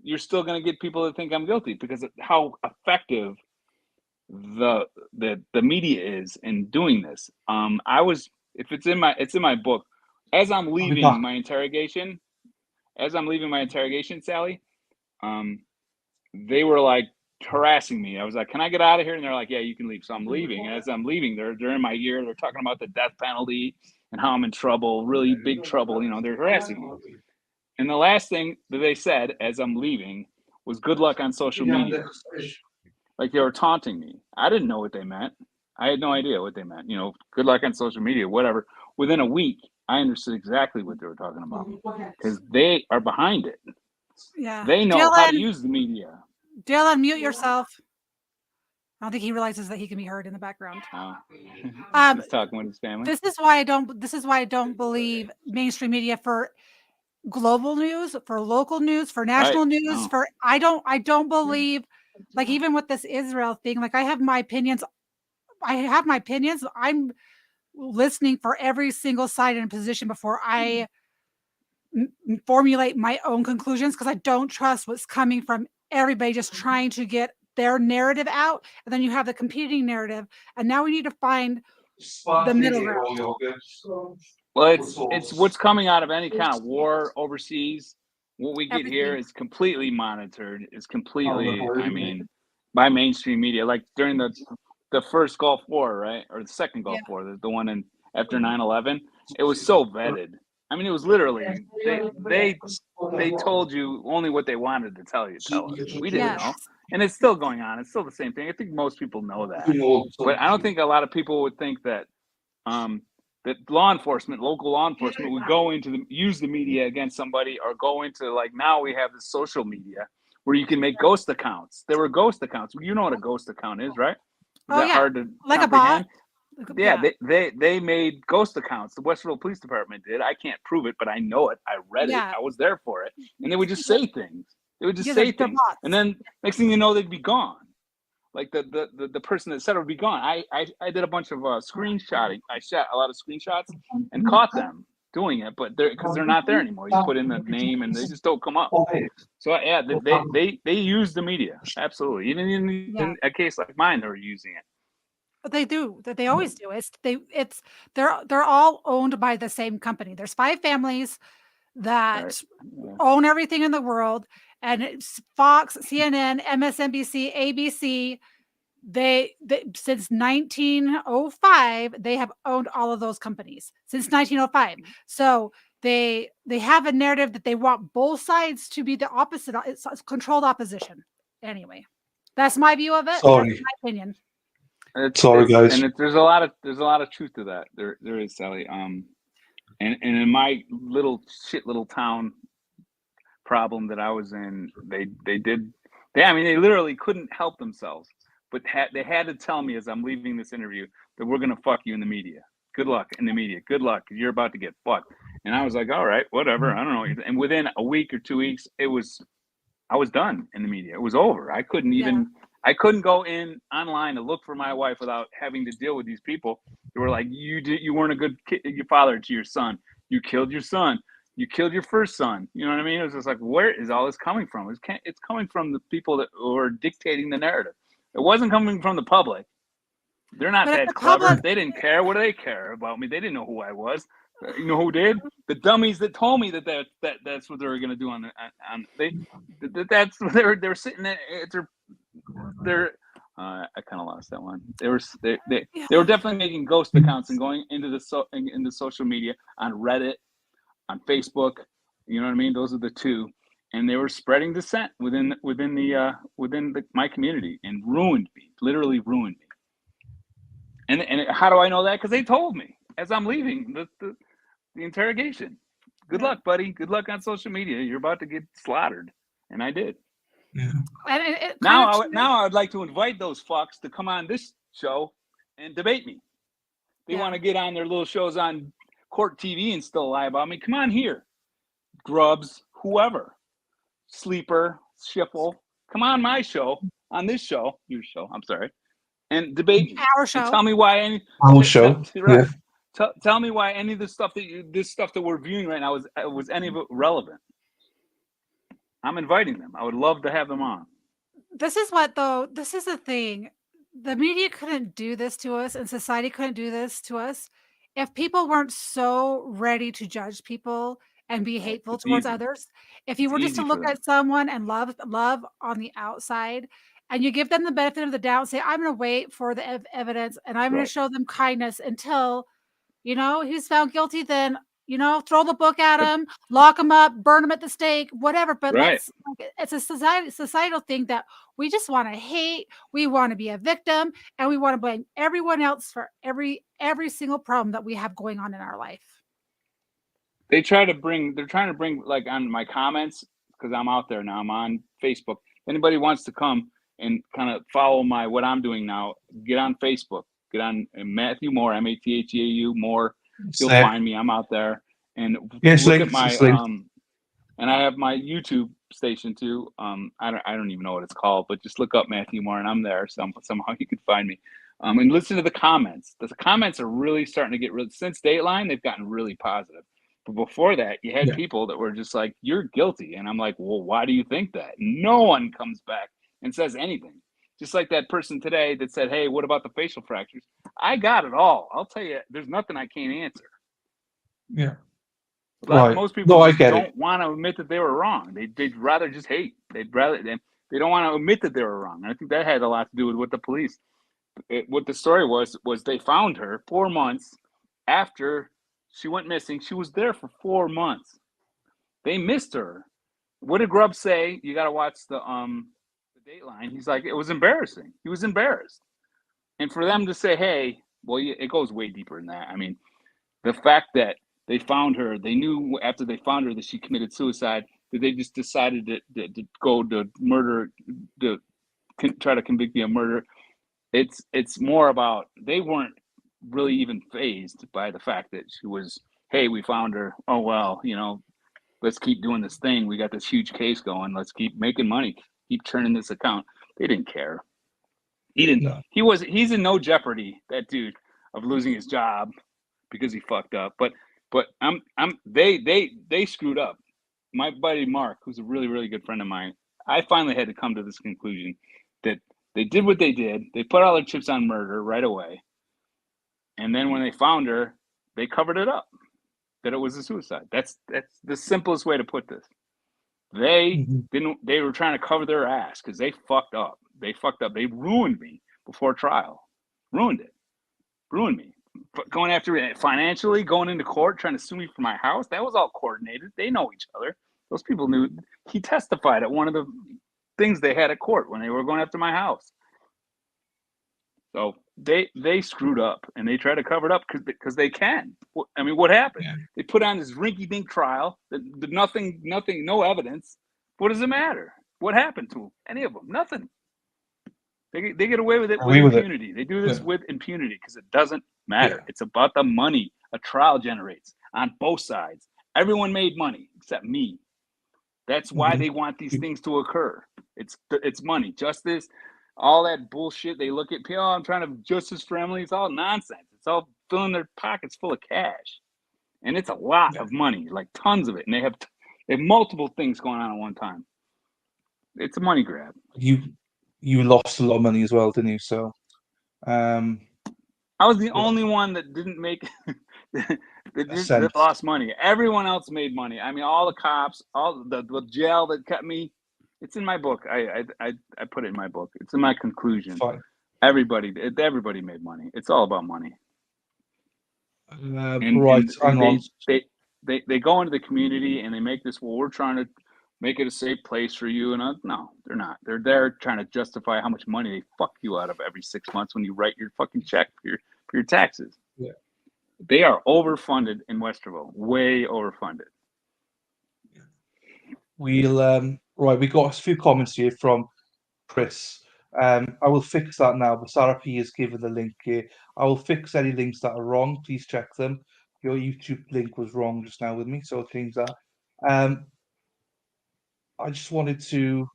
you're still going to get people that think I'm guilty because of how effective the media is in doing this. It's in my book. As I'm leaving my interrogation, Sally, they were like harassing me. I was like, "Can I get out of here?" And they're like, "Yeah, you can leave." So I'm leaving. And as I'm leaving, they're in my ear. They're talking about the death penalty and how I'm in trouble, really big trouble. They're harassing me. And the last thing that they said as I'm leaving was, "Good luck on social media." Like they were taunting me. I didn't know what they meant. I had no idea what they meant. Good luck on social media, whatever. Within a week, I understood exactly what they were talking about because they are behind it. Yeah. They know how to use the media. Dylan, mute yourself. I don't think he realizes that he can be heard in the background. He's talking with his family. This is why I don't believe mainstream media for global news, for local news, for national news, I don't believe, like, even with this Israel thing, like I have my opinions. I'm listening for every single side and position before I formulate my own conclusions, because I don't trust what's coming from everybody just trying to get their narrative out. And then you have the competing narrative. And now we need to find the middle ground. Well, it's what's coming out of any kind of war overseas. What we get here is completely monitored. It's completely, by mainstream media. Like during the first Gulf War, right? Or the second Gulf War, the one after 9/11, it was so vetted. I mean, it was literally, they told you only what they wanted to tell us. We didn't know. And it's still going on. It's still the same thing. I think most people know that. But I don't think a lot of people would think that that local law enforcement would go use the media against somebody, or go into, like, now we have the social media where you can make ghost accounts. There were ghost accounts. You know what a ghost account is, right? Oh, that yeah. hard to Like a comprehend? bot. Yeah, they made ghost accounts. The Westerville Police Department did. I can't prove it, but I know it. I read it. Yeah. I was there for it. And they would just say things. They would just Yeah, say they're things. bots. And then next thing you know, they'd be gone. Like the person that said it would be gone. I did a bunch of screenshotting. I shot a lot of screenshots and caught them doing it, but because they're not there anymore. You put in the name and they just don't come up. So yeah, they use the media. Absolutely. Even in a case like mine, they're using it. But they do. That they always do. They're all owned by the same company. There's 5 families that Right. Yeah. own everything in the world, and it's Fox, CNN, MSNBC, ABC. They since 1905 they have owned all of those companies since 1905. So they have a narrative that they want both sides to be the opposite. It's controlled opposition. Anyway, that's my view of it. Sorry. That's my opinion. Sorry, guys. And there's a lot of truth to that. There is, Sally. And in my little town problem that I was in, they literally couldn't help themselves, but they had to tell me as I'm leaving this interview that we're gonna fuck you in the media. Good luck in the media. Good luck, because you're about to get fucked. And I was like, all right, whatever. I don't know. And within a week or 2 weeks, I was done in the media. It was over. I couldn't even. I couldn't go in online to look for my wife without having to deal with these people who were like, you weren't a good your father to your son. You killed your son. You killed your first son. You know what I mean? It was just like, where is all this coming from? It's coming from the people that are dictating the narrative. It wasn't coming from the public. They're not that clever. They didn't care. What do they care about me? They didn't know who I was. You know who did? The dummies that told me that's what they were going to do on that's what they were sitting at their I kind of lost that one. They were definitely making ghost accounts and going into social media on Reddit, on Facebook. You know what I mean? Those are the two, and they were spreading dissent within my community and ruined me. Literally ruined me. And how do I know that? Because they told me as I'm leaving the interrogation. Good luck, buddy. Good luck on social media. You're about to get slaughtered, and I did. Yeah. And now I would like to invite those fucks to come on this show and debate me. They want to get on their little shows on Court TV and still lie about me. Come on here, Grubs, whoever, Sleeper, Schifel. Come on my show, on this show, your show. I'm sorry, and debate me. Our show. And tell me why any Our show. Right. Tell me why any of this stuff that we're viewing right now was any of it relevant. I'm inviting them. I would love to have them on. This is the thing. The media couldn't do this to us, and society couldn't do this to us if people weren't so ready to judge people and be hateful towards others. If you were just to look at someone and love on the outside, and you give them the benefit of the doubt, and say, I'm going to wait for the evidence, and I'm going to show them kindness until, he's found guilty, then, throw the book at him, lock him up, burn him at the stake, whatever. But it's a societal thing that we just want to hate. We want to be a victim, and we want to blame everyone else for every single problem that we have going on in our life. They're trying to bring like on my comments, because I'm out there now. I'm on Facebook. If anybody wants to come and kind of follow what I'm doing now, get on Facebook. Get on Matheau Moore, Matheau Moore. You'll find me. I'm out there, and look at my and I have my YouTube station too. I don't even know what it's called, but just look up Matheau Moore, and I'm there. Somehow you can find me. And listen to the comments. The comments are really starting to get since Dateline, they've gotten really positive. But before that, you had people that were just like, "You're guilty," and I'm like, "Well, why do you think that?" No one comes back and says anything. Just like that person today that said, "Hey, what about the facial fractures?" I got it all. I'll tell you, there's nothing I can't answer. Yeah. Right. Most people don't want to admit that they were wrong. They'd rather just hate. They don't want to admit that they were wrong. And I think that had a lot to do with what the police, what the story was they found her 4 months after she went missing. She was there for 4 months. They missed her. What did Grubb say? You got to watch the Dateline. He's like, it was embarrassing. He was embarrassed. And for them to say, hey, well, it goes way deeper than that. I mean, the fact that they found her, they knew after they found her that she committed suicide, that they just decided to go to murder, to try to convict me of murder. it's more about they weren't really even fazed by the fact that she was, hey, we found her. Oh well, let's keep doing this thing. We got this huge case going. Let's keep making money. Keep churning this account. They didn't care. He didn't. No. He's in no jeopardy, that dude, of losing his job because he fucked up. But they screwed up. My buddy Mark, who's a really, really good friend of mine, I finally had to come to this conclusion that they did what they did. They put all their chips on murder right away. And then when they found her, they covered it up, that it was a suicide. That's the simplest way to put this. They they were trying to cover their ass because they fucked up. They fucked up. They ruined me before trial. Ruined me. Going after it financially, going into court, trying to sue me for my house. That was all coordinated. They know each other. Those people knew. He testified at one of the things they had at court when they were going after my house. So they screwed up and they try to cover it up because they can. I mean, what happened? Yeah. They put on this rinky-dink trial that nothing, no evidence. What does it matter? What happened to any of them? Nothing. They get away with it with impunity. They do this with impunity because it doesn't matter. Yeah. It's about the money a trial generates on both sides. Everyone made money except me. That's why they want these things to occur. It's money, justice. All that bullshit. They look at people, I'm trying to justice for Emily. It's all nonsense. It's all filling their pockets full of cash. And it's a lot of money, like tons of it. And they have multiple things going on at one time. It's a money grab. You lost a lot of money as well, didn't you? So I was the only one that didn't make that lost money. Everyone else made money. I mean, all the cops, all the jail that kept me. It's in my book. I put it in my book. It's in my conclusion. Fine. Everybody made money. It's all about money. Right. They go into the community and they make this. Well, we're trying to make it a safe place for you. And no, they're not. They're there trying to justify how much money they fuck you out of every 6 months when you write your fucking check for your taxes. Yeah. They are overfunded in Westerville. Way overfunded. We'll right. We got a few comments here from Chris. I will fix that now, but Sarah P has given the link here. I will fix any links that are wrong. Please check them. Your YouTube link was wrong just now with me, so I'll change that. I just wanted to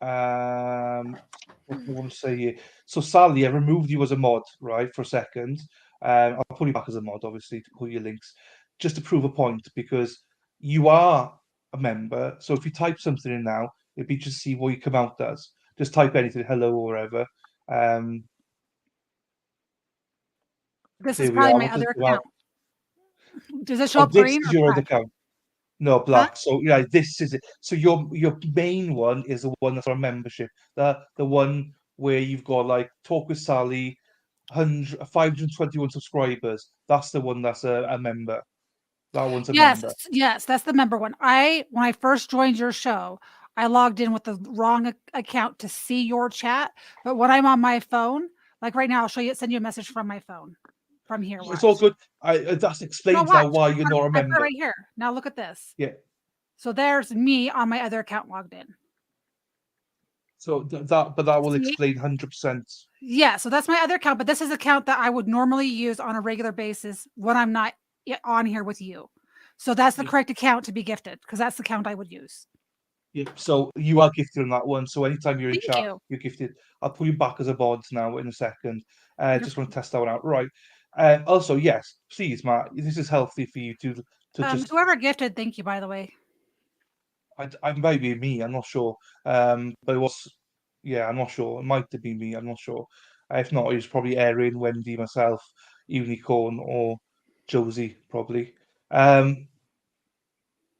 what do I want to say here? So Sally, I removed you as a mod, right, for a second. I'll put you back as a mod, obviously, to put your links, just to prove a point, because you are a member. So if you type something in now, it'd be just see what you come out as. Just type anything, hello or whatever. This is probably my other account. Does it show up green? This is your other account. No, black. Huh? So yeah, this is it. So your main one is the one that's on membership. The one where you've got like Talk with Sally, 521 subscribers. That's the one that's a member. That one's a member. Yes, that's the member one. When I first joined your show, I logged in with the wrong account to see your chat. But when I'm on my phone, like right now, I'll send you a message from my phone. From here, it's all good. That explains now why you're not a member. Right here. Now look at this. Yeah. So there's me on my other account logged in. So that will explain 100%. Yeah. So that's my other account, but this is an account that I would normally use on a regular basis when I'm not on here with you. So that's the correct account to be gifted because that's the account I would use. Yeah. So you are gifted on that one. So anytime you're in chat, you're gifted. I'll put you back as a bod now in a second. Just want to test that one out. Right. Also, yes, please, Matt. This is healthy for you to just. Whoever gifted, thank you. By the way, I maybe me. I'm not sure. But it was, I'm not sure. It might have been me. I'm not sure. If not, it was probably Erin, Wendy, myself, Unicorn, or Josie, probably.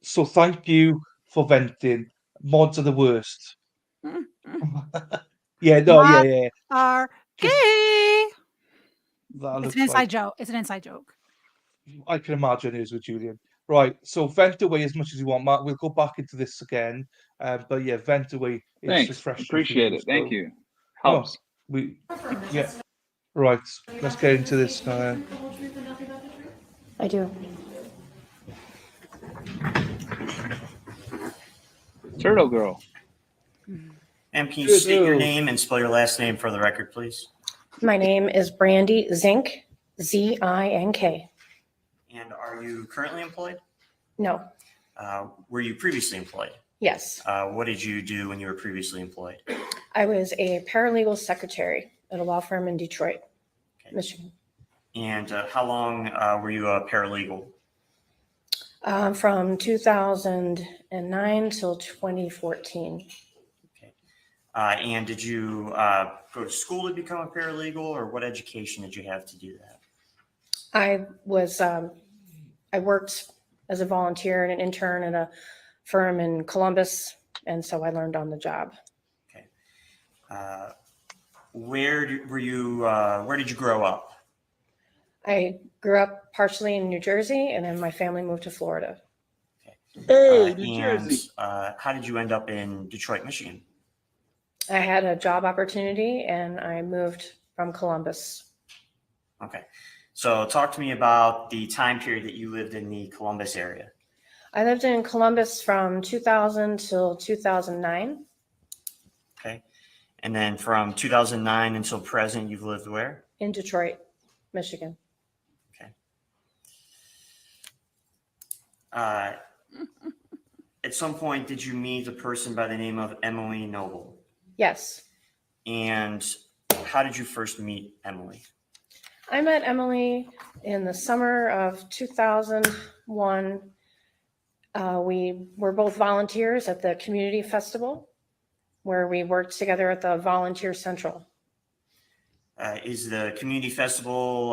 So thank you for venting. Mods are the worst. Mods are gay. It's an inside joke. It's an inside joke. I can imagine it is with Julian. Right. So vent away as much as you want, Matt. We'll go back into this again. But yeah, vent away. Thanks. Refreshing. Appreciate it. Thank you. Helps. Right. Let's get into this now. I do. Turtle Girl. Can you state your name and spell your last name for the record, please? My name is Brandy Zink, Z-I-N-K. And are you currently employed? No, Were you previously employed? yes. What did you do when you were previously employed? I was a paralegal secretary at a law firm in Detroit, Michigan. And how long were you a paralegal? From 2009 till 2014. And did you go to school to become a paralegal, or what education did you have to do that? I worked as a volunteer and an intern at a firm in Columbus, and so I learned on the job. Where did you grow up? I grew up partially in New Jersey, and then my family moved to Florida. Hey, New Jersey. How did you end up in Detroit, Michigan? I had a job opportunity, and I moved from Columbus. Okay. So talk to me about the time period that you lived in the Columbus area. I lived in Columbus from 2000 till 2009. Okay. And then from 2009 until present, you've lived where? In Detroit, Michigan. At some point, did you meet a person by the name of Emily Noble? Yes. And how did you first meet Emily? I met Emily in the summer of 2001. We were both volunteers at the community festival where we worked together at the Volunteer Central. Is the community festival,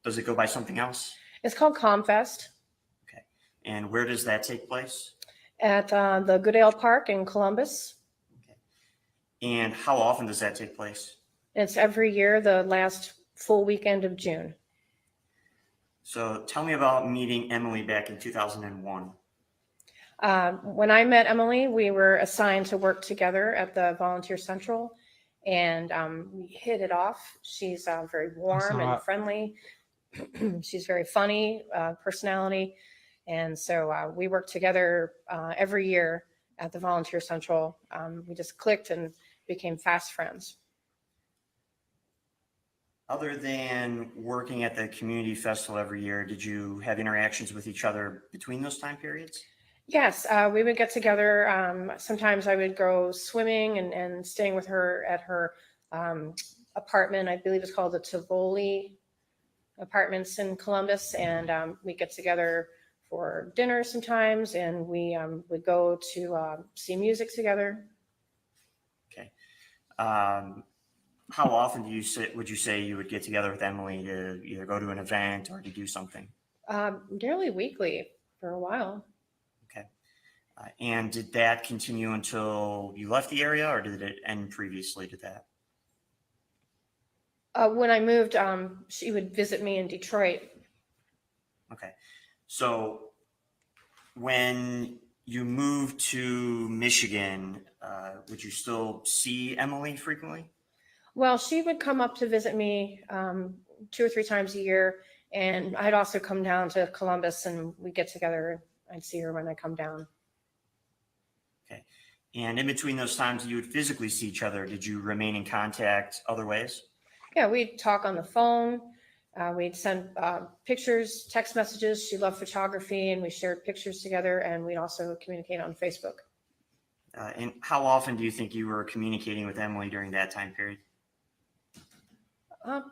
does it go by something else? It's called ComFest. Okay. And where does that take place? At the Goodale Park in Columbus. And how often does that take place? It's every year, the last full weekend of June. So tell me about meeting Emily back in 2001. When I met Emily, we were assigned to work together at the Volunteer Central, and we hit it off. She's very warm and friendly. She's very funny personality. And so we worked together every year at the Volunteer Central. We just clicked and became fast friends. Other than working at the community festival every year, did you have interactions with each other between those time periods? Yes, we would get together. Sometimes I would go swimming and staying with her at her apartment. I believe it's called the Tivoli Apartments in Columbus. And we get together for dinner sometimes, and we would go to see music together. Okay. How often would you say you would get together with Emily to either go to an event or to do something? Nearly weekly for a while. Okay. And did that continue until you left the area, or did it end previously to that? When I moved, she would visit me in Detroit. Okay. So when you moved to Michigan, would you still see Emily frequently? Well, she would come up to visit me 2 or 3 times a year. And I'd also come down to Columbus and we'd get together. I'd see her when I come down. Okay. And in between those times you would physically see each other, did you remain in contact other ways? Yeah, we'd talk on the phone. We'd send pictures, text messages. She loved photography and we shared pictures together, and we'd also communicate on Facebook. And how often do you think you were communicating with Emily during that time period?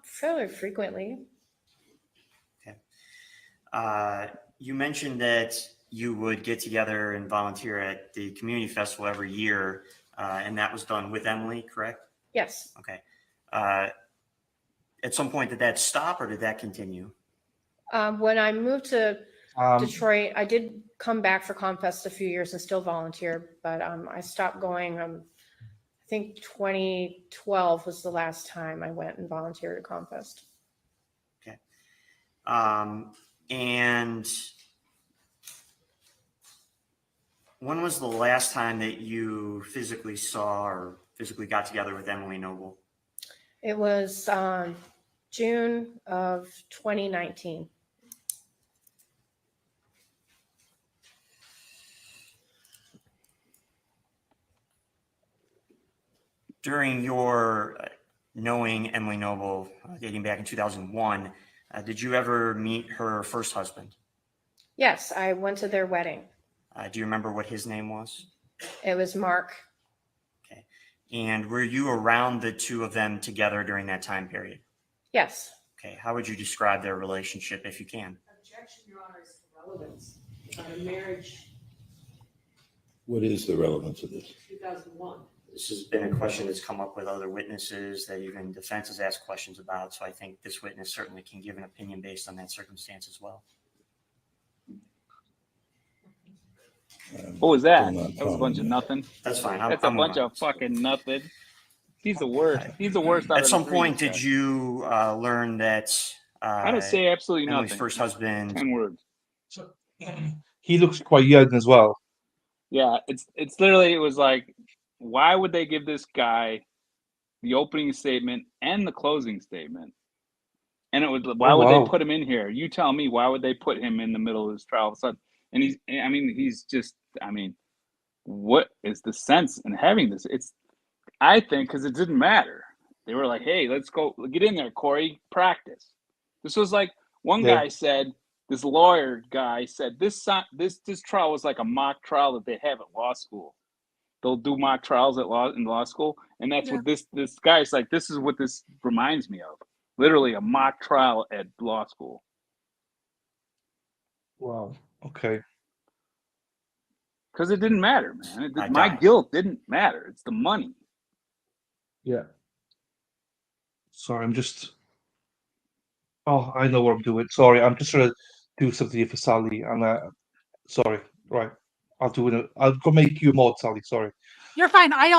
Fairly frequently. Okay. You mentioned that you would get together and volunteer at the community festival every year, and that was done with Emily, correct? Yes. Okay. At some point, did that stop or did that continue? When I moved to Detroit, I did come back for ComFest a few years and still volunteer, but I stopped going. I think 2012 was the last time I went and volunteered at ComFest. Okay. And when was the last time that you physically saw or physically got together with Emily Noble? It was June of 2019. During your knowing Emily Noble dating back in 2001, did you ever meet her first husband? Yes, I went to their wedding. Do you remember what his name was? It was Mark. Okay. And were you around the two of them together during that time period? Yes. Okay. How would you describe their relationship if you can? Objection, Your Honor, is relevance. A marriage, What is the relevance of this? 2001. This has been a question that's come up with other witnesses that even defense has asked questions about. So I think this witness certainly can give an opinion based on that circumstance as well. What was that? Still not That was a bunch of following nothing. That's fine. That's a bunch of fucking nothing. He's the worst. He's the worst. Out At of some the three, point, this did guy. you learn that I don't say absolutely Emily's nothing. first husband? 10 words. He looks quite young as well. Yeah, it's literally, it was like, why would they give this guy the opening statement and the closing statement? And it was, why would they put him in here? You tell me, why would they put him in the middle of this trial all of a sudden? And he's just, what is the sense in having this? I think, because it didn't matter. They were like, hey, let's go, get in there, Corey, practice. This was like, one guy said, this lawyer guy said, this trial was like a mock trial that they have at law school. They'll do mock trials in law school, and that's what this guy's like. This is what this reminds me of. Literally a mock trial at law school. Wow. Okay. Because it didn't matter, man. My guilt didn't matter. It's the money. Yeah. Sorry, I'm just. Oh, I know what I'm doing. Sorry, I'm just trying to do something here for Sally, and sorry. Right, I'll do it. I'll go make you a mod, Sally. Sorry. You're fine. I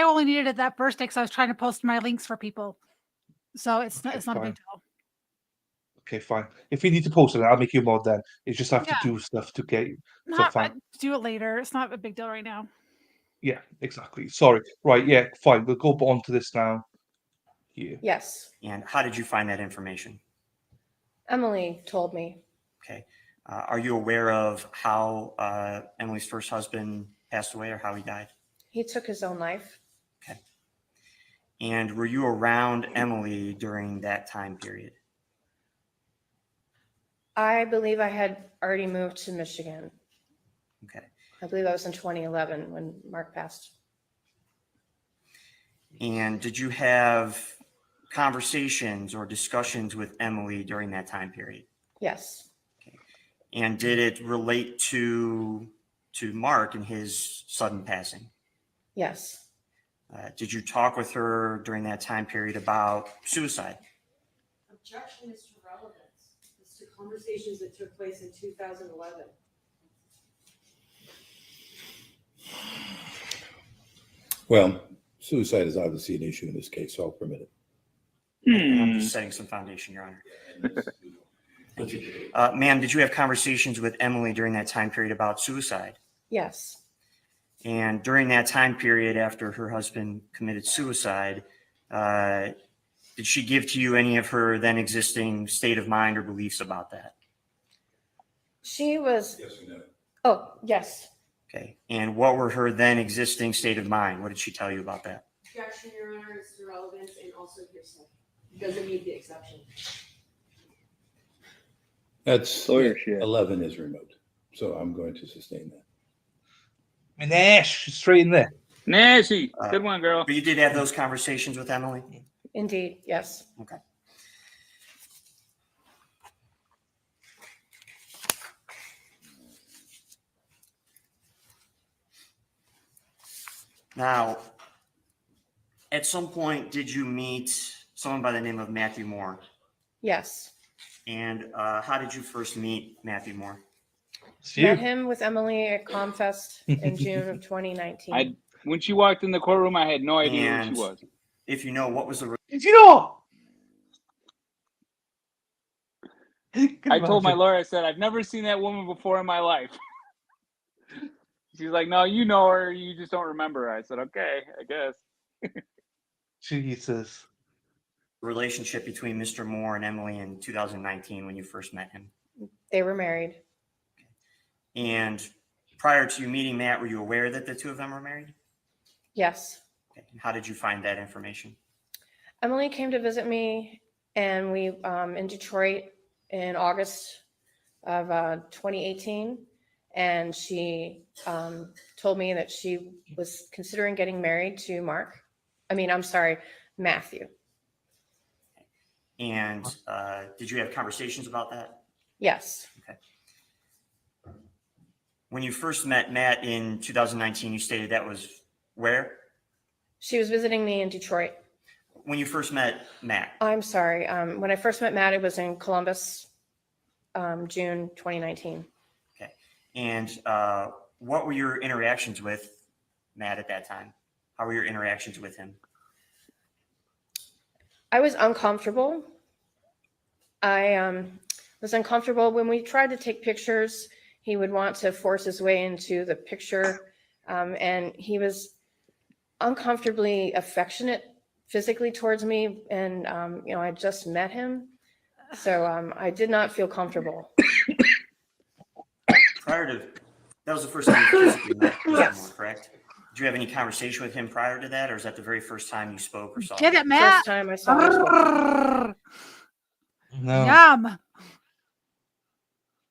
only needed it that first day because I was trying to post my links for people. So it's not a big deal. Okay, fine. If you need to post it, I'll make you a mod then. You just have to do stuff to get you. So fine. Do it later. It's not a big deal right now. Yeah, exactly. Sorry. Right, yeah, fine. We'll go on to this now. Here. Yes. And how did you find that information? Emily told me. Okay. Are you aware of how Emily's first husband passed away or how he died? He took his own life. Okay. And were you around Emily during that time period? I believe I had already moved to Michigan. Okay. I believe that was in 2011 when Mark passed. And did you have conversations or discussions with Emily during that time period? Yes. Okay. And did it relate to Mark and his sudden passing? Yes. Did you talk with her during that time period about suicide? Objection is to relevance. It's to conversations that took place in 2011. Well, suicide is obviously an issue in this case, so I'll permit it. And I'm just setting some foundation, Your Honor. Thank you. Ma'am, did you have conversations with Emily during that time period about suicide? Yes. And during that time period after her husband committed suicide, did she give to you any of her then existing state of mind or beliefs about that? She was. Yes or no? Oh, yes. Okay. And what were her then existing state of mind? What did she tell you about that? Objection, Your Honor, is to relevance and also hearsay. Doesn't need the exception. That's Lawyer shit. 11 is remote, so I'm going to sustain that. Nash, straight in there. Nasty. Good one, girl. But you did have those conversations with Emily? Indeed. Yes. Okay. Now, at some point, did you meet someone by the name of Matheau Moore? Yes. And how did you first meet Matheau Moore? Met him with Emily at Comfest in June of 2019. When she walked in the courtroom, I had no idea who she was. If you know, what was the... Did you know? I told my lawyer, I said, I've never seen that woman before in my life. She's like, no, you know her. You just don't remember her. I said, okay, I guess. Jesus. Relationship between Mr. Moore and Emily in 2019 when you first met him? They were married. And prior to you meeting Matt, were you aware that the two of them were married? Yes. Okay. And how did you find that information? Emily came to visit me, and we in Detroit in August of 2018, and she told me that she was considering getting married to Mathew. And did you have conversations about that? Yes. Okay. When you first met Matt in 2019, you stated that was where? She was visiting me in Detroit. When you first met Matt? I'm sorry. When I first met Matt, it was in Columbus, June 2019. Okay. And what were your interactions with Matt at that time? How were your interactions with him? I was uncomfortable. I was uncomfortable when we tried to take pictures. He would want to force his way into the picture, and he was uncomfortably affectionate physically towards me. And I just met him, so I did not feel comfortable. That was the first time you physically met Mr. Yes. Moore, correct? Did you have any conversation with him prior to that, or is that the very first time you spoke or saw Get him? it, Matt. First time I saw him. No. Yum.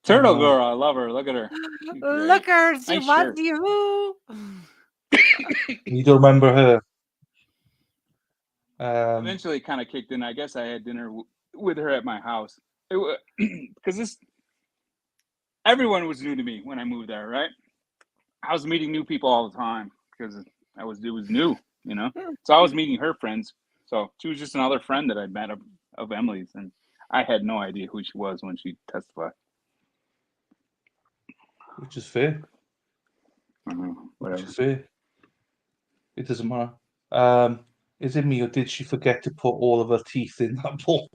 Turtle No. girl, I love her. Look at her. She's great. Look her. She Nice wants shirt. you. You don't remember her? Eventually kind of kicked in. I guess I had dinner with her at my house. Because everyone was new to me when I moved there, right? I was meeting new people all the time because it was new, you know? So I was meeting her friends. So she was just another friend that I'd met of Emily's, and I had no idea who she was when she testified. Which is fair. Which Whatever. is fair. It doesn't matter. Is it me, or did she forget to put all of her teeth in that bowl?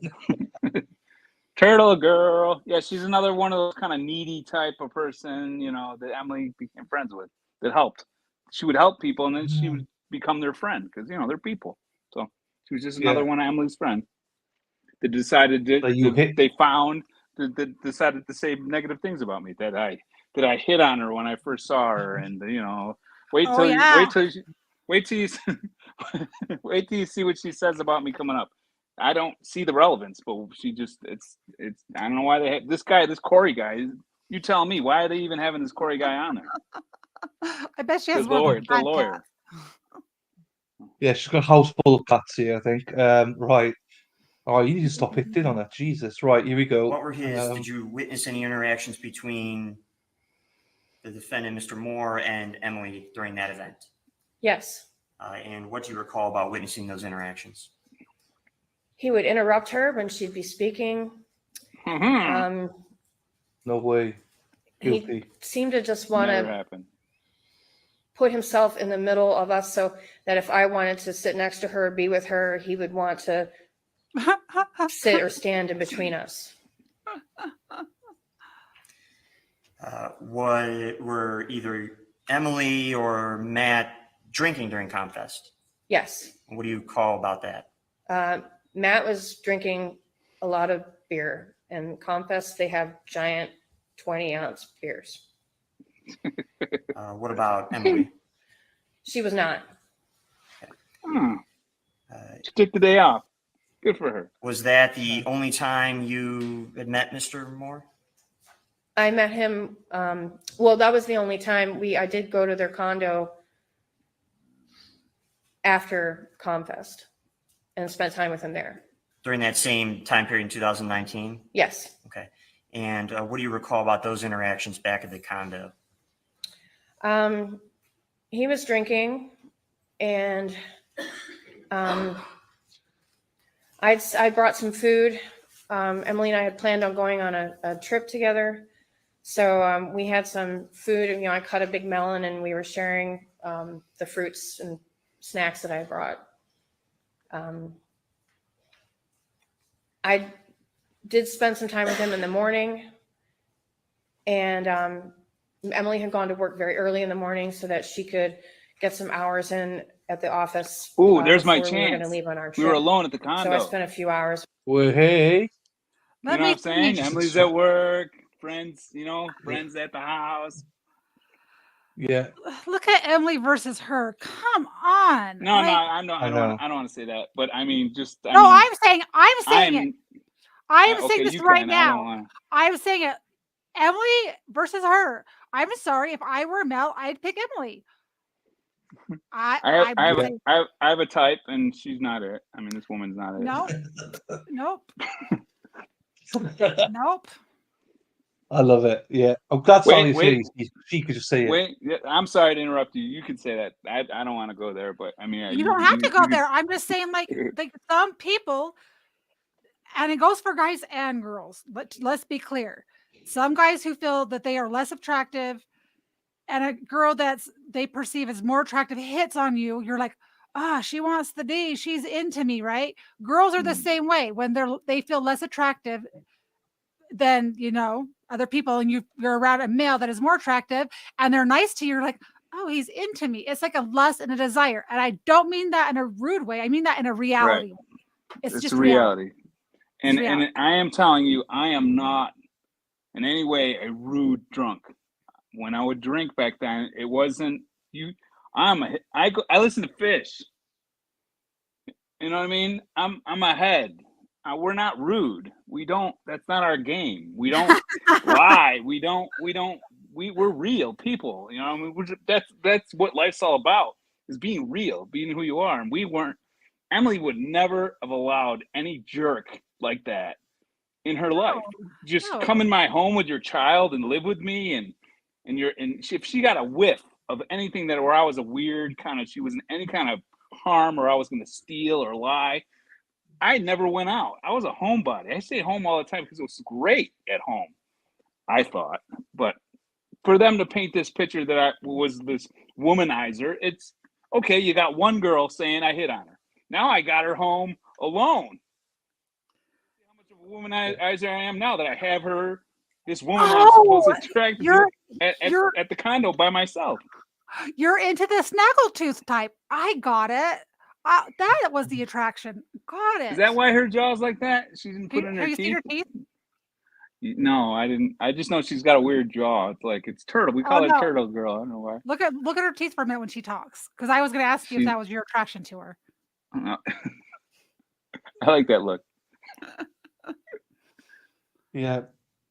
Turtle girl. Yeah, she's another one of those kind of needy type of person, you know, that Emily became friends with, that helped. She would help people, and then she would become their friend because, you know, they're people. So she was just another one of Emily's friends that decided that decided to say negative things about me, that I hit on her when I first saw her, and, you know, wait till you see what she says about me coming up. I don't see the relevance, but she just, it's, I don't know why they have this Corey guy. You tell me, why are they even having this Corey guy on there? I bet she has The more than lawyer, the lawyer. Yeah, she's got a house full of cats here, I think. Right. Oh, you need to stop hitting on that. Jesus. Right, here we go. What were did you witness any interactions between the defendant, Mr. Moore, and Emily during that event? Yes. And what do you recall about witnessing those interactions? He would interrupt her when she'd be speaking. No way. Guilty. He seemed to just want Never to happened. put himself in the middle of us, so that if I wanted to sit next to her, be with her, he would want to sit or stand in between us. Were either Emily or Matt drinking during Confest? Yes. What do you call about that? Matt was drinking a lot of beer, and Confest, they have giant 20-ounce beers. What about Emily? She was not. She took the day off. Good for her. Was that the only time you had met Mr. Moore? I met him. Well, that was the only time I did go to their condo after Confest and spent time with him there. During that same time period in 2019? Yes. Okay. And what do you recall about those interactions back at the condo? He was drinking, and I brought some food. Emily and I had planned on going on a trip together. So we had some food, and, I cut a big melon, and we were sharing the fruits and snacks that I brought. I did spend some time with him in the morning, and Emily had gone to work very early in the morning so that she could get some hours in at the office. Ooh, there's my before we were chance. gonna leave on our We were trip. alone at the condo. So I spent a few hours. Well, hey. You know what I'm saying? Emily's at work, friends, friends at the house. Yeah. Look at Emily versus her. Come on. No, Like, I I don't know. want to say that, but I mean, just I no, mean, I'm saying it. I'm saying okay. this You right can. I don't now. want. I'm saying it. Emily versus her. I'm sorry. If I were Mel, I'd pick Emily. I would say I have a type, and she's not it. I mean, this woman's not it. no, nope, nope. I love it. Yeah. I'm glad Sally's here. Wait, She could just say it. wait. I'm sorry to interrupt you. You can say that. I don't want to go there, but I mean, You don't have to go there. I'm just saying, like some people, and it goes for guys and girls. Let's be clear. Some guys who feel that they are less attractive, and a girl they perceive as more attractive hits on you. You're like, she wants the D. She's into me, right? Girls are the same way. When they feel less attractive than other people, and you're around a male that is more attractive, and they're nice to you. You're like, oh, he's into me. It's like a lust and a desire, and I don't mean that in a rude way. I mean that in a reality way. It's just a reality. And reality. I am telling you, I am not in any way a rude drunk. When I would drink back then, it wasn't you. I listen to Fish. You know what I mean? I'm ahead. We're not rude. We don't. That's not our game. We don't lie. We're real people. You know. I mean, that's what life's all about. Is being real, being who you are. And we weren't. Emily would never have allowed any jerk like that in her life. Just come in my home with your child and live with me, and if she got a whiff of anything where I was a weird kind of, she was in any kind of harm, or I was going to steal or lie, I never went out. I was a homebody. I stayed home all the time because it was great at home, I thought. But for them to paint this picture that I was this womanizer, it's okay. You got one girl saying I hit on her. Now I got her home alone. How much of a womanizer I am now that I have her, this woman that I'm supposed to attract at the condo by myself. You're into the snaggletooth type. I got it. That was the attraction. Got it. Is that why her jaw's like that? She didn't put in her teeth. Seen her teeth? No, I didn't. I just know she's got a weird jaw. It's like it's turtle. We call her Turtle Girl. I don't know why. Look at her teeth for a minute when she talks. Because I was going to ask you if that was your attraction to her. I like that look. Yeah.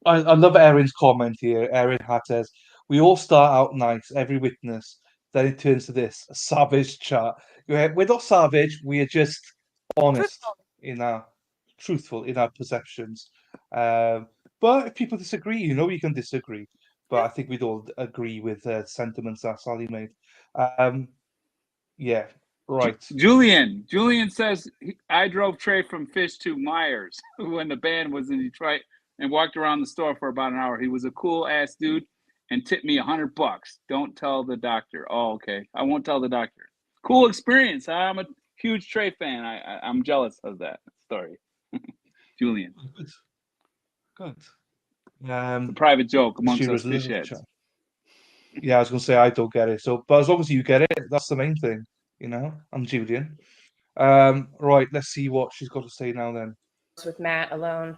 I love Erin's comment here. Erin Hart says, we all start out nice, every witness. Then it turns to this, a savage chat. We're not savage. We are just honest truthful in our perceptions. But if people disagree, we can disagree. But I think we'd all agree with the sentiments that Sally made. Yeah, right. Julian says, I drove Trey from Fish to Myers when the band was in Detroit and walked around the store for about an hour. He was a cool ass dude and tipped me $100. Don't tell the doctor. Oh, okay. I won't tell the doctor. Cool experience. I'm a huge Trey fan. I'm jealous of that story. Julian. Good. A private joke amongst us fish heads. Yeah, I was going to say I don't get it. But as long as you get it, that's the main thing. I'm Julian. Right, let's see what she's got to say now then. With Matt alone,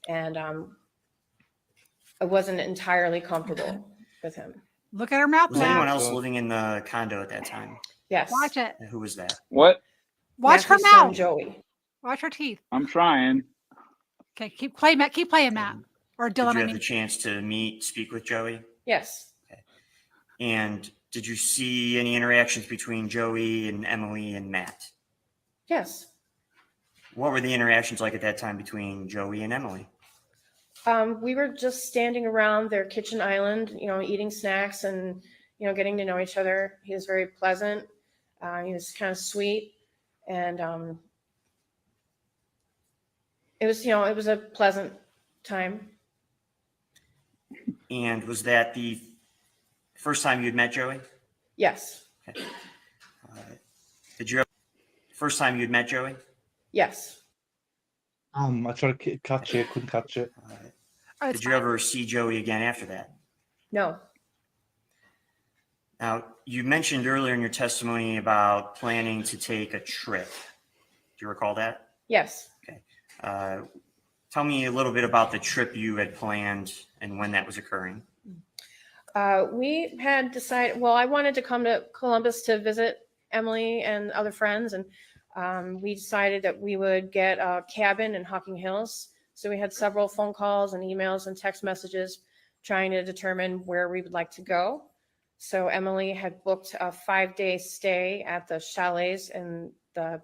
and I wasn't entirely comfortable with him. Look at her mouth. Was anyone else living in the condo at that time? Yes. Watch it. And who was that? What? Watch her Matthew's son, mouth. Joey. Watch her teeth. I'm trying. Okay, keep playing, Matt. Keep playing, Matt. Or Dylan. Did you have the chance to speak with Joey? Yes. Okay. And did you see any interactions between Joey and Emily and Matt? Yes. What were the interactions like at that time between Joey and Emily? We were just standing around their kitchen island, eating snacks and, getting to know each other. He was very pleasant. He was kind of sweet. And it was a pleasant time. And was that the first time you'd met Joey? Yes. Okay. First time you'd met Joey? Yes. I tried to catch it, couldn't catch it. Did you ever see Joey again after that? No. Now, you mentioned earlier in your testimony about planning to take a trip. Do you recall that? Yes. Okay. Tell me a little bit about the trip you had planned and when that was occurring. We had decided, well, I wanted to come to Columbus to visit Emily and other friends, and we decided that we would get a cabin in Hocking Hills. So we had several phone calls and emails and text messages trying to determine where we would like to go. So Emily had booked a 5-day stay at the chalets in the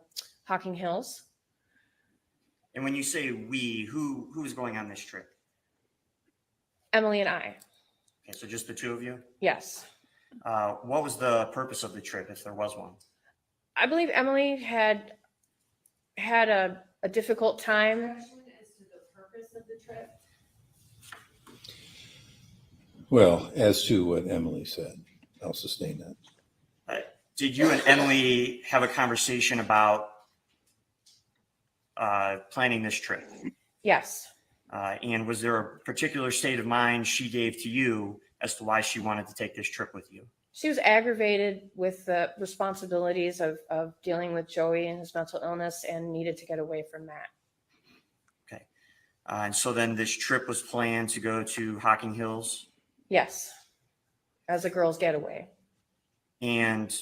Hocking Hills. And when you say we, who is going on this trip? Emily and I. Okay, so just the two of you? Yes. What was the purpose of the trip, if there was one? I believe Emily had a difficult time. As to the purpose of the trip? Well, as to what Emily said, I'll sustain that. Did you and Emily have a conversation about planning this trip? Yes. And was there a particular state of mind she gave to you as to why she wanted to take this trip with you? She was aggravated with the responsibilities of dealing with Joey and his mental illness and needed to get away from that. Okay. And so then this trip was planned to go to Hocking Hills? Yes. As a girl's getaway. And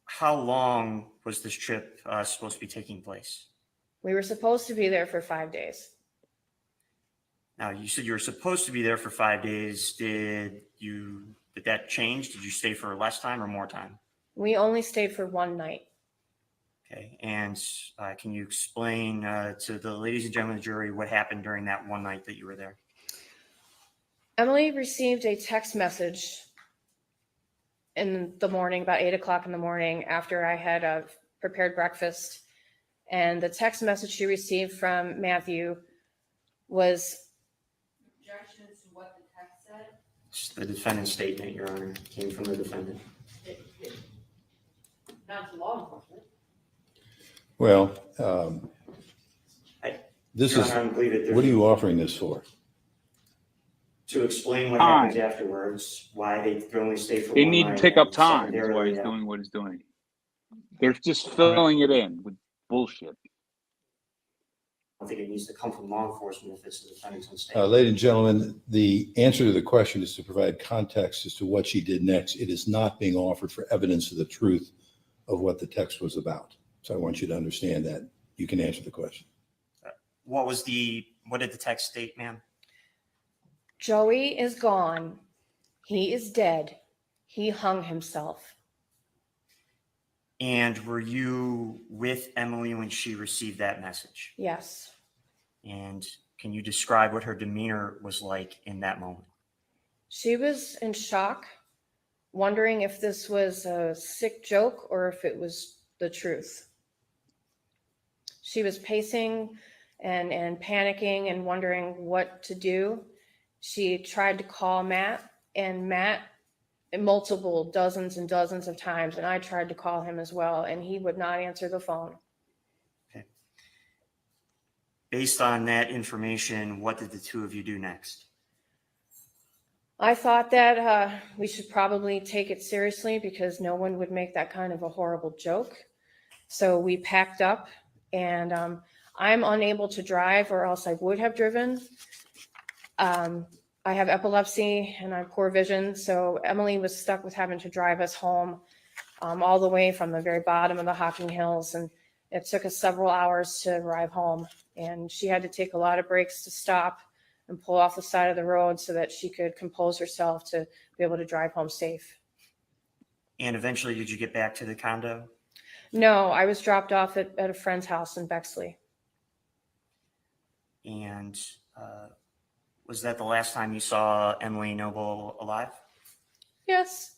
how long was this trip supposed to be taking place? We were supposed to be there for 5 days. Now, you said you were supposed to be there for 5 days. Did that change? Did you stay for less time or more time? We only stayed for one night. Okay. And can you explain to the ladies and gentlemen of the jury what happened during that one night that you were there? Emily received a text message in the morning, about 8 o'clock in the morning, after I had prepared breakfast. And the text message she received from Matthew was... Objections to what the text said? It's the defendant's statement, Your Honor, came from the defendant. Not to law enforcement. Well, this Your is, Honor, I believe it. what are you offering this for? To explain what Time. happens afterwards, why they only stay for They one need to night, take up and time. That's why secondarily, he's doing what he's doing. They're just filling it in with bullshit. I don't think it needs to come from law enforcement if it's the defendant's own statement. Ladies and gentlemen, the answer to the question is to provide context as to what she did next. It is not being offered for evidence of the truth of what the text was about. So I want you to understand that. You can answer the question. What did the text state, ma'am? Joey is gone. He is dead. He hung himself. And were you with Emily when she received that message? Yes. And can you describe what her demeanor was like in that moment? She was in shock, wondering if this was a sick joke or if it was the truth. She was pacing and panicking and wondering what to do. She tried to call Matt, and Matt, multiple dozens and dozens of times, and I tried to call him as well, and he would not answer the phone. Okay. Based on that information, what did the two of you do next? I thought that we should probably take it seriously because no one would make that kind of a horrible joke. So we packed up, and I'm unable to drive, or else I would have driven. I have epilepsy and I have poor vision, so Emily was stuck with having to drive us home all the way from the very bottom of the Hocking Hills, and it took us several hours to arrive home. And she had to take a lot of breaks to stop and pull off the side of the road so that she could compose herself to be able to drive home safe. And eventually, did you get back to the condo? No, I was dropped off at a friend's house in Bexley. And was that the last time you saw Emily Noble alive? Yes.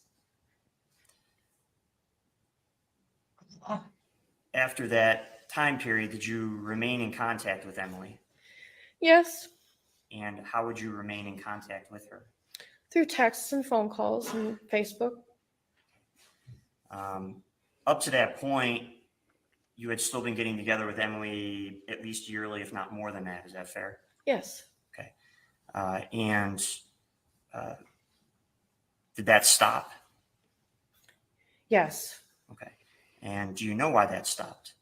After that time period, did you remain in contact with Emily? Yes. And how would you remain in contact with her? Through texts and phone calls and Facebook. Up to that point, you had still been getting together with Emily at least yearly, if not more than that. Is that fair? Yes. Okay. Did that stop? Yes. Okay. And do you know why that stopped?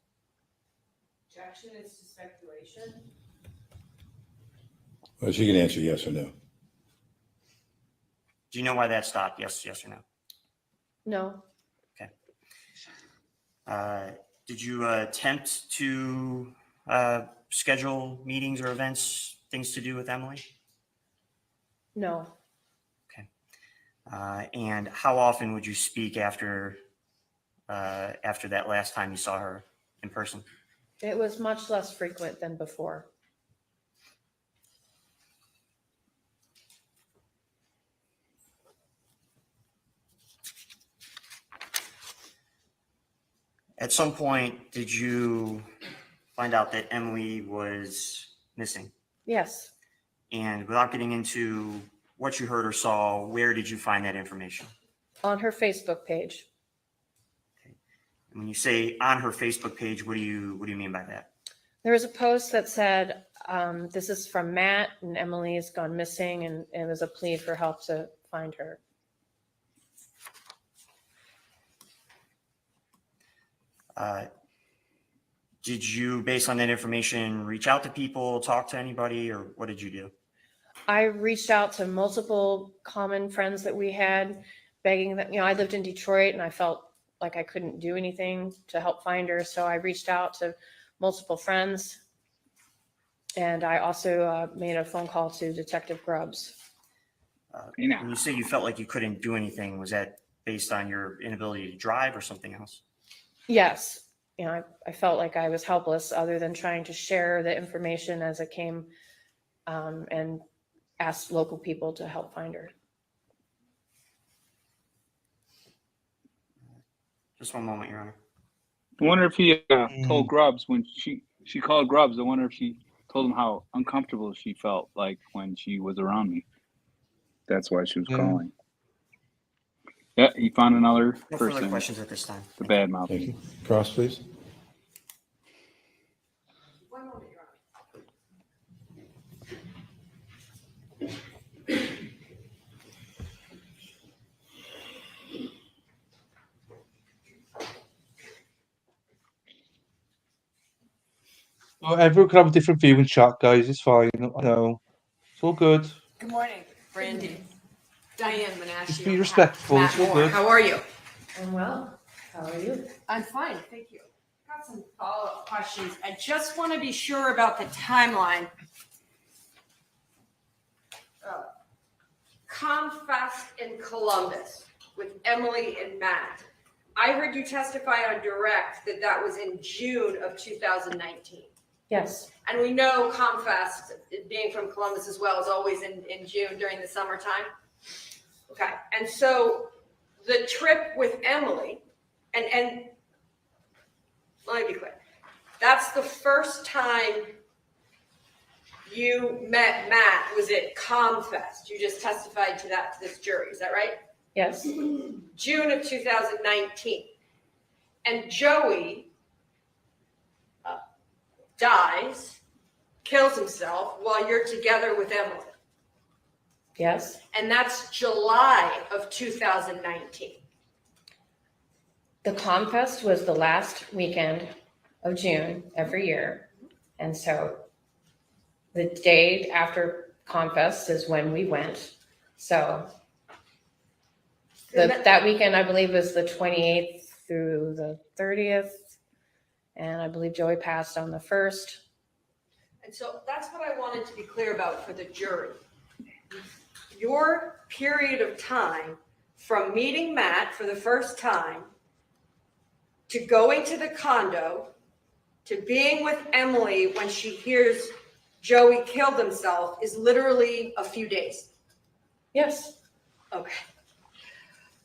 Objection is to speculation. Well, she can answer yes or no. Do you know why that stopped? Yes or no? No, Did you attempt to schedule meetings or events, things to do with Emily? no. And how often would you speak after that last time you saw her in person? It was much less frequent than before. At some point, did you find out that Emily was missing? Yes, And without getting into what you heard or saw, where did you find that information? on her Facebook page. When you say on her Facebook page, what do you mean by that? There was a post that said, this is from Matt and Emily's gone missing, and it was a plea for help to find her. Did you, based on that information, reach out to people, talk to anybody, or what did you do? I reached out to multiple common friends that we had, begging that, I lived in Detroit and I felt like I couldn't do anything to help find her. So I reached out to multiple friends. And I also made a phone call to Detective Grubbs. When you say you felt like you couldn't do anything, was that based on your inability to drive or something else? Yes. I felt like I was helpless other than trying to share the information as it came and ask local people to help find her. Just one moment, Your Honor. I wonder if he told Grubbs when she called Grubbs. I wonder if she told him how uncomfortable she felt like when she was around me. That's why she was calling. Yeah, he found another No person. further questions at this time. The bad mouth. Thank you. Cross, please. One moment, Your Well, everyone can have a different view in chat, guys. It's fine. I know. It's all good. Good morning, Brandy. Diane Menashe. Just be respectful. It's all good. How are you? I'm well. How are you? I'm fine, thank you. Got some follow-up questions. I just want to be sure about the timeline. ComFest in Columbus with Emily and Matt. I heard you testify on direct that that was in June of 2019. Yes. And we know ComFest, being from Columbus as well, is always in June during the summertime. Okay, and so the trip with Emily, and let me be clear, that's the first time you met Matt was at ComFest. You just testified to that to this jury, is that right? Yes. June of 2019. And Joey dies, kills himself while you're together with Emily. Yes. And that's July of 2019. The ComFest was the last weekend of June every year. And so the day after ComFest is when we went. So that weekend, I believe, was the 28th through the 30th. And I believe Joey passed on the 1st. And so that's what I wanted to be clear about for the jury. Your period of time from meeting Matt for the first time to going to the condo to being with Emily when she hears Joey killed himself is literally a few days. Yes. Okay.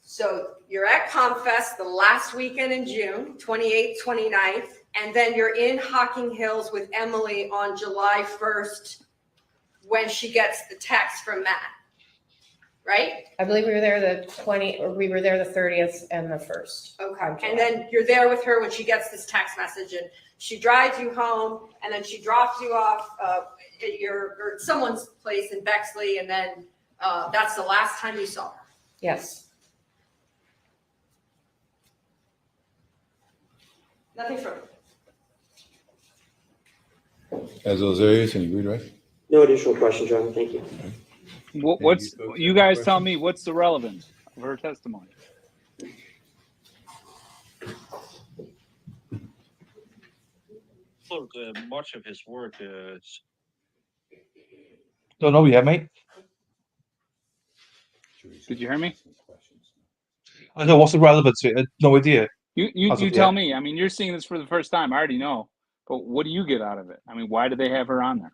So you're at ComFest the last weekend in June, 28th, 29th, and then you're in Hocking Hills with Emily on July 1st when she gets the text from Matt, right? I believe we were there the 30th and the 1st. Okay. And then you're there with her when she gets this text message, and she drives you home, and then she drops you off at or someone's place in Bexley, and then that's the last time you saw her. Yes. Nothing further. As those areas, and you agreed, right? No additional questions, Your Honor. Thank you. What's you guys tell me? What's the relevance of her testimony? Look, much of his work is. Don't know yet, mate. Did you hear me? I know what's the relevance to it. No idea. You tell me. I mean, you're seeing this for the first time. I already know. But what do you get out of it? I mean, why do they have her on there?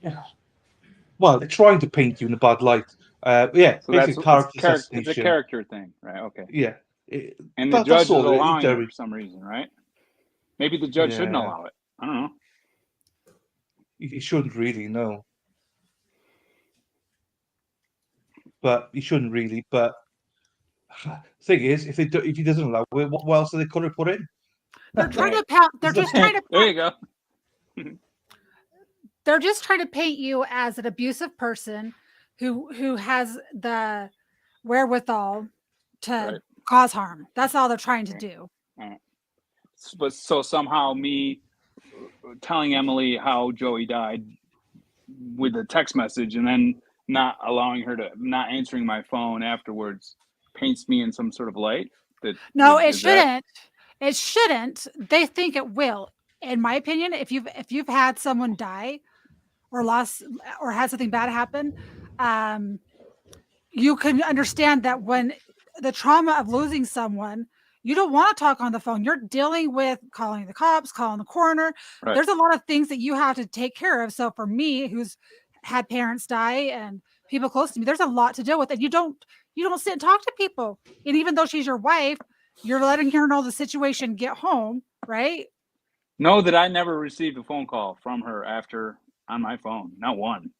Yeah. Well, they're trying to paint you in a bad light. Yeah, So basically it's a character thing, right? Okay. Yeah. And the judge is all allowing it for some reason, right? Maybe the judge shouldn't allow it. I don't know. He shouldn't really, no. But he shouldn't really. But the thing is, if he doesn't allow it, what else are they going to put in? They're trying to pound. They're just trying to. There you go. They're just trying to paint you as an abusive person who has the wherewithal to cause harm. That's all they're trying to do. But so somehow me telling Emily how Joey died with a text message and then not allowing her to not answering my phone afterwards paints me in some sort of light. No, it shouldn't. It shouldn't. They think it will. In my opinion, if you've had someone die or lost or had something bad happen, you can understand that when the trauma of losing someone, you don't want to talk on the phone. You're dealing with calling the cops, calling the coroner. Right. There's a lot of things that you have to take care of. So for me, who's had parents die and people close to me, there's a lot to deal with. And you don't sit and talk to people. And even though she's your wife, you're letting her know the situation, get home, right? Know that I never received a phone call from her after on my phone. Not one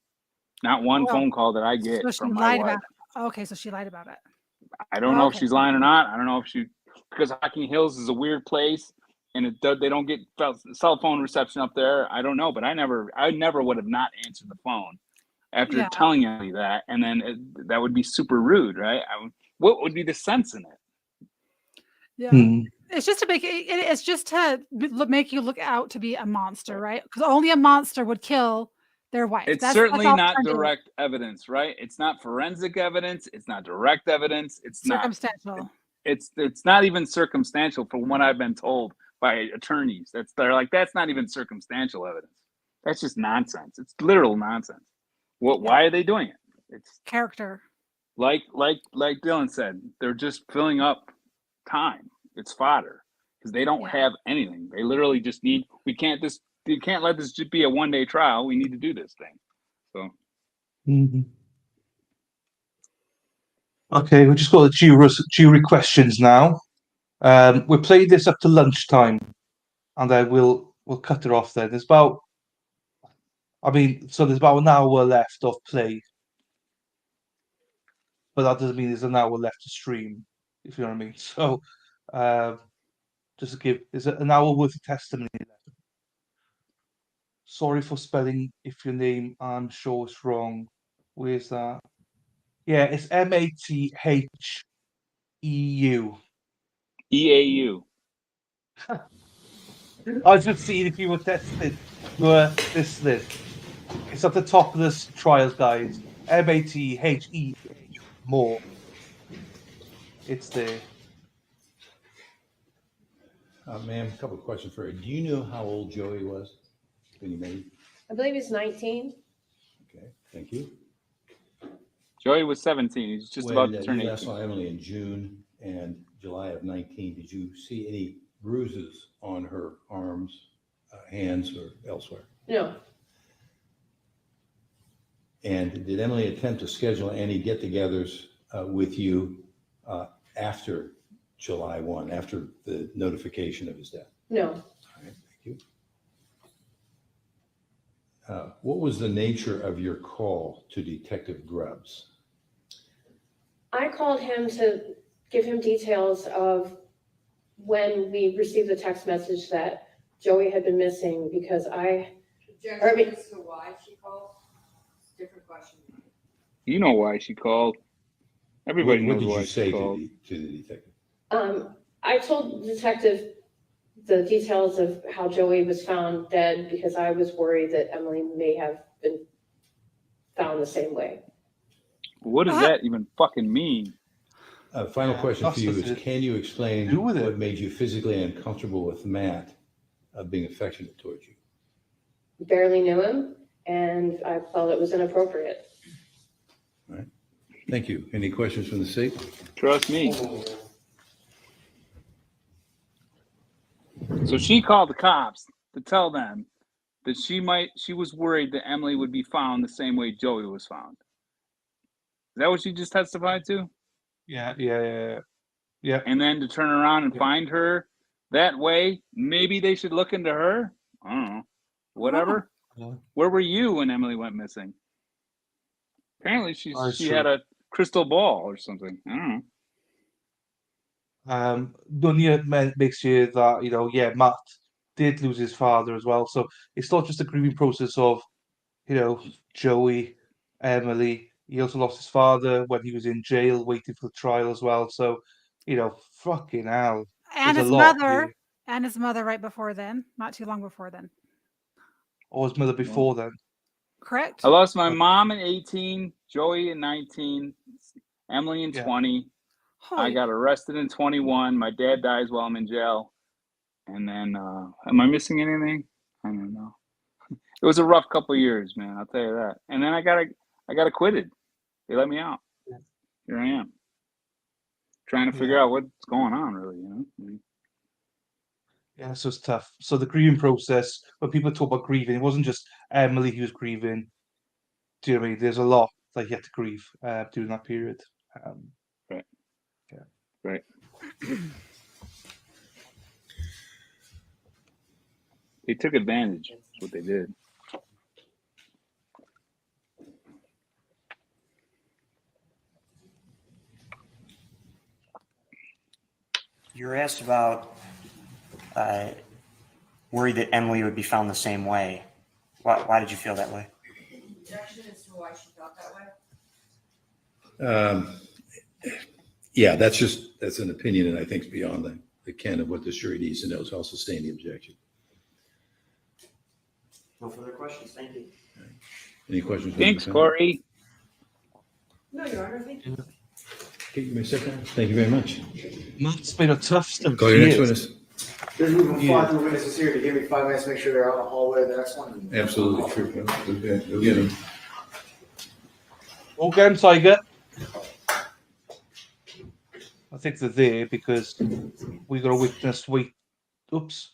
phone call that I get So she from my lied wife. about it. Okay, so she lied about it. I don't know if she's lying or not. I don't know if because Hocking Hills is a weird place and they don't get cell phone reception up there. I don't know, but I never would have not answered the phone after telling me that. And then that would be super rude, right? What would be the sense in it? Yeah. It's just to make you look out to be a monster, right? Because only a monster would kill their wife. It's that's certainly all not they're trying to do. direct evidence, right? It's not forensic evidence. It's not direct evidence. It's Circumstantial. It's not even circumstantial from what I've been told by attorneys. They're like, that's not even circumstantial evidence. That's just nonsense. It's literal nonsense. Why are they doing it? It's character. Like Dylan said, they're just filling up time. It's fodder because they don't have anything. They literally just need. You can't let this just be a one-day trial. We need to do this thing. So. Okay, we'll just go to jury questions now. We'll play this up to lunchtime, and then we'll cut it off there. There's about an hour left of play, but that doesn't mean there's an hour left to stream, if you know what I mean. So, just to give, there's an hour worth of testimony left. Sorry for spelling if your name I'm sure it's wrong. Where's that? Yeah, it's Matheu. EAU. I was just seeing if you were tested for this. It's at the top of this trials guide. Matheu Moore. It's there. Ma'am, a couple of questions for you. Do you know how old Joey was when you met him? I believe he's 19. Okay, thank you. Joey was 17. He's just about to turn 18. You last saw Emily in June and July of 19. Did you see any bruises on her arms, hands, or elsewhere? No. And did Emily attempt to schedule any get-togethers with you after July 1, after the notification of his death? No. All right, thank you. What was the nature of your call to Detective Grubbs? I called him to give him details of when we received the text message that Joey had been missing because Objection as to why she called? Different question. You know why she called. Everybody knows why she called. What did you say to the detective? I told the detective the details of how Joey was found dead because I was worried that Emily may have been found the same way. What does that even fucking mean? Final question for you that's is, can you explain do with it. what made you physically uncomfortable with Matt being affectionate towards you? Barely knew him, and I felt it was inappropriate. All right. Thank you. Any questions from the state? Trust me. So she called the cops to tell them that she was worried that Emily would be found the same way Joey was found. Is that what she just testified to? Yeah. And then to turn around and find her that way, maybe they should look into her? I don't know. Whatever. Where were you when Emily went missing? Apparently she had a crystal ball or something. I don't know. None of it makes you that, Matt did lose his father as well. So it's not just a grieving process of, Joey, Emily. He also lost his father when he was in jail waiting for the trial as well. So, fucking hell. And There's his a lot mother, here. and his mother right before then, not too long before then. Or his mother before then. Correct? I lost my mom in 18, Joey in 19, Emily in 20. I got arrested in 21. My dad dies while I'm in jail. And then, am I missing anything? I don't know. It was a rough couple of years, man. I'll tell you that. And then I got acquitted. They let me out. Here I am, trying to figure out what's going on, really. Yeah, so it's tough. So the grieving process, when people talk about grieving, it wasn't just Emily who was grieving. Do you know what I mean? There's a lot that you had to grieve during that period. Right. Yeah. Right. They took advantage. That's what they did. You were asked about worried that Emily would be found the same way. Why did you feel that way? Objection as to why she felt that way. Yeah, that's an opinion, and I think it's beyond the ken of what the jury needs to know. So I'll sustain the objection. No further questions. Thank you. Any questions? Thanks, Corey. No, Your Honor, thank you. Okay, you may sit down. Thank you very much. Matt's been a tough stuff. Call your next witness. There's even 5 more witnesses here to give me 5 minutes to make sure they're out in the hallway of the next one. Absolutely true. Okay, go get him. Okay, Tiger. I think they're there because we got a witness. Oops.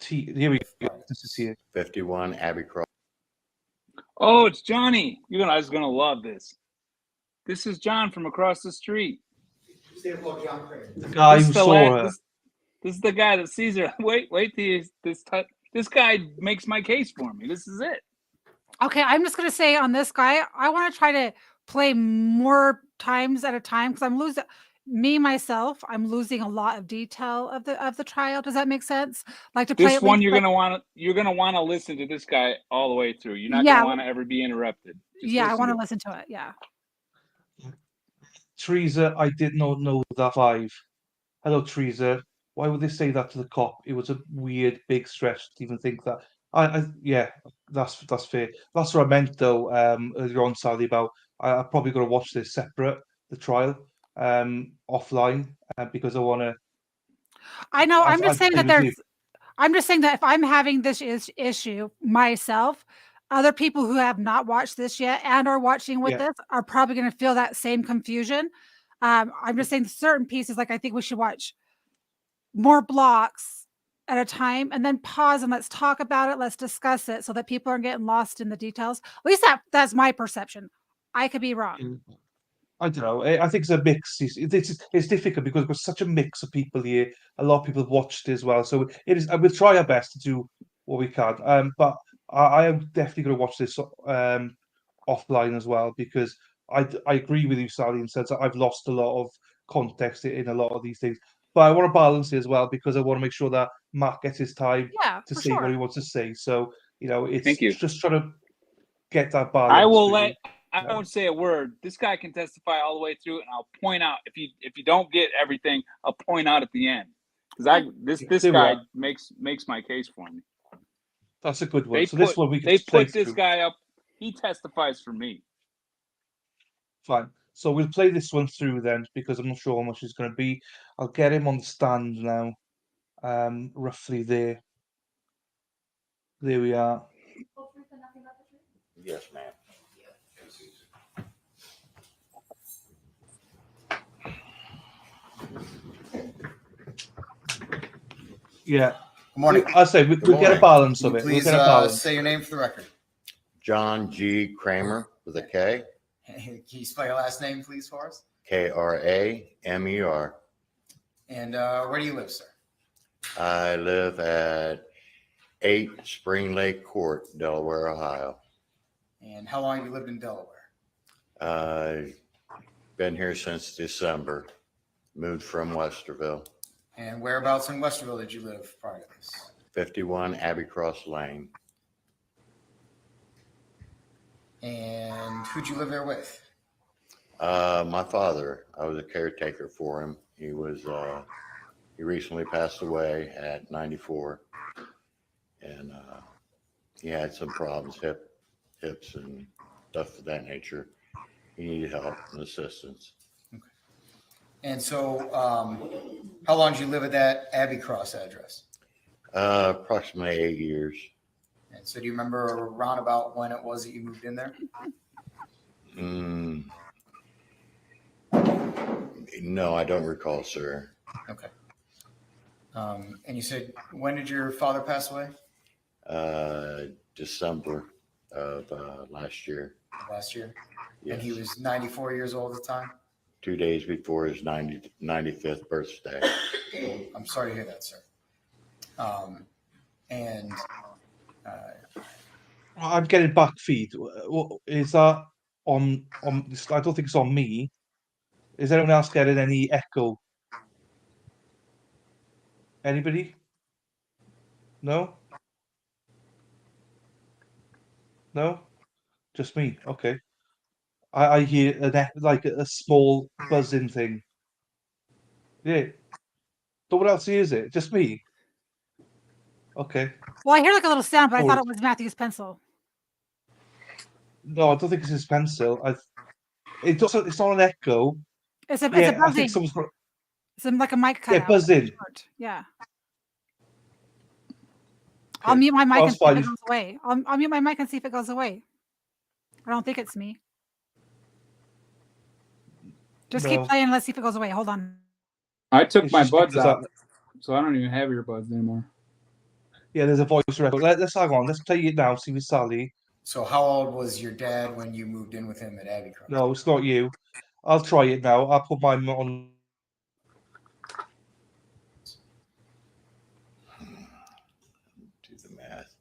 Here we go. This is here. 51 Abbey Cross. Oh, it's Johnny. You guys are gonna love this. This is John from across the street. The guy who saw her. This is the guy that sees her. Wait, this guy makes my case for me. This is it. Okay, I'm just gonna say on this guy, I want to try to play more times at a time because I'm losing I'm losing a lot of detail of the trial. Does that make sense? Like to play This one, you're gonna want to listen to this guy all the way through. You're not gonna want to ever be interrupted. I want to listen to it. Yeah. Teresa, I did not know that 5. Hello, Teresa. Why would they say that to the cop? It was a weird, big stretch to even think that. Yeah, that's fair. That's what I meant though. Earlier on, Sally, about I probably got to watch this separate, the trial, offline, because I want to. I know. I'm just saying that if I'm having this issue myself, other people who have not watched this yet and are watching with this are probably going to feel that same confusion. I'm just saying certain pieces, like I think we should watch more blocks at a time and then pause and let's talk about it. Let's discuss it so that people aren't getting lost in the details. At least that's my perception. I could be wrong. I don't know. I think it's a mix. It's difficult because there's such a mix of people here. A lot of people have watched it as well. So it is. We'll try our best to do what we can. But I am definitely going to watch this offline as well because I agree with you, Sally, in the sense that I've lost a lot of context in a lot of these things. But I want to balance it as well because I want to make sure that Matt gets his time to say what he wants to say. So it's just trying to get that balance. I won't say a word. This guy can testify all the way through, and I'll point out if you don't get everything, I'll point out at the end because this guy makes my case for me. That's a good one. They so this one we can put this guy up. He testifies for me. Fine. So we'll play this one through then, because I'm not sure how much it's going to be. I'll get him on the stand now. Roughly there. There we are. Yes, ma'am. Yeah. Good morning. I say we'll get a balance of it. We'll Please get a balance. say your name for the record. John G. Kramer with a K. Can you spell your last name, please, for us? Kramer. And where do you live, sir? I live at 8 Spring Lake Court, Delaware, Ohio. And how long have you lived in Delaware? Been here since December. Moved from Westerville. And whereabouts in Westerville did you live prior to this? 51 Abbey Cross Lane. And who'd you live there with? My father. I was a caretaker for him. He recently passed away at 94, and he had some problems, hips and stuff of that nature. He needed help and assistance. Okay. And so, how long did you live at that Abbey Cross address? Approximately 8 years. And so, do you remember around about when it was that you moved in there? No, I don't recall, sir. Okay. And you said, when did your father pass away? December of last year. Last year? Yes. And he was 94 years old at the time? 2 days before his 95th birthday. I'm sorry to hear that, sir. I'm getting back feed. Is that on? I don't think it's on me. Is anyone else getting any echo? Anybody? No? No? Just me. Okay. I hear like a small buzzing thing. Yeah. No one else hears it. Just me. Okay. Well, I hear like a little sound, but I Oh, thought it was Matthew's pencil. No, I don't think it's his pencil. It doesn't. It's not an echo. It's a Yeah, I buzzing. think someone's got. It's like a mic cutout. Yeah, buzzing. Yeah. I'll mute my mic Well, and see if it goes away. I'll mute my mic and see if it goes away. I don't think it's me. Just keep No. playing. Let's see if it goes away. Hold on. I took It's my just buds because out, so I don't even have earbuds anymore. Yeah, there's a voice record. Let's hang on. Let's play it now. See with Sally. So how old was your dad when you moved in with him at Abbey Cross? No, it's not you. I'll try it now. I'll put mine on. Do the math.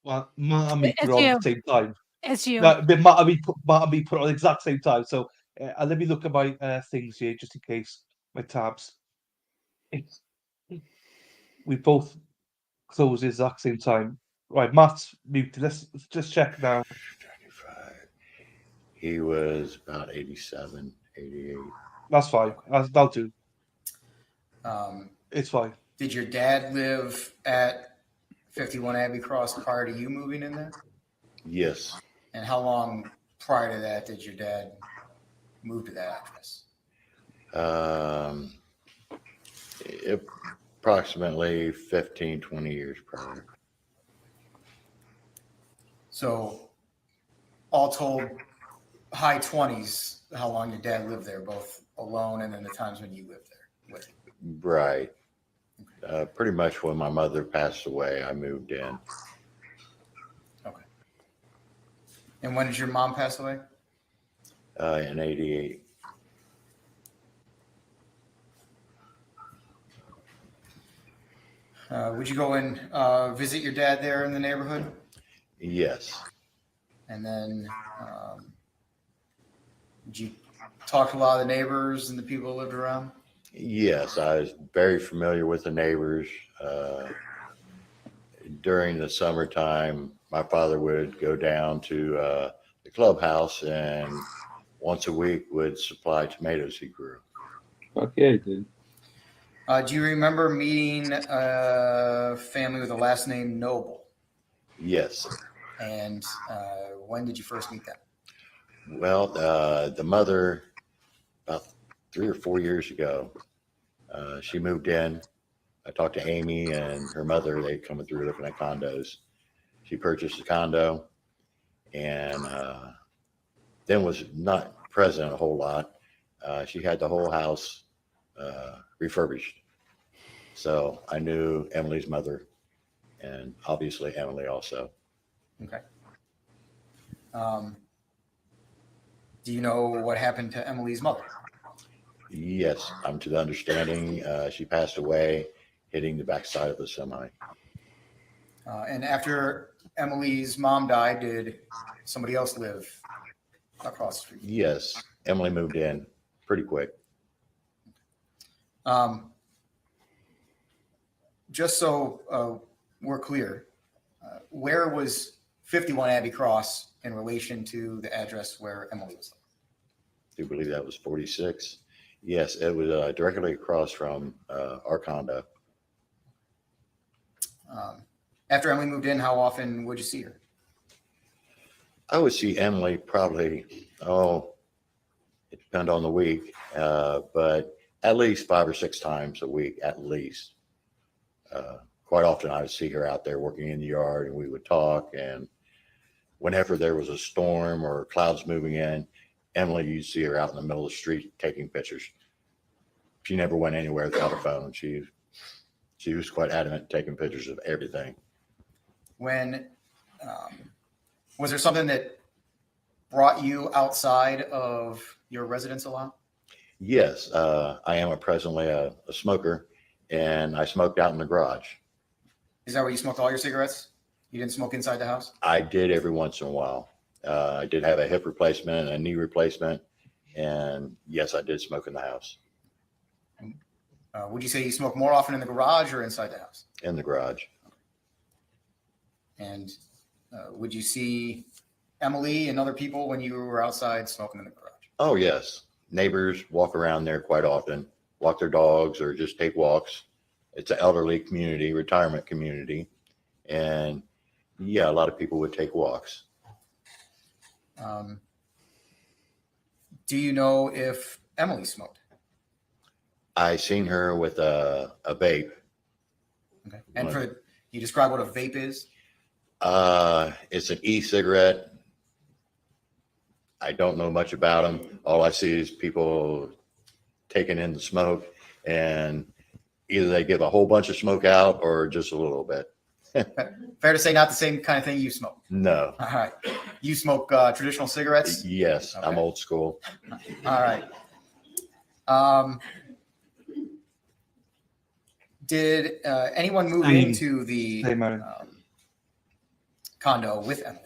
Well, Matt and me It's put it on you. at the same time. It's you. No, but Matt and me put it on at the exact same time. So let me look at my things here just in case. My tabs. We both close at the exact same time. Right, Matt's muted. Let's just check now. He was about 87, 88. That's fine. That'll do. It's fine. Did your dad live at 51 Abbey Cross prior to you moving in there? Yes. And how long prior to that did your dad move to that address? Approximately 15, 20 years prior. So all told, high 20s, how long your dad lived there, both alone and then the times when you lived there with him? Right. Pretty much when my mother passed away, I moved in. Okay. And when did your mom pass away? In 88. Would you go and visit your dad there in the neighborhood? Yes. And then did you talk to a lot of the neighbors and the people who lived around? Yes, I was very familiar with the neighbors. During the summertime, my father would go down to the clubhouse and once a week would supply tomatoes he grew. Fuck yeah, he did. Do you remember meeting a family with a last name Noble? Yes. And when did you first meet them? Well, the mother, about 3 or 4 years ago, she moved in. I talked to Amy and her mother. They coming through looking at condos. She purchased a condo, and then was not present a whole lot. She had the whole house refurbished. So I knew Emily's mother, and obviously Emily also. Okay. Do you know what happened to Emily's mother? Yes, I'm to the understanding she passed away hitting the backside of a semi. And after Emily's mom died, did somebody else live across the street? Yes, Emily moved in pretty quick. Just so we're clear, where was 51 Abbey Cross in relation to the address where Emily was living? I do believe that was 46. Yes, it was directly across from our condo. After Emily moved in, how often would you see her? I would see Emily probably, it depends on the week, but at least 5 or 6 times a week, at least. Quite often I would see her out there working in the yard, and we would talk. And whenever there was a storm or clouds moving in, Emily, you'd see her out in the middle of the street taking pictures. She never went anywhere without her phone. She was quite adamant taking pictures of everything. When was there something that brought you outside of your residence a lot? Yes, I am presently a smoker, and I smoked out in the garage. Is that where you smoked all your cigarettes? You didn't smoke inside the house? I did every once in a while. I did have a hip replacement and a knee replacement, and yes, I did smoke in the house. Would you say you smoke more often in the garage or inside the house? In the garage. And would you see Emily and other people when you were outside smoking in the garage? Oh, yes. Neighbors walk around there quite often, walk their dogs or just take walks. It's an elderly community, retirement community. And yeah, a lot of people would take walks. Do you know if Emily smoked? I seen her with a vape. Okay. And you describe what a vape is? It's an e-cigarette. I don't know much about them. All I see is people taking in the smoke, and either they give a whole bunch of smoke out or just a little bit. Fair to say not the same kind of thing you smoke? No. All right. You smoke traditional cigarettes? Yes, Okay. I'm old school. All right. Did anyone move into the condo with Emily?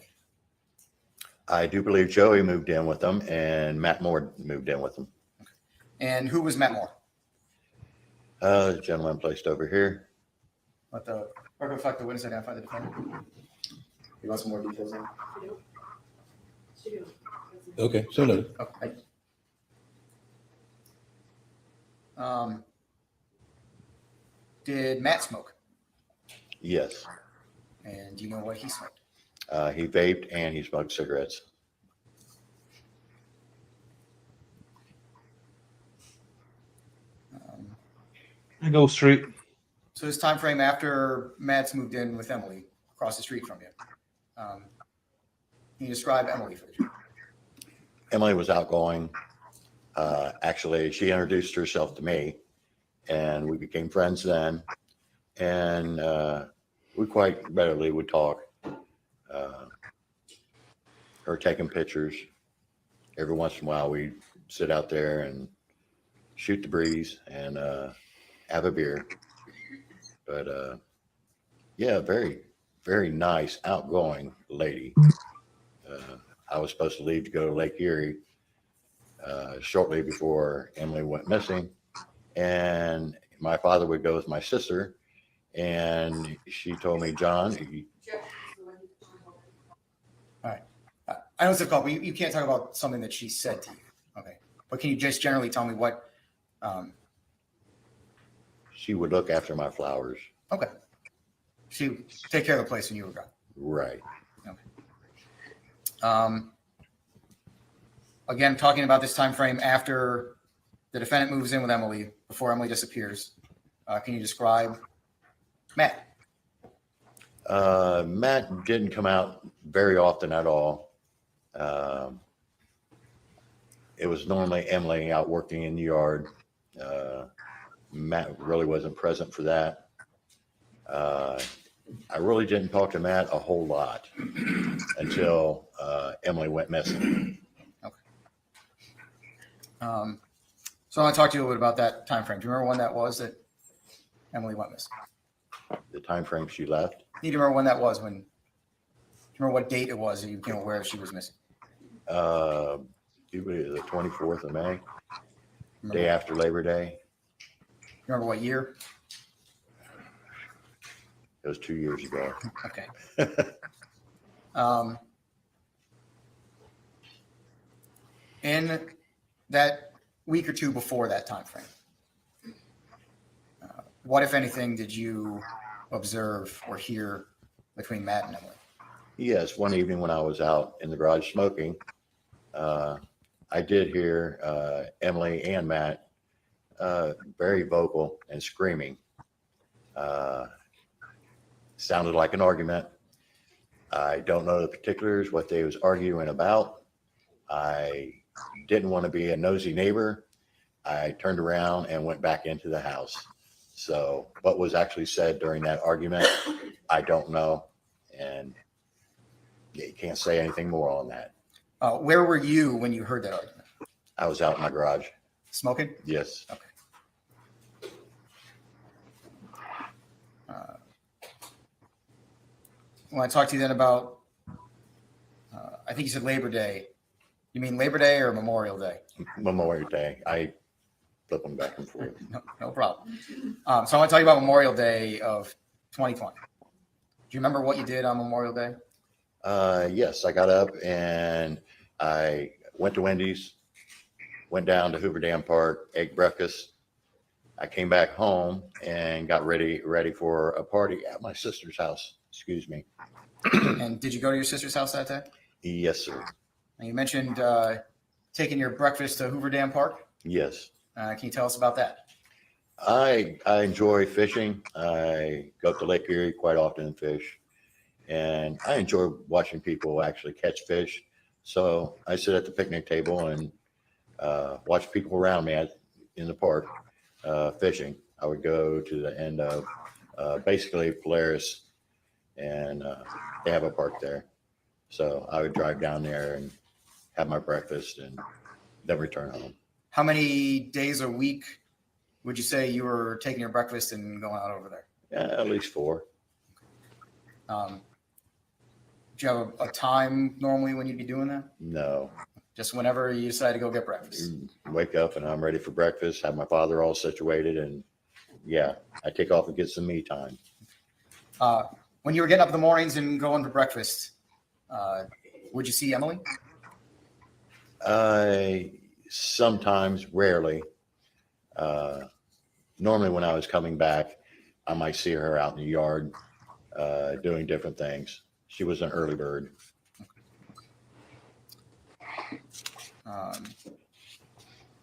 I do believe Joey moved in with them, and Matt Moore moved in with them. And who was Matt Moore? The gentleman placed over here. Let the record reflect the witness identify the defendant. You want some more details on? Okay, so noted. Okay. Did Matt smoke? Yes. And do you know what he smoked? He vaped and he smoked cigarettes. Go Street. So this time frame after Matt's moved in with Emily across the street from you, can you describe Emily for the jury? Emily was outgoing. Actually, she introduced herself to me, and we became friends then. And we quite readily would talk. Her taking pictures. Every once in a while, we'd sit out there and shoot the breeze and have a beer. But yeah, very, very nice, outgoing lady. I was supposed to leave to go to Lake Erie shortly before Emily went missing. And my father would go with my sister. And she told me, John. All right. I know it's difficult, but you can't talk about something that she said to you. Okay. But can you just generally tell me what She would look after my flowers. Okay. She would take care of the place when you were gone. Right. Again, talking about this time frame after the defendant moves in with Emily, before Emily disappears. Can you describe Matt? Matt didn't come out very often at all. It was normally Emily out working in the yard. Matt really wasn't present for that. I really didn't talk to Matt a whole lot until Emily went missing. So I want to talk to you a little bit about that time frame. Do you remember when that was that Emily went missing? The time frame she left? Do you remember when that was? Do you remember what date it was that you became aware she was missing? It was the 24th of May, day after Labor Day. Remember what year? It was 2 years ago. Okay. In that week or two before that time frame, what, if anything, did you observe or hear between Matt and Emily? Yes, one evening when I was out in the garage smoking, I did hear Emily and Matt very vocal and screaming. Sounded like an argument. I don't know the particulars, what they was arguing about. I didn't want to be a nosy neighbor. I turned around and went back into the house. So what was actually said during that argument, I don't know. And you can't say anything more on that. Where were you when you heard that argument? I was out in my garage. Smoking? Yes. Okay. I want to talk to you then about, I think you said Labor Day. You mean Labor Day or Memorial Day? Memorial Day. I flip them back and forth. No problem. So I want to talk about Memorial Day of 2020. Do you remember what you did on Memorial Day? Yes, I got up and I went to Wendy's, went down to Hoover Dam Park, ate breakfast. I came back home and got ready for a party at my sister's house. Excuse me. And did you go to your sister's house that day? Yes, sir. And you mentioned taking your breakfast to Hoover Dam Park. Yes. Can you tell us about that? I enjoy fishing. I go up to Lake Erie quite often and fish. And I enjoy watching people actually catch fish. So I sit at the picnic table and watch people around me in the park fishing. I would go to the end of basically Polaris, and they have a park there. So I would drive down there and have my breakfast and then return home. How many days a week would you say you were taking your breakfast and going out over there? Yeah, at least 4. Do you have a time normally when you'd be doing that? No. Just whenever you decide to go get breakfast? Wake up and I'm ready for breakfast, have my father all situated, and yeah, I take off and get some me time. When you were getting up in the mornings and going to breakfast, would you see Emily? Sometimes, rarely. Normally when I was coming back, I might see her out in the yard doing different things. She was an early bird.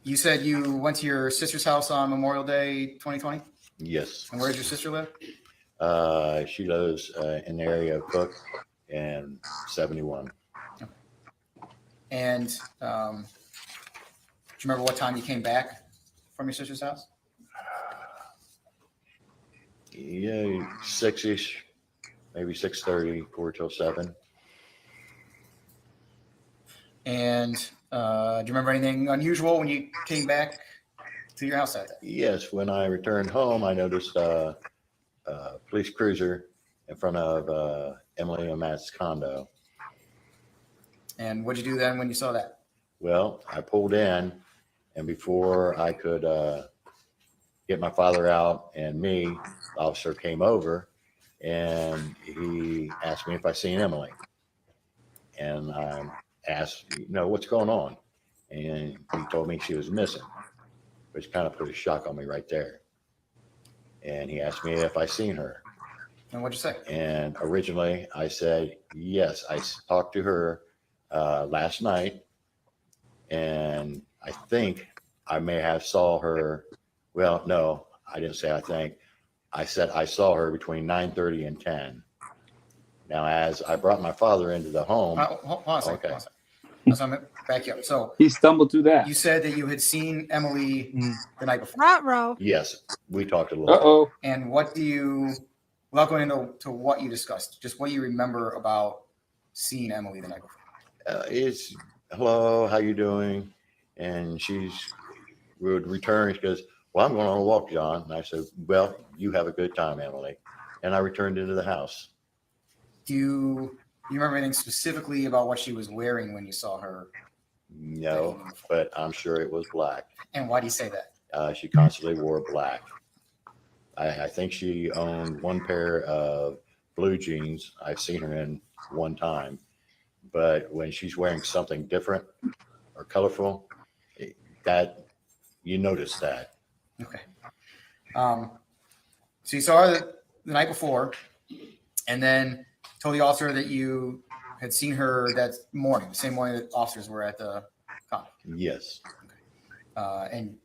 You said you went to your sister's house on Memorial Day 2020? Yes. And where does your sister live? She lives in the area of Cook and 71. And do you remember what time you came back from your sister's house? Yeah, 6-ish, maybe 6:30, 4 till 7. And do you remember anything unusual when you came back to your house that day? Yes, when I returned home, I noticed a police cruiser in front of Emily and Matt's condo. And what'd you do then when you saw that? Well, I pulled in, and before I could get my father out and me, the officer came over, and he asked me if I seen Emily. And I asked, what's going on? And he told me she was missing, which kind of put a shock on me right there. and he asked me if I seen her. And what'd you say? And originally I said, yes, I talked to her last night, and I think I may have saw her. Well, no, I didn't say I think. I said I saw her between 9:30 and 10. Now, as I brought my father into the home. Hold on a second. Okay. Hold on a second. So I'm gonna back you up. So He stumbled through that. you said that you had seen Emily the night before. Ruh-roh. Yes, we talked a little Uh-oh. And what do you, without going into what you discussed, just what do you remember about seeing Emily the night before? It's hello, how you doing? And we would return. She goes, well, I'm going on a walk, John. And I said, well, you have a good time, Emily. And I returned into the house. Do you remember anything specifically about what she was wearing when you saw her? No, but I'm sure it was black. And why do you say that? She constantly wore black. I think she owned one pair of blue jeans I've seen her in one time. But when she's wearing something different or colorful, that you notice that. Okay. So you saw her the night before, and then told the officer that you had seen her that morning, the same morning that officers were at the condo. Yes. And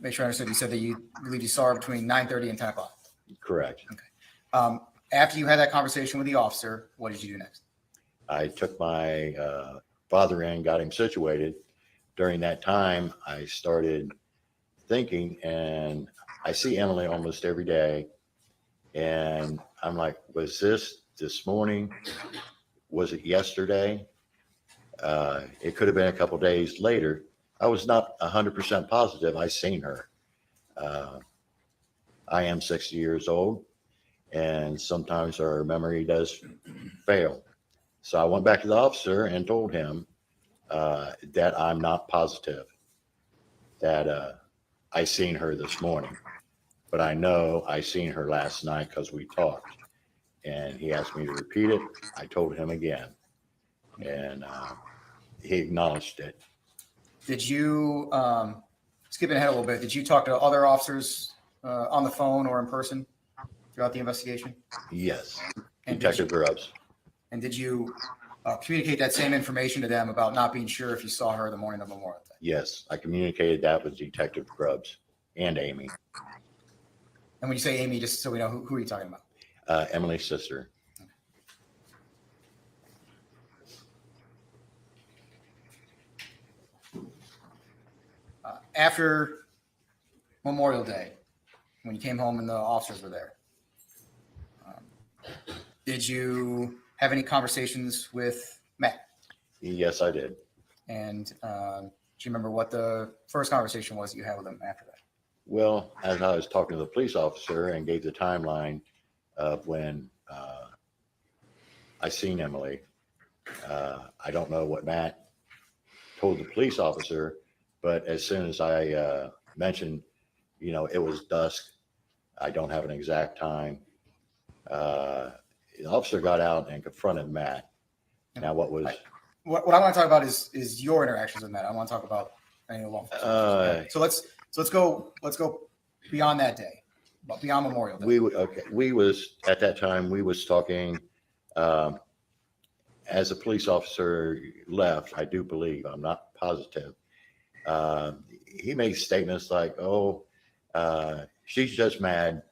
make sure I understood. You said that you believe you saw her between 9:30 and 10 o'clock. Correct. Okay. After you had that conversation with the officer, what did you do next? I took my father in, got him situated. During that time, I started thinking, and I see Emily almost every day. And I'm like, was this morning? Was it yesterday? It could have been a couple days later. I was not 100% positive I seen her. I am 60 years old, and sometimes our memory does fail. So I went back to the officer and told him that I'm not positive that I seen her this morning, but I know I seen her last night because we talked, and he asked me to repeat it. I told him again, and he acknowledged it. Did you, skipping ahead a little bit, did you talk to other officers on the phone or in person throughout the investigation? Yes, And Detective Grubbs. And did you communicate that same information to them about not being sure if you saw her the morning of Memorial Day? Yes, I communicated that with Detective Grubbs and Amy. And when you say Amy, just so we know, who are you talking about? Emily's sister. After Memorial Day, when you came home and the officers were there, did you have any conversations with Matt? Yes, I did. And do you remember what the first conversation was that you had with him after that? Well, as I was talking to the police officer and gave the timeline of when I seen Emily, I don't know what Matt told the police officer, but as soon as I mentioned, it was dusk, I don't have an exact time, the officer got out and confronted Matt. Now, what I want to talk about is your interactions with Matt. I want to talk about any law enforcement. So let's go beyond that day, but beyond Memorial Day. We was at that time we was talking. As a police officer left, I do believe, I'm not positive. He made statements like, "Oh, she's just mad,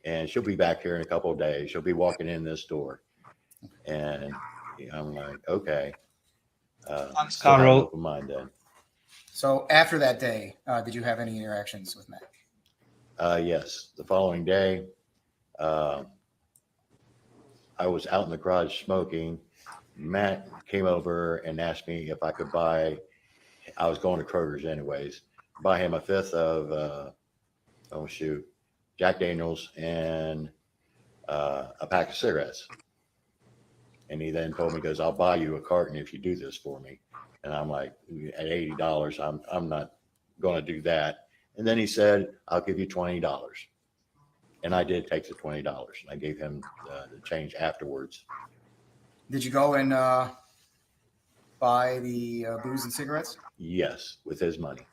and she'll be back here in a couple of days. She'll be walking in this door." And I'm like, okay. Thanks, Carol. Open mind then. So after that day, did you have any interactions with Matt? Yes. The following day, I was out in the garage smoking. Matt came over and asked me if I could buy. I was going to Kroger's anyways. Buy him a fifth of Jack Daniels and a pack of cigarettes. And he then told me, goes, "I'll buy you a carton if you do this for me." And I'm like, at $80, I'm not going to do that. And then he said, "I'll give you $20." And I did take the $20, and I gave him the change afterwards. Did you go and buy the booze and cigarettes? Yes, with his money.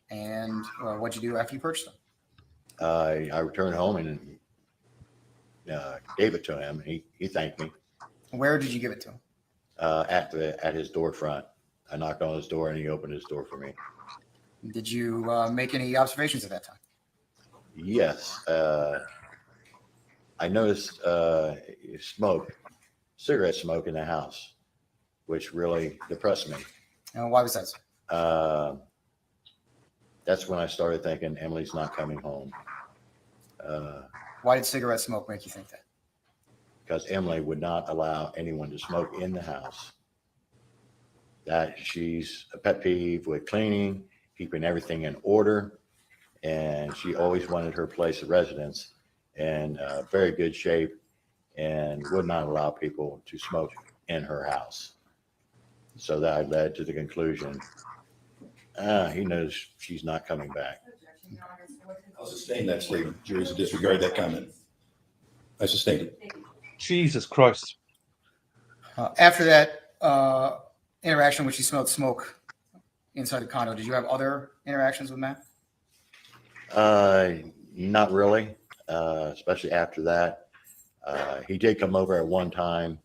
And what'd you do after you purchased them? I returned home and gave it to him. He thanked me. Where did you give it to him? At his door front. I knocked on his door and he opened his door for me. Did you make any observations at that time? Yes. I noticed cigarette smoke in the house, which really depressed me. And why was that, sir? That's when I started thinking Emily's not coming home. Why did cigarette smoke make you think that? Because Emily would not allow anyone to smoke in the house. That she's a pet peeve with cleaning, keeping everything in order, and she always wanted her place of residence in very good shape and would not allow people to smoke in her house. So that led to the conclusion, he knows she's not coming back. I'll sustain that statement. Jury's to disregard that comment. I sustain it. Jesus Christ. After that interaction, when she smelled smoke inside the condo, did you have other interactions with Matt? Not really, especially after that. He did come over at one time,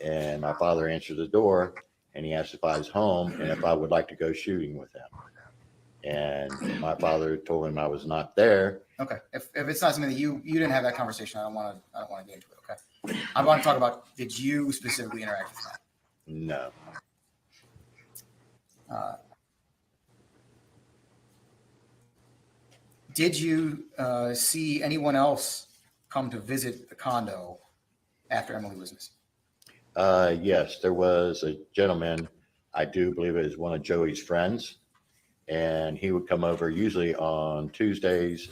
and my father answered the door, and he asked if I was home and if I would like to go shooting with him. And my father told him I was not there. Okay. If it's not something that you didn't have that conversation, I don't want to get into it. Okay. I want to talk about, did you specifically interact with Matt? No. Did you see anyone else come to visit the condo after Emily was missing? Yes, there was a gentleman, I do believe it was one of Joey's friends, and he would come over usually on Tuesdays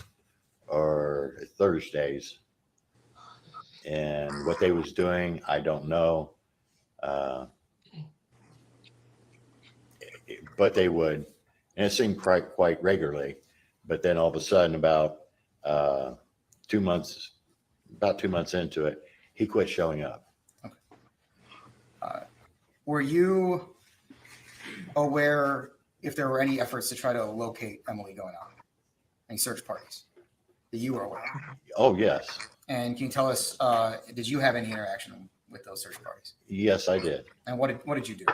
or Thursdays. And what they was doing, I don't know. But they would, and it seemed quite regularly. But then all of a sudden, about 2 months into it, he quit showing up. Were you aware if there were any efforts to try to locate Emily going on? Any search parties that you were aware of? Oh, yes. And can you tell us, did you have any interaction with those search parties? Yes, I did. And what did you do?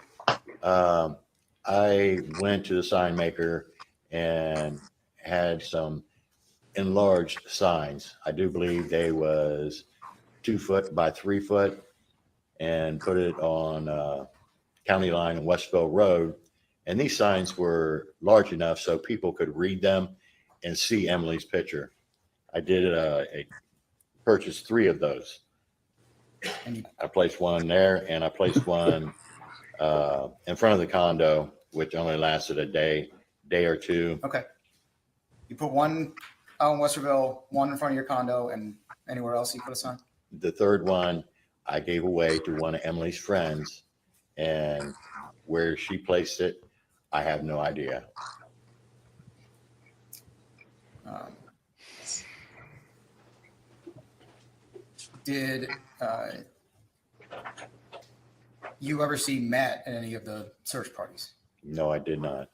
I went to the sign maker and had some enlarged signs. I do believe they was 2 foot by 3 foot, and put it on County Line and Westville Road. And these signs were large enough so people could read them and see Emily's picture. I did purchased 3 of those. I placed one there, and I placed one in front of the condo, which only lasted a day or two. Okay. You put one out in Westerville, one in front of your condo, and anywhere else you put a sign? The third one I gave away to one of Emily's friends, and where she placed it, I have no idea. Did you ever see Matt at any of the search parties? No, I did not.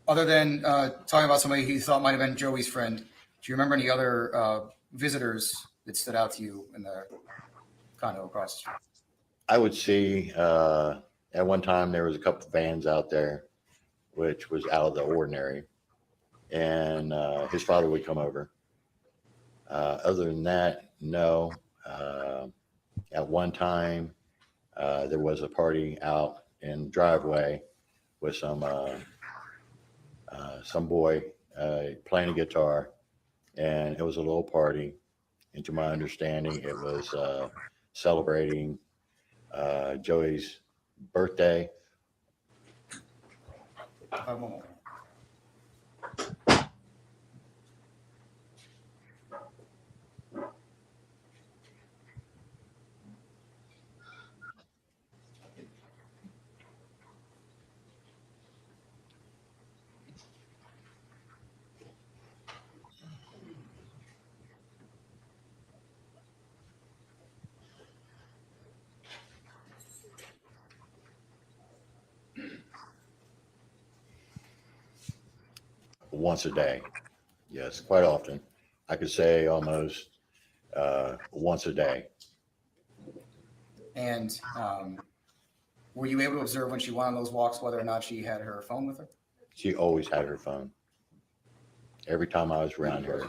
Other than talking about somebody who you thought might have been Joey's friend, do you remember any other visitors that stood out to you in the condo across the street? I would see at one time there was a couple of vans out there, which was out of the ordinary, and his father would come over. Other than that, no. At one time, there was a party out in the driveway with some boy playing a guitar, and it was a little party. And to my understanding, it was celebrating Joey's birthday. once a day. Yes, quite often. I could say almost once a day. And were you able to observe when she went on those walks whether or not she had her phone with her? She always had her phone. Every time I was around here.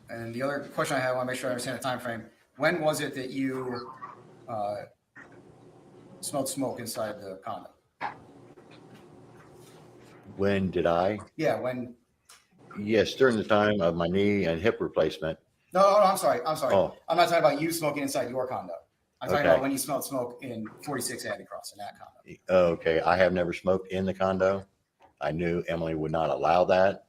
And the other question I have, I want to make sure I understand the time frame. When was it that you smelled smoke inside the condo? When did I? Yeah, when? Yes, during the time of my knee and hip replacement. No, I'm sorry. I'm Oh. not talking about you smoking inside your condo. I'm talking Okay. about when you smelled smoke in 46 Abbey Cross in that condo. Okay, I have never smoked in the condo. I knew Emily would not allow that.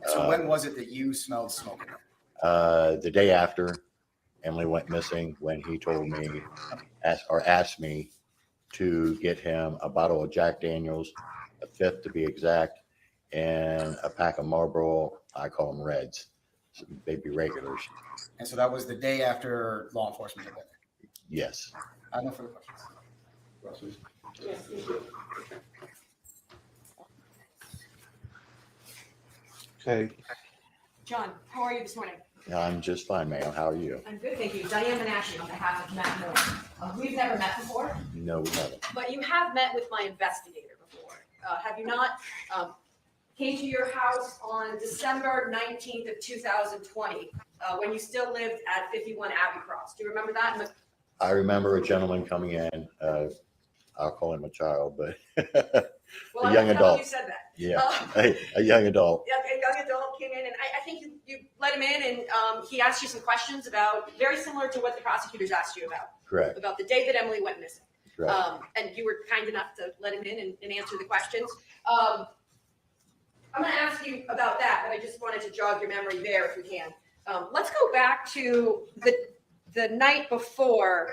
So when was it that you smelled smoke in there? The day after Emily went missing, when he told me, asked me to get him a bottle of Jack Daniels, a fifth to be exact, and a pack of Marlboro, I call them Reds. So they'd be regulars. And so that was the day after law enforcement had been there? Yes. I have no further questions. Yes, thank you. Okay. John, how are you this morning? I'm just fine, ma'am. How are you? I'm good, thank you. Diane Menashe on behalf of Matt Moore. We've never met before, No, we haven't. but you have met with my investigator before. Have you not? Came to your house on December 19th of 2020, when you still lived at 51 Abbey Cross. Do you remember that? I remember a gentleman coming in. I'll call him a child, but Well, a I'm young not telling adult. you said that. Yeah, a young adult. Yeah, a young adult came in, and I think you let him in, and he asked you some questions about, very similar to what the prosecutors asked you about. Correct. About the day that Emily went missing. Correct. And you were kind enough to let him in and answer the questions. I'm going to ask you about that, but I just wanted to jog your memory there if we can. Let's go back to the night before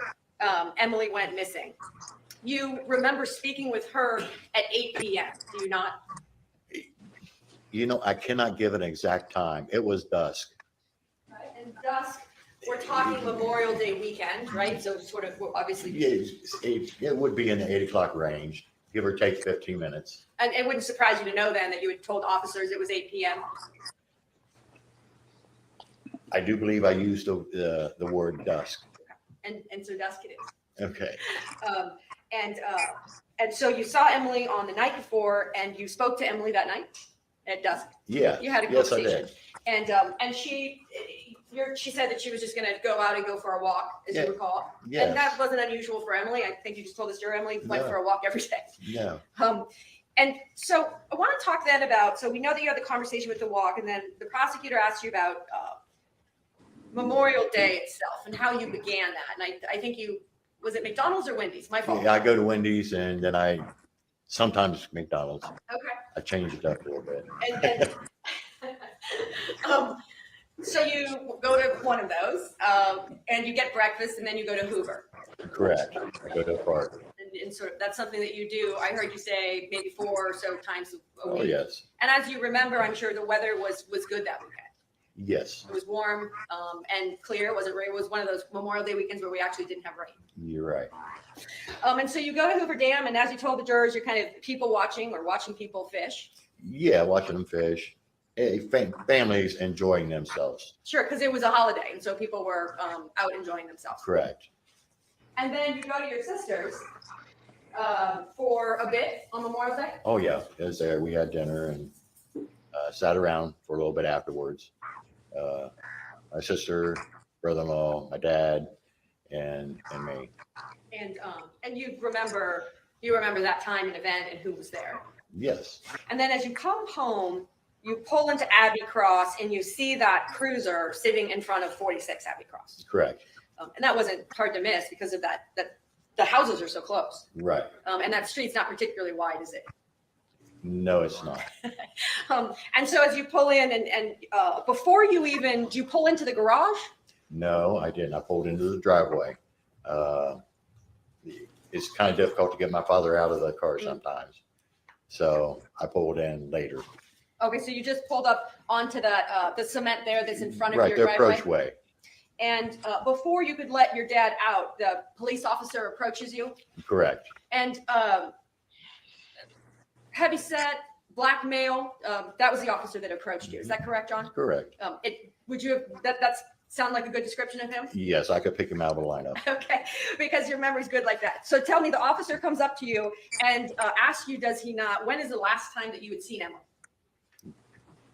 Emily went missing. You remember speaking with her at 8 p.m., do you not? You know, I cannot give an exact time. It was dusk. And dusk, we're talking Memorial Day weekend, right? So sort of, well, obviously. It would be in the 8 o'clock range, give or take 15 minutes. And it wouldn't surprise you to know then that you had told officers it was 8 p.m. I do believe I used the word dusk. And so dusk it is. Okay. And so you saw Emily on the night before, and you spoke to Emily that night at dusk. Yeah. You had a Yes, I conversation. did. And she said that she was just going to go out and go for a walk, as Yeah. you recall. Yes. And that wasn't unusual for Emily. I think you just told us your Emily went No. for a walk every day. No. And so I want to talk then about, so we know that you had the conversation with the walk, and then the prosecutor asked you about Memorial Day itself and how you began that. And I think was it McDonald's or Wendy's? My fault. Yeah, I go to Wendy's and then I sometimes McDonald's. Okay. I change it up a little bit. So you go to one of those, and you get breakfast, and then you go to Hoover. Correct. I go to the park. And sort of that's something that you do. I heard you say maybe 4 or so times a week. Oh, yes. And as you remember, I'm sure the weather was good that weekend. Yes, It was warm and clear. It wasn't rain. It was one of those Memorial Day weekends where we actually didn't have rain. you're right. And so you go to Hoover Dam, and as you told the jurors, you're kind of people watching or watching people fish. Yeah, watching them fish. Hey, families enjoying themselves. Sure, because it was a holiday, and so people were out enjoying themselves. Correct. And then you go to your sister's for a bit on Memorial Day. Oh, yeah. It was there. We had dinner and sat around for a little bit afterwards. My sister, brother-in-law, my dad, and me. And you remember that time and event and who was there. Yes. And then as you come home, you pull into Abbey Cross and you see that cruiser sitting in front of 46 Abbey Cross. Correct. And that wasn't hard to miss because of that the houses are so close. Right. And that street's not particularly wide, is it? No, it's not. And so as you pull in and before do you pull into the garage? No, I didn't. I pulled into the driveway. It's kind of difficult to get my father out of the car sometimes. So I pulled in later. Okay, so you just pulled up onto the cement there that's in front of Right, your the driveway? approach way. And before you could let your dad out, the police officer approaches you. Correct. And heavy set, black male, that was the officer that approached you. Is that correct, John? Correct. Would you have, that's sound like a good description of him? Yes, I could pick him out of a lineup. Okay, because your memory's good like that. So tell me, the officer comes up to you and asks you, does he not, when is the last time that you had seen Emily?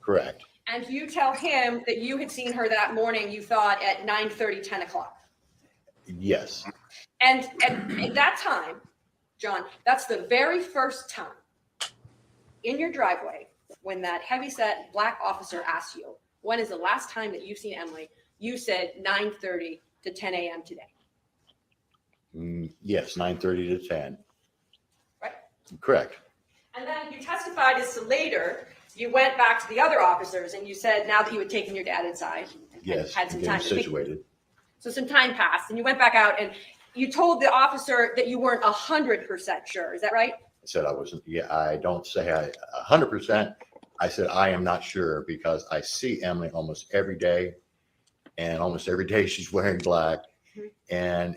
Correct. And you tell him that you had seen her that morning, you thought at 9:30, 10 o'clock. Yes. And at that time, John, that's the very first time in your driveway when that heavyset black officer asks you, when is the last time that you've seen Emily? You said 9:30 to 10 a.m. today. Yes, 9:30 to 10. Right. Correct. And then you testified as to later, you went back to the other officers and you said now that you had taken your dad inside and Yes, had some getting time to think. situated. So some time passed and you went back out and you told the officer that you weren't 100% sure. Is that right? I said I wasn't. Yeah, I don't say 100%. I said I am not sure because I see Emily almost every day, and almost every day she's wearing black, and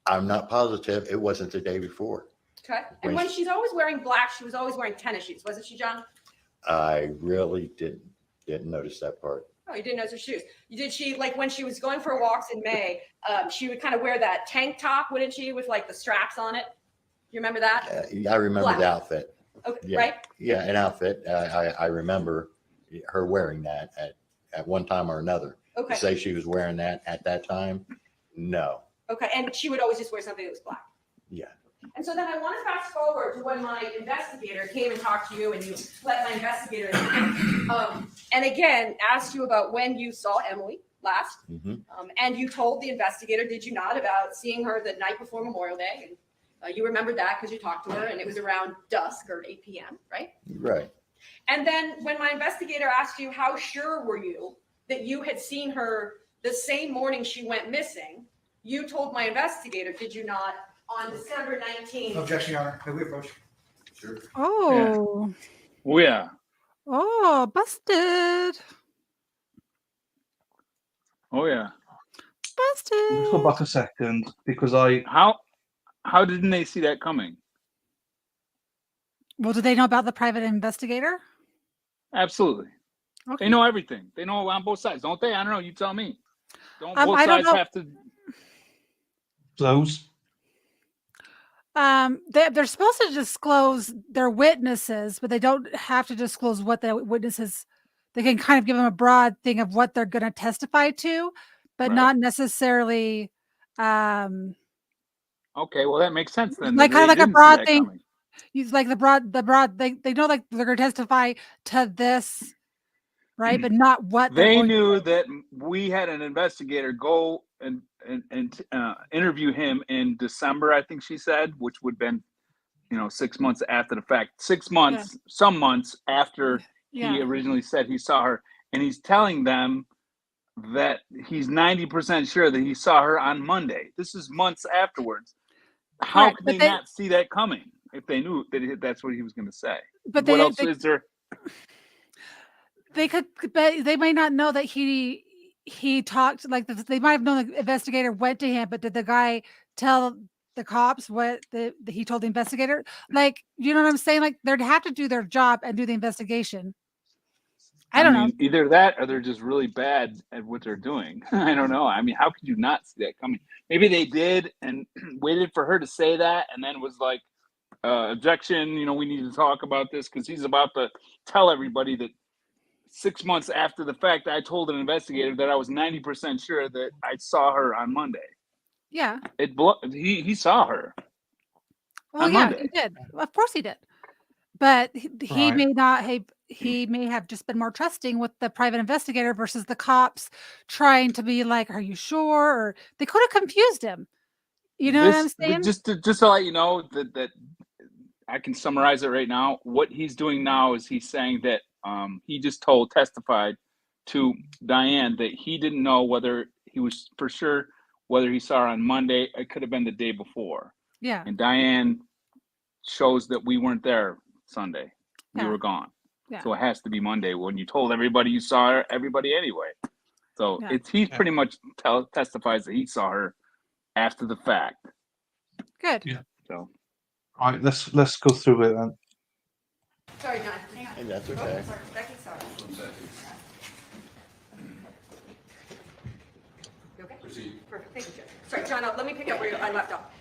I'm not positive it wasn't the day before. Okay. And when she's always wearing black, she was always wearing tennis shoes, wasn't she, John? I really didn't notice that part. Oh, you didn't notice her shoes. Did she, like when she was going for walks in May, she would kind of wear that tank top, wouldn't she, with like the straps on it? You remember that? I remember Black. the outfit. Okay, Yeah. right? Yeah, an outfit. I remember her wearing that at one time or another. Okay. To say she was wearing that at that time, no. Okay, and she would always just wear something that was black. Yeah. And so then I want to fast forward to when my investigator came and talked to you, and you let my investigator and again asked you about when you saw Emily last. And you told the investigator, did you not, about seeing her the night before Memorial Day? And you remembered that because you talked to her, and it was around dusk or 8 p.m., right? Right. And then when my investigator asked you, how sure were you that you had seen her the same morning she went missing, you told my investigator, did you not, on December 19th. Objection, Your Honor. May we approach? Sure. Oh. Oh yeah. Oh, busted. Oh yeah. Busted. Let's go back a second because how didn't they see that coming? Well, do they know about the private investigator? Absolutely. Okay. They know everything. They know on both sides, don't they? I don't know. You tell me. Don't both I don't sides know. have to? Those. They're supposed to disclose their witnesses, but they don't have to disclose what the witnesses. They can kind of give them a broad thing of what they're going to testify to, but Right. not necessarily. Okay, well that makes sense then. Like They kind of like a didn't see broad that thing. coming. Use like the broad. They know like they're going to testify to this, right? But not what they're They going knew that we had an investigator go and interview him in December, I think she said, which would have been, 6 months after the fact. 6 months, some months after Yeah. he originally said he saw her, and he's telling them that he's 90% sure that he saw her on Monday. This is months afterwards. How Correct, could but they not see that coming if they knew that that's what he was going to say? But What else is there? They could, but they might not know that he talked like this. They might have known the investigator went to him, but did the guy tell the cops what he told the investigator? Like, you know what I'm saying? Like, they'd have to do their job and do the investigation. I don't know. Either that or they're just really bad at what they're doing. I don't know. I mean, how could you not see that coming? Maybe they did and waited for her to say that and then was like, objection, we need to talk about this because he's about to tell everybody that 6 months after the fact, I told an investigator that I was 90% sure that I saw her on Monday. Yeah. He saw her. Well, on yeah, Monday. he did. Of course he did. But he Right. may not have. He may have just been more trusting with the private investigator versus the cops trying to be like, "Are you sure?" Or they could have confused him. You know what I'm saying? Just to let you know that I can summarize it right now. What he's doing now is he's saying that he just testified to Diane that he didn't know whether he was for sure whether he saw her on Monday. It could have been the day before. Yeah. And Diane shows that we weren't there Sunday. We Yeah. were gone. Yeah. So it has to be Monday when you told everybody you saw everybody anyway. So Yeah. he's pretty much testifies that he saw her after the fact. Good. Yeah. So All right, let's go through it then. Sorry, John. Hang on. Hey, that's Oh, okay. sorry. Becky, sorry. You okay? Perfect. Thank you, Joe. Sorry, John, let me pick up where I left off.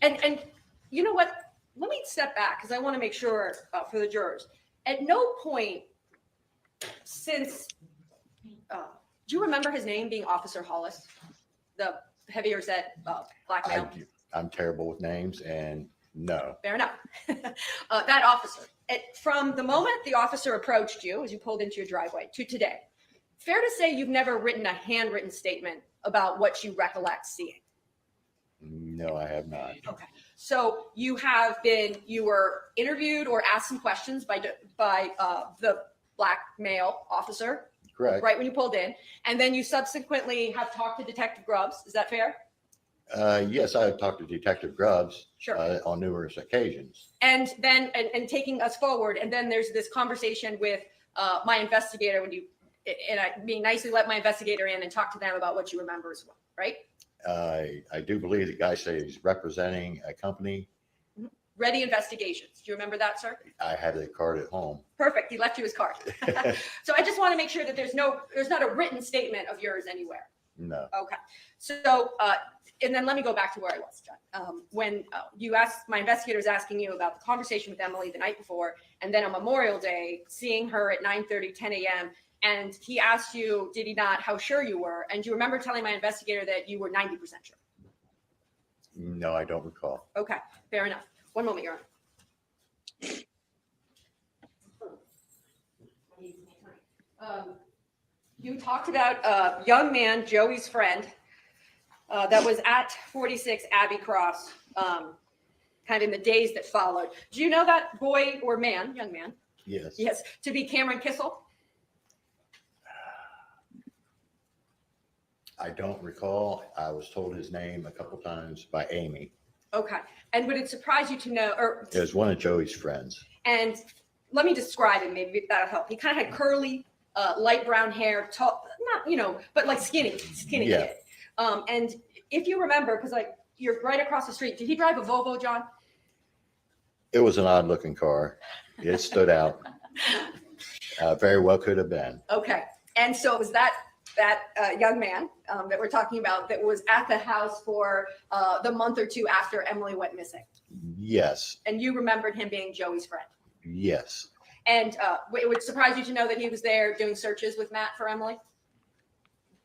And you know what? Let me step back because I want to make sure for the jurors. At no point since, do you remember his name being Officer Hollis, the heavier set black male? I'm terrible with names, and no. Fair enough. That officer, from the moment the officer approached you as you pulled into your driveway to today, fair to say you've never written a handwritten statement about what you recollect seeing? No, I have not. Okay. So you were interviewed or asked some questions by the black male officer. Correct. Right when you pulled in. And then you subsequently have talked to Detective Grubbs. Is that fair? Yes, I have talked to Detective Grubbs Sure. on numerous occasions. And then, and taking us forward, and then there's this conversation with my investigator and I being nicely let my investigator in and talk to them about what you remember as well, right? I do believe the guy said he's representing a company. Ready Investigations. Do you remember that, sir? I had the card at home. Perfect. He left you his card. So I just want to make sure that there's not a written statement of yours anywhere. No. Okay. So, and then let me go back to where I was, John. When you asked, my investigator was asking you about the conversation with Emily the night before, and then on Memorial Day, seeing her at 9:30, 10 a.m., and he asked you, did he not, how sure you were? And do you remember telling my investigator that you were 90% sure? No, I don't recall. Okay, fair enough. One moment, Your Honor. You talked about a young man, Joey's friend, that was at 46 Abbey Cross, kind of in the days that followed. Do you know that boy or man, young man? Yes. Yes, to be Cameron Kissel? I don't recall. I was told his name a couple times by Amy. Okay. And would it surprise you to know, It was one of Joey's friends. and let me describe him, maybe that'll help. He kind of had curly, light brown hair, tall, not, but like skinny Yeah. kid. And if you remember, because like you're right across the street, did he drive a Volvo, John? It was an odd looking car. It stood out. Very well could have been. Okay. And so it was that young man that we're talking about that was at the house for the month or two after Emily went missing. Yes. And you remembered him being Joey's friend. Yes. And it would surprise you to know that he was there doing searches with Matt for Emily?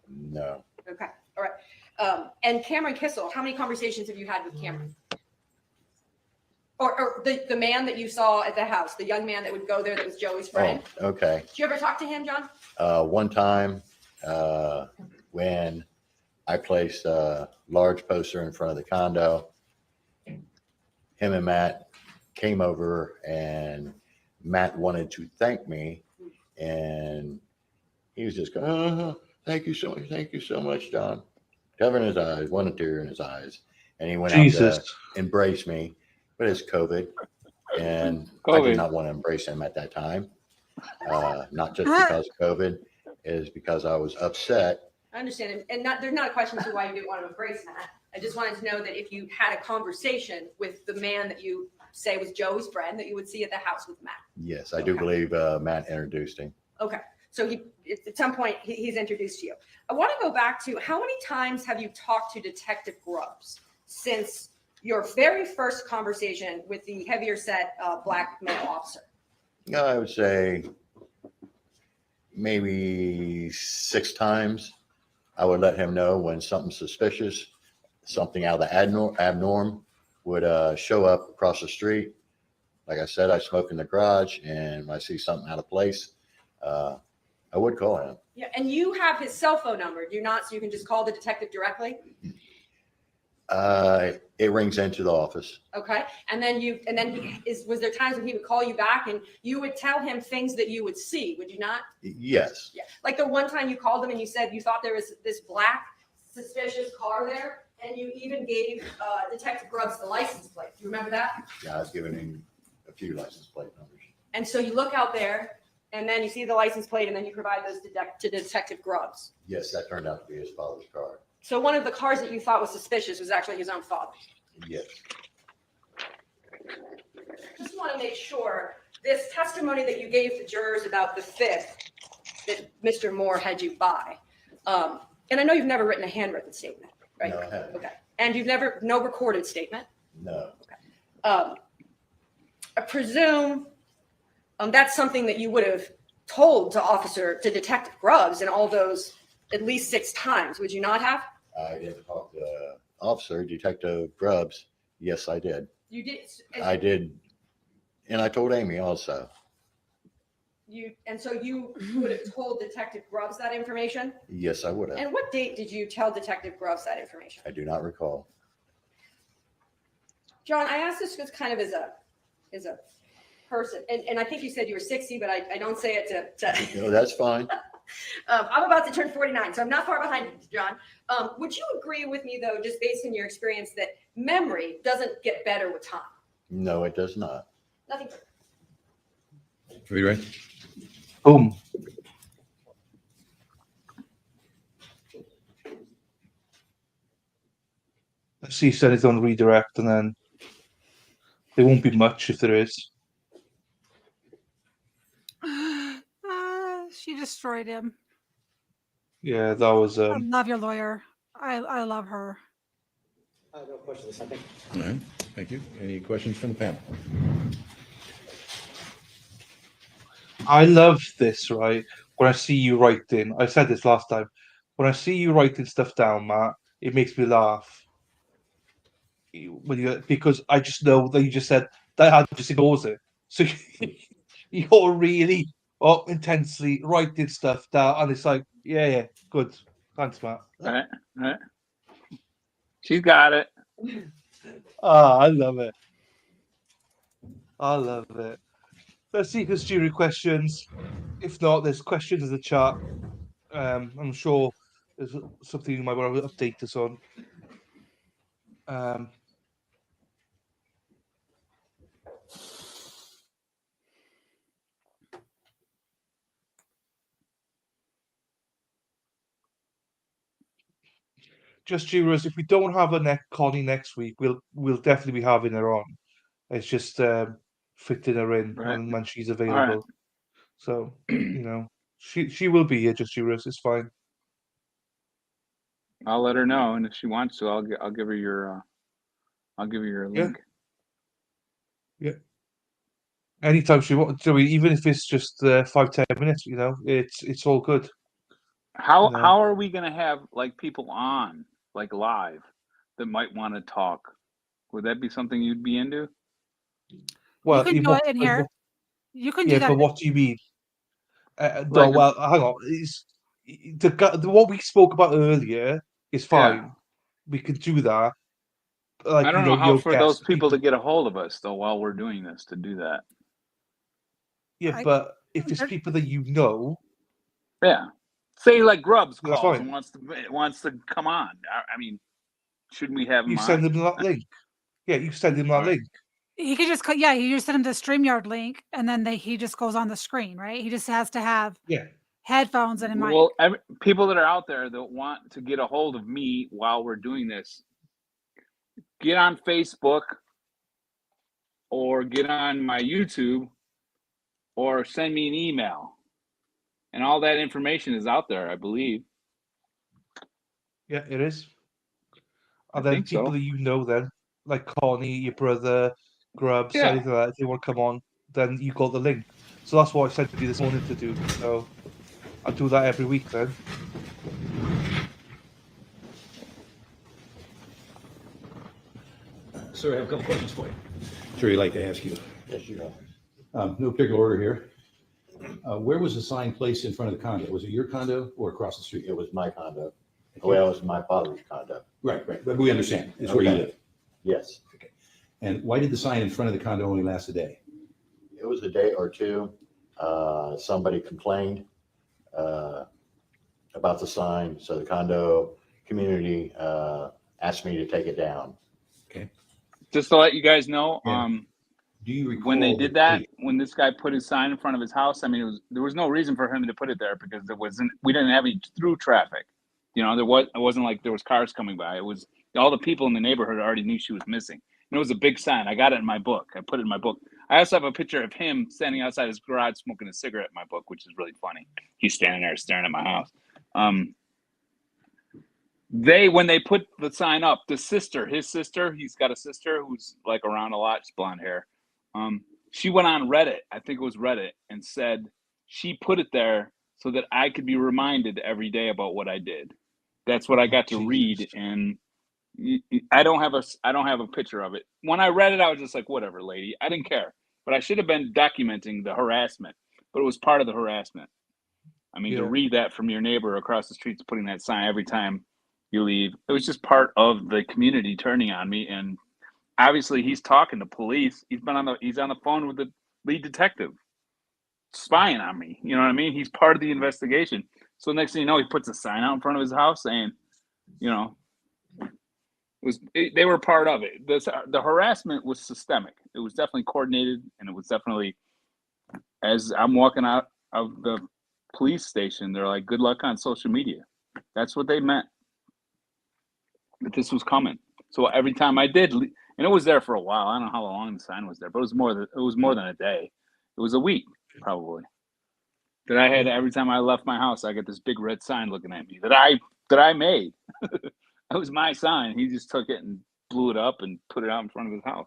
No. Okay. All right. And Cameron Kissel, how many conversations have you had with Cameron? Or the man that you saw at the house, the young man that would go there that was Joey's friend? Oh, okay. Did you ever talk to him, John? One time when I placed a large poster in front of the condo, him and Matt came over and Matt wanted to thank me and he was just going, thank you so much, John. Covering his eyes, one tear in his eyes. And he went out to embrace me, but it's COVID. And I did not want to embrace him at that time. Not just because of COVID, is because I was upset. I understand. And there's not a question as to why you didn't want to embrace Matt. I just wanted to know that if you had a conversation with the man that you say was Joey's friend, that you would see at the house with Matt. Yes, I do believe Matt introduced him. Okay. So at some point, he's introduced to you. I want to go back to how many times have you talked to Detective Grubbs since your very first conversation with the heavier set black male officer? I would say maybe 6 times. I would let him know when something suspicious, something out of the abnorm would show up across the street. Like I said, I smoke in the garage, and when I see something out of place, I would call him. Yeah, and you have his cell phone number, do you not? So you can just call the detective directly? It rings into the office. Okay. And then was there times when he would call you back and you would tell him things that you would see, would you not? Yes. Yeah. Like the one time you called him and you said you thought there was this black suspicious car there, and you even gave Detective Grubbs the license plate. Do you remember that? Yeah, I was giving him a few license plate numbers. And so you look out there and then you see the license plate, and then you provide those to Detective Grubbs. Yes, that turned out to be his father's car. So one of the cars that you thought was suspicious was actually his own father. Yes. Just want to make sure this testimony that you gave the jurors about the 5th that Mr. Moore had you buy. And I know you've never written a handwritten statement, right? No, I haven't. Okay. And you've never, no recorded statement? No. I presume that's something that you would have told to Detective Grubbs in all those at least 6 times, would you not have? I did talk to Officer Detective Grubbs. Yes, I did. You did. I did. And I told Amy also. So you would have told Detective Grubbs that information? Yes, I would have. And what date did you tell Detective Grubbs that information? I do not recall. John, I asked this just kind of as a person, and I think you said you were 60, but I don't say it to No, that's fine. I'm about to turn 49, so I'm not far behind you, John. Would you agree with me, though, just based on your experience, that memory doesn't get better with time? No, it does not. Nothing. Are you ready? Boom. Let's see, send it on redirect, and then there won't be much if there is. She destroyed him. Yeah, that was. I love your lawyer. I love her. No questions, I think. All right, thank you. Any questions from the panel? I love this, right? When I see you writing, I said this last time. When I see you writing stuff down, Matt, it makes me laugh. Because I just know that you just said that just ignores it. So you're really intensely writing stuff down, and it's like, yeah, good. Thanks, Matt. Right. She's got it. I love it. I love it. Let's see if there's jury questions. If not, there's questions in the chat. I'm sure there's something you might want to update us on. Just jurors, if we don't have a Connie next week, we'll definitely be having her on. It's just fitting her in when she's available. Right. So she will be here. Just jurors, it's fine. I'll let her know, and if she wants to, I'll give her your link. Yeah. Anytime she wants to, even if it's just 5-10 minutes, it's all good. How are we gonna have like people on like live that might want to talk? Would that be something you'd be into? Well, you can do it in here. You can do that. But what do you mean? No, well, hang on. It's what we spoke about earlier is fine. Yeah. We could do that. Like, I don't know how for those people to get a hold of us though while we're doing this to do that. Yeah, but if it's people that you know, yeah, say like Grubbs that's calls fine. and wants to come on. I mean, shouldn't we have him You on? send him that link. Yeah, you send him that link. He could just you just send him the StreamYard link, and then he just goes on the screen, right? He just has to have headphones and a mic. Well, people that are out there that want to get a hold of me while we're doing this, get on Facebook or get on my YouTube or send me an email. And all that information is out there, I believe. Yeah, it is. And then people that you know then, like Connie, your brother, Grubbs, anything like that, if they want to come on, then you got the link. So that's what I said to you this morning to do. So I'll do that every week then. Sir, I have a couple questions for you. Sure, you'd like to ask you. Yes, you know. No particular order here. Where was the sign placed in front of the condo? Was it your condo or across the street? It was my condo. Well, it was my father's condo. Right. But we understand. It's where you live. Yes. Okay. And why did the sign in front of the condo only last a day? It was a day or two. Somebody complained about the sign, so the condo community asked me to take it down. Okay. Just to let you guys know, Do you recall when they did that, when this guy put his sign in front of his house, I mean, there was no reason for him to put it there because we didn't have any through traffic. You know, it wasn't like there was cars coming by. It was all the people in the neighborhood already knew she was missing. And it was a big sign. I got it in my book. I put it in my book. I also have a picture of him standing outside his garage smoking a cigarette in my book, which is really funny. He's standing there staring at my house. When they put the sign up, his sister, he's got a sister who's like around a lot, she's blonde hair. She went on Reddit, I think it was Reddit, and said she put it there so that I could be reminded every day about what I did. That's what I got to read, and I don't have a picture of it. When I read it, I was just like, whatever, lady. I didn't care, but I should have been documenting the harassment. But it was part of the harassment. I mean, to read that from your neighbor across the streets putting that sign every time you leave, it was just part of the community turning on me. And obviously, he's talking to police. He's on the phone with the lead detective, spying on me. You know what I mean? He's part of the investigation. So next thing you know, he puts a sign out in front of his house saying, you know, they were part of it. The harassment was systemic. It was definitely coordinated, and it was definitely, as I'm walking out of the police station, they're like, good luck on social media. That's what they meant, that this was coming. So every time I did, and it was there for a while. I don't know how long the sign was there, but it was more than a day. It was a week, probably. That I had every time I left my house, I get this big red sign looking at me that I made. It was my sign. He just took it and blew it up and put it out in front of his house.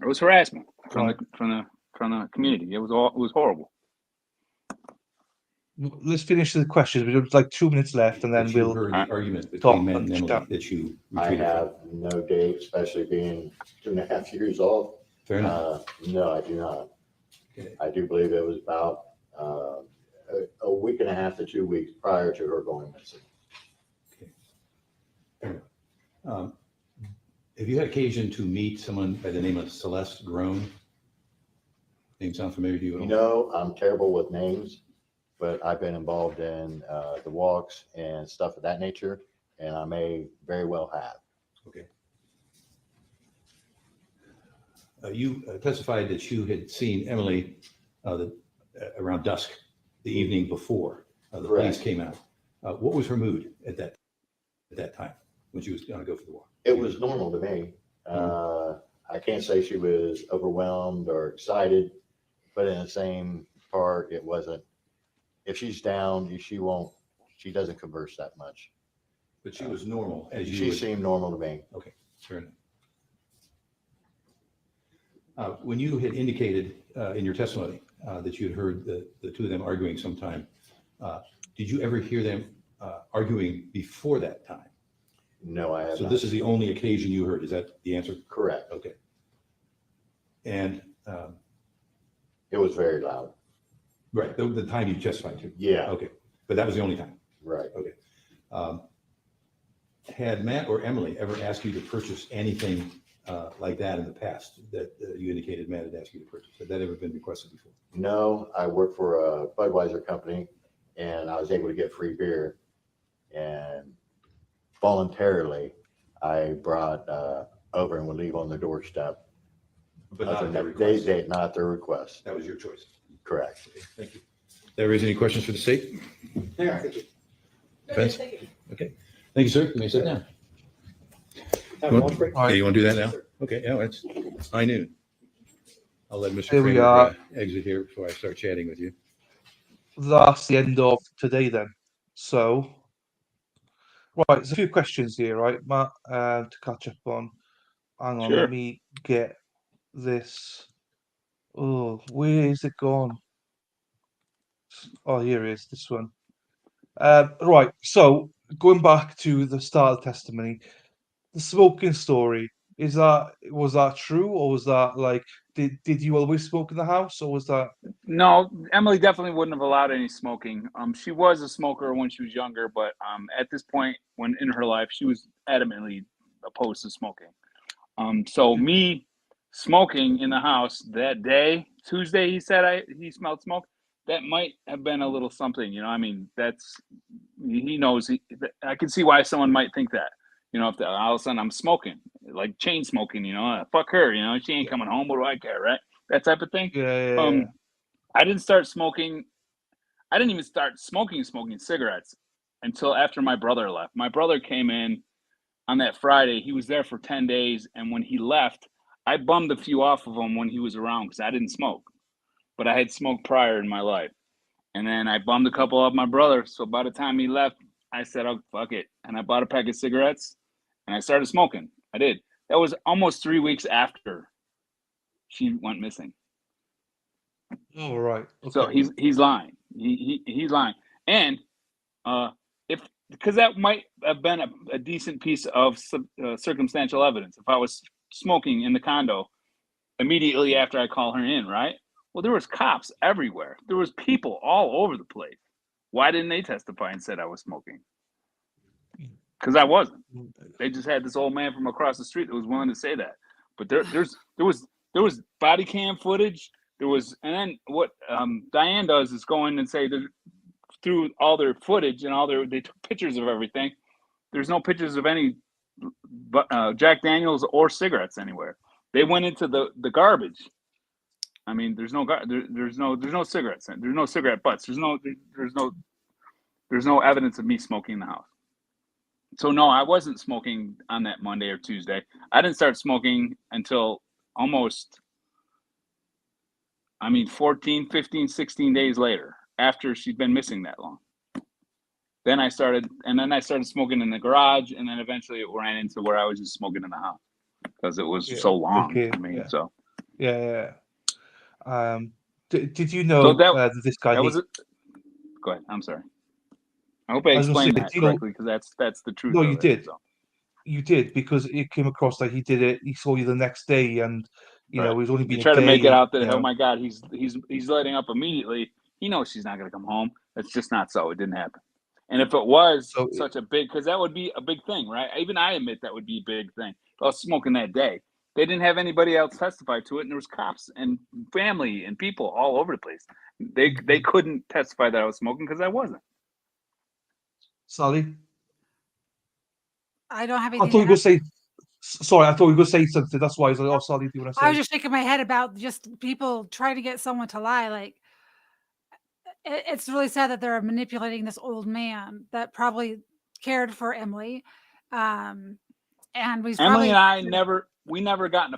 It was harassment from the community. It was horrible. Let's finish the questions. We have like 2 minutes left, and then But you we'll heard the argument talk between Matt and Emily chat. that you I retreated from. have no date, especially being 2.5 years old. Fair enough. No, I do not. Okay. I do believe it was about a week and a half to 2 weeks prior to her going missing. Have you had occasion to meet someone by the name of Celeste Grown? Name sound familiar to you at all? No, I'm terrible with names, but I've been involved in the walks and stuff of that nature, and I may very well have. Okay. You testified that you had seen Emily around dusk the evening before the police came out. What was her mood at that time when she was going to go for the walk? It was normal to me. I can't say she was overwhelmed or excited, but in the same part, it wasn't. If she's down, she doesn't converse that much. But she was normal. She seemed normal to me. Okay, fair enough. When you had indicated in your testimony that you had heard the two of them arguing sometime, did you ever hear them arguing before that time? No, I have So not. this is the only occasion you heard. Is that the answer? Correct. Okay. And it was very loud. Right, the time you testified to. Yeah. Okay, but that was the only time. Right. Okay. Had Matt or Emily ever asked you to purchase anything like that in the past that you indicated Matt had asked you to purchase? Had that ever been requested before? No, I work for a Budweiser company, and I was able to get free beer, and voluntarily I brought over and would leave on the doorstep. But not at their request. Not at their request. That was your choice. Correct. Okay, thank you. There is any questions for the state? Yeah, thank you. Vince? Okay, thank you, sir. You may sit down. Have a lunch break? Yeah, you want to do that now? Okay, yeah, it's high noon. I'll let Mr. Here we Kramer are. exit here before I start chatting with you. That's the end of today then. So, right, there's a few questions here, right, Matt, to catch up on. Hang on, Sure. let me get this. Oh, where is it gone? Oh, here it is, this one. Right, so going back to the start of the testimony, the smoking story, was that true, or was that like, did you always smoke in the house, or was that? No, Emily definitely wouldn't have allowed any smoking. She was a smoker when she was younger, but at this point, when in her life, she was adamantly opposed to smoking. So me smoking in the house that day, Tuesday, he said he smelled smoke. That might have been a little something, I mean, he knows. I can see why someone might think that, if all of a sudden I'm smoking, like chain smoking, fuck her, she ain't coming home. What do I care, right? that type of thing. Yeah. I didn't start smoking. I didn't even start smoking cigarettes until after my brother left. My brother came in on that Friday. He was there for 10 days. And when he left, I bummed a few off of him when he was around because I didn't smoke, but I had smoked prior in my life. And then I bummed a couple off my brother. So by the time he left, I said, oh, fuck it. And I bought a pack of cigarettes and I started smoking. I did. That was almost 3 weeks after she went missing. Oh, right. Okay. So he's lying. He's lying. And if because that might have been a decent piece of circumstantial evidence. If I was smoking in the condo immediately after I call her in, right? Well, there was cops everywhere. There was people all over the place. Why didn't they testify and said I was smoking? Because I wasn't. They just had this old man from across the street that was willing to say that. But there was body cam footage. There was, and then what Diane does is go in and say that through all their footage and they took pictures of everything. There's no pictures of any Jack Daniels or cigarettes anywhere. They went into the garbage. I mean, there's no cigarettes. There's no cigarette butts. There's no evidence of me smoking in the house. So no, I wasn't smoking on that Monday or Tuesday. I didn't start smoking until almost, 14, 15, 16 days later, after she'd been missing that long. Then I started smoking in the garage, and then eventually it ran into where I was just smoking in the house because it was so long. Okay, So. Yeah. Did you know that this guy? Go ahead. I'm sorry. I hope I explained that correctly because that's the truth. No, you did. So. You did, because it came across like he did it. He saw you the next day, and he was only being. You try to make it out that oh my God, he's letting up immediately. He knows she's not going to come home. That's just not so. It didn't happen. And if it was such a big, because that would be a big thing, right? Even I admit that would be a big thing. I was smoking that day. They didn't have anybody else testify to it, and there was cops and family and people all over the place. They couldn't testify that I was smoking because I wasn't. Sally? I don't have I anything. thought you were going to say. Sorry, I thought you were going to say something. That's why I was like, "Oh, Sally, do you want to say?" I was just shaking my head about just people trying to get someone to lie. Like, it's really sad that they're manipulating this old man that probably cared for Emily. And Emily and I never got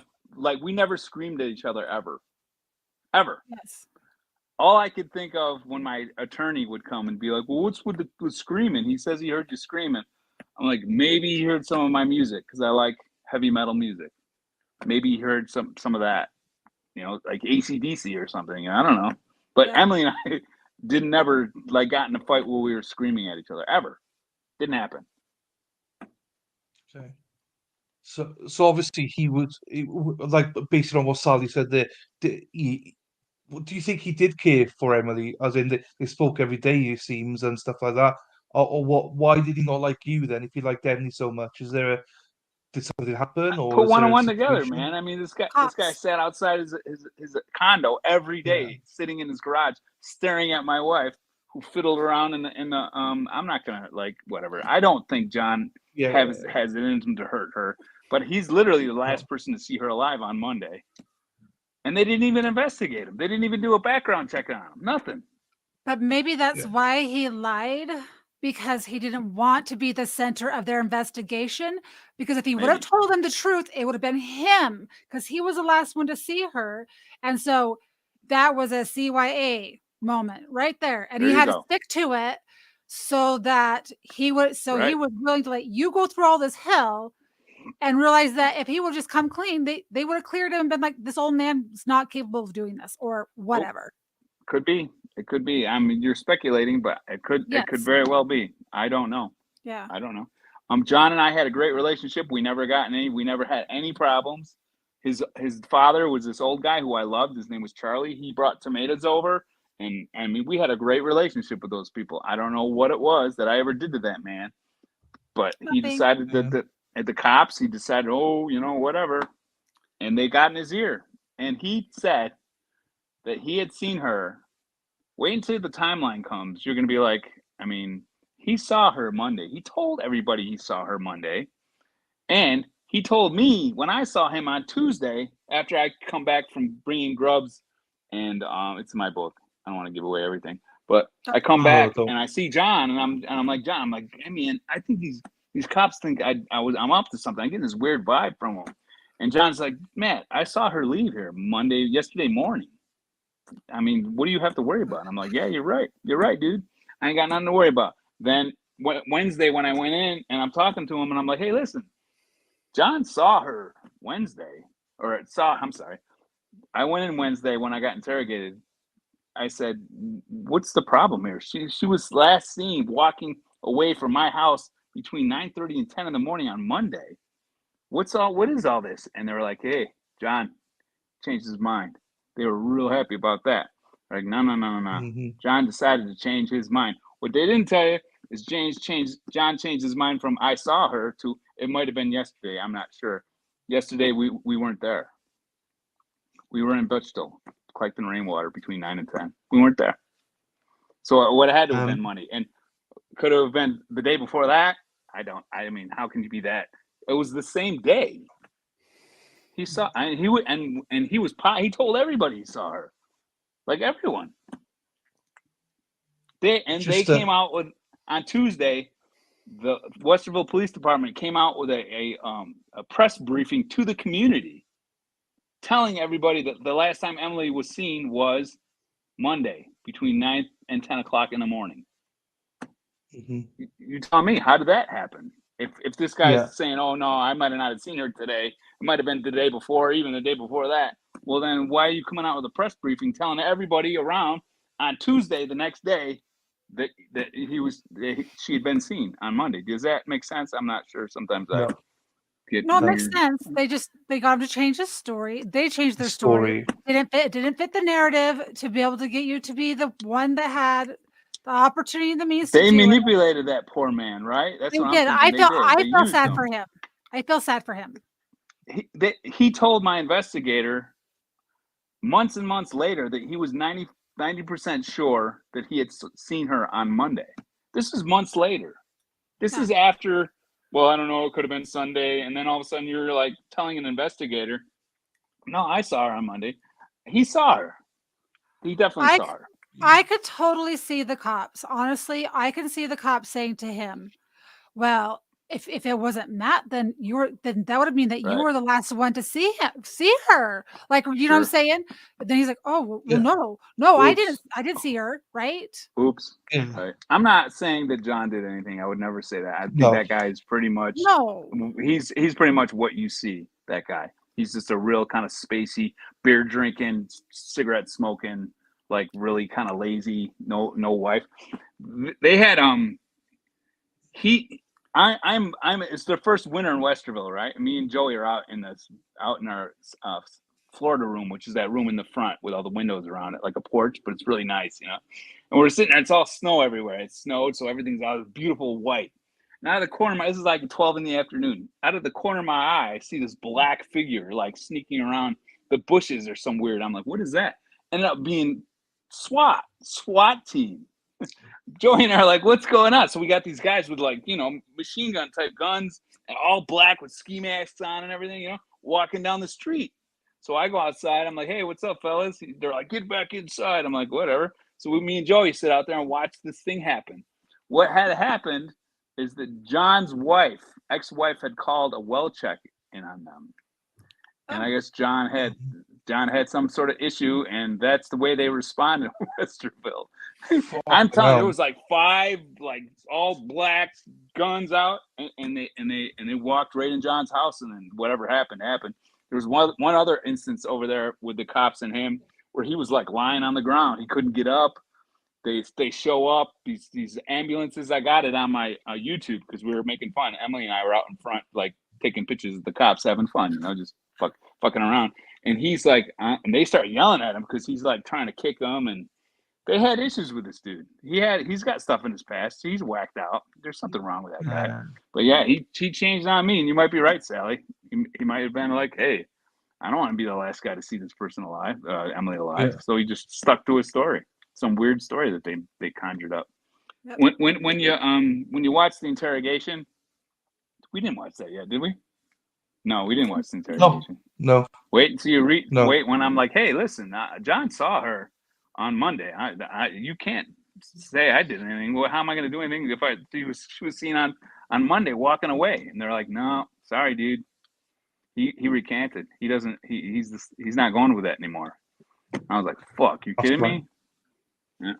we never screamed at each other ever. Yes. All I could think of when my attorney would come and be like, well, what's with the screaming? He says he heard you screaming. I'm like, maybe he heard some of my music because I like heavy metal music. Maybe he heard some of that, like AC/DC or something. I don't know. But yeah. Emily and I didn't ever got in a fight where we were screaming at each other ever. Didn't happen. Okay. So obviously he would, based on what Sally said there, do you think he did care for Emily, as in they spoke every day, it seems, and stuff like that? Or what? Why did he not like you then? If he liked Emily so much, did something happen? Or put one and one together, man. I mean, this guy sat outside his condo every day, sitting in his garage, staring at my wife, who fiddled around in the. I'm not gonna whatever. I don't think John has it in him to hurt her, but he's literally the last person to see her alive on Monday. And they didn't even investigate him. They didn't even do a background check on him. Nothing. But maybe that's why he lied, because he didn't want to be the center of their investigation. Because if he would have told them the truth, it would have been him, because he was the last one to see her. And so that was a CYA moment right there. And he had to stick to it so that he would, he was willing to let you go through all this hell and realize that if he would just come clean, they would have cleared him and been like, this old man's not capable of doing this or whatever. Could be. It could be. I mean, you're speculating, but it could very well be. I don't know. Yeah. I don't know. John and I had a great relationship. We never had any problems. His father was this old guy who I loved. His name was Charlie. He brought tomatoes over, and I mean, we had a great relationship with those people. I don't know what it was that I ever did to that man, but he decided that at the cops, he decided, whatever. And they got in his ear. And he said that he had seen her. Wait until the timeline comes. You're going to be like, I mean, he saw her Monday. He told everybody he saw her Monday. And he told me when I saw him on Tuesday after I come back from bringing grubs, and it's in my book. I don't want to give away everything, but I come back and I see John, and I'm like, John, I'm like, hey man, I think these cops think I'm up to something. I'm getting this weird vibe from them. And John's like, Matt, I saw her leave here yesterday morning. I mean, what do you have to worry about? And I'm like, yeah, you're right, dude. I ain't got nothing to worry about. Then Wednesday when I went in and I'm talking to him and I'm like, hey, listen, John saw her Wednesday, I'm sorry. I went in Wednesday when I got interrogated. I said, what's the problem here? She was last seen walking away from my house between 9:30 and 10 in the morning on Monday. What is all this? And they were like, hey, John changed his mind. They were real happy about that. Like, no. John decided to change his mind. What they didn't tell you is John changed his mind from I saw her to it might have been yesterday. I'm not sure. Yesterday we weren't there. We were in Butchville collecting rainwater between 9 and 10. We weren't there. So what had to have been Monday. And could have been the day before that. I mean, how can you be that? It was the same day. He saw, and he told everybody he saw her, like everyone. They came out with on Tuesday. The Westerville Police Department came out with a press briefing to the community, telling everybody that the last time Emily was seen was Monday between 9 and 10 o'clock in the morning. You tell me, how did that happen? If this guy's saying, oh no, I might have not have seen her today, it might have been the day before, even the day before that. Well, then why are you coming out with a press briefing telling everybody around on Tuesday, the next day, that she had been seen on Monday? Does that make sense? I'm not sure. Sometimes I get it makes sense. They got him to change his story. They changed their story. It didn't fit the narrative to be able to get you to be the one that had the opportunity and the means to do it. They manipulated that poor man, right? That's what I'm thinking. I feel sad for him. I feel sad for him. He told my investigator months and months later that he was 90% sure that he had seen her on Monday. This is months later. This is after, well, I don't know, it could have been Sunday. And then all of a sudden you're like telling an investigator, no, I saw her on Monday. He saw her. He definitely saw her. I could totally see the cops. Honestly, I can see the cops saying to him, well, if it wasn't Matt, then that would mean that you were the last one to see her. Like, you know what I'm saying? But then he's like, oh, well, no, Oops. I didn't see her. Right. Oops. Right. I'm not saying that John did anything. I would never say that. I think that guy is pretty much, he's pretty much what you see, that guy. He's just a real kind of spacey, beer drinking, cigarette smoking, like really kind of lazy, no wife. They had it's their first winter in Westerville, right? Me and Joey are out in our Florida room, which is that room in the front with all the windows around it, like a porch, but it's really nice, you know. And we're sitting there, it's all snow everywhere. It snowed, so everything's all beautiful white. And out of the corner, this is like 12 in the afternoon. Out of the corner of my eye, I see this black figure like sneaking around the bushes or some weird. I'm like, what is that? Ended up being SWAT team. Joey and I are like, what's going on? So we got these guys with like, you know, machine gun type guns and all black with ski masks on and everything, you know, walking down the street. So I go outside. I'm like, hey, what's up, fellas? They're like, get back inside. I'm like, whatever. So me and Joey sit out there and watch this thing happen. What had happened is that John's ex-wife had called a well check in on them. And I guess John had some sort of issue, and that's the way they responded in Westerville. I'm telling you, there was like 5 like all black guns out, and they walked right in John's house, and then whatever happened. There was one other instance over there with the cops and him where he was like lying on the ground. He couldn't get up. They show up, these ambulances. I got it on my YouTube because we were making fun. Emily and I were out in front, like taking pictures of the cops having fun, you know, just fucking around. And he's like, and they start yelling at him because he's like trying to kick them. And they had issues with this dude. He's got stuff in his past. He's whacked out. There's something wrong with that guy. But yeah, he changed on me. And you might be right, Sally. He might have been like, hey, I don't want to be the last guy to see this person alive, Emily alive. Yeah. So he just stuck to his story. Some weird story that they conjured up. Yep. When you watch the interrogation, we didn't watch that yet, did we? No, we didn't watch the interrogation. No. Wait until you read. No. Wait when I'm like, hey, listen, John saw her on Monday. You can't say I did anything. Well, how am I going to do anything if she was seen on Monday walking away? And they're like, no, sorry, dude. He recanted. He doesn't. He's not going with that anymore. I was like, fuck, you kidding me? Yeah.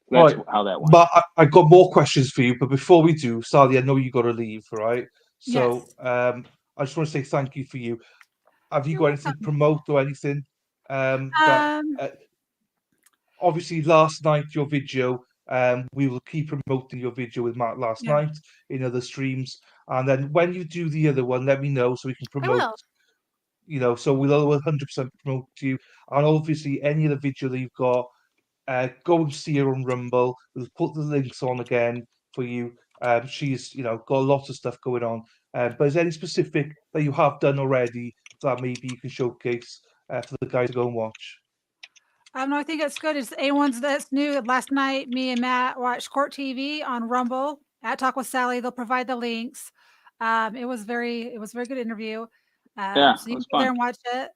That's Right. how that went. But I got more questions for you. But before we do, Sally, I know you got to leave, right? So I just want to say thank you for you. Have you got anything to promote or anything? Obviously, last night your video. We will keep promoting your video with Matt last night in other streams, and then when you do the other one, let me know so we can promote. So we'll 100% promote you, and obviously any other video that you've got. Go and see her on Rumble. We'll put the links on again for you. She's, got a lot of stuff going on. But is there any specific that you have done already that maybe you can showcase for the guys to go and watch? No, I think it's good. It's anyone that's new. Last night, me and Matt watched Court TV on Rumble at Talk with Sally. They'll provide the links. It was a very good interview. Yeah, so you it was can go there fun. and watch it.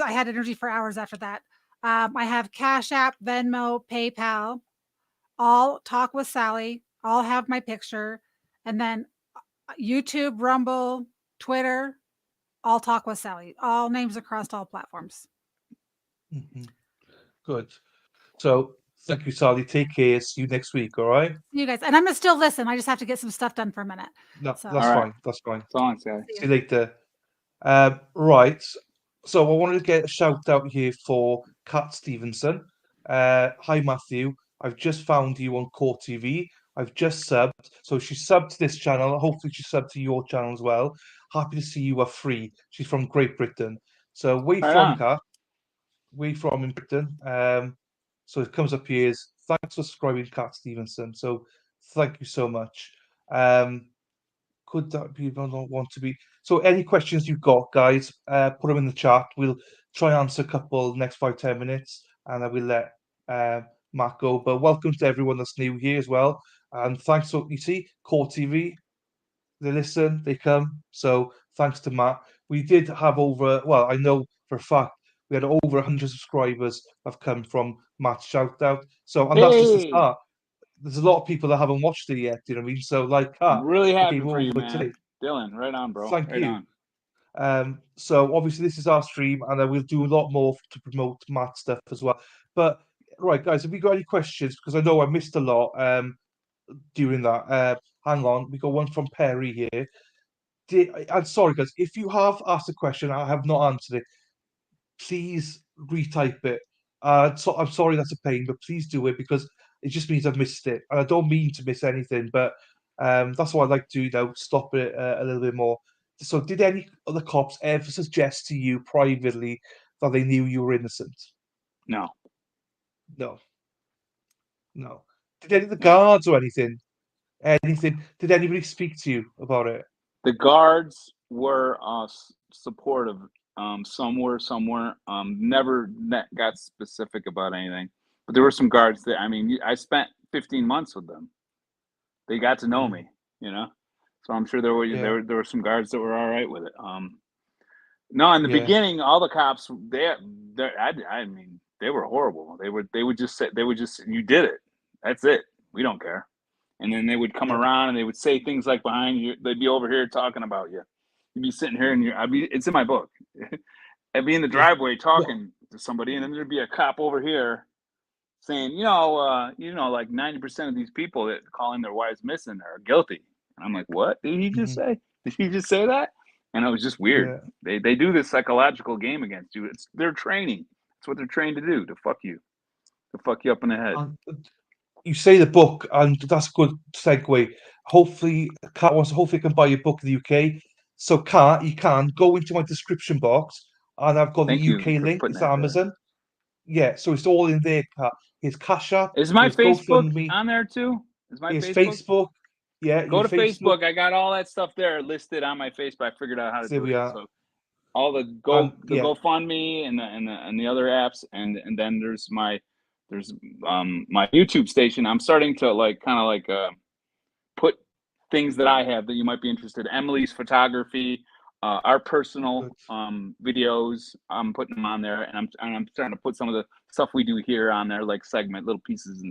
I had energy for hours after that. I have Cash App, Venmo, PayPal, all Talk with Sally, all have my picture, and then YouTube, Rumble, Twitter, all Talk with Sally, all names across all platforms. Mm-hmm. Good. So thank you, Sally. Take care. See you next week. All right. You guys, and I'm gonna still listen. I just have to get some stuff done for a minute. No, So. that's fine. That's fine. So long, guys. See you later. Right. So I wanted to get a shout out here for Kat Stevenson. Hi, Matthew. I've just found you on Core TV. I've just subbed. So she subbed to this channel. Hopefully she subbed to your channel as well. Happy to see you are free. She's from Great Britain. So where you from, Kat? Where you from in Britain? So it comes up here is thanks for subscribing, Kat Stevenson. So thank you so much. Could that be don't want to be? So any questions you've got, guys, put them in the chat. We'll try and answer a couple next 5-10 minutes, and then we'll let Matt go. But welcome to everyone that's new here as well. And thanks for Core TV. They listen, they come. So thanks to Matt. We did have I know for a fact we had over 100 subscribers have come from Matt's shout out. So and that's just the start. There's a lot of people that haven't watched it yet, you know what I mean? So like I'm really happy came for you, over man. today. Dylan, right on, bro. Thank right you. on. So obviously this is our stream, and then we'll do a lot more to promote Matt stuff as well. But right, guys, have you got any questions? Because I know I missed a lot during that. Hang on, we got one from Perry here. I'm sorry, guys, if you have asked a question, I have not answered it. Please retype it. So I'm sorry that's a pain, but please do it because it just means I've missed it, and I don't mean to miss anything. But that's what I'd like to do now. Stop it a little bit more. So, did any of the cops ever suggest to you privately that they knew you were innocent? No. No. Did any of the guards or anything? Did anybody speak to you about it? The guards were supportive. Some were, some weren't. Never got specific about anything. But there were some guards that, I spent 15 months with them. They got to know me, So I'm sure there were some guards that were all right with it. No, in the beginning, all the cops they were horrible. They would just say you did it. That's it. We don't care. And then they would come around and they would say things like behind you. They'd be over here talking about you. You'd be sitting here and it's in my book. I'd be in the driveway talking to somebody, and then there'd be a cop over here saying, like 90% of these people that calling their wives missing are guilty. And I'm like, what did he just say? Did he just say that? And it was just weird. Yeah. They do this psychological game against you. It's their training. It's what they're trained to do, to fuck you up in the head. You say the book, and that's a good segue. Hopefully, Kat hopefully can buy your book in the UK. So, Kat, you can go into my description box, and I've got the UK link. It's Amazon. Yeah, so it's all in there, Kat. His Cash App. Is my Facebook on there too? Is my Facebook? Yeah, go to Facebook. I got all that stuff there listed on my Facebook. I figured out how to do it. So all the GoFundMe and the other apps, and then there's my YouTube station. I'm starting to put things that I have that you might be interested in. Emily's photography, our personal videos. I'm putting them on there, and I'm trying to put some of the stuff we do here on there, like segment little pieces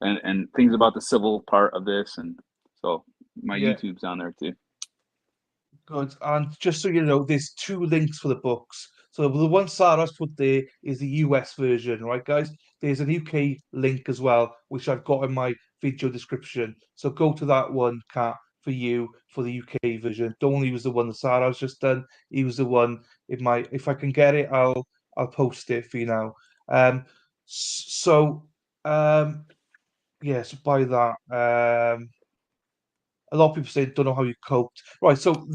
and things about the civil part of this, and so my Yeah. YouTube's on there too. Good. And just so you know, there's 2 links for the books. So the one Sarah's put there is the US version, right, guys? There's an UK link as well, which I've got in my video description. So go to that one, Kat, for you for the UK version. Don't use the one that Sarah's just done. Use the one in my. If I can get it, I'll post it for you now. So yeah, so by that. A lot of people say don't know how you coped. Right, so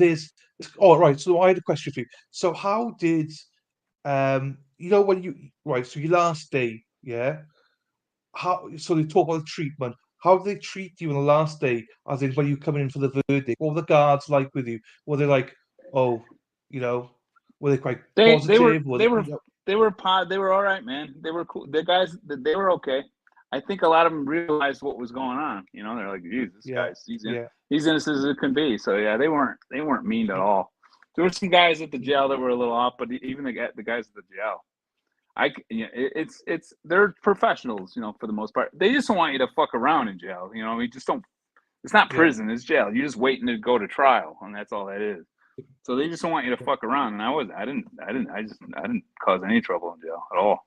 right, so I had a question for you. So how did when so your last day, yeah? How so they talk about the treatment. How did they treat you on the last day, as in when you coming in for the verdict? What were the guards like with you? Were they like, oh, were they quite They were positive? they were all right, man. They were cool. The guys, they were okay. I think a lot of them realized what was going on. They're like, "Geez, this guy's he's innocent as it can be." So yeah, they weren't mean at all. There were some guys at the jail that were a little off, but even the guys at the jail, they're professionals, for the most part. They just don't want you to fuck around in jail. We just don't. It's not prison; it's jail. You're just waiting to go to trial, and that's all that is. So they just don't want you to fuck around, and I didn't cause any trouble in jail at all.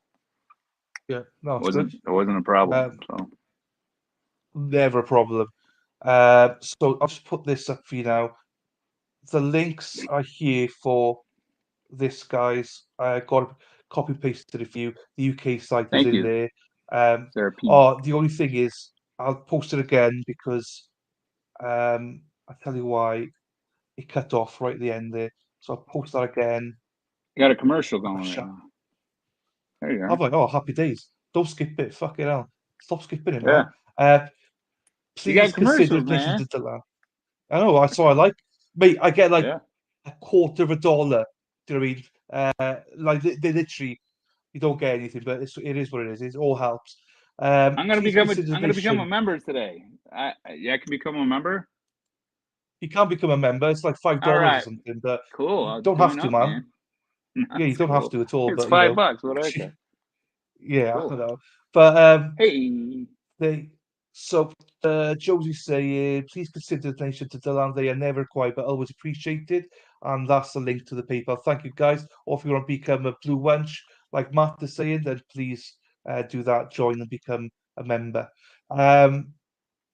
Yeah, no, It wasn't a problem. So never a problem. So I'll just put this up for you now. The links are here for this, guys. I got copy pasted a few. The UK site is Thank in you. there. The only thing is, I'll post it again because I'll tell you why it cut off right at the end there. So I'll post that again. You got a commercial going right now. There you I'm go. like, oh, happy days. Don't skip it. Fucking hell. Stop skipping it, Yeah. man. You got Please consider commercials, donating man. to Dylan. I know, that's what I like. Mate, I get like Yeah. $0.25. Do you know what I mean? Like they literally, you don't get anything, but it is what it is. It all helps. I'm gonna Please become consider a donation. member today. I can become a member. You can become a member. It's like $5 All or right. something, but Cool. you I'll don't have join to, up, man. man. Yeah, you That's don't have cool. to at all. It's But $5. What do I care? yeah, Cool. I know. But Hey. Josie's saying, please consider donation to Dylan. They are never required, but always appreciated. And that's the link to the PayPal. Thank you, guys. Or if you want to become a Blue Wench, like Matt is saying, then please do that. Join and become a member.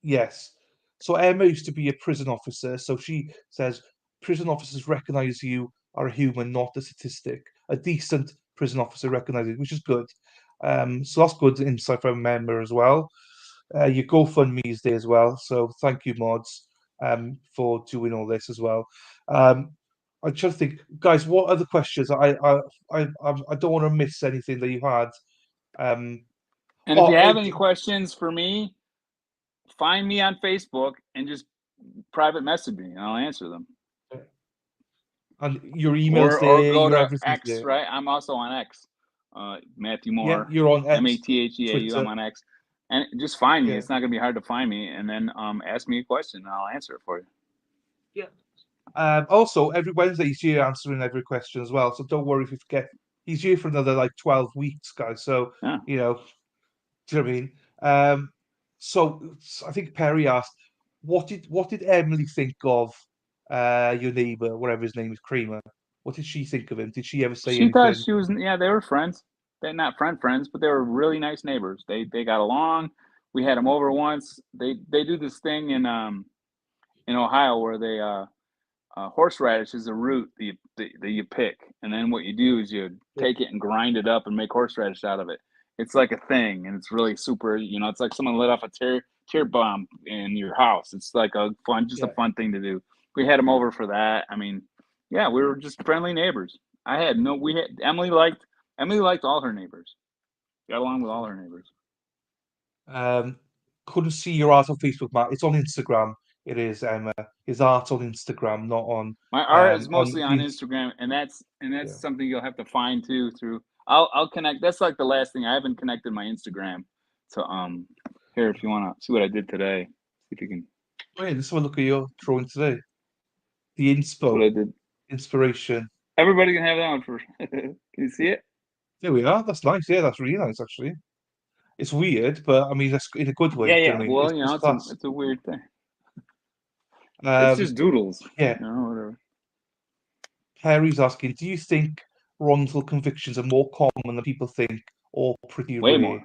Yes. So Emma used to be a prison officer. So she says prison officers recognize you are a human, not a statistic. A decent prison officer recognizes you, which is good. So that's good insight from a member as well. Your GoFundMe is there as well. So thank you, mods, for doing all this as well. I'm trying to think, guys. What other questions? I don't want to miss anything that you had. And if you have any questions for me, find me on Facebook and just private message me, and I'll answer them. And your emails or there, go your to everything's X, there. right? I'm also on X. Matheau Moore. Yeah, you're on X, Matheau. Twitter. I'm on X, and just find me. Yeah. It's not gonna be hard to find me, and then ask me a question, and I'll answer it for you. Yeah. Also, every Wednesday he's here answering every question as well. So don't worry if you forget. He's here for another like 12 weeks, guys. So Yeah. do you know what I mean? So I think Perry asked, what did Emily think of your neighbor, whatever his name is, Kramer? What did she think of him? Did she ever say She thought anything? she was. Yeah, they were friends. They're not friends, but they were really nice neighbors. They got along. We had them over once. They do this thing in Ohio where they horseradish is a root that you pick, and then what you do is you take it and grind it up and make horseradish out of it. It's like a thing, and it's really super. It's like someone lit off a tear bomb in your house. It's like a fun thing to do. We had them over for that. I mean, yeah, we were just friendly neighbors. Emily liked all her neighbors. Got along with all her neighbors. Couldn't see your art on Facebook, Matt. It's on Instagram. It is, Emma. His art's on Instagram, not on. My art is mostly on Instagram, and that's something you'll have to find too through. I'll connect. That's like the last thing. I haven't connected my Instagram to here if you want to see what I did today. See if you can. Wait, let's have a look at your drawing today. The inspo. What I did. Inspiration. Everybody can have that one for. Can you see it? There we are. That's nice. Yeah, that's really nice, actually. It's weird, but I mean, that's in a good way. Yeah, do you yeah. know what I mean? Well, It's, you it's know, class. it's a weird thing. It's just doodles. Yeah. You know, whatever. Harry's asking, do you think wrongful convictions are more common than people think, or pretty Way rare? more.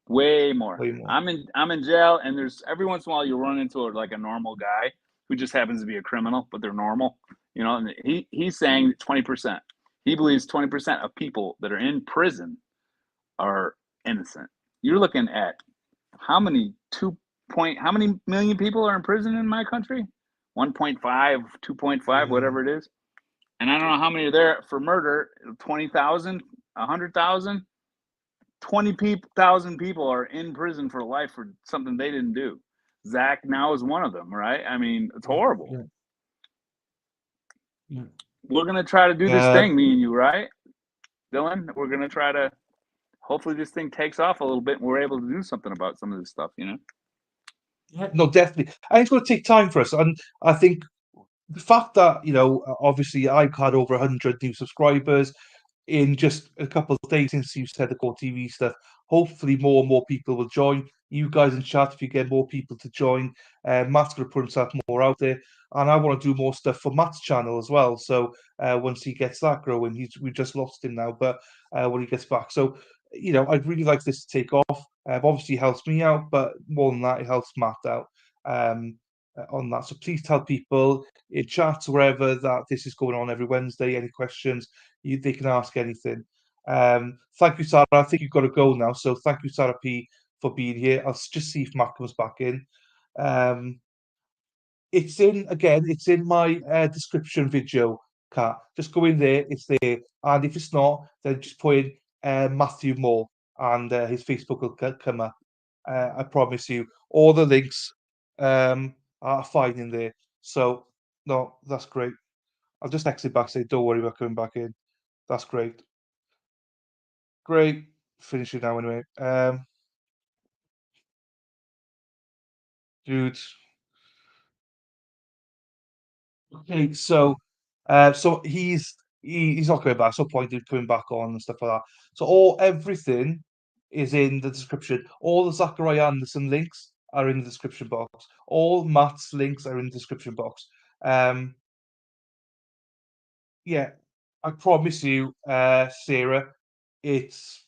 Way more. Way more. I'm in jail, and there's every once in a while you run into like a normal guy who just happens to be a criminal, but they're normal. You know, and he's saying 20%. He believes 20% of people that are in prison are innocent. You're looking at how many how many million people are in prison in my country? 1.5, 2.5, whatever it is. And I don't know how many are there for murder. 20,000, 100,000, 20,000 people are in prison for life for something they didn't do. Zach now is one of them, right? I mean, it's horrible. Yeah. We're gonna try to do this thing, me and you, right, Dylan? We're gonna try to. Hopefully, this thing takes off a little bit, and we're able to do something about some of this stuff. You know. Yeah, no, definitely. I think it's going to take time for us, and I think the fact that obviously I've had over 100 new subscribers in just a couple of days since you said the core TV stuff. Hopefully, more and more people will join. You guys in chat, if you get more people to join, Matt's going to put himself more out there, and I want to do more stuff for Matt's channel as well. So once he gets that growing, we just lost him now, but when he gets back, so I'd really like this to take off. Obviously, it helps me out, but more than that, it helps Matt out. On that. So please tell people in chats wherever that this is going on every Wednesday. Any questions, they can ask anything. Thank you, Sarah. I think you've got to go now. So thank you, Sarah P, for being here. I'll just see if Matt comes back in. It's in my description video, Kat. Just go in there, it's there. And if it's not, then just put in Matheau Moore and his Facebook will come up. I promise you. All the links are fine in there. So, no, that's great. I'll just exit back, say, don't worry about coming back in. That's great. Great. Finishing now anyway. Dude. Okay, so he's not coming back. So point in coming back on and stuff like that. So everything is in the description. All the Zachariah Anderson links are in the description box. All Matt's links are in the description box. Yeah, I promise you, Sarah, it's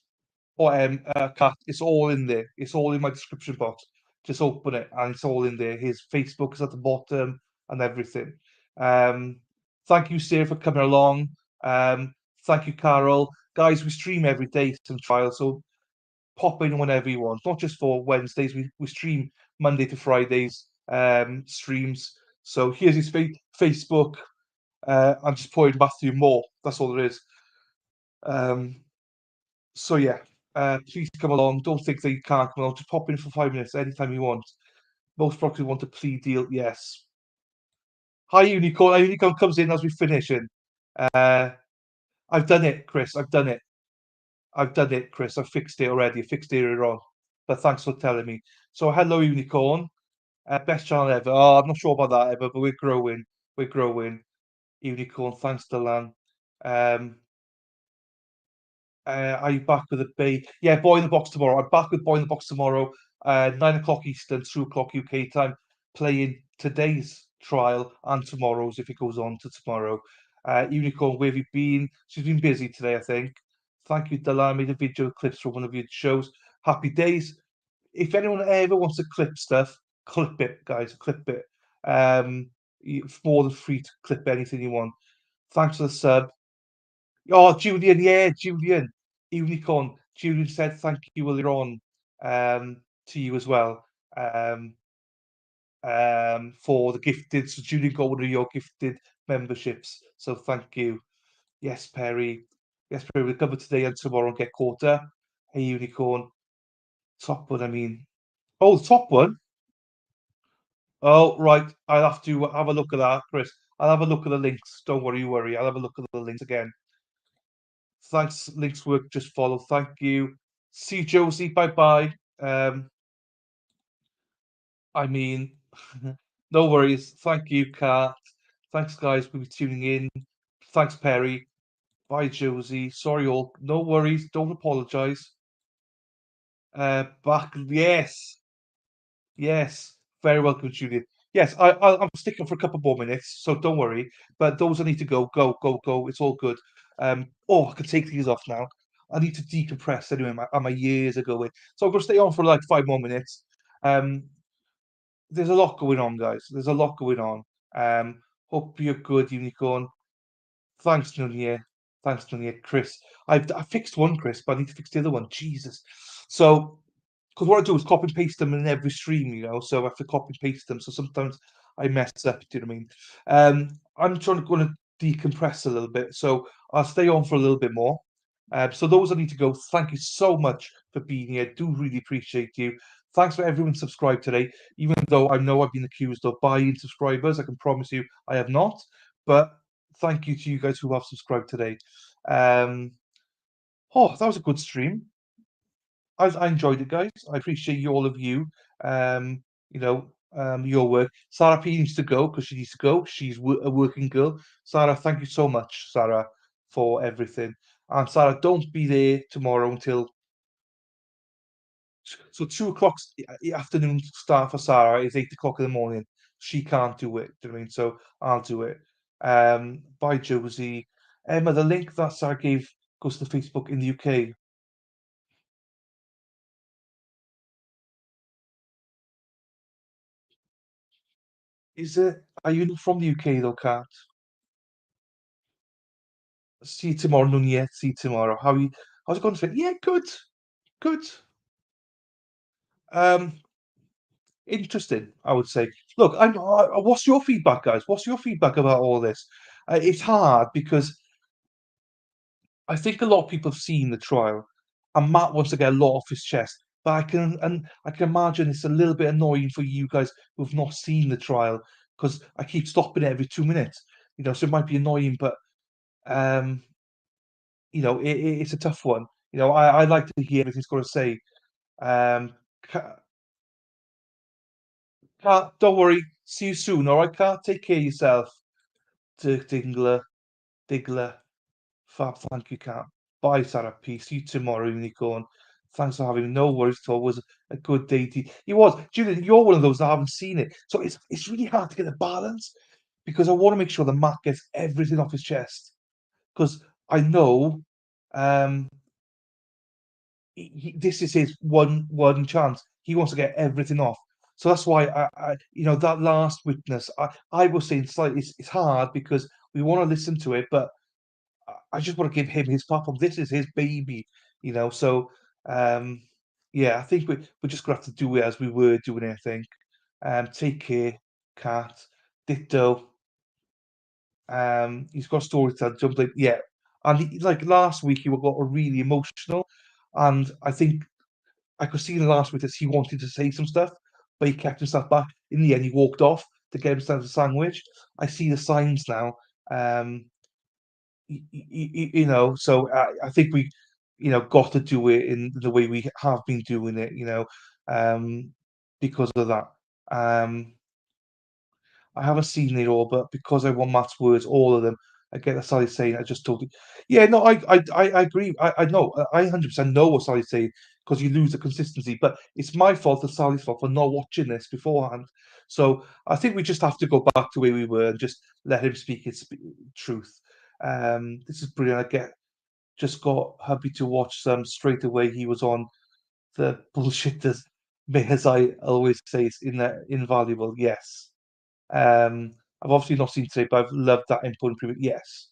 Kat, it's all in there. It's all in my description box. Just open it and it's all in there. His Facebook is at the bottom and everything. Thank you, Sarah, for coming along. Thank you, Carol. Guys, we stream every day some trials, so pop in whenever you want. Not just for Wednesdays, we stream Monday to Fridays streams. So here's his Facebook. I'm just putting Matheau Moore. That's all there is. So yeah, please come along. Don't think that you can't come along. Just pop in for 5 minutes anytime you want. Most probably want a plea deal. Yes. Hi, Unicorn. Unicorn comes in as we finish. And I've done it, Chris. I've done it, Chris. I've fixed it already. I fixed it earlier on. But thanks for telling me. So hello, Unicorn. Best channel ever. Oh, I'm not sure about that ever, but we're growing. We're growing. Unicorn. Thanks, Delan. Are you back with a B? Yeah, Boy in the Box tomorrow. I'm back with Boy in the Box tomorrow, 9 o'clock Eastern, 2 o'clock UK time, playing today's trial and tomorrow's if it goes on to tomorrow. Unicorn, where have you been? She's been busy today, I think. Thank you, Delan. I made a video clips from one of your shows. Happy days. If anyone ever wants to clip stuff, clip it, guys. Clip it. It's more than free to clip anything you want. Thanks for the sub. Oh, Julian, yeah, Julian. Unicorn. Julian said thank you earlier on to you as well for the gifted. So Julian got one of your gifted memberships. So thank you. Yes, Perry. Yes, Perry. We'll cover today and tomorrow and get quarter. Hey, Unicorn. Top one, I mean. Oh, the top one? Oh, right. I'll have to have a look at that, Chris. I'll have a look at the links. Don't worry. I'll have a look at the links again. Thanks, links work. Just follow. Thank you. See you, Josie. Bye. I mean, no worries. Thank you, Kat. Thanks, guys, for tuning in. Thanks, Perry. Bye, Josie. Sorry, all. No worries. Don't apologize. Back. Yes. Yes. Very welcome, Julian. Yes, I'm sticking for a couple more minutes, so don't worry. But those that need to go, go, go, go. It's all good. Oh, I can take these off now. I need to decompress anyway. My years are going, so I'm gonna stay on for like 5 more minutes. There's a lot going on, guys. There's a lot going on. Hope you're good, Unicorn. Thanks, Nunia. Thanks, Nunia. Chris. I fixed one, Chris, but I need to fix the other one. Jesus. So, because what I do is copy and paste them in every stream, so I have to copy and paste them. So sometimes I mess up, do you know what I mean? I'm trying to decompress a little bit. So I'll stay on for a little bit more. So those that need to go, thank you so much for being here. Do really appreciate you. Thanks for everyone subscribed today. Even though I know I've been accused of buying subscribers, I can promise you I have not. But thank you to you guys who have subscribed today. Oh, that was a good stream. I enjoyed it, guys. I appreciate you, all of you. Your work. Sarah P needs to go because she needs to go. She's a working girl. Sarah, thank you so much, Sarah, for everything. And Sarah, don't be there tomorrow until 2 o'clock afternoon start for Sarah is 8 o'clock in the morning. She can't do it. Do you know what I mean? So I'll do it. Bye, Josie. Emma, the link that Sarah gave goes to Facebook in the UK. Is it? Are you from the UK though, Kat? See you tomorrow, none yet. See you tomorrow. How are you? How's it going? Yeah, good, good. Interesting, I would say. Look, what's your feedback, guys? What's your feedback about all this? It's hard because I think a lot of people have seen the trial, and Matt wants to get a lot off his chest. But I can imagine it's a little bit annoying for you guys who've not seen the trial because I keep stopping it every 2 minutes. So it might be annoying, but um, it's a tough one. I like to hear everything he's got to say. Kat, don't worry. See you soon, all right, Kat? Take care of yourself. Digler. Fab, thank you, Kat. Bye, Sarah P. See you tomorrow, Unicorn. Thanks for having me. No worries at all. It was a good day. It was. Julian, you're one of those that haven't seen it. So it's really hard to get a balance because I want to make sure that Matt gets everything off his chest. Because I know this is his one chance. He wants to get everything off. So that's why that last witness, I was saying slightly, it's hard because we want to listen to it, but I just want to give him his platform. This is his baby. So yeah, I think we're just gonna have to do it as we were doing it. I think. Take care, Cat. Ditto. He's got a story to tell. Jump like yeah, and like last week he got really emotional, and I think I could see in the last week that he wanted to say some stuff, but he kept himself back. In the end, he walked off to get himself a sandwich. I see the signs now. So I think we, got to do it in the way we have been doing it, because of that. I haven't seen it all, but because I want Matt's words, all of them, I get what Sally's saying. I just told you. Yeah, no, I agree. I know. I 100% know what Sally's saying because you lose the consistency. But it's my fault and Sally's fault for not watching this beforehand. So I think we just have to go back to where we were and just let him speak his truth. This is brilliant. Just got hubby to watch some straight away. He was on the bullshitters. As I always say, it's invaluable. Yes. I've obviously not seen today, but I've loved that input improvement. Yes.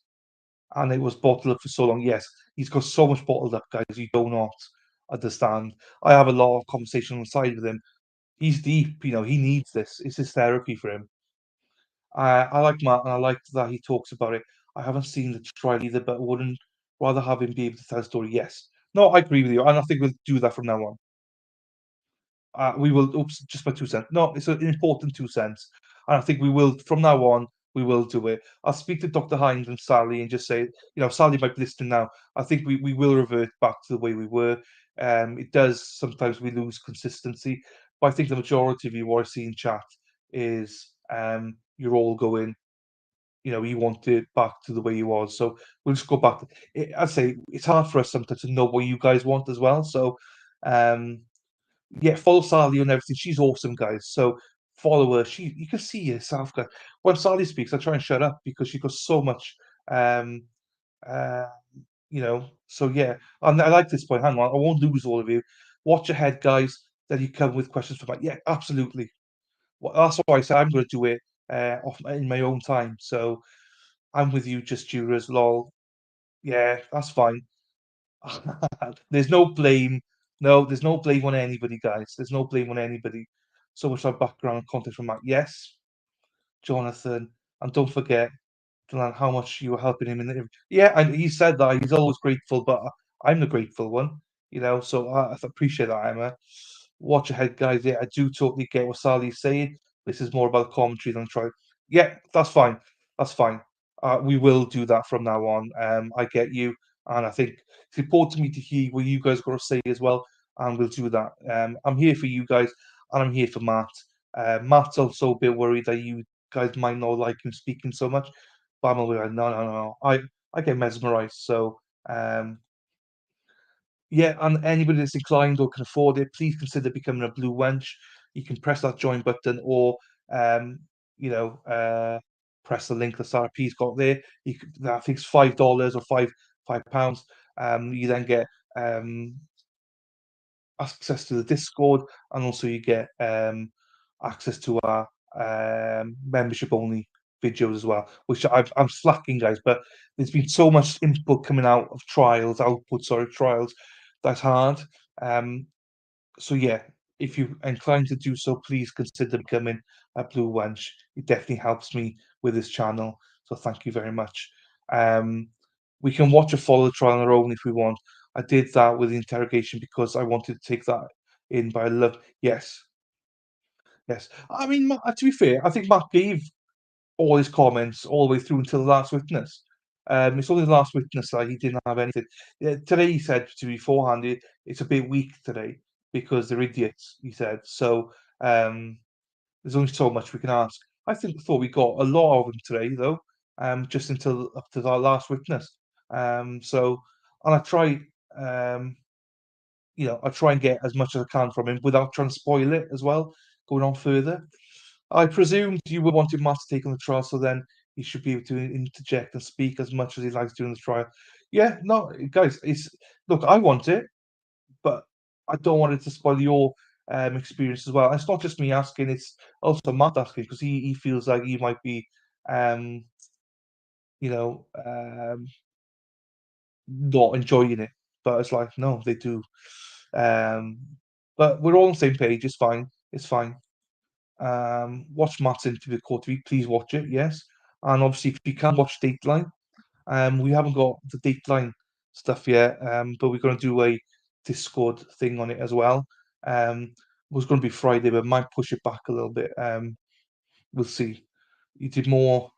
And it was bottled up for so long. Yes. He's got so much bottled up, guys. You do not understand. I have a lot of conversation on the side with him. He's deep, he needs this. It's his therapy for him. I like Matt, and I like that he talks about it. I haven't seen the trial either, but wouldn't rather have him be able to tell a story. Yes. No, I agree with you, and I think we'll do that from now on. We will. Oops, just my 2 cents. No, it's an important 2 cents, and I think we will from now on. We will do it. I'll speak to Dr. Hines and Sally and just say, Sally might be listening now. I think we will revert back to the way we were. It does sometimes we lose consistency, but I think the majority of you what I see in chat is you're all going, he wanted it back to the way he was. So we'll just go back. I'd say it's hard for us sometimes to know what you guys want as well. So, yeah, follow Sally on everything. She's awesome, guys. So follow her. You can see yourself, guys. When Sally speaks, I try and shut up because she got so much. Um, uh, So yeah, and I like this point. Hang on, I won't lose all of you. Watch ahead, guys. Then you come with questions for yeah, absolutely. Well, that's why I said I'm going to do it in my own time. So I'm with you, just Juras, lol. Yeah, that's fine. There's no blame. No, there's no blame on anybody, guys. There's no blame on anybody. So much our background content from Matt. Yes, Jonathan, and don't forget how much you were helping him in the yeah, and he said that he's always grateful, but I'm the grateful one, So I appreciate that, Emma. Watch ahead, guys. Yeah, I do totally get what Sally's saying. This is more about commentary than try. Yeah, that's fine. That's fine. We will do that from now on. I get you, and I think it's important to me to hear what you guys got to say as well, and we'll do that. I'm here for you guys, and I'm here for Matt. Matt's also a bit worried that you guys might not like him speaking so much. But I'm always like, no, no, no. I get mesmerized. So, yeah, and anybody that's inclined or can afford it, please consider becoming a blue wench. You can press that join button or, um, press the link that Sarah P's got there. I think it's $5 or £5. You then get access to the Discord, and also you get access to our membership only videos as well, which I'm slacking, guys, but there's been so much input coming out of trials. That's hard. So yeah, if you're inclined to do so, please consider becoming a blue wench. It definitely helps me with this channel. So thank you very much. We can watch a follow trial on our own if we want. I did that with the interrogation because I wanted to take that in, but I love yes. Yes. I mean, to be fair, I think Matt gave all his comments all the way through until the last witness. It's only the last witness that he didn't have anything. Yeah, today he said to beforehand, it's a bit weak today because they're idiots, he said. So there's only so much we can ask. Thought we got a lot of them today, though, just until up to our last witness. So, and I try, I try and get as much as I can from him without trying to spoil it as well, going on further. I presumed you would want Matt to take on the trial, so then he should be able to interject and speak as much as he likes during the trial. Yeah, no, guys, look, I want it, but I don't want it to spoil your experience as well. And it's not just me asking; it's also Matt asking because he feels like he might be, um, not enjoying it. But it's like, no, they do. Um, but we're all on the same page. It's fine. It's fine. Watch Matt's interview with Court TV. Please watch it. Yes, and obviously if you can watch Dateline, we haven't got the Dateline stuff yet, but we're going to do a Discord thing on it as well. It was going to be Friday, but might push it back a little bit. We'll see. You did more.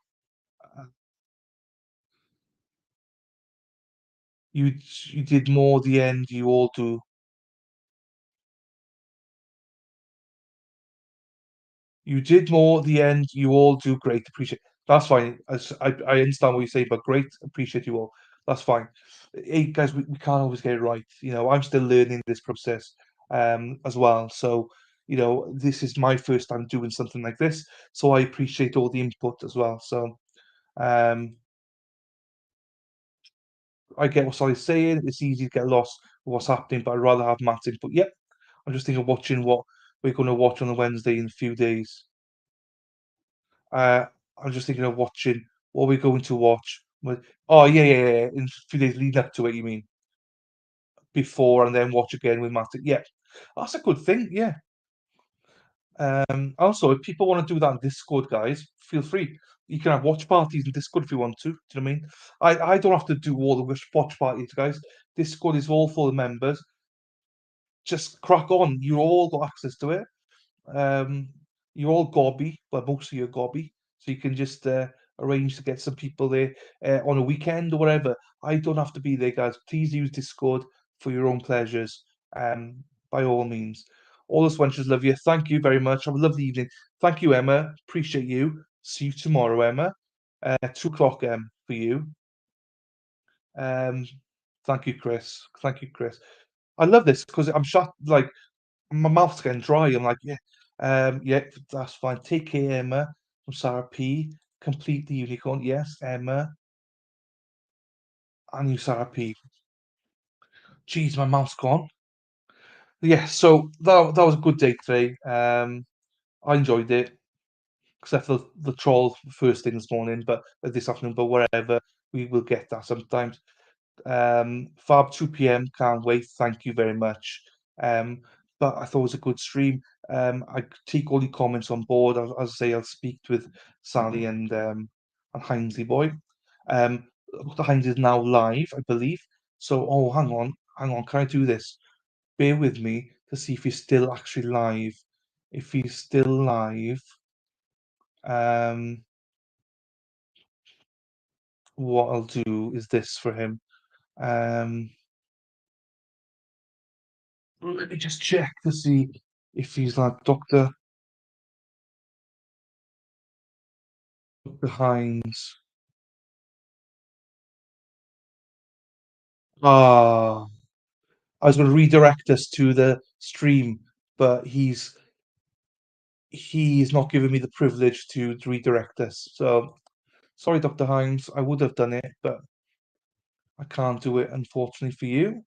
You did more. The end. You all do. You did more. The end. You all do great. Appreciate. That's fine. I understand what you say, but great. Appreciate you all. That's fine. Hey, guys, we can't always get it right. I'm still learning this process as well. So, this is my first time doing something like this. So I appreciate all the input as well. So I get what Sally's saying. It's easy to get lost with what's happening, but I'd rather have Matt's input. Yep. I'm just thinking of watching what we're going to watch on the Wednesday in a few days. I'm just thinking of watching what we're going to watch. Oh, yeah. In a few days leading up to it, you mean? Before and then watch again with Matt. Yeah, that's a good thing. Yeah. Also, if people want to do that in Discord, guys, feel free. You can have watch parties in Discord if you want to. Do you know what I mean? I don't have to do all the watch parties, guys. Discord is all for the members. Just crack on. You all got access to it. You're all gobby, but most of you are gobby, so you can just arrange to get some people there on a weekend or whatever. I don't have to be there, guys. Please use Discord for your own pleasures. By all means. All those wenches love you. Thank you very much. Have a lovely evening. Thank you, Emma. Appreciate you. See you tomorrow, Emma. 2 o'clock for you. Thank you, Chris. Thank you, Chris. I love this because I'm shot like my mouth's getting dry. I'm like, yeah, that's fine. Take care, Emma. From Sarah P. Complete the unicorn. Yes, Emma. And you, Sarah P. Jeez, my mouth's gone. Yeah, so that was a good day today. I enjoyed it, except for the troll first thing this morning, but this afternoon, but whatever, we will get that sometimes. Fab 2 p.m. Can't wait. Thank you very much. But I thought it was a good stream. I take all your comments on board. As I say, I'll speak with Sally and Hinesley boy. Dr. Hines is now live, I believe. So, oh, hang on. Can I do this? Bear with me to see if he's still actually live. If he's still live, what I'll do is this for him. Let me just check to see if he's like Dr. Hines. Ah, I was going to redirect us to the stream, but he's not giving me the privilege to redirect us. So sorry, Dr. Hines. I would have done it, but I can't do it, unfortunately for you.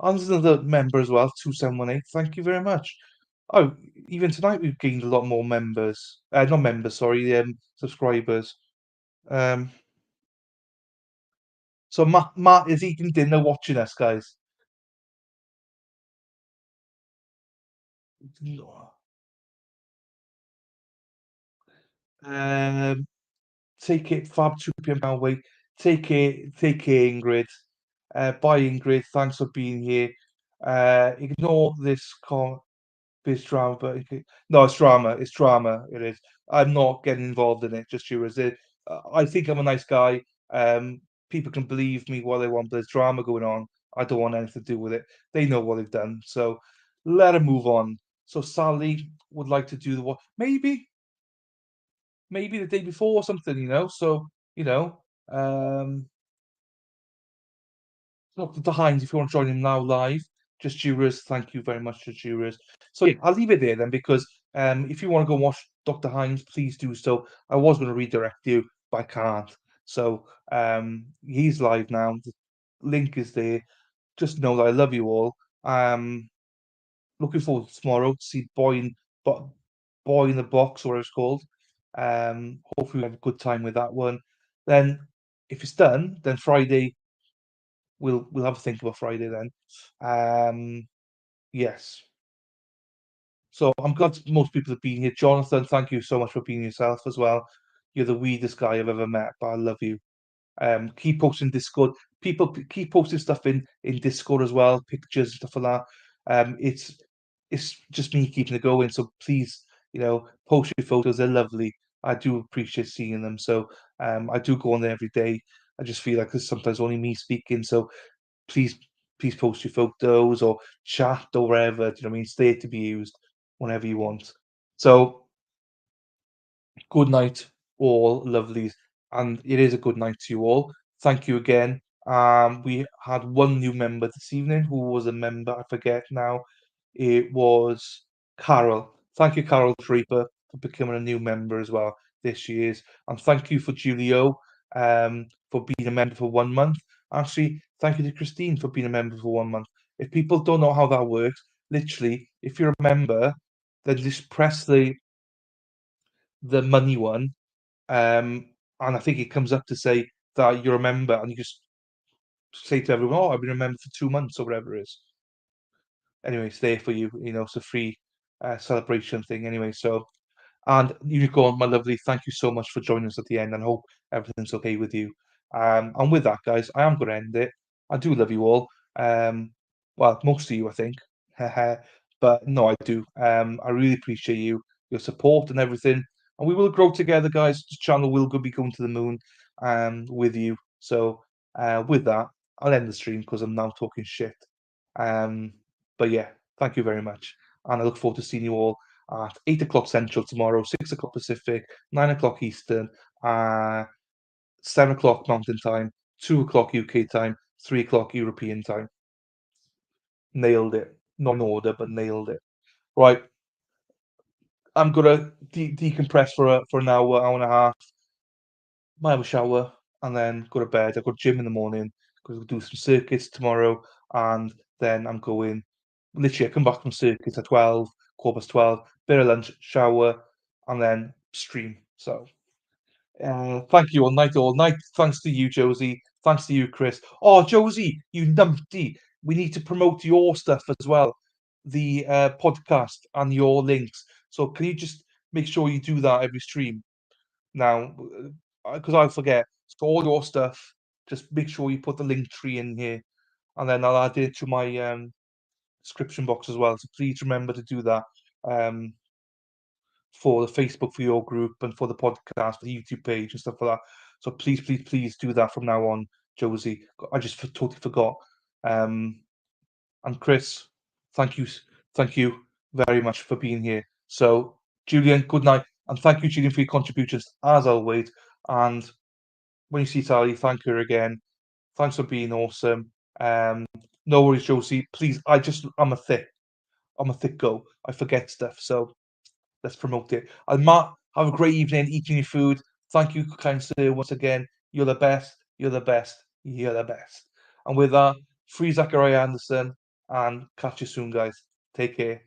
And there's another member as well, 2718. Thank you very much. Oh, even tonight we've gained a lot more members. Not members, sorry, subscribers. So Matt is eating dinner watching us, guys. Take it, Fab 2 p.m. now, wait. Take care, Ingrid. Bye, Ingrid. Thanks for being here. Ignore this drama, but no, it's drama. It's drama. It is. I'm not getting involved in it. Just you as it. I think I'm a nice guy. People can believe me what they want, but there's drama going on. I don't want anything to do with it. They know what they've done, so let them move on. So Sally would like to do the what? Maybe the day before or something, So Dr. Hines, if you want to join him now live, just Jurors, thank you very much to Jurors. So yeah, I'll leave it there then because if you want to go watch Dr. Hines, please do so. I was going to redirect you, but I can't. So he's live now. The link is there. Just know that I love you all. Looking forward to tomorrow to see Boy in the Box, or whatever it's called. Hopefully we have a good time with that one. Then if it's done, then Friday we'll have a think about Friday then. Yes. So I'm glad most people have been here. Jonathan, thank you so much for being yourself as well. You're the weirdest guy I've ever met, but I love you. Keep posting Discord. People keep posting stuff in Discord as well, pictures, stuff like that. It's just me keeping it going. So please, post your photos. They're lovely. I do appreciate seeing them. So I do go on there every day. I just feel like there's sometimes only me speaking. So please post your photos or chat or wherever. Do you know what I mean? It's there to be used whenever you want. So good night, all lovelies, and it is a good night to you all. Thank you again. We had one new member this evening. Who was a member? I forget now. It was Carol. Thank you, Carol Draper, for becoming a new member as well this year's, and thank you for Julio for being a member for 1 month. Actually, thank you to Christine for being a member for 1 month. If people don't know how that works, literally, if you're a member, then just press the money one, and I think it comes up to say that you're a member, and you just say to everyone, "Oh, I've been a member for 2 months," or whatever it is. Anyway, it's there for you. It's a free celebration thing. Anyway, so and Unicorn, my lovely, thank you so much for joining us at the end, and hope everything's okay with you. And with that, guys, I am going to end it. I do love you all. Well, most of you, I think. But no, I do. I really appreciate your support and everything. And we will grow together, guys. This channel will be going to the moon with you. So with that, I'll end the stream because I'm now talking shit. But yeah, thank you very much. And I look forward to seeing you all at 8 o'clock Central tomorrow, 6 o'clock Pacific, 9 o'clock Eastern, 7 o'clock Mountain Time, 2 o'clock UK time, 3 o'clock European time. Nailed it. Not in order, but nailed it. Right. I'm gonna decompress for an hour and a half. Might have a shower and then go to bed. I've got gym in the morning. Gonna do some circuits tomorrow, and then I'm going. Literally, I come back from circuits at 12, 12:15. Bit of lunch, shower, and then stream. So, thank you all night, all night. Thanks to you, Josie. Thanks to you, Chris. Oh, Josie, you numpty. We need to promote your stuff as well, the podcast and your links. So, can you just make sure you do that every stream now? Because I'll forget. So, all your stuff, just make sure you put the link tree in here, and then I'll add it to my description box as well. So, please remember to do that. For the Facebook for your group and for the podcast, for the YouTube page and stuff like that. So please, please, please do that from now on, Josie. I just totally forgot. And Chris, thank you very much for being here. So Julian, good night, and thank you, Julian, for your contributions as always. And when you see Sally, thank her again. Thanks for being awesome. No worries, Josie. Please, I'm a thick go. I forget stuff, so let's promote it. And Matt, have a great evening eating your food. Thank you, kind sir, once again. You're the best. You're the best. You're the best. And with that, free Zachariah Anderson and catch you soon, guys. Take care.